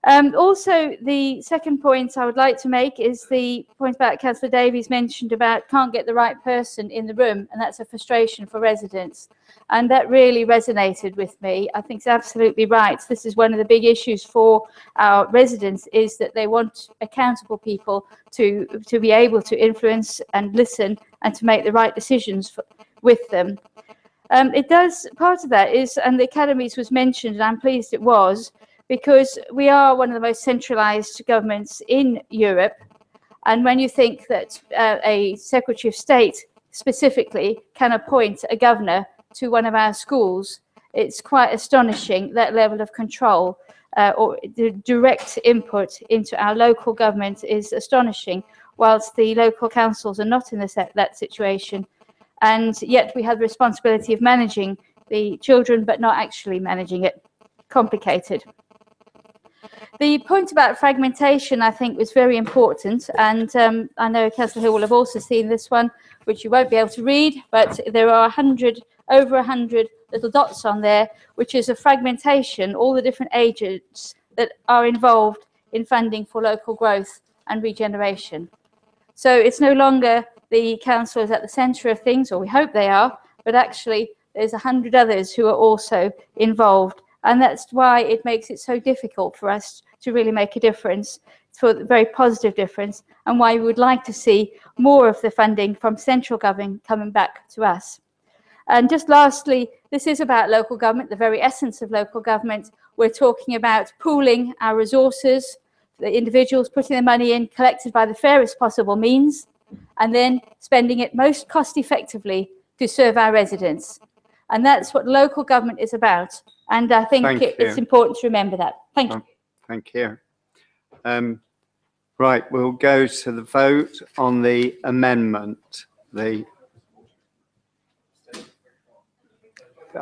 Also, the second point I would like to make is the point about Councillor Davies mentioned about can't get the right person in the room, and that's a frustration for residents. And that really resonated with me. I think it's absolutely right. This is one of the big issues for our residents, is that they want accountable people to be able to influence and listen and to make the right decisions with them. Part of that is, and the academies was mentioned, and I'm pleased it was, because we are one of the most centralised governments in Europe. And when you think that a Secretary of State specifically can appoint a governor to one of our schools, it's quite astonishing, that level of control or the direct input into our local government is astonishing, whilst the local councils are not in that situation. And yet we have the responsibility of managing the children, but not actually managing it. Complicated. The point about fragmentation, I think, was very important, and I know Councillor Hill will have also seen this one, which you won't be able to read, but there are over 100 little dots on there, which is a fragmentation, all the different agents that are involved in funding for local growth and regeneration. So it's no longer the councillors at the centre of things, or we hope they are, but actually there's 100 others who are also involved. And that's why it makes it so difficult for us to really make a difference, for a very positive difference, and why we would like to see more of the funding from central government coming back to us. And just lastly, this is about local government, the very essence of local government. We're talking about pooling our resources, the individuals putting their money in, collected by the fairest possible means, and then spending it most cost effectively to serve our residents. And that's what local government is about. And I think it's important to remember that. Thank you. Thank you. Right, we'll go to the vote on the amendment. There's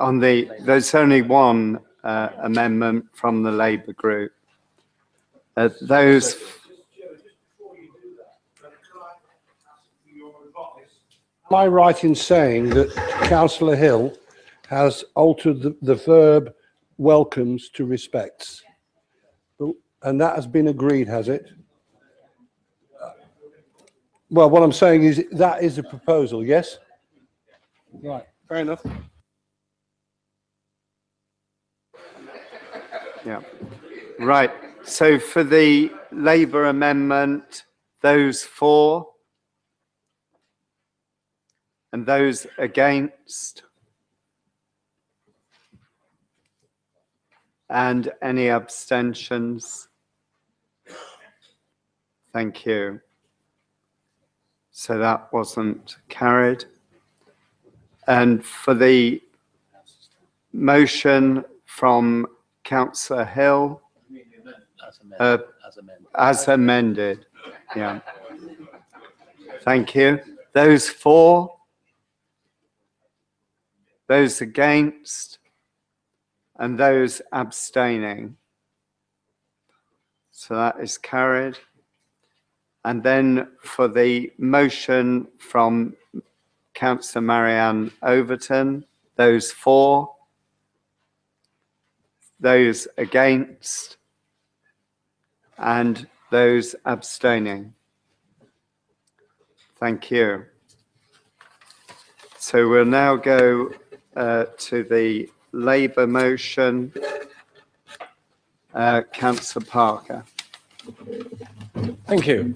only one amendment from the Labour group. Those. Am I right in saying that Councillor Hill has altered the verb welcomes to respects? And that has been agreed, has it? Well, what I'm saying is that is a proposal, yes? Right, fair enough. Yeah, right. So for the Labour amendment, those for and those against, and any abstentions? Thank you. So that wasn't carried. And for the motion from Councillor Hill, as amended, yeah. Thank you. Those for, those against, and those abstaining. So that is carried. And then for the motion from Councillor Marianne Overton, those for, those against, and those abstaining. Thank you. So we'll now go to the Labour motion. Councillor Parker. Thank you.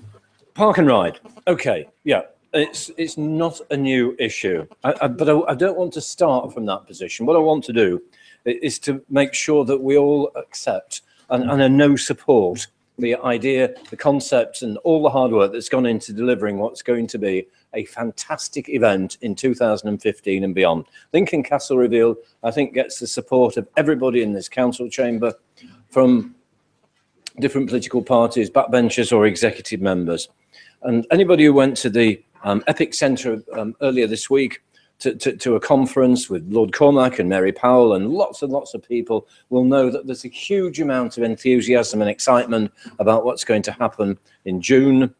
Park and ride. Okay, yeah, it's not a new issue, but I don't want to start from that position. What I want to do is to make sure that we all accept and know support the idea, the concept, and all the hard work that's gone into delivering what's going to be a fantastic event in 2015 and beyond. Lincoln Castle Reveal, I think, gets the support of everybody in this council chamber, from different political parties, backbenchers or executive members. And anybody who went to the Epic Centre earlier this week to a conference with Lord Cormac and Mary Powell and lots of people will know that there's a huge amount of enthusiasm and excitement about what's going to happen in June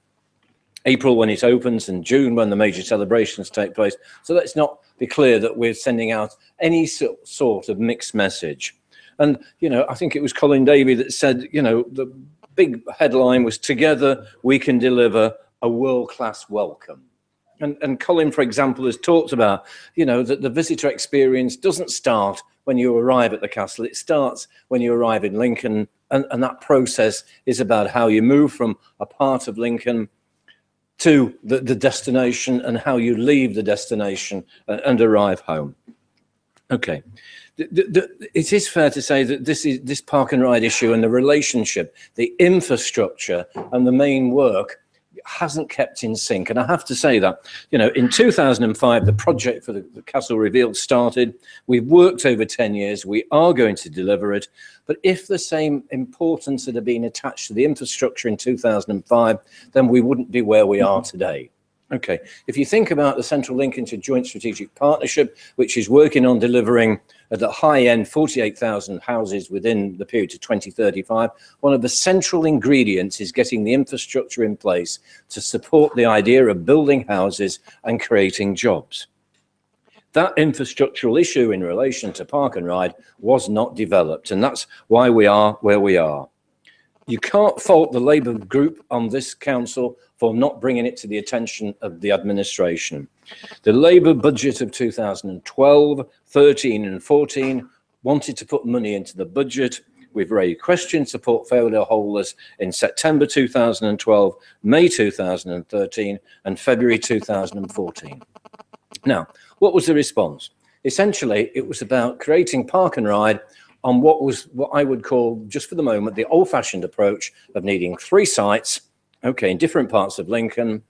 April when it opens and June when the major celebrations take place. So let's not be clear that we're sending out any sort of mixed message. And, you know, I think it was Colin Davey that said, you know, the big headline was "Together we can deliver a world-class welcome." And Colin, for example, has talked about, you know, that the visitor experience doesn't start when you arrive at the castle. It starts when you arrive in Lincoln. And that process is about how you move from a part of Lincoln to the destination and how you leave the destination and arrive home. Okay. It is fair to say that this park and ride issue and the relationship, the infrastructure and the main work hasn't kept in sync. And I have to say that, you know, in 2005, the project for the Castle Revealed started. We've worked over 10 years. We are going to deliver it. But if the same importance had been attached to the infrastructure in 2005, then we wouldn't be where we are today. Okay, if you think about the Central Lincolnshire Joint Strategic Partnership, which is working on delivering at the high end 48,000 houses within the period to 2035, one of the central ingredients is getting the infrastructure in place to support the idea of building houses and creating jobs. That infrastructural issue in relation to park and ride was not developed, and that's why we are where we are. You can't fault the Labour group on this council for not bringing it to the attention of the administration. The Labour budget of 2012, 13 and 14 wanted to put money into the budget. We've raised questions to portfolio holders in September 2012, May 2013 and February 2014. Now, what was the response? Essentially, it was about creating park and ride on what I would call, just for the moment, the old-fashioned approach of needing 3 sites, okay, in different parts of Lincoln,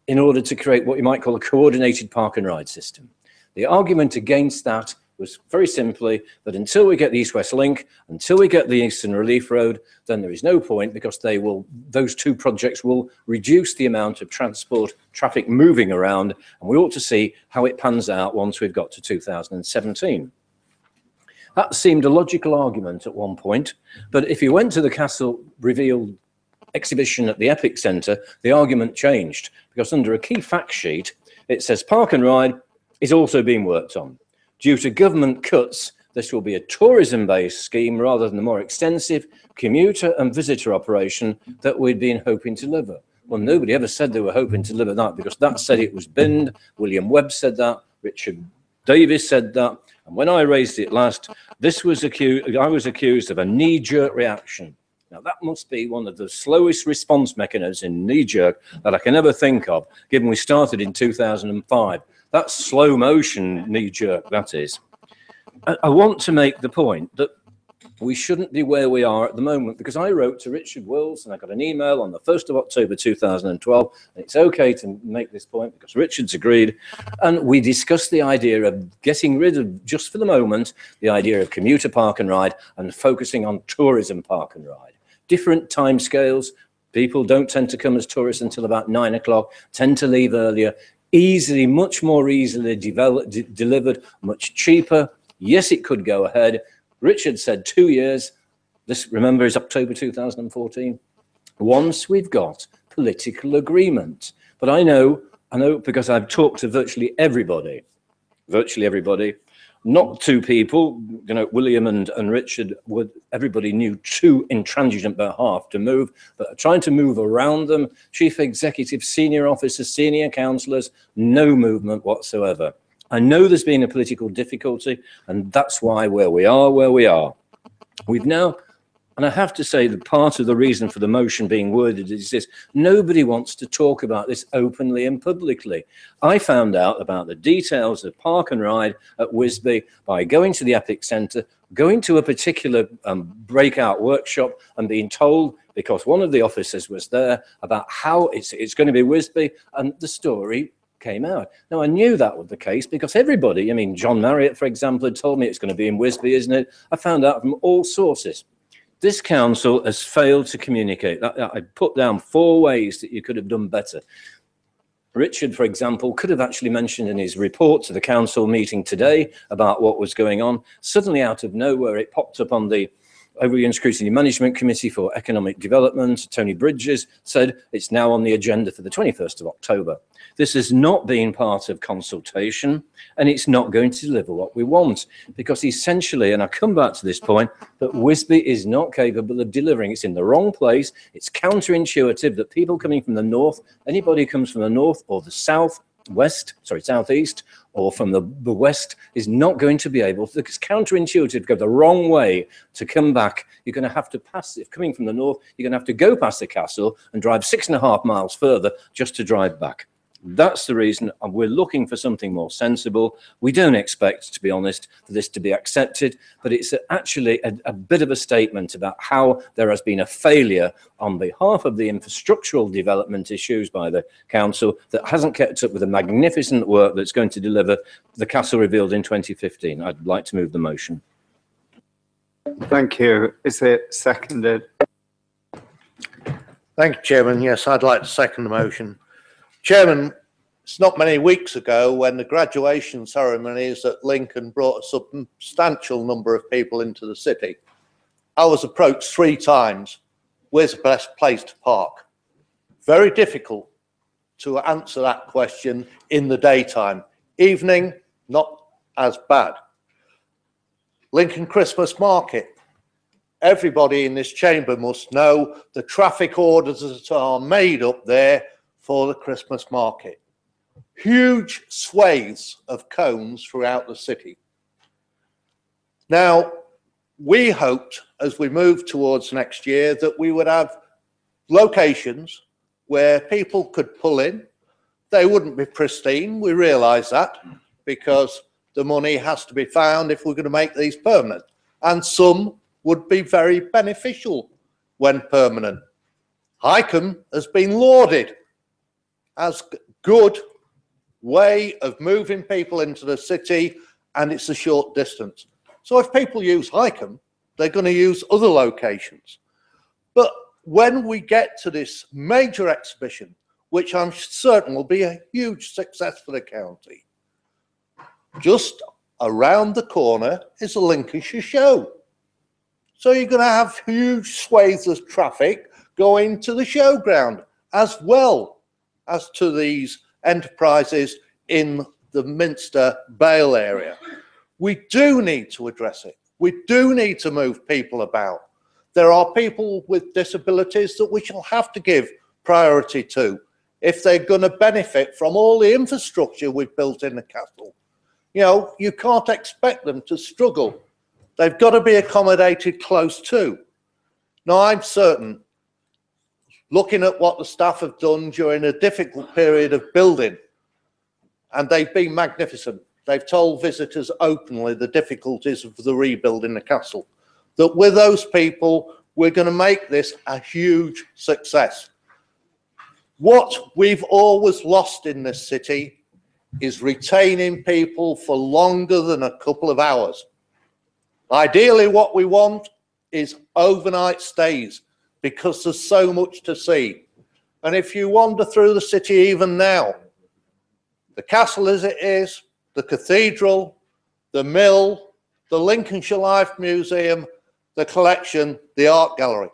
in order to create what you might call a coordinated park and ride system. The argument against that was very simply that until we get the East-West Link, until we get the Eastern Relief Road, then there is no point, because those 2 projects will reduce the amount of transport traffic moving around, and we ought to see how it pans out once we've got to 2017. That seemed a logical argument at one point, but if you went to the Castle Revealed exhibition at the Epic Centre, the argument changed, because under a key fact sheet, it says park and ride is also being worked on. Due to government cuts, this will be a tourism-based scheme rather than the more extensive commuter and visitor operation that we'd been hoping to deliver. Well, nobody ever said they were hoping to deliver that, because that said it was binned. William Webb said that. Richard Davis said that. And when I raised it last, I was accused of a knee-jerk reaction. Now, that must be one of the slowest response mechanisms in knee-jerk that I can ever think of, given we started in 2005. That's slow motion knee-jerk, that is. I want to make the point that we shouldn't be where we are at the moment, because I wrote to Richard Wills and I got an email on the 1st of October 2012, and it's okay to make this point because Richard's agreed, and we discussed the idea of getting rid of, just for the moment, the idea of commuter park and ride and focusing on tourism park and ride. Different timescales. People don't tend to come as tourists until about 9 o'clock, tend to leave earlier, much more easily delivered, much cheaper. Yes, it could go ahead. Richard said 2 years. This, remember, is October 2014. Once we've got political agreement. But I know because I've talked to virtually everybody, not 2 people, you know, William and Richard, everybody knew 2 intransigent behalf to move, but trying to move around them, chief executives, senior officers, senior councillors, no movement whatsoever. I know there's been a political difficulty, and that's why where we are. We've now, and I have to say that part of the reason for the motion being worded is this: nobody wants to talk about this openly and publicly. I found out about the details of park and ride at Wisby by going to the Epic Centre, going to a particular breakout workshop and being told, because one of the officers was there, about how it's going to be Wisby, and the story came out. Now, I knew that was the case because everybody, I mean, John Marriott, for example, had told me it's going to be in Wisby, isn't it? I found out from all sources. This council has failed to communicate. I put down 4 ways that you could have done better. Richard, for example, could have actually mentioned in his report to the council meeting today about what was going on. Suddenly, out of nowhere, it popped up on the Overton Scrutiny Management Committee for Economic Development, Tony Bridges, said it's now on the agenda for the 21st of October. This has not been part of consultation, and it's not going to deliver what we want, because essentially, and I come back to this point, that Wisby is not capable of delivering. It's in the wrong place. It's counterintuitive that people coming from the north, anybody who comes from the north or the southeast, or from the west, is not going to be able to. It's counterintuitive to go the wrong way to come back. You're going to have to pass, if coming from the north, you're going to have to go past the castle and drive 6.5 miles further just to drive back. That's the reason we're looking for something more sensible. We don't expect, to be honest, for this to be accepted, but it's actually a bit of a statement about how there has been a failure on behalf of the infrastructural development issues by the council that hasn't kept up with the magnificent work that's going to deliver the castle revealed in 2015. I'd like to move the motion. Thank you. Is it seconded? Thank you, Chairman. Yes, I'd like to second the motion. Chairman, it's not many weeks ago when the graduation ceremonies at Lincoln brought a substantial number of people into the city. I was approached 3 times, where's the best place to park? Very difficult to answer that question in the daytime. Evening, not as bad. Lincoln Christmas Market. Everybody in this chamber must know the traffic orders that are made up there for the Christmas market. Huge swathes of cones throughout the city. Now, we hoped as we move towards next year that we would have locations where people could pull in. They wouldn't be pristine, we realise that, because the money has to be found if we're going to make these permanent. And some would be very beneficial when permanent. Hycombe has been lauded as a good way of moving people into the city, and it's a short distance. So if people use Hycombe, they're going to use other locations. But when we get to this major exhibition, which I'm certain will be a huge success for the county, just around the corner is a Lincolnshire show. So you're going to have huge swathes of traffic going to the showground as well as to these enterprises in the Minster Vale area. We do need to address it. We do need to move people about. There are people with disabilities that we shall have to give priority to if they're going to benefit from all the infrastructure we've built in the castle. You know, you can't expect them to struggle. They've got to be accommodated close to. Now, I'm certain, looking at what the staff have done during a difficult period of building, and they've been magnificent. They've told visitors openly the difficulties of the rebuilding the castle, that with those people, we're going to make this a huge success. What we've always lost in this city is retaining people for longer than a couple of hours. Ideally, what we want is overnight stays, because there's so much to see. And if you wander through the city even now, the castle as it is, the cathedral, the mill, the Lincolnshire Life Museum, the collection, the art gallery.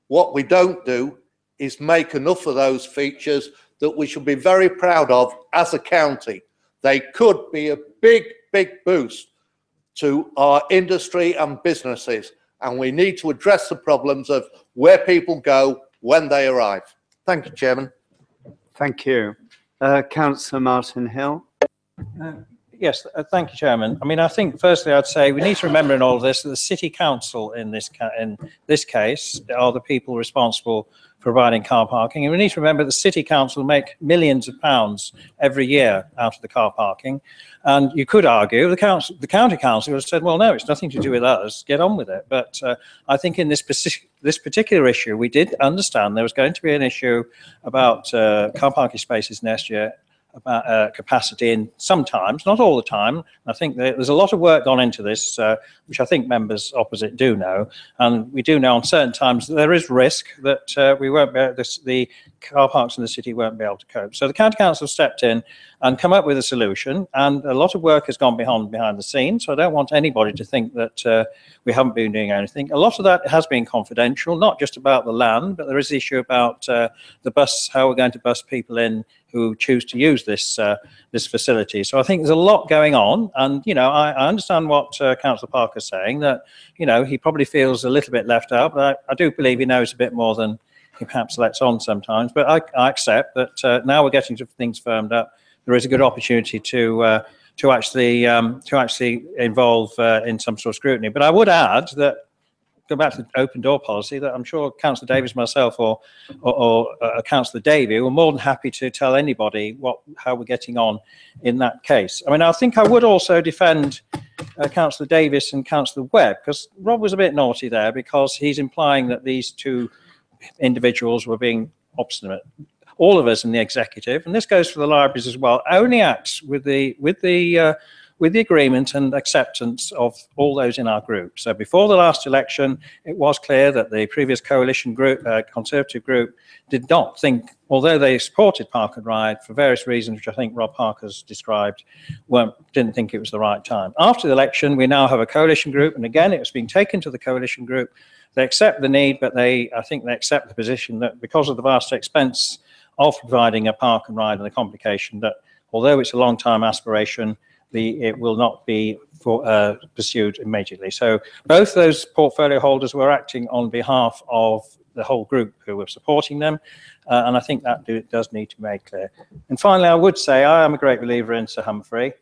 What we don't do is make enough of those features that we should be very proud of as a county. They could be a big, big boost to our industry and businesses. And we need to address the problems of where people go when they arrive. Thank you, Chairman. Thank you. Councillor Martin Hill. Yes, thank you, Chairman. I mean, I think firstly I'd say we need to remember in all of this that the City Council in this case are the people responsible for providing car parking. And we need to remember the City Council make millions of pounds every year out of the car parking. And you could argue the county council has said, well, no, it's nothing to do with us, get on with it. But I think in this particular issue, we did understand there was going to be an issue about car parking spaces next year. about capacity in sometimes, not all the time. I think there's a lot of work gone into this, which I think members opposite do know, and we do know on certain times that there is risk that we won't be the car parks in the city won't be able to cope. So the County Council stepped in and come up with a solution, and a lot of work has gone behind the scenes. So I don't want anybody to think that we haven't been doing anything. A lot of that has been confidential, not just about the land, but there is the issue about the bus, how we're going to bus people in who choose to use this this facility. So I think there's a lot going on, and I understand what Councillor Parker's saying, that he probably feels a little bit left out, but I do believe he knows a bit more than he perhaps lets on sometimes. But I accept that now we're getting things firmed up. There is a good opportunity to actually involve in some sort of scrutiny. But I would add that, go back to the open door policy, that I'm sure Councillor Davies, myself, or Councillor Davey were more than happy to tell anybody how we're getting on in that case. I mean, I think I would also defend Councillor Davies and Councillor Webb, because Rob was a bit naughty there, because he's implying that these two individuals were being obstinate. All of us in the executive, and this goes for the libraries as well, only acts with the agreement and acceptance of all those in our group. So before the last election, it was clear that the previous coalition group, Conservative group, did not think, although they supported Park and Ride for various reasons, which I think Rob Parker's described, didn't think it was the right time. After the election, we now have a coalition group, and again, it was being taken to the coalition group. They accept the need, but I think they accept the position that because of the vast expense of providing a Park and Ride and the complication, that although it's a long-time aspiration, it will not be pursued immediately. So both those portfolio holders were acting on behalf of the whole group who were supporting them, and I think that does need to be made clear. And finally, I would say I am a great believer in Sir Humphrey,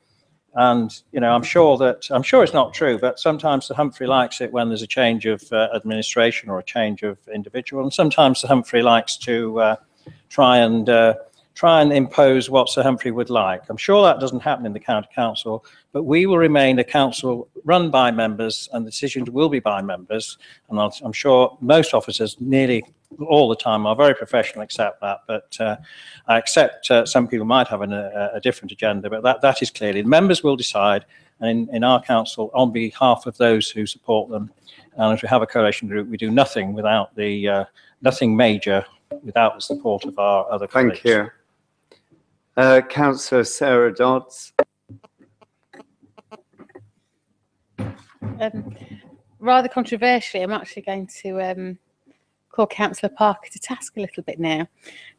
and I'm sure it's not true, but sometimes Sir Humphrey likes it when there's a change of administration or a change of individual, and sometimes Sir Humphrey likes to try and impose what Sir Humphrey would like. I'm sure that doesn't happen in the County Council, but we will remain a council run by members, and the decisions will be by members. And I'm sure most officers, nearly all the time, are very professional, accept that. But I accept some people might have a different agenda, but that is clearly, the members will decide, and in our council, on behalf of those who support them. And if we have a coalition group, we do nothing without nothing major without the support of our other colleagues. Thank you. Councillor Sarah Dodds. Rather controversially, I'm actually going to call Councillor Parker to task a little bit now,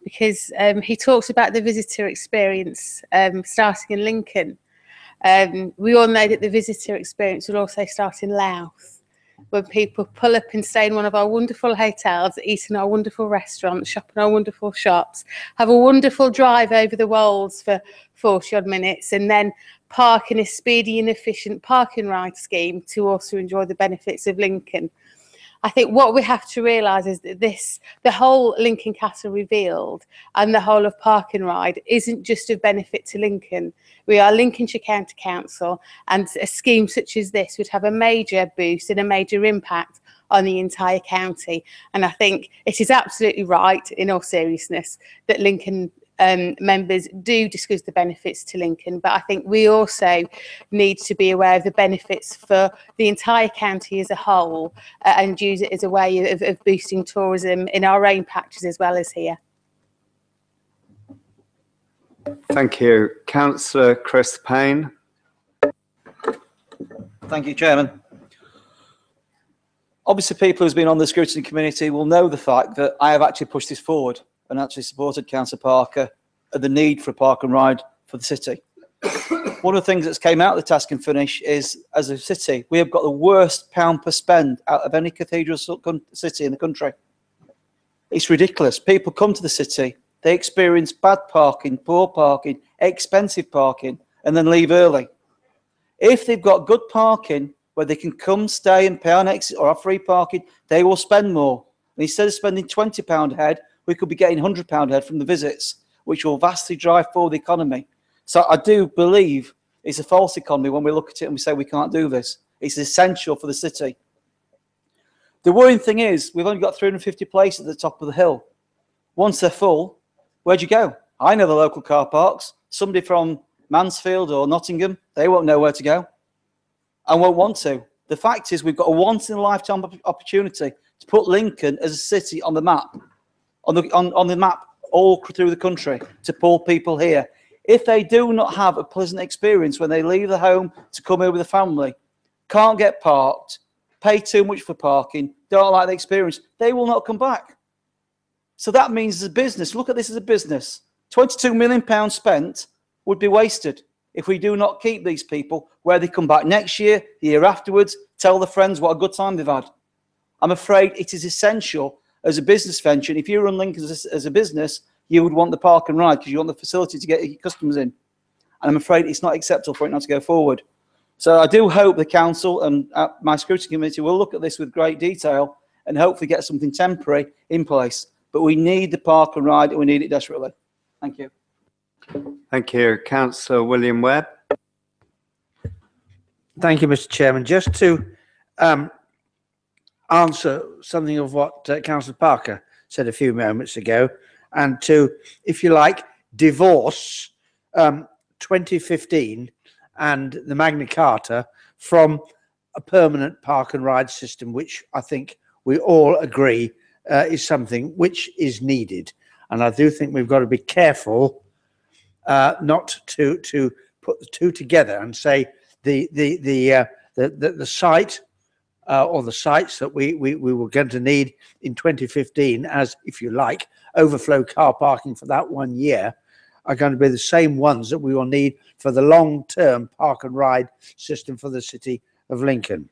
because he talks about the visitor experience starting in Lincoln. We all know that the visitor experience will also start in Louth, when people pull up and stay in one of our wonderful hotels, eat in our wonderful restaurants, shop in our wonderful shops, have a wonderful drive over the Wolds for 40 odd minutes, and then park in a speedy and efficient park and ride scheme to also enjoy the benefits of Lincoln. I think what we have to realise is that the whole Lincoln Castle Revealed and the whole of Park and Ride isn't just of benefit to Lincoln. We are Lincolnshire County Council, and a scheme such as this would have a major boost and a major impact on the entire county. And I think it is absolutely right, in all seriousness, that Lincoln members do discuss the benefits to Lincoln, but I think we also need to be aware of the benefits for the entire county as a whole, and use it as a way of boosting tourism in our own patches as well as here. Thank you. Councillor Chris Pain. Thank you, Chairman. Obviously, people who've been on the scrutiny committee will know the fact that I have actually pushed this forward and actually supported Councillor Parker at the need for a park and ride for the city. One of the things that's came out of the task and finish is, as a city, we have got the worst pound per spend out of any cathedral city in the country. It's ridiculous. People come to the city, they experience bad parking, poor parking, expensive parking, and then leave early. If they've got good parking where they can come, stay and pay on exit or have free parking, they will spend more. And instead of spending £20 a head, we could be getting £100 a head from the visits, which will vastly drive forward the economy. So I do believe it's a false economy when we look at it and we say we can't do this. It's essential for the city. The worrying thing is we've only got 350 places at the top of the hill. Once they're full, where'd you go? I know the local car parks. Somebody from Mansfield or Nottingham, they won't know where to go and won't want to. The fact is we've got a once-in-a-lifetime opportunity to put Lincoln as a city on the map, on the map all through the country, to pull people here. If they do not have a pleasant experience when they leave the home to come here with a family, can't get parked, pay too much for parking, don't like the experience, they will not come back. So that means as a business, look at this as a business, £22 million spent would be wasted if we do not keep these people where they come back next year, the year afterwards, tell their friends what a good time they've had. I'm afraid it is essential as a business venture. If you run Lincoln as a business, you would want the park and ride because you want the facility to get your customers in. And I'm afraid it's not acceptable for it not to go forward. So I do hope the council and my scrutiny committee will look at this with great detail and hopefully get something temporary in place. But we need the park and ride, and we need it desperately. Thank you. Thank you. Councillor William Webb. Thank you, Mr. Chairman. Just to answer something of what Councillor Parker said a few moments ago, and to, if you like, divorce 2015 and the Magna Carta from a permanent park and ride system, which I think we all agree is something which is needed. And I do think we've got to be careful not to put the two together and say the site or the sites that we were going to need in 2015 as, if you like, overflow car parking for that 1 year are going to be the same ones that we will need for the long-term park and ride system for the city of Lincoln.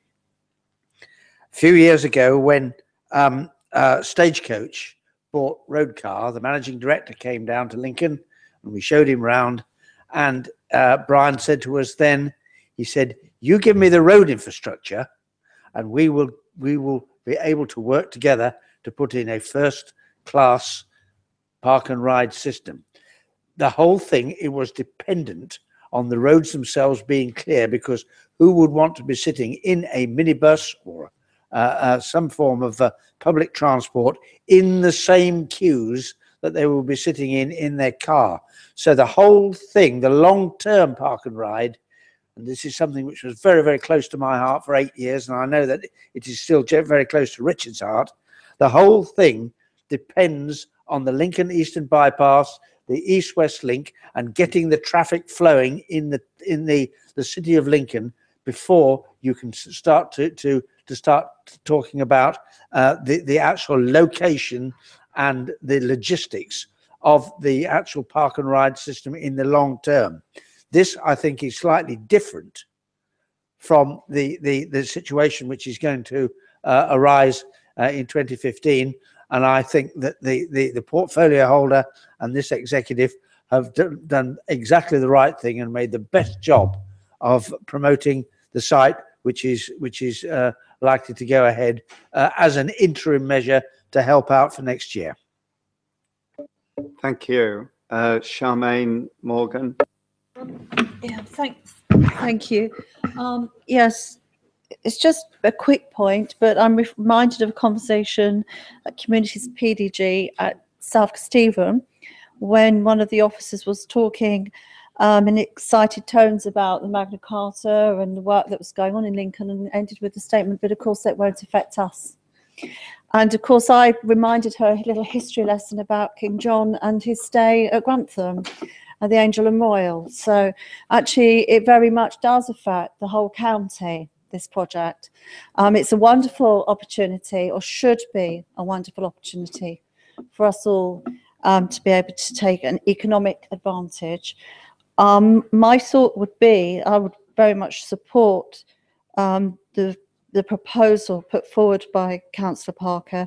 A few years ago, when Stagecoach bought Roadcar, the managing director came down to Lincoln and we showed him round, and Brian said to us then, he said, "You give me the road infrastructure and we will be able to work together to put in a first-class park and ride system." The whole thing, it was dependent on the roads themselves being clear, because who would want to be sitting in a minibus or some form of public transport in the same queues that they will be sitting in their car? So the whole thing, the long-term park and ride, and this is something which was very, very close to my heart for 8 years, and I know that it is still very close to Richard's heart. The whole thing depends on the Lincoln Eastern Bypass, the East-West link, and getting the traffic flowing in the city of Lincoln before you can start to start talking about the actual location and the logistics of the actual park and ride system in the long term. This, I think, is slightly different from the situation which is going to arise in 2015. And I think that the portfolio holder and this executive have done exactly the right thing and made the best job of promoting the site, which is likely to go ahead as an interim measure to help out for next year. Thank you. Charmaine Morgan. Yeah, thank you. Yes, it's just a quick point, but I'm reminded of a conversation at Communities PDG at South Stephen when one of the officers was talking in excited tones about the Magna Carta and the work that was going on in Lincoln, and ended with the statement, "But of course that won't affect us." And of course I reminded her a little history lesson about King John and his stay at Grantham and the Angel and Royal. So actually it very much does affect the whole county, this project. It's a wonderful opportunity, or should be a wonderful opportunity, for us all to be able to take an economic advantage. My thought would be, I would very much support the proposal put forward by Councillor Parker.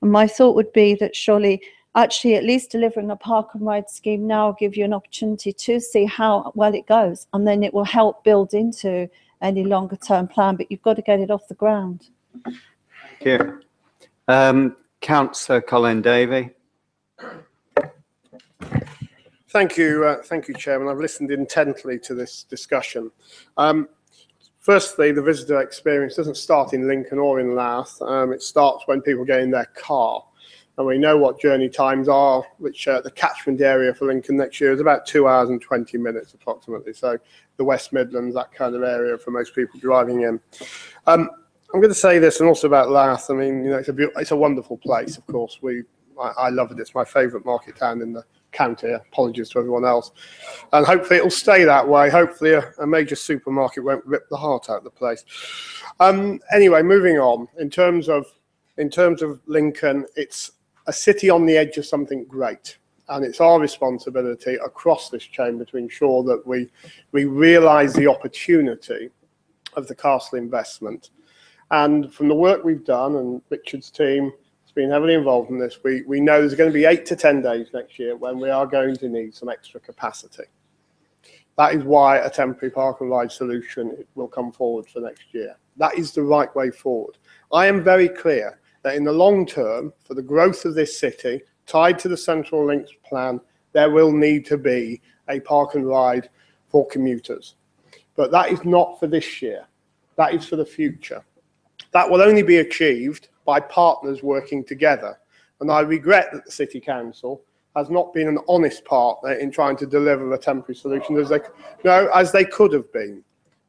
And my thought would be that surely actually at least delivering a park and ride scheme now will give you an opportunity to see how well it goes, and then it will help build into any longer term plan, but you've got to get it off the ground. Thank you. Councillor Colin Davey. Thank you, Chairman. I've listened intently to this discussion. Firstly, the visitor experience doesn't start in Lincoln or in Louth. It starts when people get in their car. And we know what journey times are, which the catchment area for Lincoln next year is about 2 hours and 20 minutes approximately. So the West Midlands, that kind of area for most people driving in. I'm going to say this, and also about Lath. I mean, you know, it's a wonderful place. Of course, I love it. It's my favourite market town in the county. Apologies to everyone else, and hopefully it'll stay that way. Hopefully, a major supermarket won't rip the heart out of the place. Anyway, moving on. In terms of Lincoln, it's a city on the edge of something great, and it's our responsibility across this chamber to ensure that we realise the opportunity of the castle investment. And from the work we've done, and Richard's team has been heavily involved in this, we know there's going to be 8 to 10 days next year when we are going to need some extra capacity. That is why a temporary park and ride solution will come forward for next year. That is the right way forward. I am very clear that in the long term, for the growth of this city, tied to the Central Links plan, there will need to be a park and ride for commuters. But that is not for this year. That is for the future. That will only be achieved by partners working together. And I regret that the City Council has not been an honest partner in trying to deliver a temporary solution as they could have been.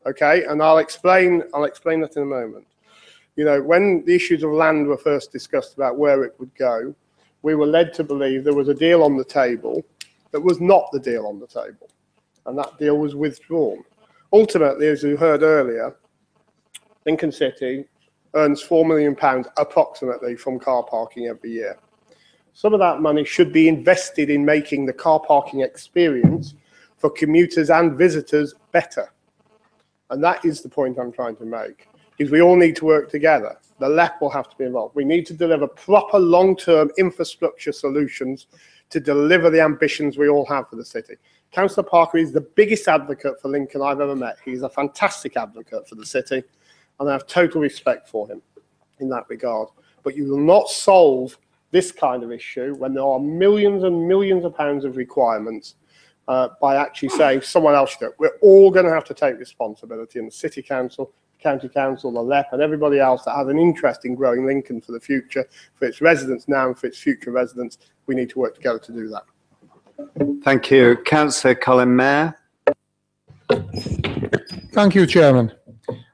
Okay, and I'll explain that in a moment. You know, when the issues of land were first discussed about where it would go, we were led to believe there was a deal on the table that was not the deal on the table, and that deal was withdrawn. Ultimately, as you heard earlier, Lincoln City earns £4 million approximately from car parking every year. Some of that money should be invested in making the car parking experience for commuters and visitors better. And that is the point I'm trying to make, is we all need to work together. The LEP will have to be involved. We need to deliver proper long-term infrastructure solutions to deliver the ambitions we all have for the city. Councillor Parker is the biggest advocate for Lincoln I've ever met. He's a fantastic advocate for the city, and I have total respect for him in that regard. But you will not solve this kind of issue when there are millions and millions of pounds of requirements by actually saying someone else should do it. We're all going to have to take responsibility, and the City Council, County Council, the LEP, and everybody else that has an interest in growing Lincoln for the future, for its residents now and for its future residents, we need to work together to do that. Thank you. Councillor Colin Mayer. Thank you, Chairman.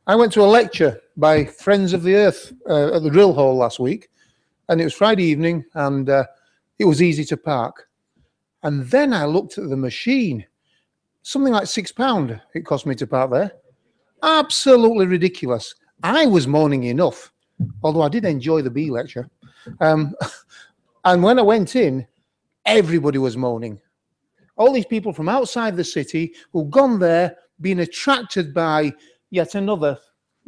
I went to a lecture by Friends of the Earth at the Drill Hall last week, and it was Friday evening, and it was easy to park. And then I looked at the machine, something like £6 it cost me to park there. Absolutely ridiculous. I was moaning enough, although I did enjoy the bee lecture. And when I went in, everybody was moaning. All these people from outside the city who've gone there, been attracted by yet another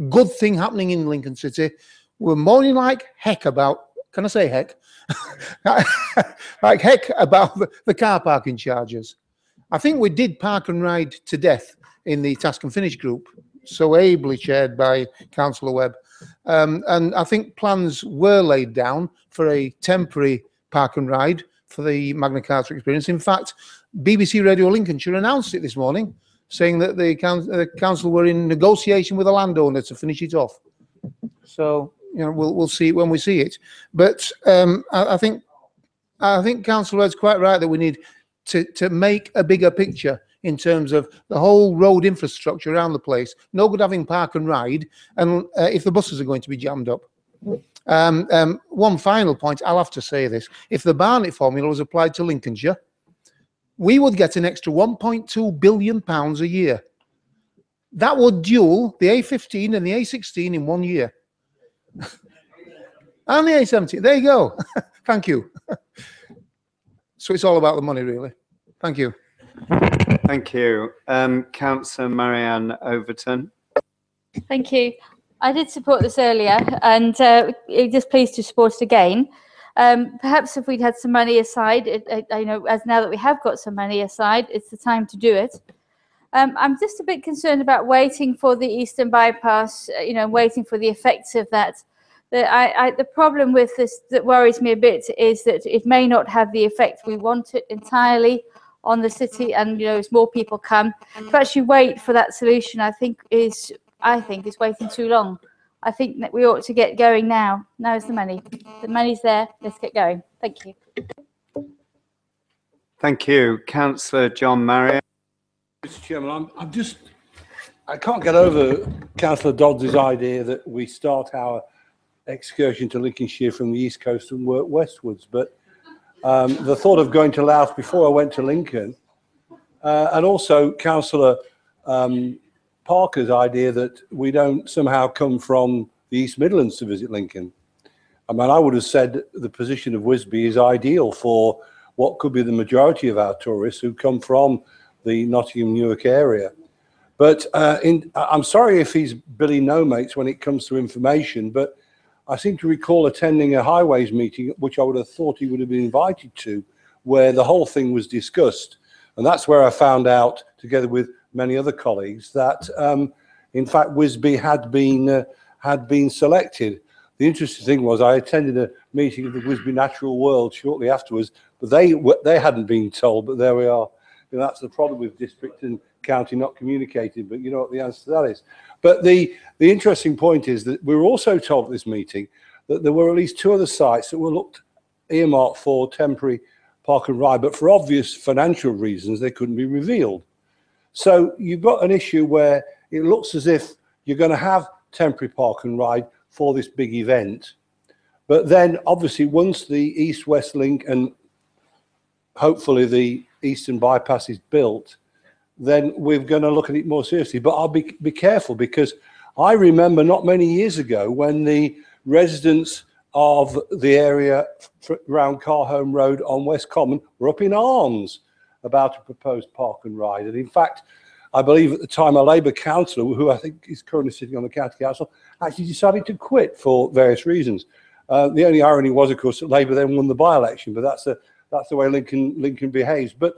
good thing happening in Lincoln City, were moaning like heck about, can I say heck? Like heck about the car parking charges. I think we did park and ride to death in the Task and Finish group, so ably chaired by Councillor Webb. And I think plans were laid down for a temporary park and ride for the Magna Carta experience. In fact, BBC Radio Lincolnshire announced it this morning, saying that the council were in negotiation with a landowner to finish it off. So, you know, we'll see it when we see it. But I think Councillor Ed's quite right that we need to make a bigger picture in terms of the whole road infrastructure around the place. No good having park and ride, and if the buses are going to be jammed up. One final point, I'll have to say this: if the Barnett formula was applied to Lincolnshire, we would get an extra £1.2 billion a year. That would dual the A15 and the A16 in 1 year. And the A70. There you go. Thank you. So it's all about the money, really. Thank you. Thank you. Councillor Marianne Overton. Thank you. I did support this earlier, and just pleased to support it again. Perhaps if we'd had some money aside, I know as now that we have got some money aside, it's the time to do it. I'm just a bit concerned about waiting for the Eastern Bypass, waiting for the effects of that. The problem with this that worries me a bit is that it may not have the effect we want it entirely on the city, and as more people come, to actually wait for that solution, I think is waiting too long. I think that we ought to get going now. Now is the money. The money's there. Let's get going. Thank you. Thank you. Councillor John Marriott. Mr. Chairman, I can't get over Councillor Dodds' idea that we start our excursion to Lincolnshire from the East Coast and work westwards. But the thought of going to Louth before I went to Lincoln, and also Councillor Parker's idea that we don't somehow come from the East Midlands to visit Lincoln. I mean, I would have said the position of Wisby is ideal for what could be the majority of our tourists who come from the Nottingham-Newark area. But I'm sorry if he's Billy No-Mates when it comes to information, but I seem to recall attending a highways meeting, which I would have thought he would have been invited to, where the whole thing was discussed. And that's where I found out, together with many other colleagues, that in fact Wisby had been selected. The interesting thing was I attended a meeting of the Wisby Natural World shortly afterwards, but they hadn't been told, but there we are. You know, that's the problem with district and county not communicating, but you know what the answer to that is. But the interesting point is that we were also told at this meeting that there were at least 2 other sites that were earmarked for temporary park and ride, but for obvious financial reasons, they couldn't be revealed. So you've got an issue where it looks as if you're going to have temporary park and ride for this big event. But then obviously once the East-West link and hopefully the Eastern bypass is built, then we're going to look at it more seriously. But I'll be careful, because I remember not many years ago when the residents of the area around Carhome Road on West Common were up in arms about a proposed park and ride. And in fact, I believe at the time a Labour councillor, who I think is currently sitting on the county council, actually decided to quit for various reasons. The only irony was, of course, that Labour then won the by-election, but that's the way Lincoln behaves. But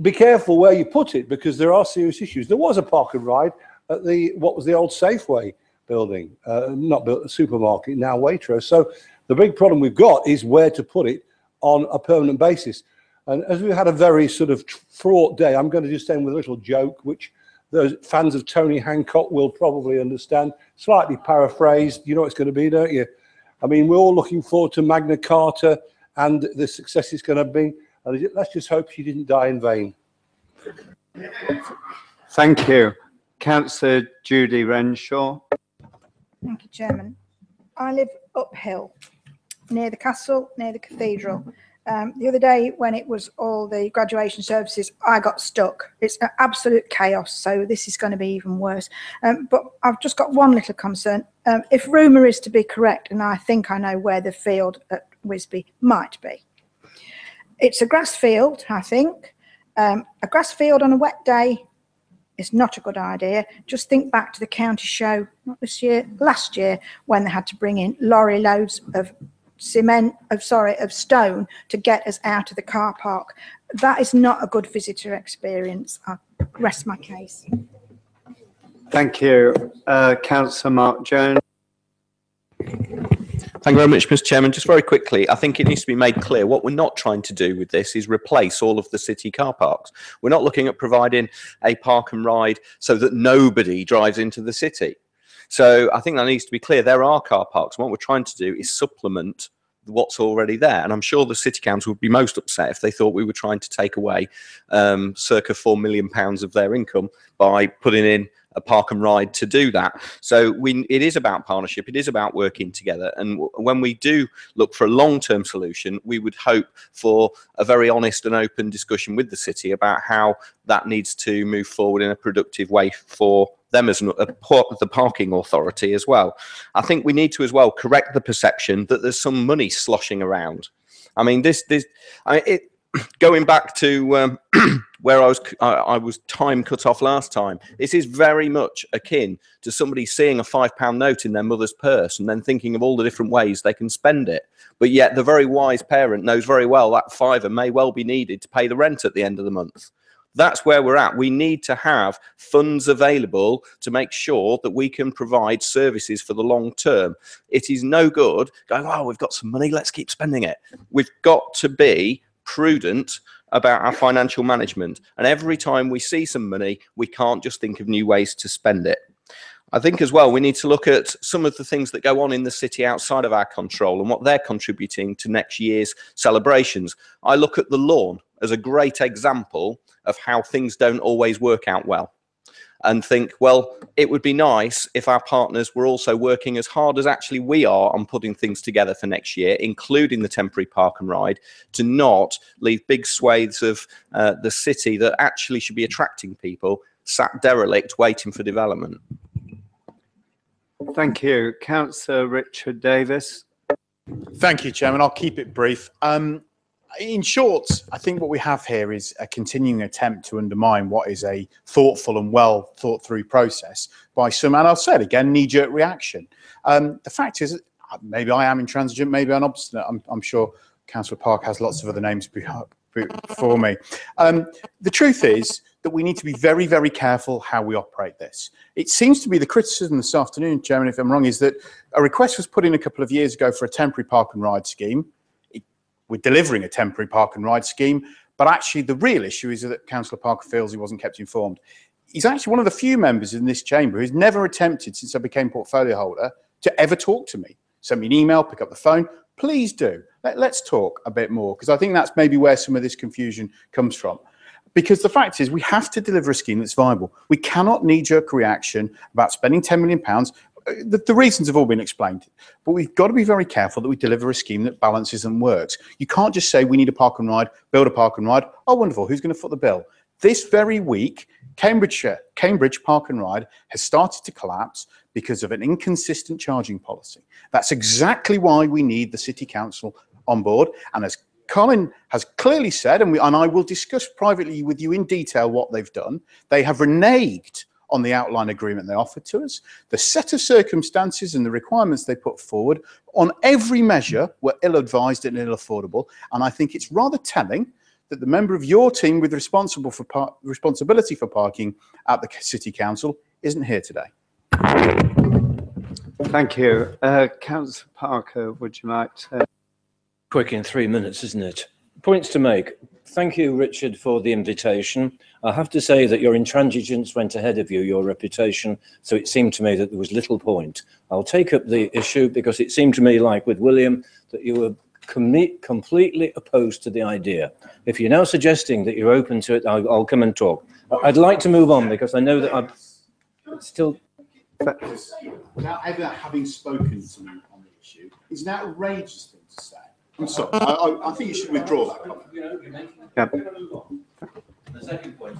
be careful where you put it, because there are serious issues. There was a park and ride at what was the old Safeway building, not built a supermarket, now Waitrose. So the big problem we've got is where to put it on a permanent basis. And as we had a very sort of fraught day, I'm going to just end with a little joke, which those fans of Tony Hancock will probably understand. Slightly paraphrased, you know what it's going to be, don't you? I mean, we're all looking forward to Magna Carta and the success it's going to be. And let's just hope she didn't die in vain. Thank you. Councillor Judy Renshaw. Thank you, Chairman. I live uphill, near the castle, near the cathedral. The other day, when it was all the graduation services, I got stuck. It's an absolute chaos, so this is going to be even worse. But I've just got one little concern. If rumour is to be correct, and I think I know where the field at Wisby might be. It's a grass field, I think. A grass field on a wet day is not a good idea. Just think back to the county show, not this year, last year, when they had to bring in lorry loads of stone to get us out of the car park. That is not a good visitor experience. I rest my case. Thank you. Councillor Mark Jones. Thank you very much, Mr. Chairman. Just very quickly, I think it needs to be made clear what we're not trying to do with this is replace all of the city car parks. We're not looking at providing a park and ride so that nobody drives into the city. So I think that needs to be clear. There are car parks, and what we're trying to do is supplement what's already there. And I'm sure the City Council would be most upset if they thought we were trying to take away circa £4 million of their income by putting in a park and ride to do that. So it is about partnership. It is about working together. And when we do look for a long-term solution, we would hope for a very honest and open discussion with the city about how that needs to move forward in a productive way for them as the parking authority as well. I think we need to as well correct the perception that there's some money sloshing around. I mean, going back to where I was time cut off last time, this is very much akin to somebody seeing a £5 note in their mother's purse and then thinking of all the different ways they can spend it. But yet the very wise parent knows very well that £5 may well be needed to pay the rent at the end of the month. That's where we're at. We need to have funds available to make sure that we can provide services for the long term. It is no good going, oh, we've got some money, let's keep spending it. We've got to be prudent about our financial management. And every time we see some money, we can't just think of new ways to spend it. I think as well, we need to look at some of the things that go on in the city outside of our control and what they're contributing to next year's celebrations. I look at the lawn as a great example of how things don't always work out well, and think, well, it would be nice if our partners were also working as hard as actually we are on putting things together for next year, including the temporary park and ride, to not leave big swathes of the city that actually should be attracting people sat derelict waiting for development. Thank you. Councillor Richard Davis. Thank you, Chairman. I'll keep it brief. In short, I think what we have here is a continuing attempt to undermine what is a thoughtful and well thought through process by some, and I'll say it again, knee-jerk reaction. The fact is, maybe I am intransigent, maybe I'm obstinate. I'm sure Councillor Park has lots of other names before me. The truth is that we need to be very, very careful how we operate this. It seems to be the criticism this afternoon, Chairman, if I'm wrong, is that a request was put in a couple of years ago for a temporary park and ride scheme. We're delivering a temporary park and ride scheme, but actually the real issue is that Councillor Parker feels he wasn't kept informed. He's actually one of the few members in this chamber who's never attempted, since I became portfolio holder, to ever talk to me. Send me an email, pick up the phone. Please do. Let's talk a bit more, because I think that's maybe where some of this confusion comes from. Because the fact is, we have to deliver a scheme that's viable. We cannot knee-jerk reaction about spending £10 million. The reasons have all been explained, but we've got to be very careful that we deliver a scheme that balances and works. You can't just say we need a park and ride, build a park and ride. Oh, wonderful. Who's going to foot the bill? This very week, Cambridge Park and Ride has started to collapse because of an inconsistent charging policy. That's exactly why we need the City Council on board. And as Colin has clearly said, and I will discuss privately with you in detail what they've done, they have reneged on the outline agreement they offered to us. The set of circumstances and the requirements they put forward on every measure were ill-advised and ill-affordable. And I think it's rather telling that the member of your team with responsibility for parking at the City Council isn't here today. Thank you. Councillor Parker, would you like to? Quick in 3 minutes, isn't it? Points to make. Thank you, Richard, for the invitation. I have to say that your intransigence went ahead of you, your reputation, so it seemed to me that there was little point. I'll take up the issue because it seemed to me, like with William, that you were completely opposed to the idea. If you're now suggesting that you're open to it, I'll come and talk. I'd like to move on because I know that I'm still... Without ever having spoken to me on the issue, is an outrageous thing to say. I'm sorry. I think you should withdraw that comment. Yep. The second point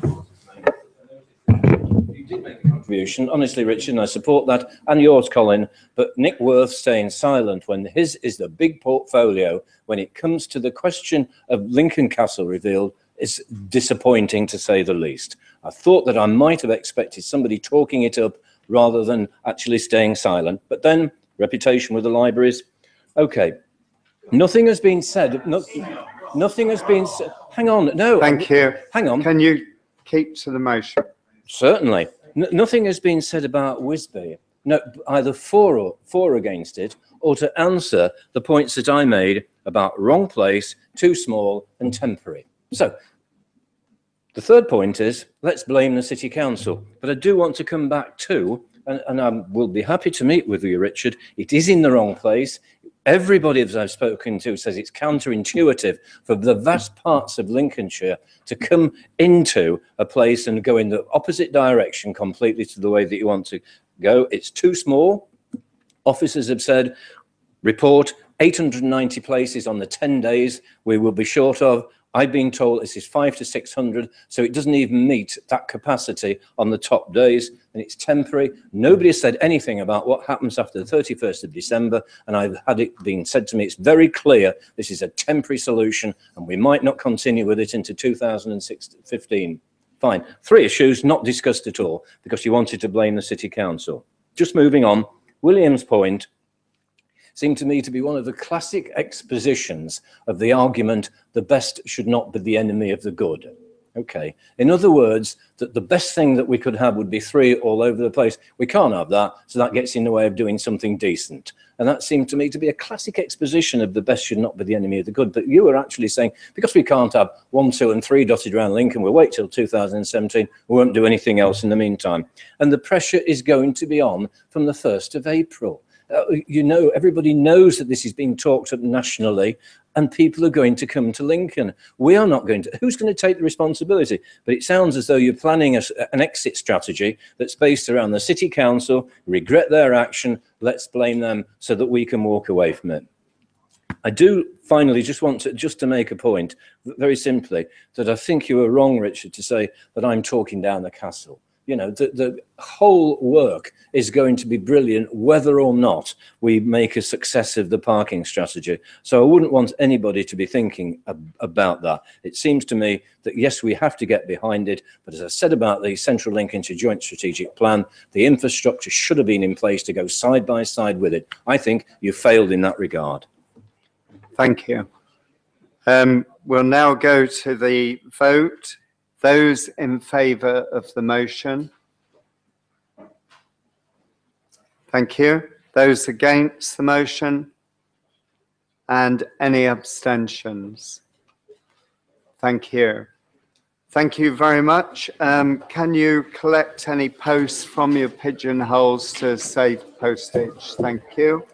you did make a contribution, honestly, Richard, and I support that, and yours, Colin, but Nick Worth staying silent when his is the big portfolio, when it comes to the question of Lincoln Castle revealed, is disappointing to say the least. I thought that I might have expected somebody talking it up rather than actually staying silent, but then reputation with the libraries. Okay. Nothing has been said. Nothing has been said. Hang on. No. Thank you. Hang on. Can you keep to the motion? Certainly. Nothing has been said about Wisby. No, either for or against it, or to answer the points that I made about wrong place, too small, and temporary. So, the third point is, let's blame the City Council. But I do want to come back to, and I will be happy to meet with you, Richard, it is in the wrong place. Everybody that I've spoken to says it's counterintuitive for the vast parts of Lincolnshire to come into a place and go in the opposite direction completely to the way that you want to go. It's too small. Officers have said, report 890 places on the 10 days we will be short of. I've been told this is 500 to 600, so it doesn't even meet that capacity on the top days, and it's temporary. Nobody has said anything about what happens after the 31st of December, and I've had it being said to me, it's very clear this is a temporary solution, and we might not continue with it into 2015. Fine. 3 issues not discussed at all, because you wanted to blame the City Council. Just moving on, William's point seemed to me to be one of the classic expositions of the argument, the best should not be the enemy of the good. Okay. In other words, that the best thing that we could have would be 3 all over the place. We can't have that, so that gets in the way of doing something decent. And that seemed to me to be a classic exposition of the best should not be the enemy of the good. But you were actually saying, because we can't have 1, 2 and 3 dotted around Lincoln, we'll wait till 2017, we won't do anything else in the meantime. And the pressure is going to be on from the 1st of April. You know, everybody knows that this is being talked at nationally, and people are going to come to Lincoln. We are not going to. Who's going to take the responsibility? But it sounds as though you're planning an exit strategy that's based around the city council, regret their action, let's blame them so that we can walk away from it. I do finally just want to make a point, very simply, that I think you were wrong, Richard, to say that I'm talking down the castle. You know, the whole work is going to be brilliant whether or not we make a success of the parking strategy. So I wouldn't want anybody to be thinking about that. It seems to me that, yes, we have to get behind it. But as I said about the Central Lincolnshire Joint Strategic Plan, the infrastructure should have been in place to go side by side with it. I think you failed in that regard. Thank you. We'll now go to the vote. Those in favour of the motion? Thank you. Those against the motion? And any abstentions? Thank you. Thank you very much. Can you collect any posts from your pigeonholes to save postage? Thank you.